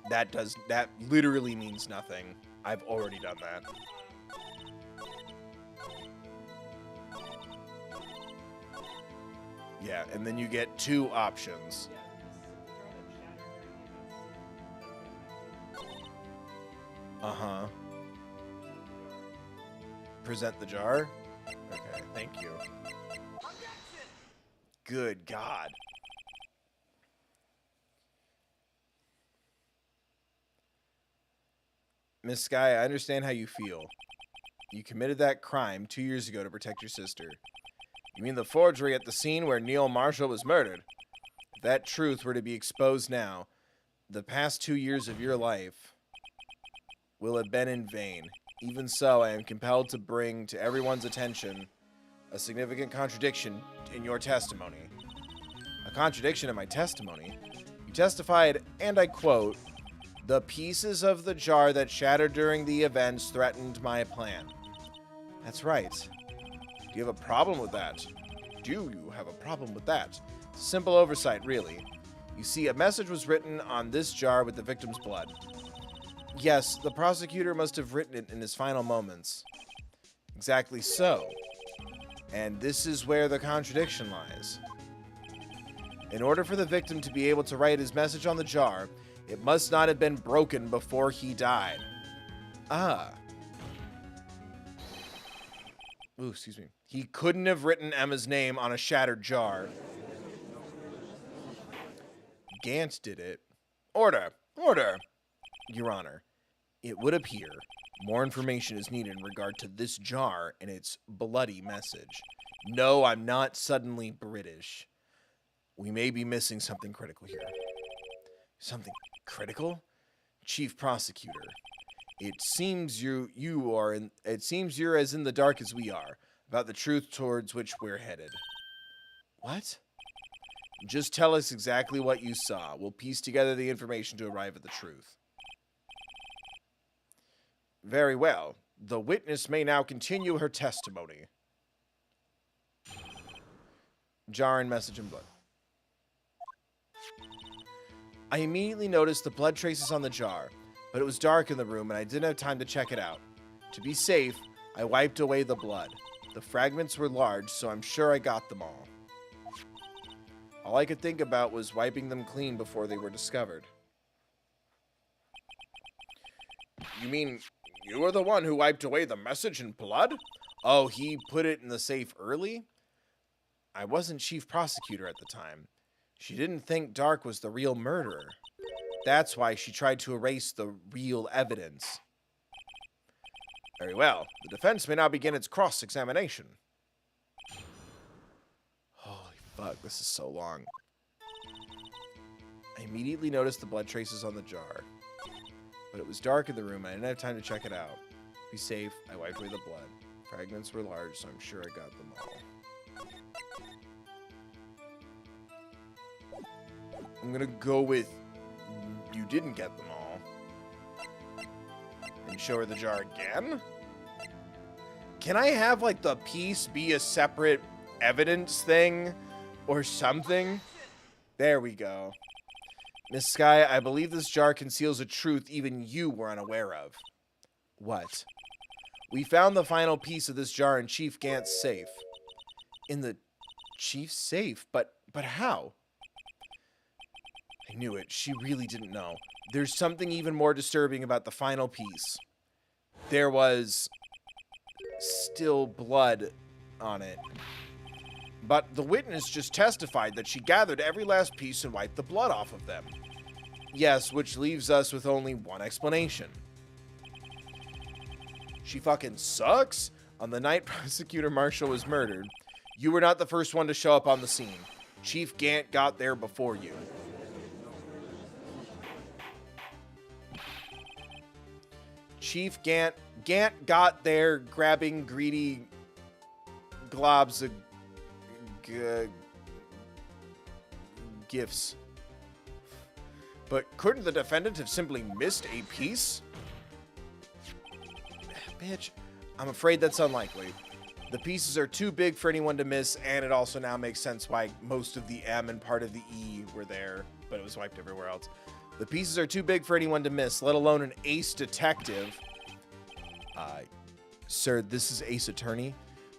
statement. That literally means nothing. I've already done that. Yeah, and then you get two options. Yeah, this is the jar that shattered during the events. Uh-huh. Present the jar? Okay, thank you. Good God. Miss Skye, I understand how you feel. You committed that crime 2 years ago to protect your sister. You mean the forgery at the scene where Neil Marshall was murdered? If that truth were to be exposed now, the past 2 years of your life will have been in vain. Even so, I am compelled to bring to everyone's attention a significant contradiction in your testimony. A contradiction in my testimony? You testified, and I quote, "The pieces of the jar that shattered during the events threatened my plan." That's right. Do you have a problem with that? Do you have a problem with that? It's a simple oversight, really. You see, a message was written on this jar with the victim's blood. Yes, the prosecutor must have written it in his final moments. Exactly so. And this is where the contradiction lies. In order for the victim to be able to write his message on the jar, it must not have been broken before he died. Ah. Ooh, excuse me. He couldn't have written Emma's name on a shattered jar. Gant did it. Order! Order! Your Honor, it would appear more information is needed in regard to this jar and its bloody message. No, I'm not suddenly British. We may be missing something critical here. Something critical? Chief Prosecutor, it seems you're as in the dark as we are about the truth towards which we're headed. What? Just tell us exactly what you saw. We'll piece together the information to arrive at the truth. Very well. The witness may now continue her testimony. Jar and message in blood. I immediately noticed the blood traces on the jar, but it was dark in the room and I didn't have time to check it out. To be safe, I wiped away the blood. The fragments were large, so I'm sure I got them all. All I could think about was wiping them clean before they were discovered. You mean you were the one who wiped away the message in blood? Oh, he put it in the safe early? I wasn't chief prosecutor at the time. She didn't think Dark was the real murderer. That's why she tried to erase the real evidence. Very well. The defense may now begin its cross-examination. Holy fuck, this is so long. I immediately noticed the blood traces on the jar. But it was dark in the room and I didn't have time to check it out. To be safe, I wiped away the blood. Fragments were large, so I'm sure I got them all. I'm gonna go with you didn't get them all. And show her the jar again? Can I have, like, the piece be a separate evidence thing? Or something? There we go. Miss Sky, I believe this jar conceals a truth even you were unaware of. What? We found the final piece of this jar in Chief Gant's safe. In the Chief's safe? But how? I knew it. She really didn't know. There's something even more disturbing about the final piece. There was still blood on it. But the witness just testified that she gathered every last piece and wiped the blood off of them. Yes, which leaves us with only one explanation. She fucking sucks? On the night Prosecutor Marshall was murdered, you were not the first one to show up on the scene. Chief Gant got there before you. Chief Gant got there grabbing greedy globs of gifts. But couldn't the defendant have simply missed a piece? Bitch, I'm afraid that's unlikely. The pieces are too big for anyone to miss, and it also now makes sense why most of the M and part of the E were there, but it was wiped everywhere else. The pieces are too big for anyone to miss, let alone an ace detective. Sir, this is Ace Attorney.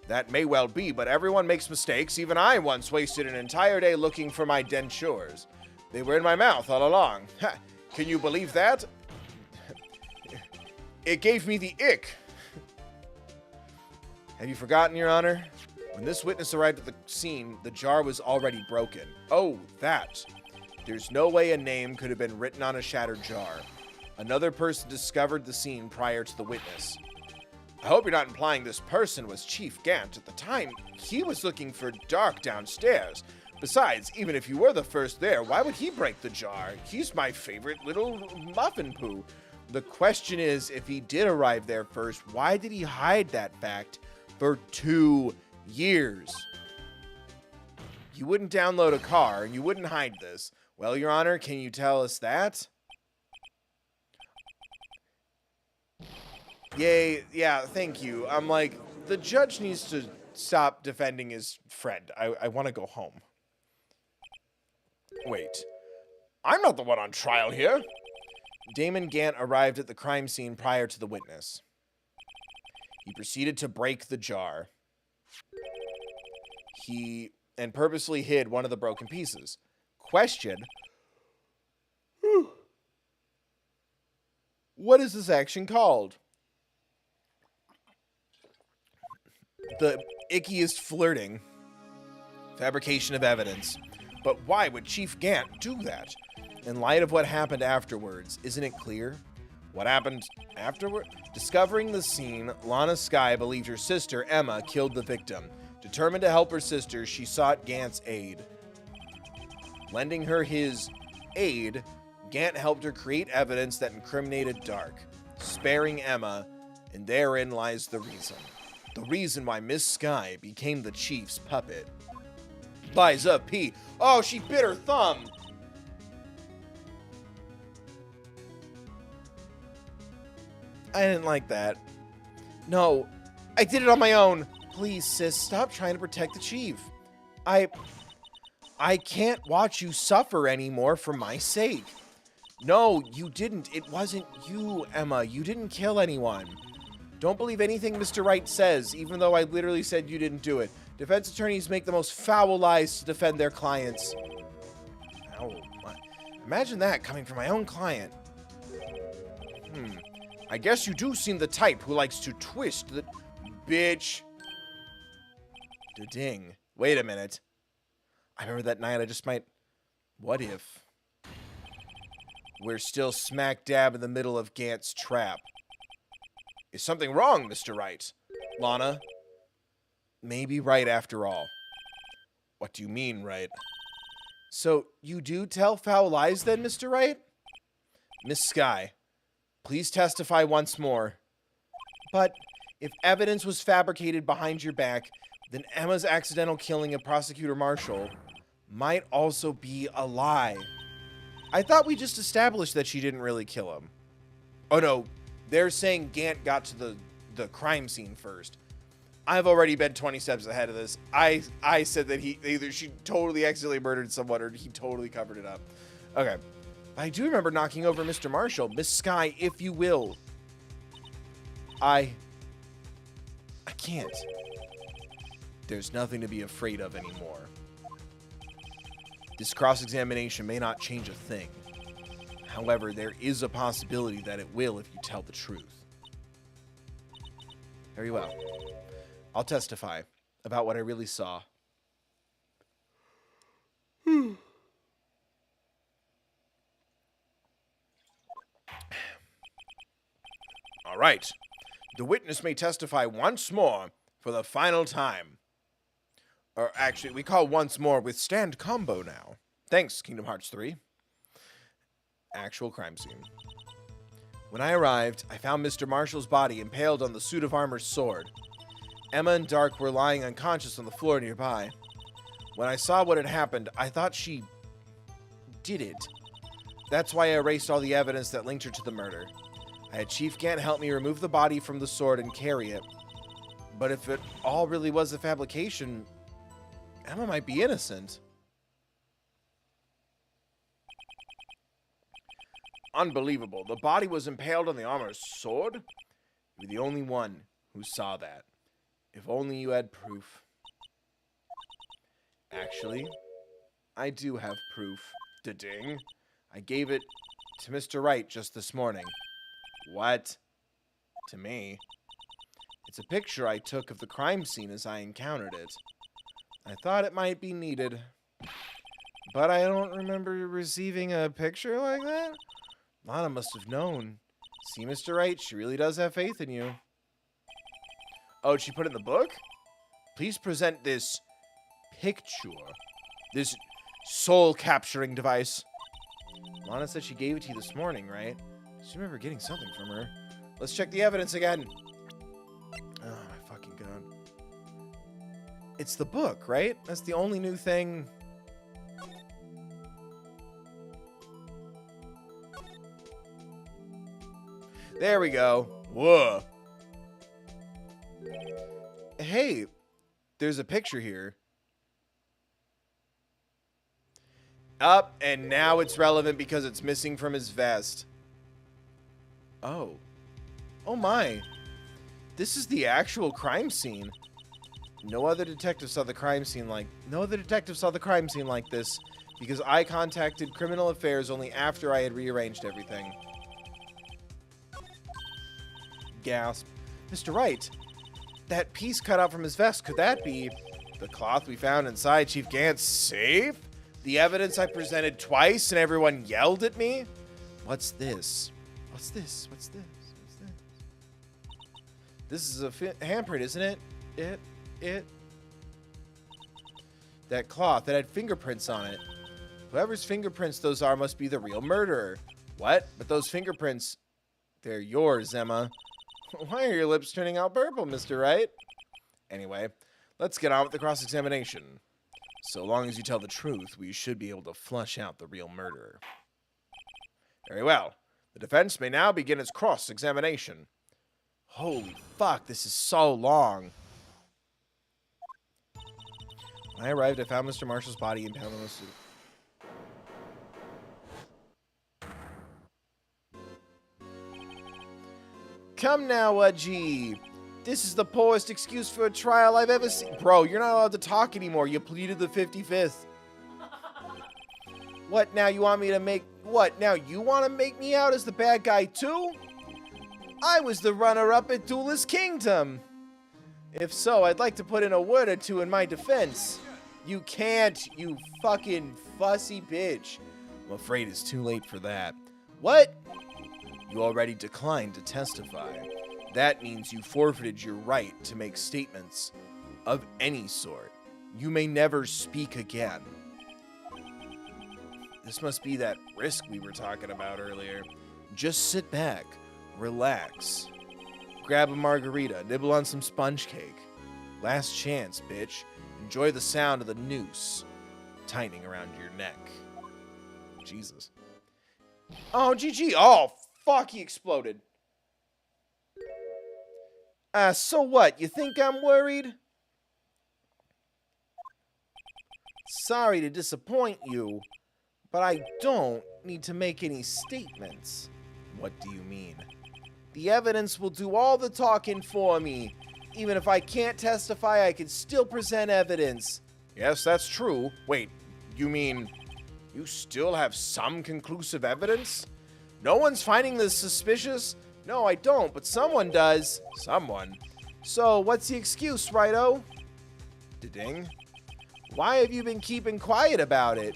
That may well be, but everyone makes mistakes. Even I once wasted an entire day looking for my dentures. They were in my mouth all along. Ha, can you believe that? It gave me the ick. Have you forgotten, Your Honor? When this witness arrived at the scene, the jar was already broken. Oh, that. There's no way a name could have been written on a shattered jar. Another person discovered the scene prior to the witness. I hope you're not implying this person was Chief Gant. At the time, he was looking for Dark downstairs. Besides, even if you were the first there, why would he break the jar? He's my favorite little muffin poo. The question is, if he did arrive there first, why did he hide that fact for 2 years? You wouldn't download a car, and you wouldn't hide this. Well, Your Honor, can you tell us that? Yay, yeah, thank you. I'm like, the judge needs to stop defending his friend. I want to go home. Wait, I'm not the one on trial here. Damon Gant arrived at the crime scene prior to the witness. He proceeded to break the jar. And purposely hid one of the broken pieces. Question. What is this action called? The ickiest flirting. Fabrication of evidence. But why would Chief Gant do that? In light of what happened afterwards, isn't it clear? What happened afterward? Discovering the scene, Lana Skye believed her sister, Emma, killed the victim. Determined to help her sister, she sought Gant's aid. Lending her his aid, Gant helped her create evidence that incriminated Dark, sparing Emma, and therein lies the reason. The reason why Miss Skye became the chief's puppet. Liza P. Oh, she bit her thumb! I didn't like that. No, I did it on my own. Please, sis, stop trying to protect the chief. I can't watch you suffer anymore for my sake. No, you didn't. It wasn't you, Emma. You didn't kill anyone. Don't believe anything Mr. Wright says, even though I literally said you didn't do it. Defense attorneys make the most foul lies to defend their clients. Oh, imagine that coming from my own client. I guess you do seem the type who likes to twist the... Bitch. Ding. Wait a minute. I remember that night I just might... What if... We're still smack dab in the middle of Gant's trap? Is something wrong, Mr. Wright? Lana? Maybe right after all. What do you mean, Wright? So, you do tell foul lies then, Mr. Wright? Miss Skye, please testify once more. But if evidence was fabricated behind your back, then Emma's accidental killing of Prosecutor Marshall might also be a lie. I thought we just established that she didn't really kill him. Oh no, they're saying Gant got to the crime scene first. I've already been 20 steps ahead of this. I said that either she totally accidentally murdered someone or he totally covered it up. Okay. I do remember knocking over Mr. Marshall. Miss Skye, if you will. I can't. There's nothing to be afraid of anymore. This cross-examination may not change a thing. However, there is a possibility that it will if you tell the truth. Very well. I'll testify about what I really saw. All right. The witness may testify once more for the final time. Or actually, we call once more withstand combo now. Thanks, Kingdom Hearts 3. Actual crime scene. When I arrived, I found Mr. Marshall's body impaled on the suit of armor's sword. Emma and Dark were lying unconscious on the floor nearby. When I saw what had happened, I thought she did it. That's why I erased all the evidence that linked her to the murder. I had Chief Gant help me remove the body from the sword and carry it. But if it all really was a fabrication, Emma might be innocent. Unbelievable. The body was impaled on the armor's sword? You're the only one who saw that. If only you had proof. Actually, I do have proof. Da-ding. I gave it to Mr. Wright just this morning. What? To me? It's a picture I took of the crime scene as I encountered it. I thought it might be needed. But I don't remember receiving a picture like that. Lana must have known. See, Mr. Wright, she really does have faith in you. Oh, she put it in the book? Please present this picture. This soul-capturing device. Lana said she gave it to you this morning, right? She remember getting something from her. Let's check the evidence again. Oh, my fucking God. It's the book, right? That's the only new thing. There we go. Whoa. Hey, there's a picture here. Up, and now it's relevant because it's missing from his vest. Oh. Oh my. This is the actual crime scene. No other detective saw the crime scene like this because I contacted Criminal Affairs only after I had rearranged everything. Gasp. Mr. Wright, that piece cut out from his vest, could that be the cloth we found inside Chief Gant's safe? The evidence I presented twice and everyone yelled at me? What's this? What's this? What's this? What's this? This is a handprint, isn't it? That cloth that had fingerprints on it. Whoever's fingerprints those are must be the real murderer. What? But those fingerprints, they're yours, Emma. Why are your lips turning out purple, Mr. Wright? Anyway, let's get on with the cross-examination. So long as you tell the truth, we should be able to flush out the real murderer. Very well. The defense may now begin its cross-examination. Holy fuck, this is so long. When I arrived, I found Mr. Marshall's body impounded in the suit. Come now, Udgy. This is the poorest excuse for a trial I've ever seen. Bro, you're not allowed to talk anymore. You pleaded the 55th. What now? You want me to make... What now? You want to make me out as the bad guy too? I was the runner-up at Duelist Kingdom. If so, I'd like to put in a word or two in my defense. You can't, you fucking fussy bitch. I'm afraid it's too late for that. What? You already declined to testify. That means you forfeited your right to make statements of any sort. You may never speak again. This must be that risk we were talking about earlier. Just sit back, relax, grab a margarita, nibble on some sponge cake. Last chance, bitch. Enjoy the sound of the noose tightening around your neck. Jesus. Oh, GG. Oh, fuck, he exploded. So what? You think I'm worried? Sorry to disappoint you, but I don't need to make any statements. What do you mean? The evidence will do all the talking for me. Even if I can't testify, I can still present evidence. Yes, that's true. Wait, you mean you still have some conclusive evidence? No one's finding this suspicious? No, I don't, but someone does. Someone. So, what's the excuse, Righto? Ding. Why have you been keeping quiet about it?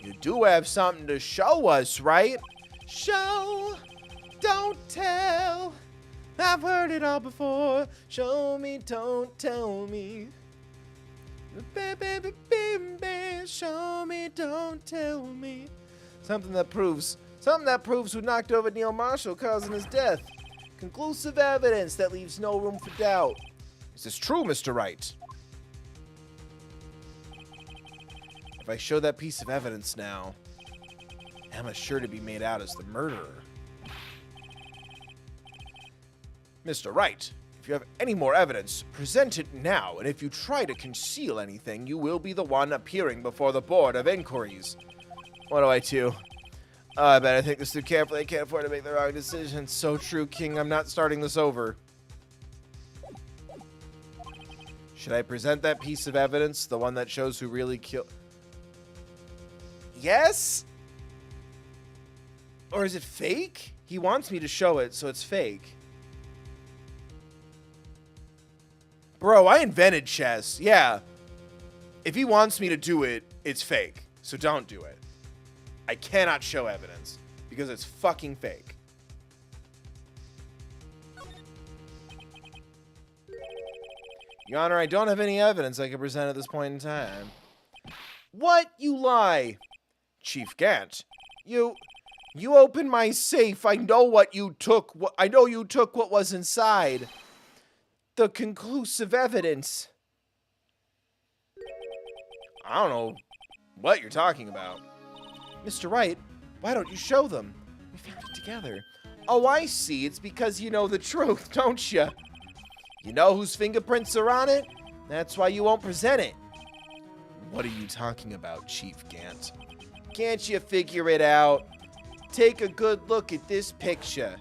You do have something to show us, right? Show, don't tell. I've heard it all before. Show me, don't tell me. Show me, don't tell me. Something that proves who knocked over Neil Marshall, causing his death. Conclusive evidence that leaves no room for doubt. Is this true, Mr. Wright? If I show that piece of evidence now, Emma's sure to be made out as the murderer. Mr. Wright, if you have any more evidence, present it now, and if you try to conceal anything, you will be the one appearing before the Board of Inquiries. What do I do? Oh, I better think this through carefully. I can't afford to make the wrong decision. So true, King. I'm not starting this over. Should I present that piece of evidence? The one that shows who really killed... Yes? Or is it fake? He wants me to show it, so it's fake. Bro, I invented chess. Yeah. If he wants me to do it, it's fake. So don't do it. I cannot show evidence because it's fucking fake. Your Honor, I don't have any evidence I can present at this point in time. What? You lie. Chief Gant, you opened my safe. I know what you took. I know you took what was inside. The conclusive evidence. I don't know what you're talking about. Mr. Wright, why don't you show them? We found it together. Oh, I see. It's because you know the truth, don't you? You know whose fingerprints are on it? That's why you won't present it. What are you talking about, Chief Gant? Can't you figure it out? Take a good look at this picture.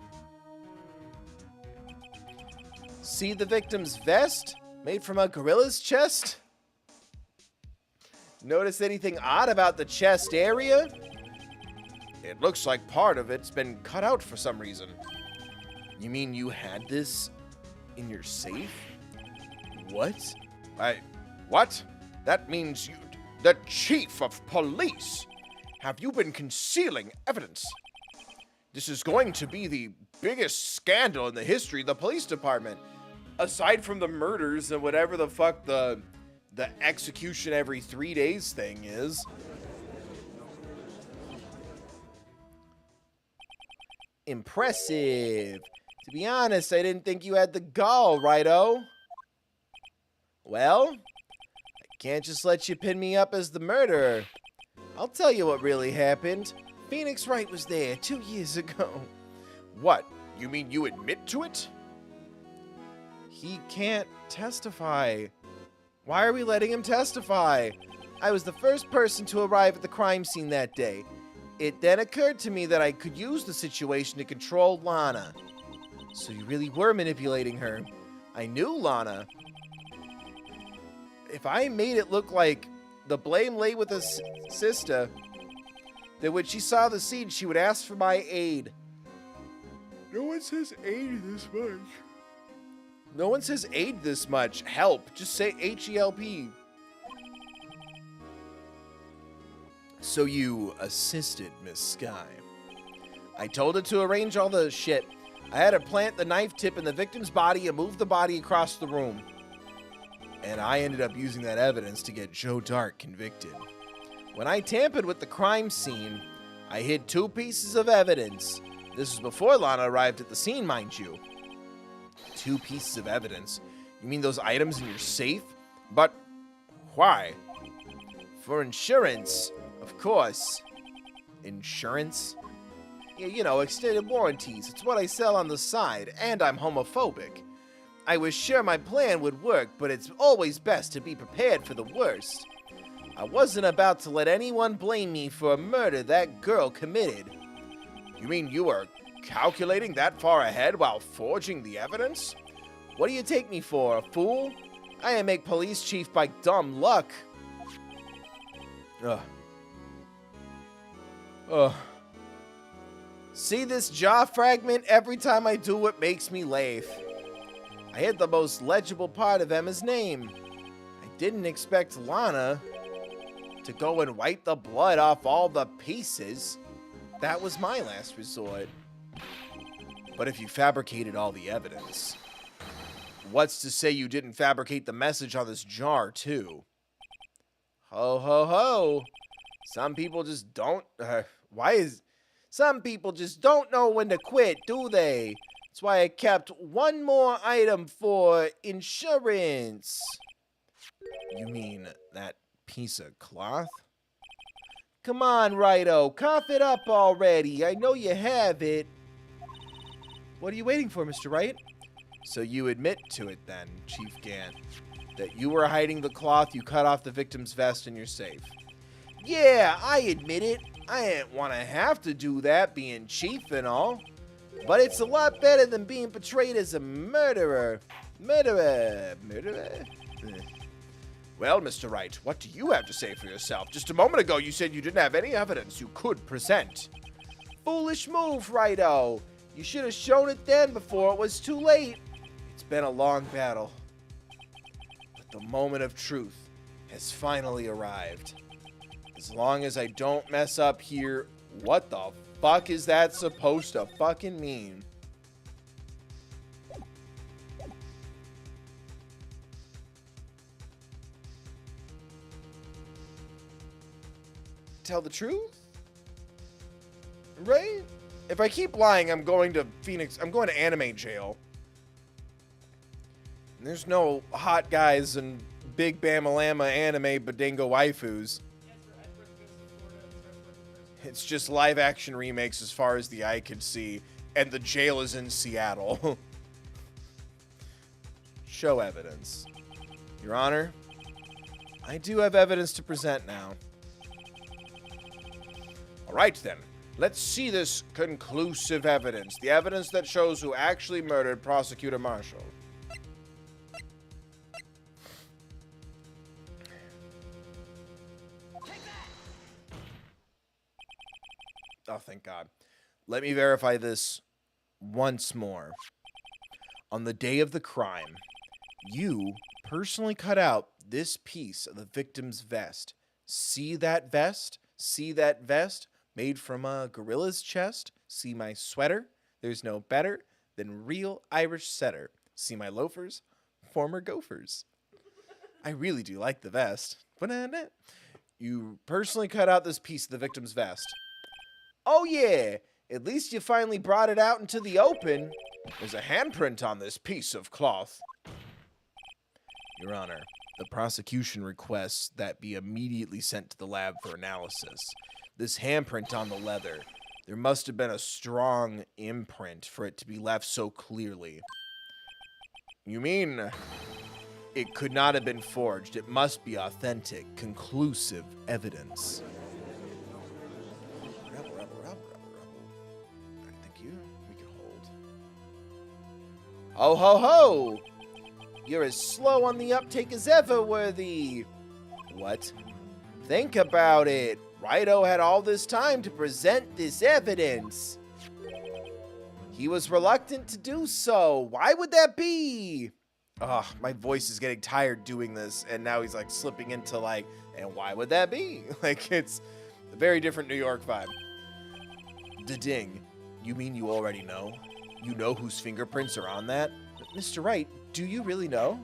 See the victim's vest? Made from a gorilla's chest? Notice anything odd about the chest area? It looks like part of it's been cut out for some reason. You mean you had this in your safe? What? What? That means you, the chief of police. Have you been concealing evidence? This is going to be the biggest scandal in the history of the police department. Aside from the murders and whatever the fuck the execution every 3 days thing is. Impressive. To be honest, I didn't think you had the gall, Wright-o. Well, I can't just let you pin me up as the murderer. I'll tell you what really happened. Phoenix Wright was there 2 years ago. What? You mean you admit to it? He can't testify. Why are we letting him testify? I was the first person to arrive at the crime scene that day. It then occurred to me that I could use the situation to control Lana. So you really were manipulating her. I knew Lana. If I made it look like the blame lay with his sister, then when she saw the scene, she would ask for my aid. No one says aid this much. No one says aid this much. Help. Just say H-E-L-P. So you assisted Miss Sky. I told her to arrange all the shit. I had her plant the knife tip in the victim's body and move the body across the room. And I ended up using that evidence to get Joe Dark convicted. When I tampered with the crime scene, I hid 2 pieces of evidence. This was before Lana arrived at the scene, mind you. 2 pieces of evidence? You mean those items in your safe? But why? For insurance, of course. Insurance? Yeah, you know, extended warranties. It's what I sell on the side, and I'm homophobic. I was sure my plan would work, but it's always best to be prepared for the worst. I wasn't about to let anyone blame me for a murder that girl committed. You mean you were calculating that far ahead while forging the evidence? What do you take me for, a fool? I didn't make police chief by dumb luck. Ugh. See this jaw fragment? Every time I do it makes me laugh. I hit the most legible part of Emma's name. I didn't expect Lana to go and wipe the blood off all the pieces. That was my last resort. But if you fabricated all the evidence, what's to say you didn't fabricate the message on this jar, too? Ho, ho, ho. Some people just don't... Some people just don't know when to quit, do they? That's why I kept 1 more item for insurance. You mean that piece of cloth? Come on, Wright-o, cough it up already. I know you have it. What are you waiting for, Mr. Wright? So you admit to it then, Chief Gant, that you were hiding the cloth you cut off the victim's vest in your safe. Yeah, I admit it. I didn't want to have to do that, being chief and all. But it's a lot better than being portrayed as a murderer. Murderer. Well, Mr. Wright, what do you have to say for yourself? Just a moment ago, you said you didn't have any evidence you could present. Foolish move, Wright-o. You should have shown it then before it was too late. It's been a long battle. But the moment of truth has finally arrived. As long as I don't mess up here, what the fuck is that supposed to fucking mean? Tell the truth? Right? If I keep lying, I'm going to anime jail. And there's no hot guys and big Bamalama anime Badingo waifus. It's just live action remakes as far as the eye could see, and the jail is in Seattle. Show evidence. Your Honor, I do have evidence to present now. All right, then. Let's see this conclusive evidence. The evidence that shows who actually murdered Prosecutor Marshall. Oh, thank God. Let me verify this once more. On the day of the crime, you personally cut out this piece of the victim's vest. See that vest? See that vest? Made from a gorilla's chest. See my sweater? There's no better than real Irish setter. See my loafers? Former Gophers. I really do like the vest. Banana. You personally cut out this piece of the victim's vest. Oh yeah, at least you finally brought it out into the open. There's a handprint on this piece of cloth. Your Honor, the prosecution requests that be immediately sent to the lab for analysis. This handprint on the leather, there must have been a strong imprint for it to be left so clearly. You mean it could not have been forged? It must be authentic, conclusive evidence. Ho ho ho! You're as slow on the uptake as ever, Worthy. What? Think about it. Wright had all this time to present this evidence. He was reluctant to do so. Why would that be? Ugh, my voice is getting tired doing this, and now he's like slipping into like, and why would that be? Like, it's a very different New York vibe. Da-ding. You mean you already know? You know whose fingerprints are on that? Mr. Wright, do you really know?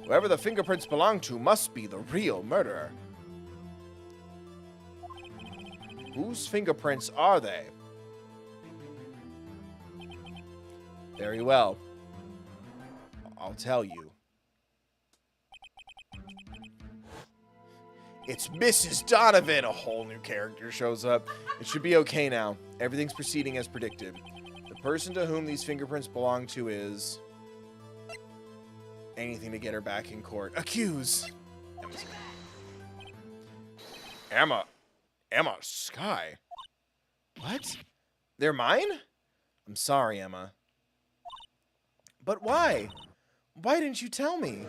Whoever the fingerprints belong to must be the real murderer. Whose fingerprints are they? Very well. I'll tell you. It's Mrs. Donovan! A whole new character shows up. It should be okay now. Everything's proceeding as predicted. The person to whom these fingerprints belong to is... anything to get her back in court. Accuse! Emma Sky? What? They're mine? I'm sorry, Emma. But why? Why didn't you tell me?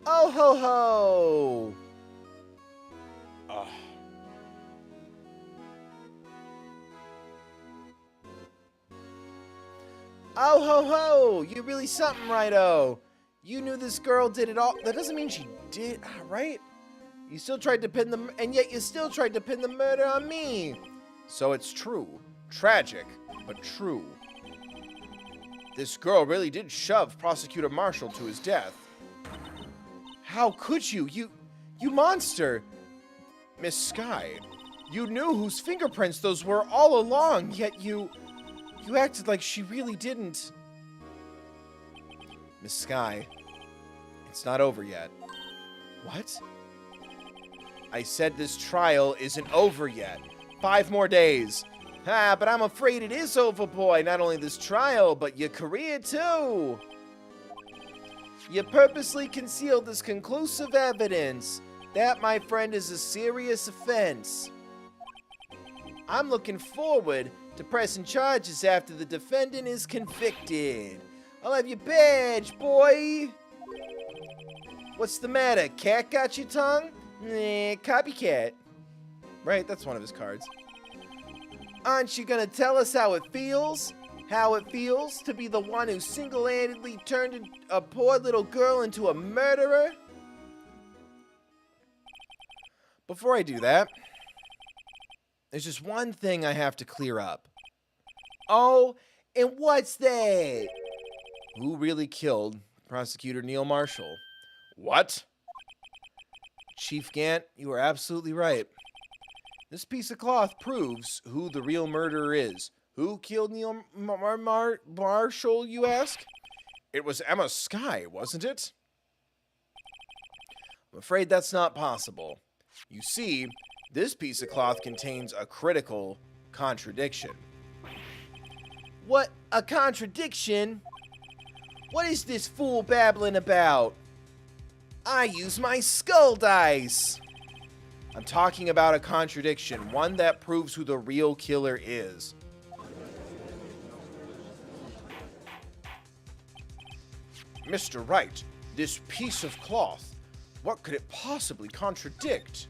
Oh ho ho! Ugh. Oh ho ho! You're really something, Righto. You knew this girl did it all. That doesn't mean she did, right? You still tried to pin the, and yet you still tried to pin the murder on me. So it's true. Tragic, but true. This girl really did shove Prosecutor Marshall to his death. How could you? You monster! Miss Sky, you knew whose fingerprints those were all along, yet you acted like she really didn't. Miss Sky, it's not over yet. What? I said this trial isn't over yet. 5 more days. Ah, but I'm afraid it is over, boy. Not only this trial, but your career, too. You purposely concealed this conclusive evidence. That, my friend, is a serious offense. I'm looking forward to pressing charges after the defendant is convicted. I'll have your badge, boy. What's the matter? Cat got your tongue? Nah, copycat. Right, that's one of his cards. Aren't you gonna tell us how it feels? How it feels to be the one who single-handedly turned a poor little girl into a murderer? Before I do that, there's just one thing I have to clear up. Oh, and what's that? Who really killed Prosecutor Neil Marshall? What? Chief Gant, you are absolutely right. This piece of cloth proves who the real murderer is. Who killed Neil Marshall, you ask? It was Emma Sky, wasn't it? I'm afraid that's not possible. You see, this piece of cloth contains a critical contradiction. What? A contradiction? What is this fool babbling about? I use my skull dice. I'm talking about a contradiction, one that proves who the real killer is. Mr. Wright, this piece of cloth, what could it possibly contradict?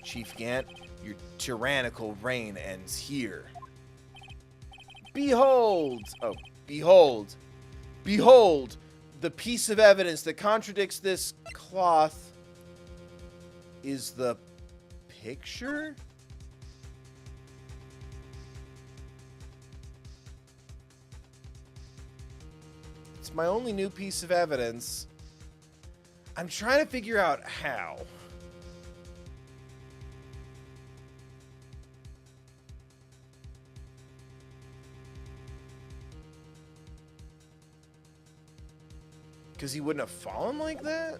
Chief Gant, your tyrannical reign ends here. Behold! Oh, behold! Behold! The piece of evidence that contradicts this cloth is the picture? It's my only new piece of evidence. I'm trying to figure out how. Because he wouldn't have fallen like that?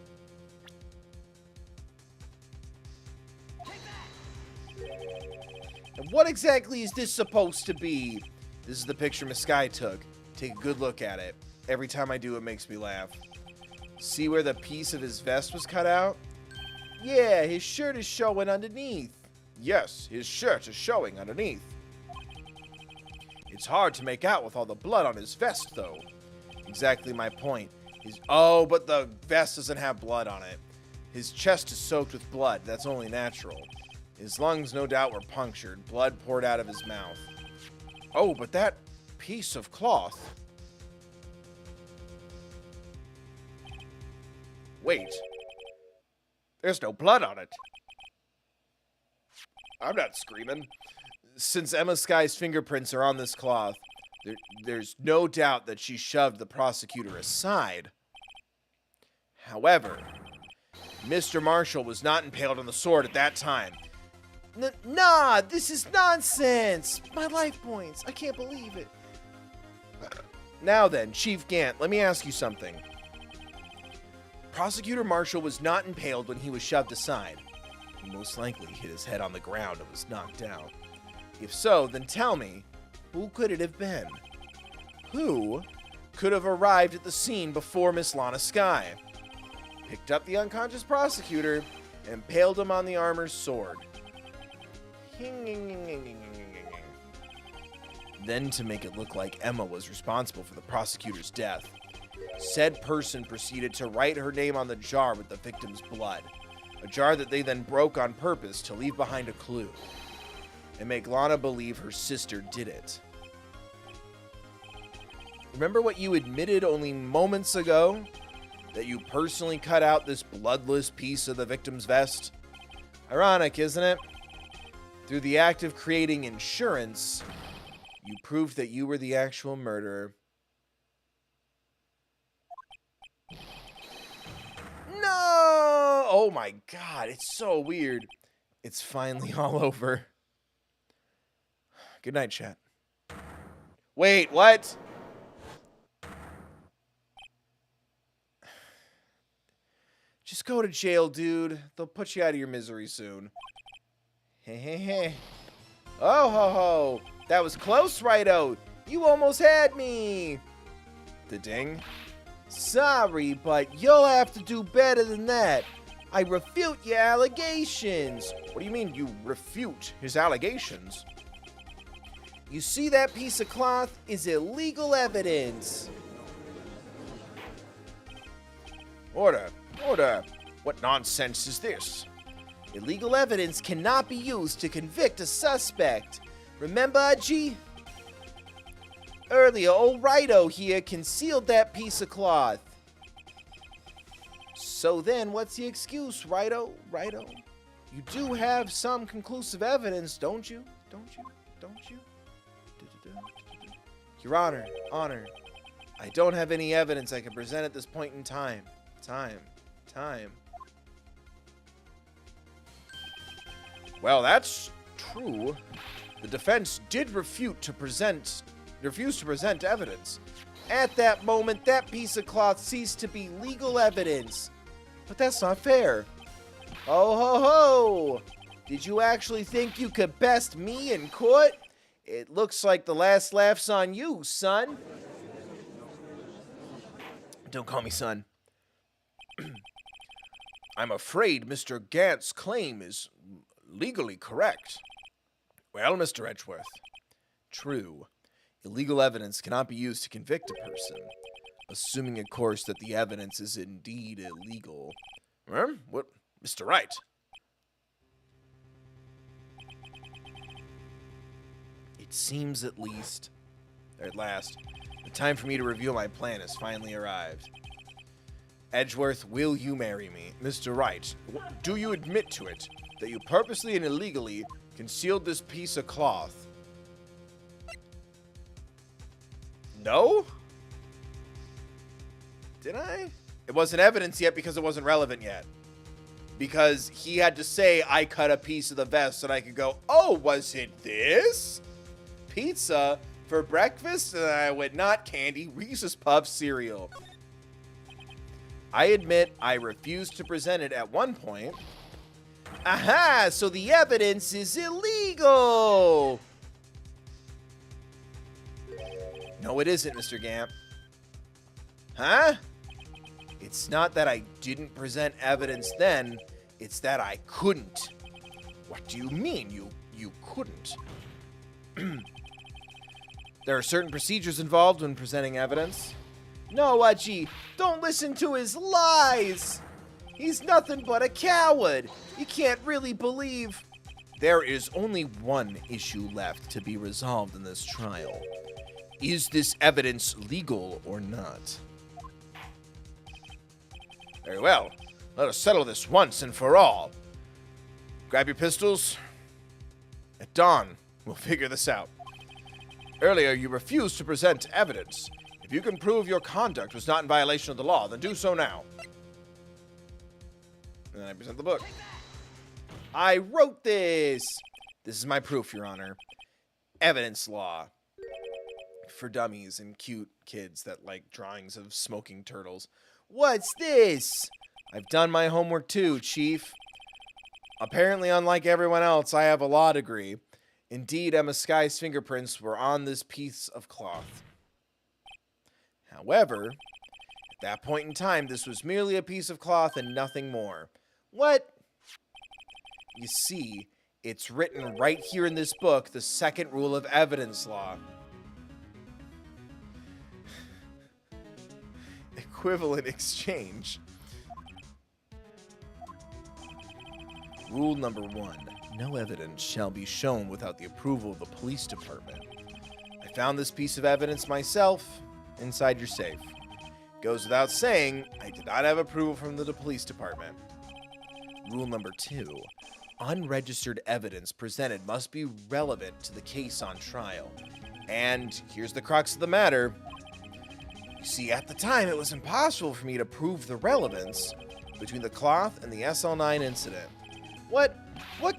And what exactly is this supposed to be? This is the picture Miss Sky took. Take a good look at it. Every time I do, it makes me laugh. See where the piece of his vest was cut out? Yeah, his shirt is showing underneath. Yes, his shirt is showing underneath. It's hard to make out with all the blood on his vest, though. Exactly my point. Oh, but the vest doesn't have blood on it. His chest is soaked with blood. That's only natural. His lungs no doubt were punctured. Blood poured out of his mouth. Oh, but that piece of cloth. Wait. There's no blood on it. I'm not screaming. Since Emma Sky's fingerprints are on this cloth, there's no doubt that she shoved the prosecutor aside. However, Mr. Marshall was not impaled on the sword at that time. Nah, this is nonsense. My life points. I can't believe it. Now then, Chief Gant, let me ask you something. Prosecutor Marshall was not impaled when he was shoved aside. He most likely hit his head on the ground and was knocked out. If so, then tell me, who could it have been? Who could have arrived at the scene before Miss Lana Sky, picked up the unconscious prosecutor, and impaled him on the armor's sword? Then, to make it look like Emma was responsible for the prosecutor's death, said person proceeded to write her name on the jar with the victim's blood, a jar that they then broke on purpose to leave behind a clue and make Lana believe her sister did it. Remember what you admitted only moments ago? That you personally cut out this bloodless piece of the victim's vest? Ironic, isn't it? Through the act of creating insurance, you proved that you were the actual murderer. No! Oh my god, it's so weird. It's finally all over. Good night, chat. Wait, what? Just go to jail, dude. They'll put you out of your misery soon. Hey, hey, hey. Oh, ho, ho. That was close, Righto. You almost had me. The ding. Sorry, but you'll have to do better than that. I refute your allegations. What do you mean you refute his allegations? You see that piece of cloth is illegal evidence. Order. Order. What nonsense is this? Illegal evidence cannot be used to convict a suspect. Remember, Ajay? Earlier, old Righto here concealed that piece of cloth. So then, what's the excuse, Righto? Righto? You do have some conclusive evidence, don't you? Don't you? Don't you? Your Honor, I don't have any evidence I can present at this point in time. Time. Well, that's true. The defense did refuse to present evidence. At that moment, that piece of cloth ceased to be legal evidence. But that's not fair. Oh ho ho! Did you actually think you could best me in court? It looks like the last laugh's on you, son. Don't call me son. I'm afraid Mr. Gant's claim is legally correct. Well, Mr. Edgeworth, true. Illegal evidence cannot be used to convict a person, assuming, of course, that the evidence is indeed illegal. What? Mr. Wright? It seems at last, the time for me to reveal my plan has finally arrived. Edgeworth, will you marry me? Mr. Wright, do you admit to it, that you purposely and illegally concealed this piece of cloth? No? Did I? It wasn't evidence yet because it wasn't relevant yet. Because he had to say, I cut a piece of the vest, and I could go, oh, was it this? Pizza for breakfast? And I went, not candy, Reese's Puffs cereal. I admit I refused to present it at one point. Aha, so the evidence is illegal. No, it isn't, Mr. Gamp. Huh? It's not that I didn't present evidence then, it's that I couldn't. What do you mean you couldn't? There are certain procedures involved when presenting evidence. No, Aji, don't listen to his lies. He's nothing but a coward. You can't really believe. There is only one issue left to be resolved in this trial. Is this evidence legal or not? Very well. Let us settle this once and for all. Grab your pistols. At dawn, we'll figure this out. Earlier, you refused to present evidence. If you can prove your conduct was not in violation of the law, then do so now. And then I present the book. I wrote this. This is my proof, Your Honor. Evidence law. For dummies and cute kids that like drawings of smoking turtles. What's this? I've done my homework too, Chief. Apparently, unlike everyone else, I have a law degree. Indeed, Emma Sky's fingerprints were on this piece of cloth. However, at that point in time, this was merely a piece of cloth and nothing more. What? You see, it's written right here in this book, the second rule of evidence law. Equivalent exchange. Rule number 1. No evidence shall be shown without the approval of the police department. I found this piece of evidence myself inside your safe. Goes without saying, I did not have approval from the police department. Rule number 2. Unregistered evidence presented must be relevant to the case on trial. And here's the crux of the matter. You see, at the time, it was impossible for me to prove the relevance between the cloth and the SL9 incident. What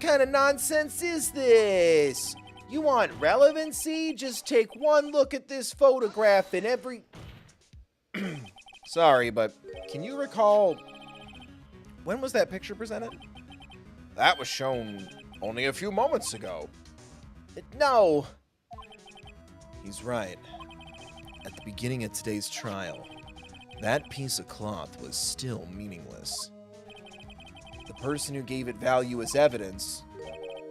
kind of nonsense is this? You want relevancy? Just take one look at this photograph and every... Sorry, but can you recall... When was that picture presented? That was shown only a few moments ago. No. He's right. At the beginning of today's trial, that piece of cloth was still meaningless. The person who gave it value as evidence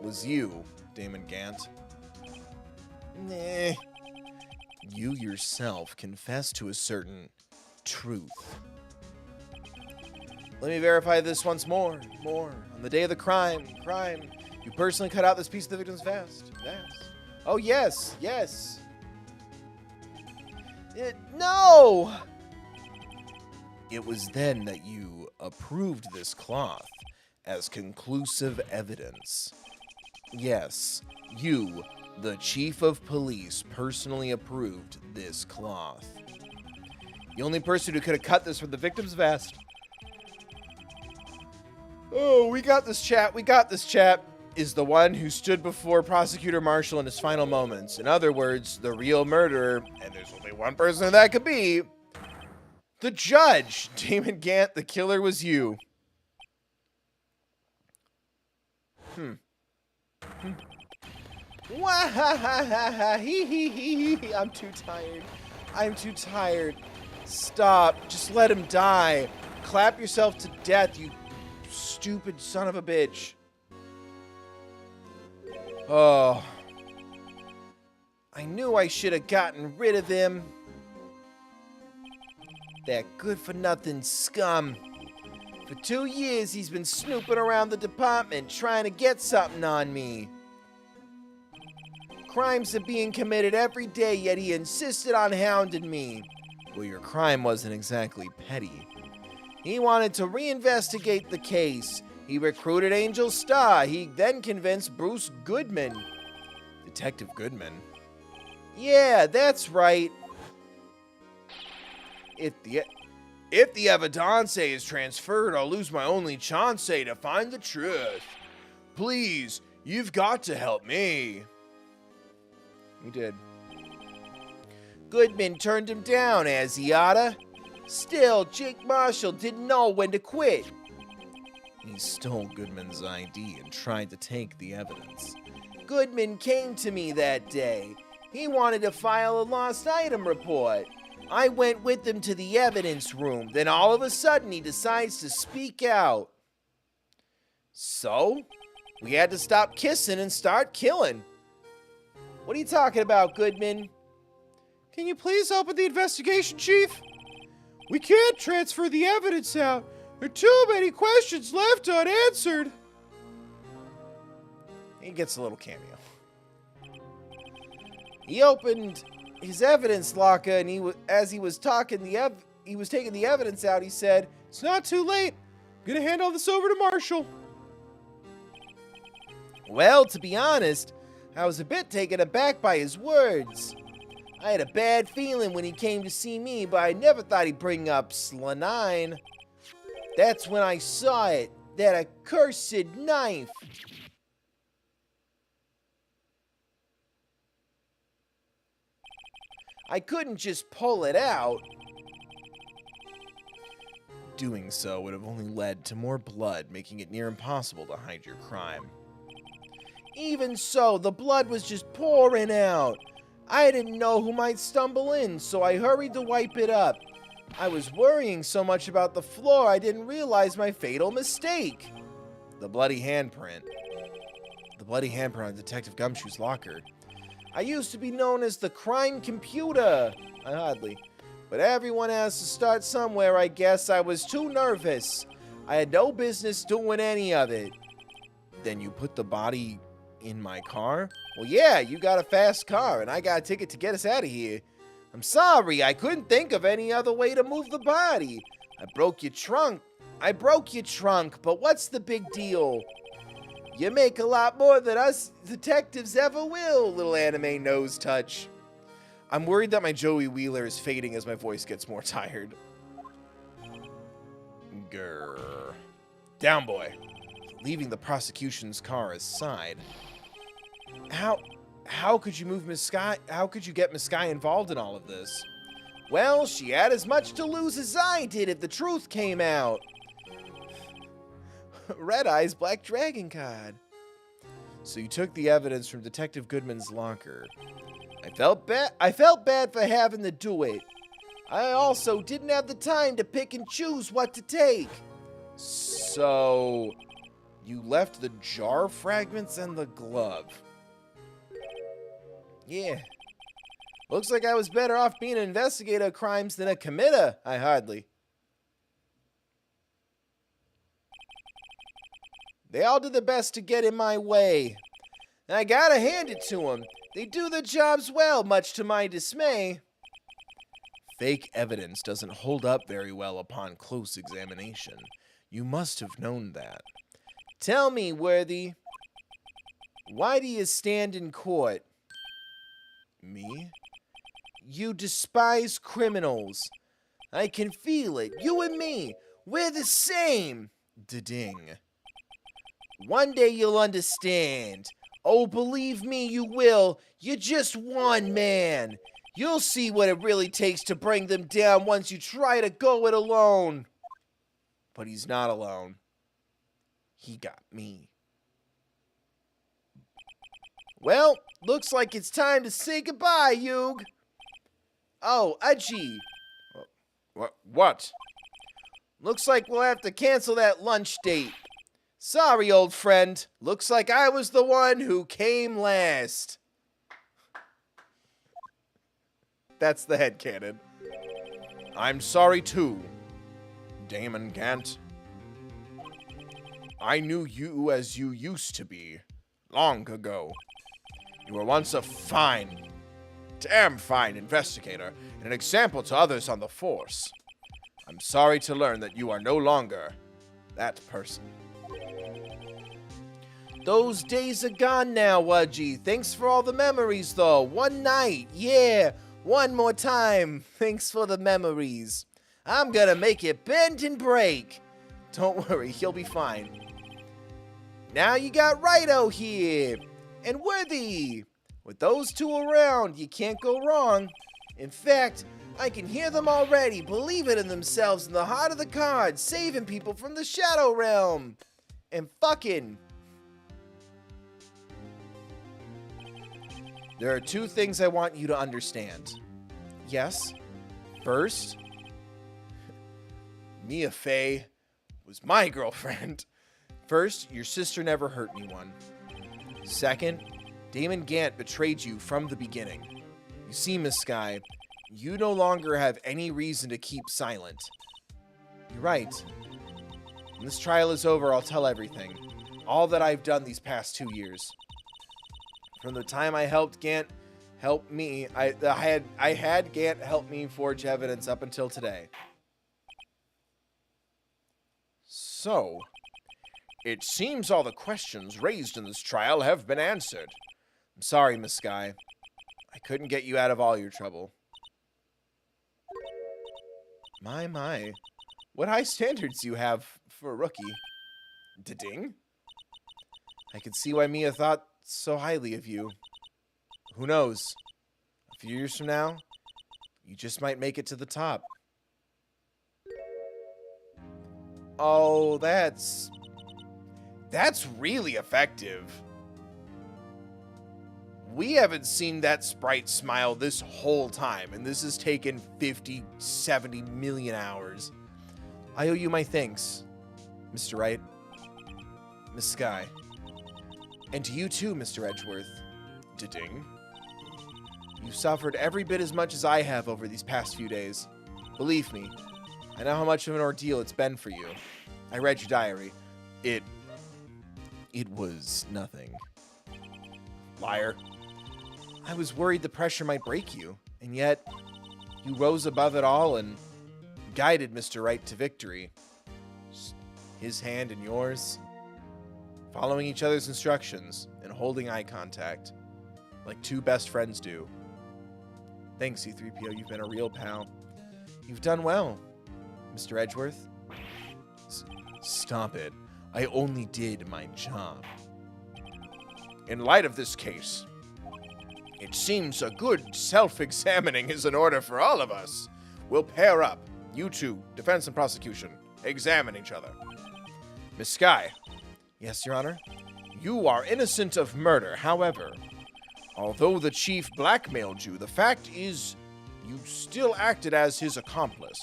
was you, Damon Gant. Nah. You yourself confessed to a certain truth. Let me verify this once more. On the day of the crime, you personally cut out this piece of the victim's vest. Oh, yes. No! It was then that you approved this cloth as conclusive evidence. Yes, you, the chief of police, personally approved this cloth. The only person who could have cut this from the victim's vest. Oh, we got this, chap. Is the one who stood before Prosecutor Marshall in his final moments. In other words, the real murderer, and there's only one person that could be, the judge. Damon Gant, the killer was you. Wahahaha. I'm too tired. I'm too tired. Stop. Just let him die. Clap yourself to death, you stupid son of a bitch. Oh. I knew I should have gotten rid of him. That good-for-nothing scum. For 2 years, he's been snooping around the department trying to get something on me. Crimes are being committed every day, yet he insisted on hounding me. Well, your crime wasn't exactly petty. He wanted to reinvestigate the case. He recruited Angel Starr. He then convinced Bruce Goodman. Detective Goodman? Yeah, that's right. If the evidence is transferred, I'll lose my only chance to find the truth. Please, you've got to help me. He did. Goodman turned him down, as he oughta. Still, Jake Marshall didn't know when to quit. He stole Goodman's ID and tried to take the evidence. Goodman came to me that day. He wanted to file a lost item report. I went with him to the evidence room. Then all of a sudden, he decides to speak out. So, we had to stop kissing and start killing. What are you talking about, Goodman? Can you please help with the investigation, Chief? We can't transfer the evidence out. There are too many questions left unanswered. He gets a little cameo. He opened his evidence locker, and as he was taking the evidence out, he said, "It's not too late. I'm gonna hand all this over to Marshall." Well, to be honest, I was a bit taken aback by his words. I had a bad feeling when he came to see me, but I never thought he'd bring up Slanine. That's when I saw it, that accursed knife. I couldn't just pull it out. Doing so would have only led to more blood, making it near impossible to hide your crime. Even so, the blood was just pouring out. I didn't know who might stumble in, so I hurried to wipe it up. I was worrying so much about the floor, I didn't realize my fatal mistake. The bloody handprint. The bloody handprint on Detective Gumshoe's locker. I used to be known as the crime computer. I hardly. But everyone has to start somewhere, I guess. I was too nervous. I had no business doing any of it. Then you put the body in my car? Well, yeah, you got a fast car, and I got a ticket to get us out of here. I'm sorry, I couldn't think of any other way to move the body. I broke your trunk, but what's the big deal? You make a lot more than us detectives ever will, little anime nose touch. I'm worried that my Joey Wheeler is fading as my voice gets more tired. Grrr. Down, boy. Leaving the prosecution's car aside. How could you move Miss Sky? How could you get Miss Sky involved in all of this? Well, she had as much to lose as I did if the truth came out. Red Eye's Black Dragon card. So you took the evidence from Detective Goodman's locker. I felt bad for having to do it. I also didn't have the time to pick and choose what to take. So you left the jar fragments and the glove. Yeah. Looks like I was better off being an investigator of crimes than a committer. I hardly. They all did their best to get in my way. And I gotta hand it to them. They do their jobs well, much to my dismay. Fake evidence doesn't hold up very well upon close examination. You must have known that. Tell me, Worthy, why do you stand in court? Me? You despise criminals. I can feel it. You and me, we're the same. Da-ding. One day you'll understand. Oh, believe me, you will. You're just one man. You'll see what it really takes to bring them down once you try to go it alone. But he's not alone. He got me. Well, Looks like it's time to say goodbye, Yug. Oh, Aji. What? Looks like we'll have to cancel that lunch date. Sorry, old friend. Looks like I was the one who came last. That's the headcanon. I'm sorry too, Damon Gant. I knew you as you used to be, long ago. You were once a fine, damn fine investigator and an example to others on the force. I'm sorry to learn that you are no longer that person. Those days are gone now, Wudgie. Thanks for all the memories, though. One night, yeah. One more time. Thanks for the memories. I'm gonna make it bend and break. Don't worry, he'll be fine. Now you got Righto here. And Worthy. With those two around, you can't go wrong. In fact, I can hear them already, believing in themselves in the heart of the cards, saving people from the Shadow Realm. And fucking... There are two things I want you to understand. Yes. First, Mia Fey was my girlfriend. First, your sister never hurt anyone. Second, Damon Gant betrayed you from the beginning. You see, Miss Sky, you no longer have any reason to keep silent. You're right. When this trial is over, I'll tell everything. All that I've done these past 2 years. From the time I helped Gant help me, I had Gant help me forge evidence up until today. So, it seems all the questions raised in this trial have been answered. I'm sorry, Miss Sky. I couldn't get you out of all your trouble. My. What high standards you have for a rookie. Da-ding? I could see why Mia thought so highly of you. Who knows? A few years from now, you just might make it to the top. Oh, that's really effective. We haven't seen that sprite smile this whole time, and this has taken 50, 70 million hours. I owe you my thanks, Mr. Wright, Miss Sky. And to you too, Mr. Edgeworth. Da-ding. You've suffered every bit as much as I have over these past few days. Believe me, I know how much of an ordeal it's been for you. I read your diary. It was nothing. Liar. I was worried the pressure might break you, and yet you rose above it all and guided Mr. Wright to victory. His hand in yours, following each other's instructions and holding eye contact, like two best friends do. Thanks, C-3PO, you've been a real pal. You've done well, Mr. Edgeworth. Stop it. I only did my job. In light of this case, it seems a good self-examining is in order for all of us. We'll pair up. You two, defense and prosecution. Examine each other. Miss Sky. Yes, Your Honor? You are innocent of murder. However, although the chief blackmailed you, the fact is you still acted as his accomplice.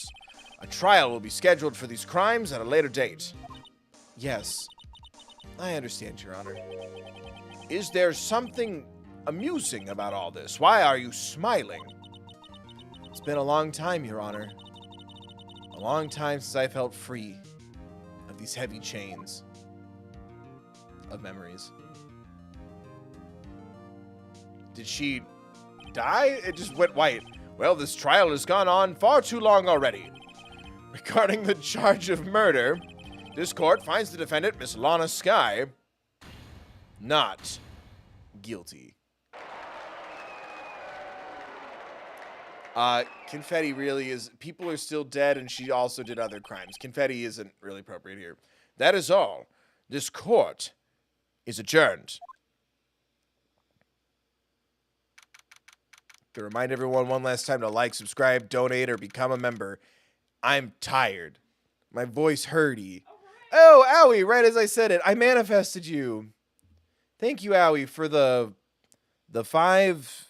A trial will be scheduled for these crimes at a later date. Yes, I understand, Your Honor. Is there something amusing about all this? Why are you smiling? It's been a long time, Your Honor. A long time since I felt free of these heavy chains of memories. Did she die? It just went white. Well, this trial has gone on far too long already. Regarding the charge of murder, this court finds the defendant, Miss Lana Sky, not guilty. Confetti really is... People are still dead, and she also did other crimes. Confetti isn't really appropriate here. That is all. This court is adjourned. To remind everyone one last time to like, subscribe, donate, or become a member. I'm tired. My voice hurty. Oh, Owie, right as I said it, I manifested you. Thank you, Owie, for the The 5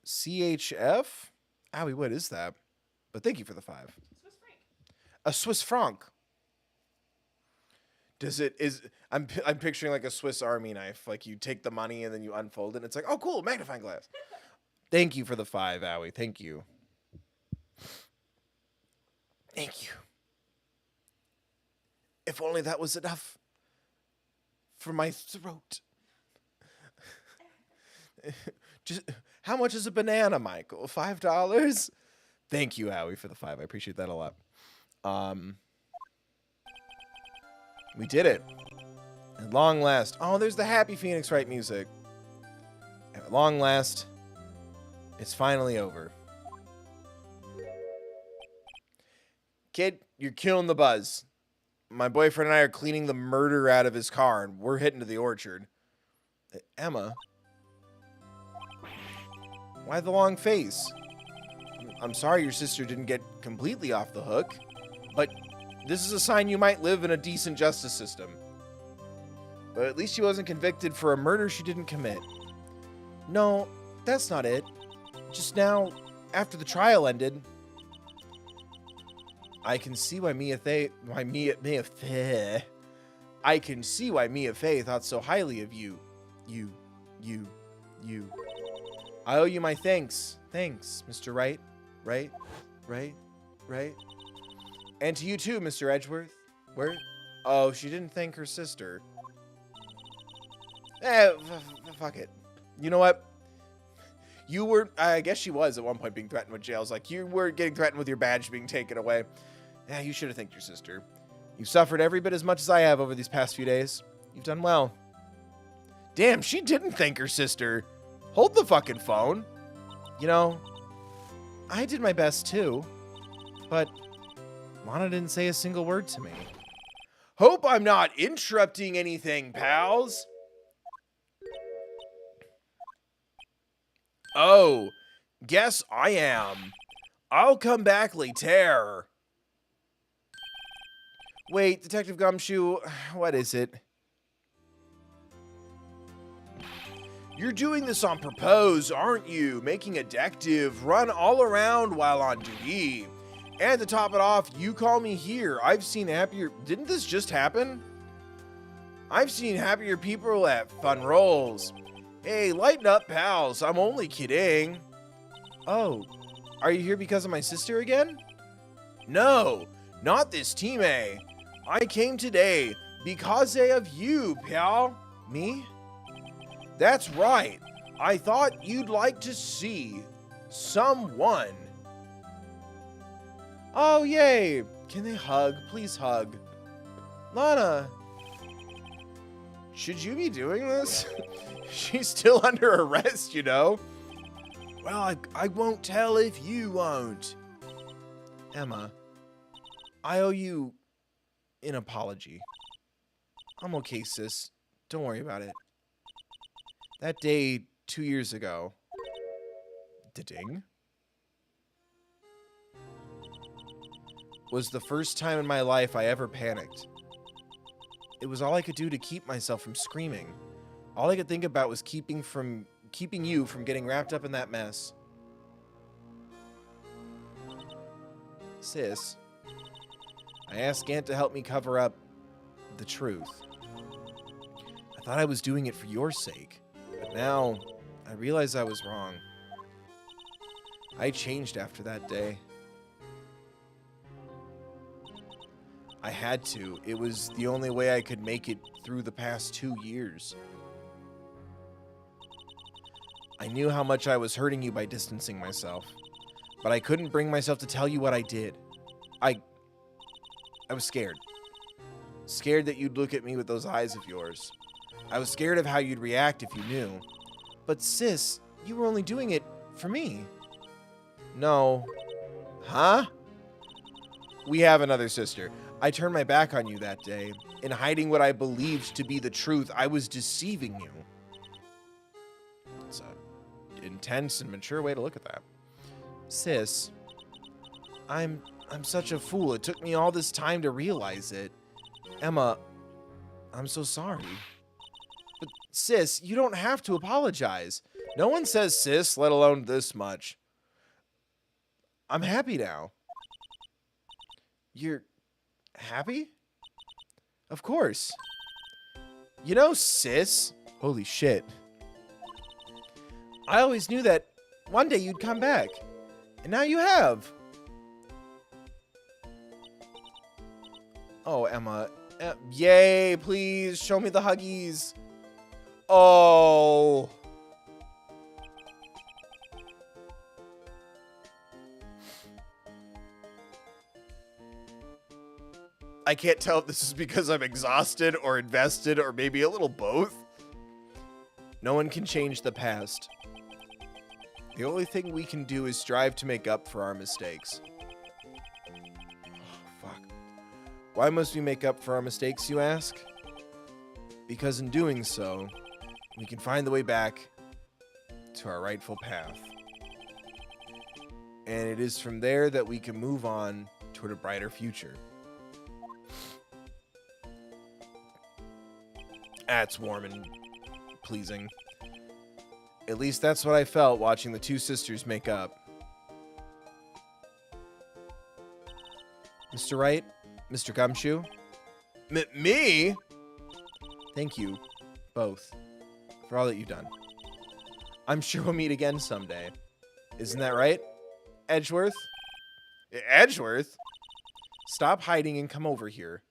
CHF? Owie, what is that? But thank you for the 5. Swiss franc. A Swiss franc. I'm picturing like a Swiss Army knife. Like you take the money and then you unfold it. And it's like, oh, cool, magnifying glass. Thank you for the 5, Owie. Thank you. Thank you. If only that was enough for my throat. Just how much is a banana, Michael? $5? Thank you, Howie, for the 5. I appreciate that a lot. We did it. At long last. Oh, there's the Happy Phoenix Wright music. At long last, it's finally over. Kid, you're killing the buzz. My boyfriend and I are cleaning the murder out of his car, and we're heading to the orchard. Emma? Why the long face? I'm sorry your sister didn't get completely off the hook, but this is a sign you might live in a decent justice system. But at least she wasn't convicted for a murder she didn't commit. No, that's not it. Just now, after the trial ended, I can see why Mia Fey thought so highly of you. You. I owe you my thanks. Thanks, Mr. Wright. Right? And to you too, Mr. Edgeworth. Where? Oh, she didn't thank her sister. Fuck it. You know what? You were, I guess she was at one point being threatened with jail. It's like you were getting threatened with your badge being taken away. Yeah, you should have thanked your sister. You've suffered every bit as much as I have over these past few days. You've done well. Damn, she didn't thank her sister. Hold the fucking phone. You know, I did my best too, but Lana didn't say a single word to me. Hope I'm not interrupting anything, pals. Oh, guess I am. I'll come back later. Wait, Detective Gumshoe, what is it? You're doing this on purpose, aren't you? Making a detective run all around while on duty. And to top it off, you call me here. I've seen happier... Didn't this just happen? I've seen happier people at fun rolls. Hey, lighten up, pals. I'm only kidding. Oh, are you here because of my sister again? No, not this team A. I came today because of you, pal. Me? That's right. I thought you'd like to see someone. Oh, yay. Can they hug? Please hug. Lana. Should you be doing this? She's still under arrest, you know. Well, I won't tell if you won't. Emma, I owe you an apology. I'm okay, sis. Don't worry about it. That day 2 years ago, da-ding, was the first time in my life I ever panicked. It was all I could do to keep myself from screaming. All I could think about was keeping you from getting wrapped up in that mess. Sis, I asked Aunt to help me cover up the truth. I thought I was doing it for your sake. But now, I realize I was wrong. I changed after that day. I had to. It was the only way I could make it through the past 2 years. I knew how much I was hurting you by distancing myself, but I couldn't bring myself to tell you what I did. I was scared. Scared that you'd look at me with those eyes of yours. I was scared of how you'd react if you knew. But sis, you were only doing it for me. No. Huh? We have another sister. I turned my back on you that day. In hiding what I believed to be the truth, I was deceiving you. It's an intense and mature way to look at that. Sis, I'm such a fool. It took me all this time to realize it. Emma, I'm so sorry. But sis, you don't have to apologize. No one says sis, let alone this much. I'm happy now. You're happy? Of course. You know, sis. Holy shit. I always knew that one day you'd come back. And now you have. Oh, Emma. Yay, please. Show me the huggies. Oh. I can't tell if this is because I'm exhausted or invested or maybe a little both. No one can change the past. The only thing we can do is strive to make up for our mistakes. Oh, fuck. Why must we make up for our mistakes, you ask? Because in doing so, we can find the way back to our rightful path. And it is from there that we can move on toward a brighter future. That's warm and pleasing. At least that's what I felt watching the two sisters make up. Mr. Wright? Mr. Gumshoe? Me? Thank you, both, for all that you've done. I'm sure we'll meet again someday. Isn't that right, Edgeworth? Edgeworth? Stop hiding and come over here.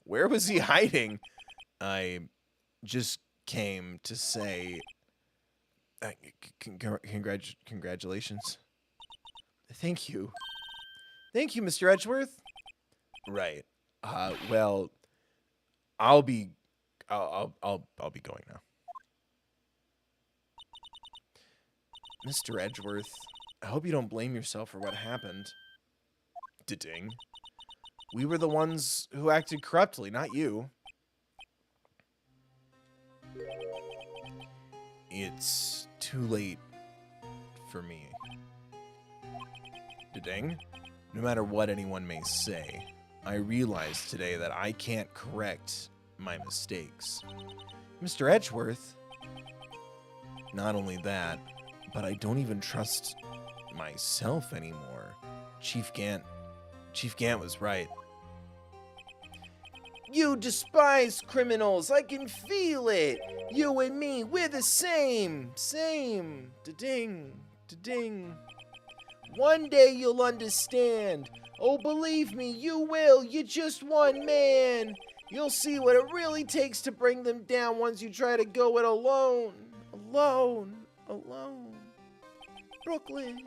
Where was he hiding? I just came to say congratulations. Thank you. Thank you, Mr. Edgeworth. Right. Well, I'll be going now. Mr. Edgeworth, I hope you don't blame yourself for what happened. Ding. We were the ones who acted corruptly, not you. It's too late for me. Ding. No matter what anyone may say, I realize today that I can't correct my mistakes. Mr. Edgeworth, not only that, but I don't even trust myself anymore. Chief Gant was right. You despise criminals. I can feel it. You and me, we're the same. Same. Da-ding. Da-ding. One day you'll understand. Oh, believe me, you will. You're just one man. You'll see what it really takes to bring them down once you try to go it alone. Alone. Brooklyn.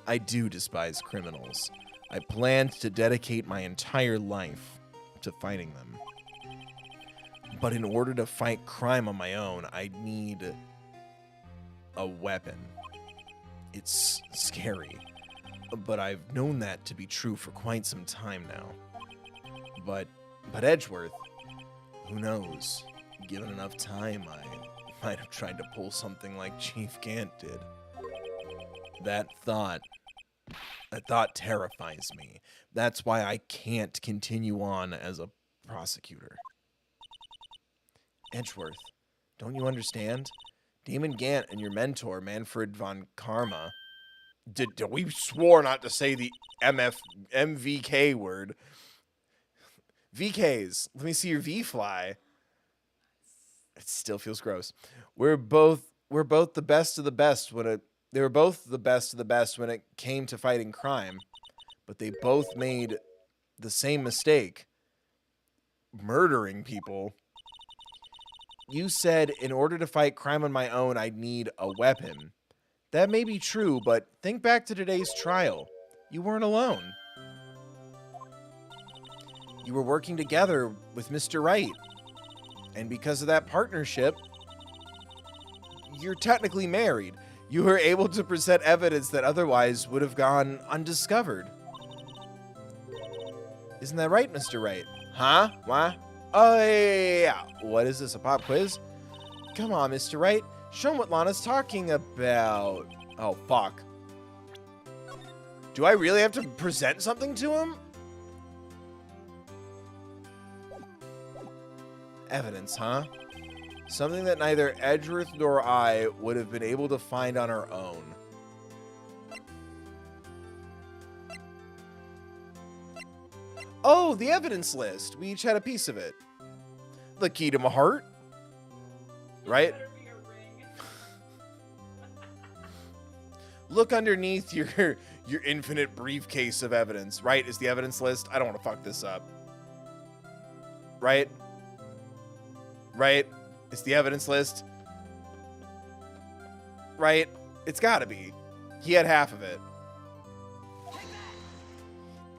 I do despise criminals. I planned to dedicate my entire life to fighting them. But in order to fight crime on my own, I need a weapon. It's scary, but I've known that to be true for quite some time now. But Edgeworth, who knows? Given enough time, I might have tried to pull something like Chief Gant did. That thought terrifies me. That's why I can't continue on as a prosecutor. Edgeworth, don't you understand? Damon Gant and your mentor, Manfred von Karma, we swore not to say the MVK word. VKs, let me see your V fly. It still feels gross. We're both the best of the best they were both the best of the best when it came to fighting crime, but they both made the same mistake. Murdering people. You said in order to fight crime on my own, I'd need a weapon. That may be true, but think back to today's trial. You weren't alone. You were working together with Mr. Wright. And because of that partnership, you're technically married. You were able to present evidence that otherwise would have gone undiscovered. Isn't that right, Mr. Wright? Huh? What? Oh, yeah. What is this, a pop quiz? Come on, Mr. Wright. Show him what Lana's talking about. Oh, fuck. Do I really have to present something to him? Evidence, huh? Something that neither Edgeworth nor I would have been able to find on our own. Oh, the evidence list. We each had a piece of it. The key to my heart. Right? Look underneath your infinite briefcase of evidence. Right is the evidence list. I don't want to fuck this up. Right? Right? It's the evidence list. Right? It's gotta be. He had half of it.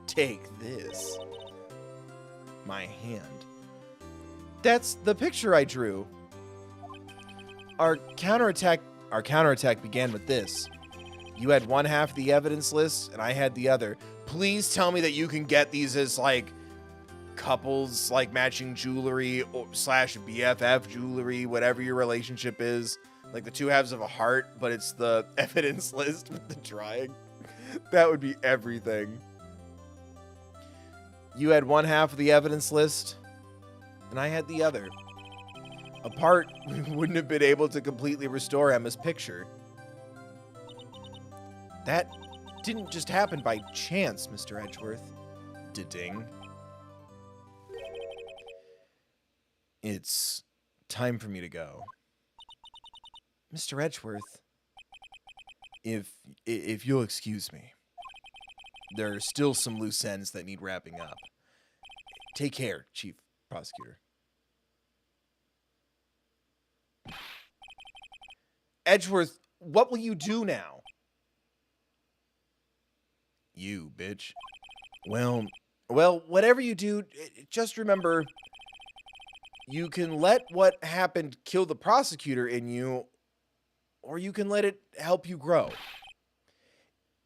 Take this. My hand. That's the picture I drew. Our counterattack began with this. You had one half of the evidence list, and I had the other. Please tell me that you can get these as, like, couples, like, matching jewelry or / BFF jewelry, whatever your relationship is. Like, the two halves of a heart, but it's the evidence list with the drawing. That would be everything. You had one half of the evidence list, and I had the other. Apart, we wouldn't have been able to completely restore Emma's picture. That didn't just happen by chance, Mr. Edgeworth. Da-ding. It's time for me to go. Mr. Edgeworth, if you'll excuse me, there are still some loose ends that need wrapping up. Take care, Chief Prosecutor. Edgeworth, what will you do now? You, bitch. Well, whatever you do, just remember, you can let what happened kill the prosecutor in you, or you can let it help you grow.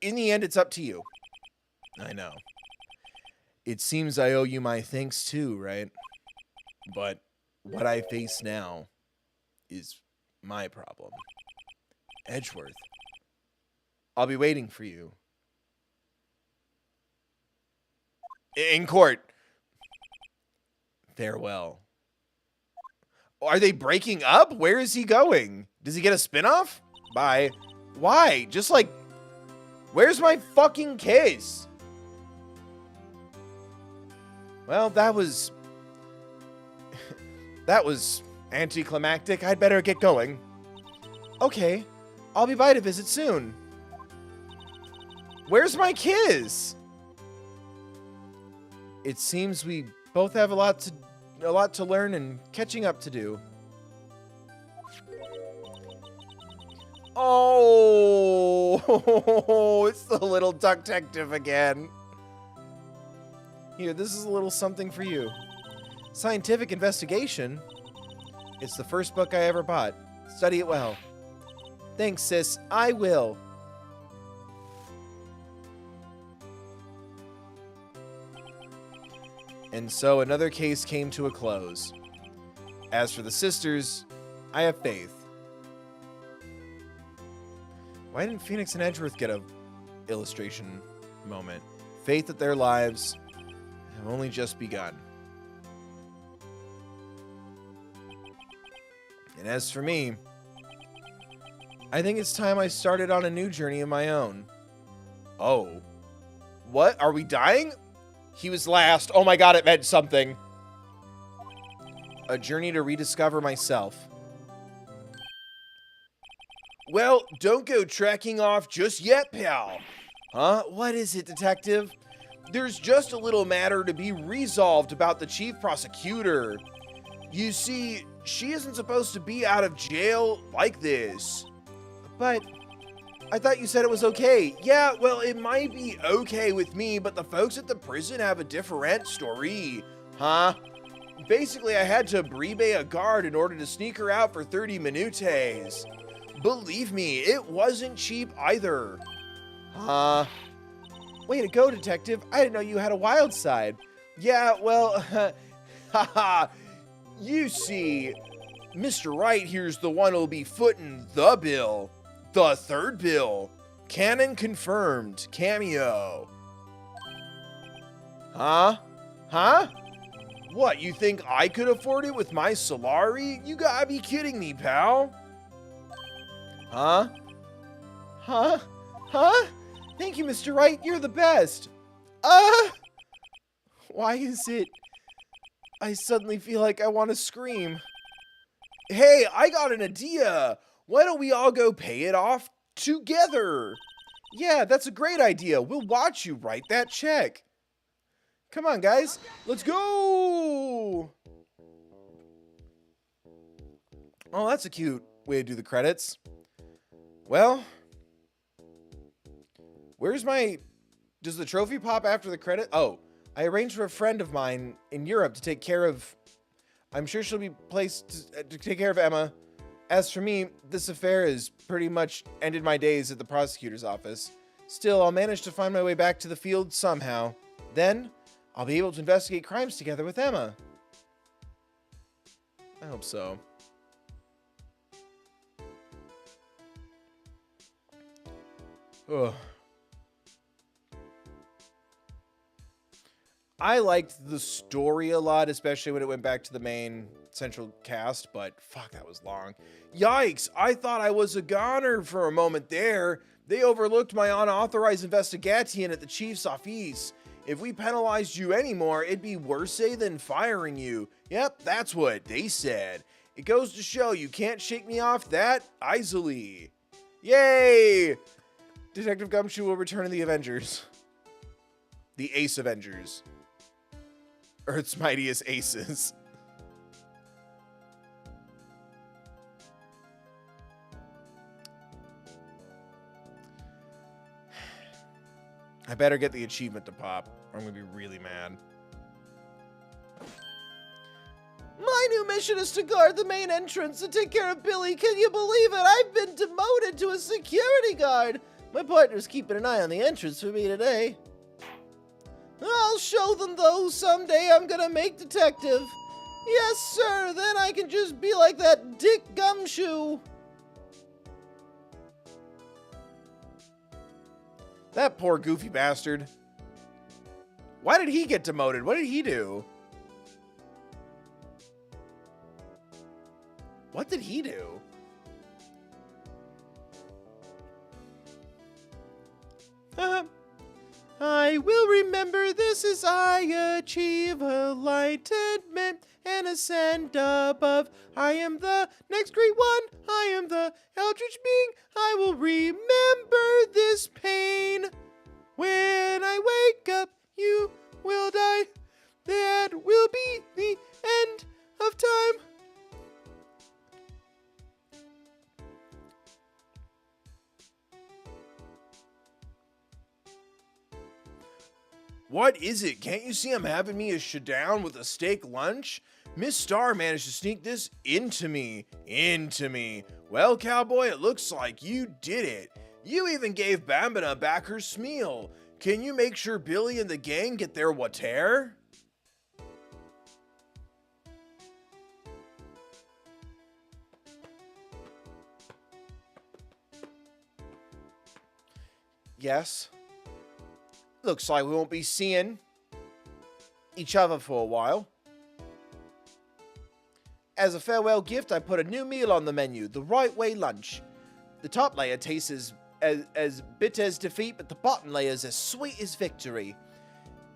In the end, it's up to you. I know. It seems I owe you my thanks too, right? But what I face now is my problem. Edgeworth, I'll be waiting for you. In court. Farewell. Are they breaking up? Where is he going? Does he get a spinoff? Bye. Why? Just like, where's my fucking case? Well, that was anticlimactic. I'd better get going. Okay, I'll be by to visit soon. Where's my kiss? It seems we both have a lot to learn and catching up to do. Oh, it's the little detective again. Here, this is a little something for you. Scientific investigation. It's the first book I ever bought. Study it well. Thanks, sis. I will. And so another case came to a close. As for the sisters, I have faith. Why didn't Phoenix and Edgeworth get a illustration moment? Faith that their lives have only just begun. And as for me, I think it's time I started on a new journey of my own. Oh. What? Are we dying? He was last. Oh my god, it meant something. A journey to rediscover myself. Well, don't go tracking off just yet, pal. Huh? What is it, detective? There's just a little matter to be resolved about the chief prosecutor. You see, she isn't supposed to be out of jail like this. But I thought you said it was okay. Yeah, well, it might be okay with me, but the folks at the prison have a different story. Huh? Basically, I had to bribet a guard in order to sneak her out for 30 minutes. Believe me, it wasn't cheap either. Huh? Way to go, detective. I didn't know you had a wild side. Yeah, well, haha. You see, Mr. Wright here's the one who'll be footing the bill. The third bill. Canon confirmed. Cameo. Huh? Huh? What, you think I could afford it with my Solari? You gotta be kidding me, pal. Huh? Huh? Huh? Thank you, Mr. Wright. You're the best. Why is it I suddenly feel like I want to scream? Hey, I got an idea. Why don't we all go pay it off together? Yeah, that's a great idea. We'll watch you write that check. Come on, guys. Let's go. Oh, that's a cute way to do the credits. Well, does the trophy pop after the credit? Oh, I arranged for a friend of mine in Europe to take care of, I'm sure she'll be placed to take care of Emma. As for me, this affair has pretty much ended my days at the prosecutor's office. Still, I'll manage to find my way back to the field somehow. Then, I'll be able to investigate crimes together with Emma. I hope so. Ugh. I liked the story a lot, especially when it went back to the main central cast, but fuck, that was long. Yikes, I thought I was a goner for a moment there. They overlooked my unauthorized investigation at the chief's office. If we penalized you anymore, it'd be worse than firing you. Yep, that's what they said. It goes to show you can't shake me off that easily. Yay! Detective Gumshoe will return to the Avengers. The Ace Avengers. Earth's mightiest aces. I better get the achievement to pop, or I'm gonna be really mad. My new mission is to guard the main entrance and take care of Billy. Can you believe it? I've been demoted to a security guard. My partner's keeping an eye on the entrance for me today. I'll show them, though. Someday I'm gonna make detective. Yes, sir. Then I can just be like that Dick Gumshoe. That poor goofy bastard. Why did he get demoted? What did he do? What did he do? I will remember this as I achieve enlightenment and ascend above. I am the next great one. I am the eldritch being. I will remember this pain. When I wake up, you will die. That will be the end of time. What is it? Can't you see I'm having me a showdown with a steak lunch? Miss Star managed to sneak this into me. Well, cowboy, it looks like you did it. You even gave Bambina back her smeal. Can you make sure Billy and the gang get their water? Yes. Looks like we won't be seeing each other for a while. As a farewell gift, I put a new meal on the menu, the Right Way lunch. The top layer tastes as bitter as defeat, but the bottom layer is as sweet as victory.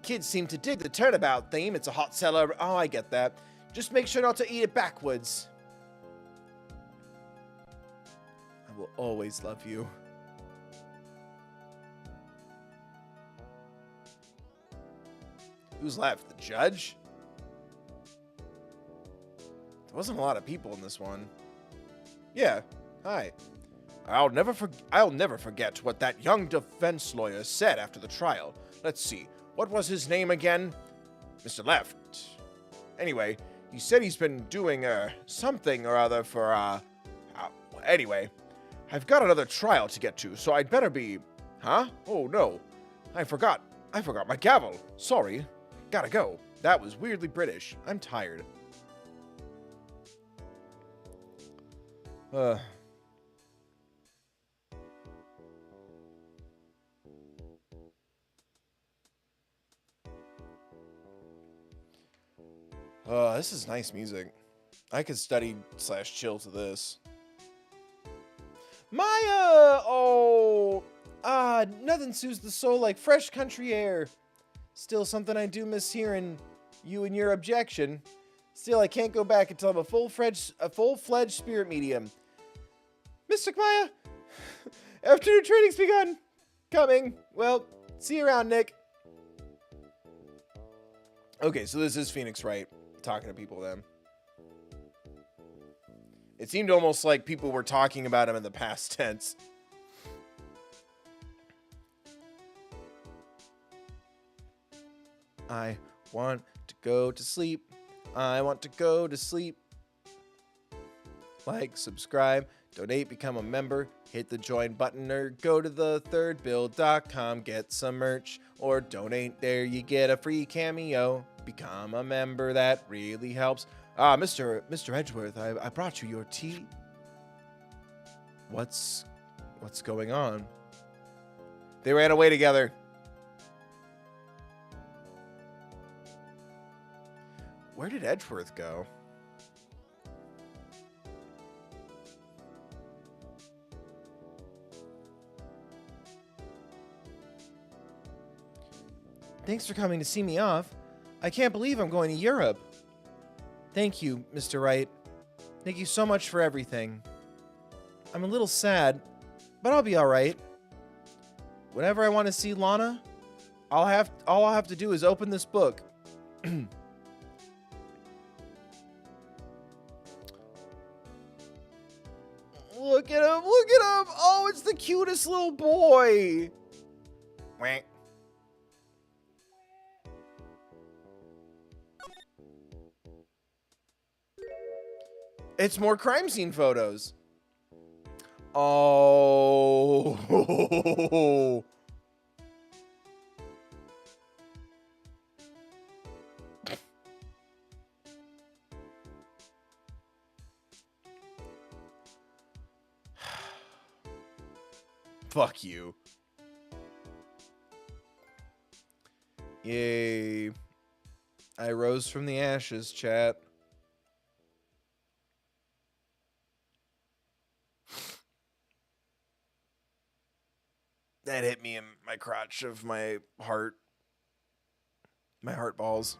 Kids seem to dig the turnabout theme. It's a hot seller. Oh, I get that. Just make sure not to eat it backwards. I will always love you. Who's left? The judge? There wasn't a lot of people in this one. Yeah. Hi. I'll never forget what that young defense lawyer said after the trial. Let's see. What was his name again? Mr. Left. Anyway, he said he's been doing something or other for anyway, I've got another trial to get to, so I'd better be. Huh? Oh no. I forgot my gavel. Sorry. Gotta go. That was weirdly British. I'm tired. This is nice music. I could study / chill to this. Nothing soothes the soul like fresh country air. Still something I do miss hearing you and your objection. Still, I can't go back until I'm a full-fledged spirit medium. Mr. Maya, afternoon training's begun. Coming. Well, see you around, Nick. Okay, so this is Phoenix Wright talking to people then. It seemed almost like people were talking about him in the past tense. I want to go to sleep. I want to go to sleep. Like, subscribe, donate, become a member, hit the join button, or go to thethirdbill.com, get some merch, or donate there, you get a free cameo. Become a member, that really helps. Mr. Edgeworth, I brought you your tea. What's going on? They ran away together. Where did Edgeworth go? Thanks for coming to see me off. I can't believe I'm going to Europe. Thank you, Mr. Wright. Thank you so much for everything. I'm a little sad, but I'll be all right. Whenever I want to see Lana, all I'll have to do is open this book. Look at him! Look at him! Oh, it's the cutest little boy! Whack. It's more crime scene photos. Oh. Fuck you. Yay. I rose from the ashes, chat. That hit me in my crotch of my heart. My heart balls.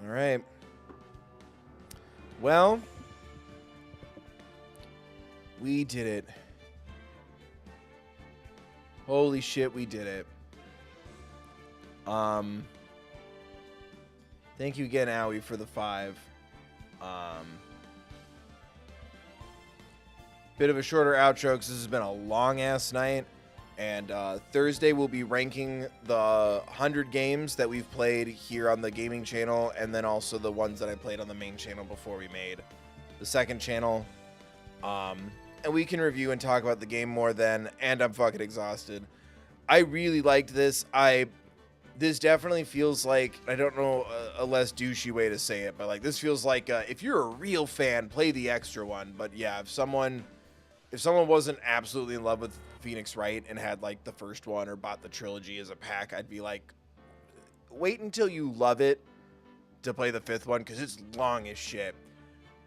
All right. Well, we did it. Holy shit, we did it. Thank you again, Owie, for the 5. Bit of a shorter outro because this has been a long-ass night. And Thursday we'll be ranking the 100 games that we've played here on the gaming channel, and then also the ones that I played on the main channel before we made the second channel. And we can review and talk about the game more then, and I'm fucking exhausted. I really liked this. This definitely feels like, I don't know a less douchey way to say it, but like this feels like if you're a real fan, play the extra one. But yeah, if someone wasn't absolutely in love with Phoenix Wright and had like the first one or bought the trilogy as a pack, I'd be like, wait until you love it to play the 5th one, because it's long as shit.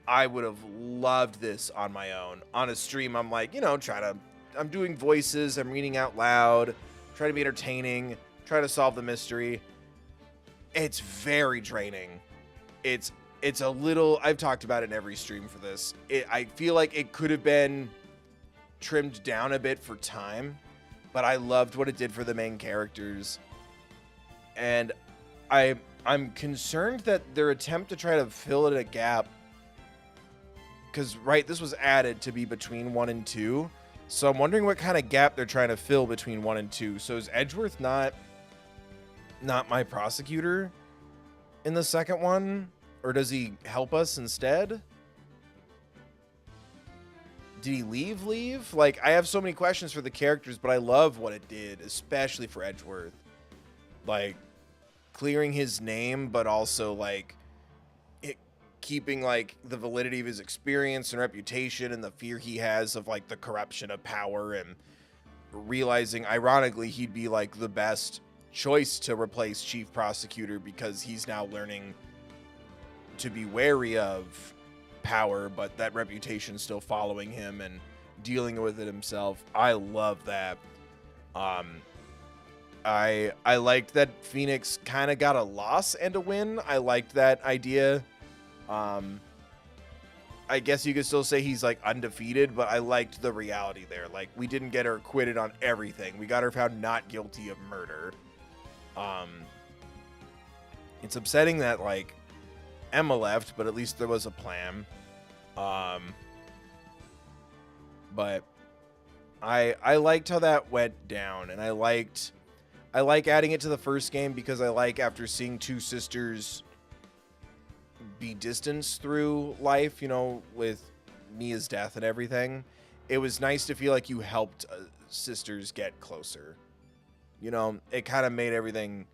I would have loved this on my own. On a stream, I'm like, you know, I'm doing voices, I'm reading out loud, try to be entertaining, try to solve the mystery. It's very draining. It's a little, I've talked about it in every stream for this. I feel like it could have been trimmed down a bit for time, but I loved what it did for the main characters. And I'm concerned that their attempt to try to fill in a gap, because right, this was added to be between 1 and 2, so I'm wondering what kind of gap they're trying to fill between 1 and 2. So is Edgeworth not my prosecutor in the second one, or does he help us instead? Did he leave? Like, I have so many questions for the characters, but I love what it did, especially for Edgeworth. Like, clearing his name, but also, like, keeping, like, the validity of his experience and reputation and the fear he has of, like, the corruption of power, and realizing, ironically, he'd be, like, the best choice to replace chief prosecutor because he's now learning to be wary of power, but that reputation still following him and dealing with it himself. I love that. I liked that Phoenix kind of got a loss and a win. I liked that idea. I guess you could still say he's like undefeated, but I liked the reality there. Like, we didn't get her acquitted on everything. We got her found not guilty of murder. It's upsetting that like Emma left, but at least there was a plan. But I liked how that went down, and I like adding it to the first game because I like, after seeing two sisters be distanced through life, you know, with Mia's death and everything, it was nice to feel like you helped sisters get closer. You know, it kind of made everything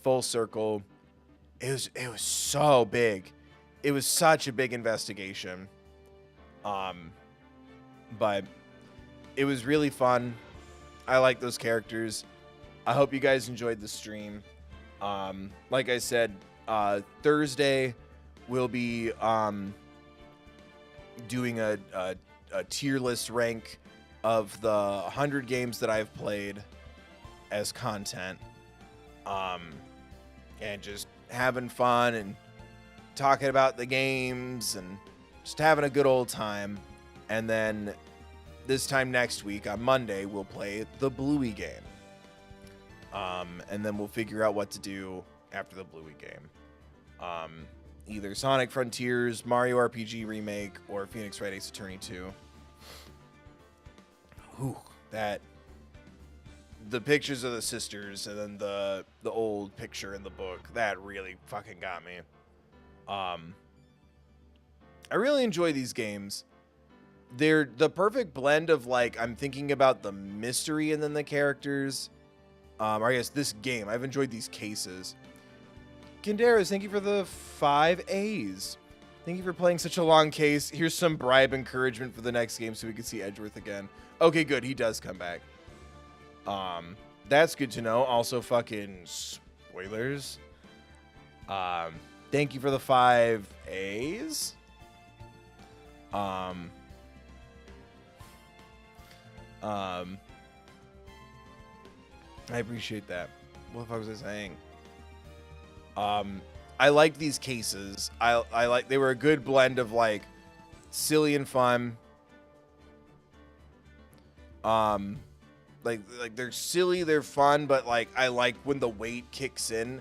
full circle. It was so big. It was such a big investigation. But it was really fun. I like those characters. I hope you guys enjoyed the stream. Like I said, Thursday we'll be doing a tier list rank of the 100 games that I've played as content. And just having fun and talking about the games and just having a good old time. And then this time next week on Monday, we'll play the Bluey game. And then we'll figure out what to do after the Bluey game. Either Sonic Frontiers, Mario RPG Remake, or Phoenix Wright Ace Attorney 2. Whew, the pictures of the sisters and then the old picture in the book, that really fucking got me. I really enjoy these games. They're the perfect blend of, like, I'm thinking about the mystery and then the characters. Or I guess this game. I've enjoyed these cases. Kinderas, thank you for the 5 A's. Thank you for playing such a long case. Here's some bribe encouragement for the next game so we can see Edgeworth again. Okay, good. He does come back. That's good to know. Also, fucking spoilers. Thank you for the 5 A's. I appreciate that. What the fuck was I saying? I liked these cases. I like, they were a good blend of like silly and fun. Like they're silly, they're fun, but like I like when the weight kicks in.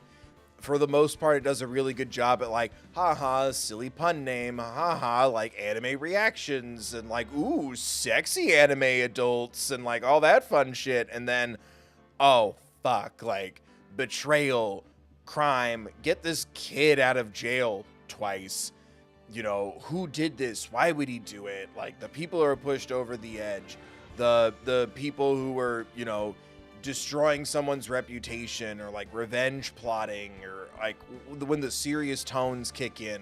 For the most part, it does a really good job at like, haha, silly pun name, haha, like anime reactions and like, ooh, sexy anime adults and like all that fun shit. And then, oh, fuck, like betrayal, crime, get this kid out of jail twice. You know, who did this? Why would he do it? Like the people who are pushed over the edge, the people who were, you know, destroying someone's reputation or like revenge plotting, or like when the serious tones kick in,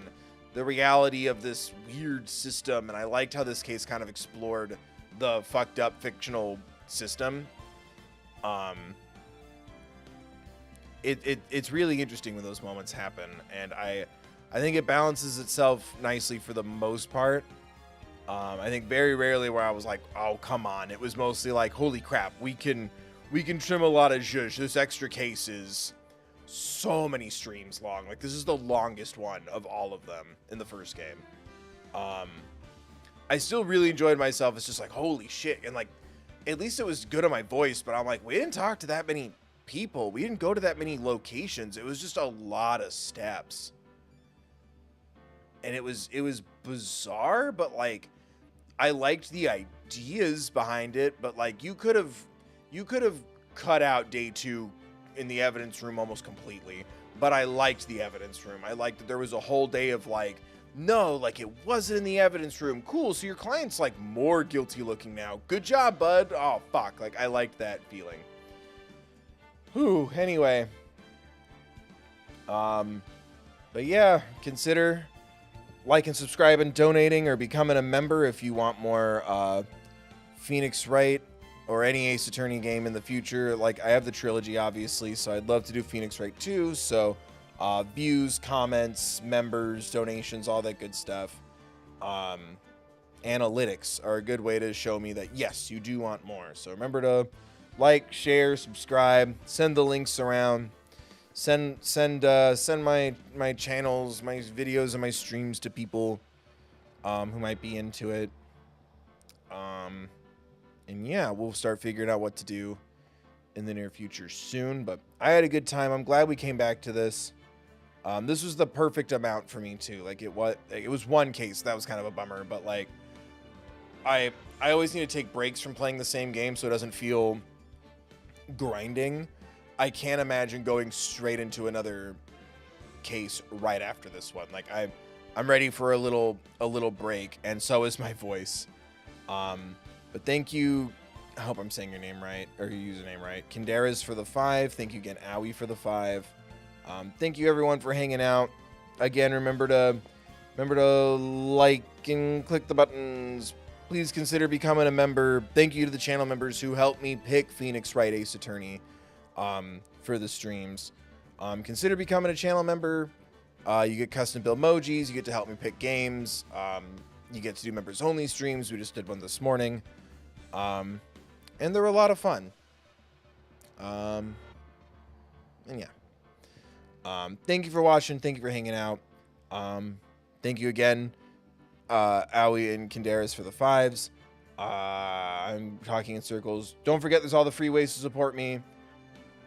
the reality of this weird system. And I liked how this case kind of explored the fucked up fictional system. It's really interesting when those moments happen, and I think it balances itself nicely for the most part. I think very rarely where I was like, oh come on. It was mostly like, holy crap, we can trim a lot of zhuzh. This extra case is so many streams long. Like, this is the longest one of all of them in the first game. I still really enjoyed myself. It's just like, holy shit. And like, at least it was good on my voice, but I'm like, we didn't talk to that many people. We didn't go to that many locations. It was just a lot of steps. And it was bizarre, but like, I liked the ideas behind it, but like, you could have cut out day 2 in the evidence room almost completely, but I liked the evidence room. I liked that there was a whole day of like, no, like it wasn't in the evidence room. Cool. So your client's like more guilty looking now. Good job, bud. Oh, fuck. Like, I liked that feeling. Whew. Anyway. But yeah, consider like and subscribe and donating or becoming a member if you want more, Phoenix Wright or any Ace Attorney game in the future. Like, I have the trilogy, obviously, so I'd love to do Phoenix Wright too. So, views, comments, members, donations, all that good stuff. Analytics are a good way to show me that, yes, you do want more. So remember to like, share, subscribe, send the links around. Send my channels, my videos, and my streams to people who might be into it. And yeah, we'll start figuring out what to do in the near future soon. But I had a good time. I'm glad we came back to this. This was the perfect amount for me too. Like, it was one case that was kind of a bummer, but like I always need to take breaks from playing the same game so it doesn't feel grinding. I can't imagine going straight into another case right after this one. Like, I'm ready for a little break, and so is my voice. But thank you. I hope I'm saying your name right, or your username right. Kinderas for the 5. Thank you again, Owie, for the 5. Thank you everyone for hanging out. Again, remember to like and click the buttons. Please consider becoming a member. Thank you to the channel members who helped me pick Phoenix Wright Ace Attorney for the streams. Consider becoming a channel member. You get custom build emojis. You get to help me pick games. You get to do members only streams. We just did one this morning. And they were a lot of fun. And yeah. Thank you for watching. Thank you for hanging out. Thank you again, Owie and Kinderas for the 5s. I'm talking in circles. Don't forget, there's all the free ways to support me.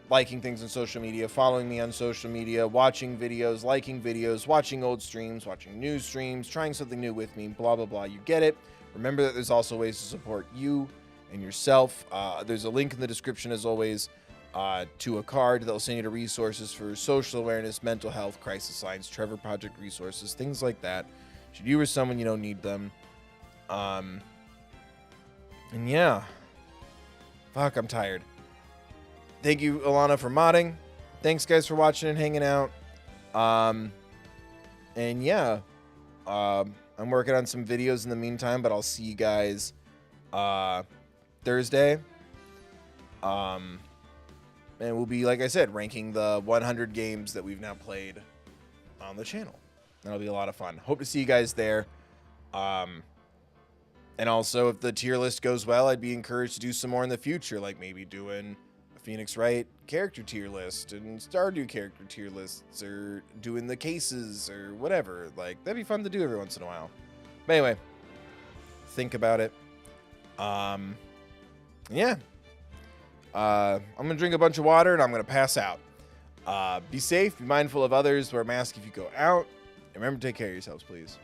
Liking things on social media, following me on social media, watching videos, liking videos, watching old streams, watching new streams, trying something new with me, blah, blah, blah. You get it. Remember that there's also ways to support you and yourself. There's a link in the description, as always, to a card that'll send you to resources for social awareness, mental health, crisis lines, Trevor Project resources, things like that. Should you or someone you know need them. And yeah. Fuck, I'm tired. Thank you, Alana, for modding. Thanks, guys, for watching and hanging out. And yeah. I'm working on some videos in the meantime, but I'll see you guys Thursday. And we'll be, like I said, ranking the 100 games that we've now played on the channel. That'll be a lot of fun. Hope to see you guys there. And also, if the tier list goes well, I'd be encouraged to do some more in the future, like maybe doing a Phoenix Wright character tier list and Stardew character tier lists, or doing the cases or whatever. Like, that'd be fun to do every once in a while. But anyway, think about it. Yeah. I'm gonna drink a bunch of water and I'm gonna pass out. Be safe, be mindful of others, wear a mask if you go out, and remember to take care of yourselves, please.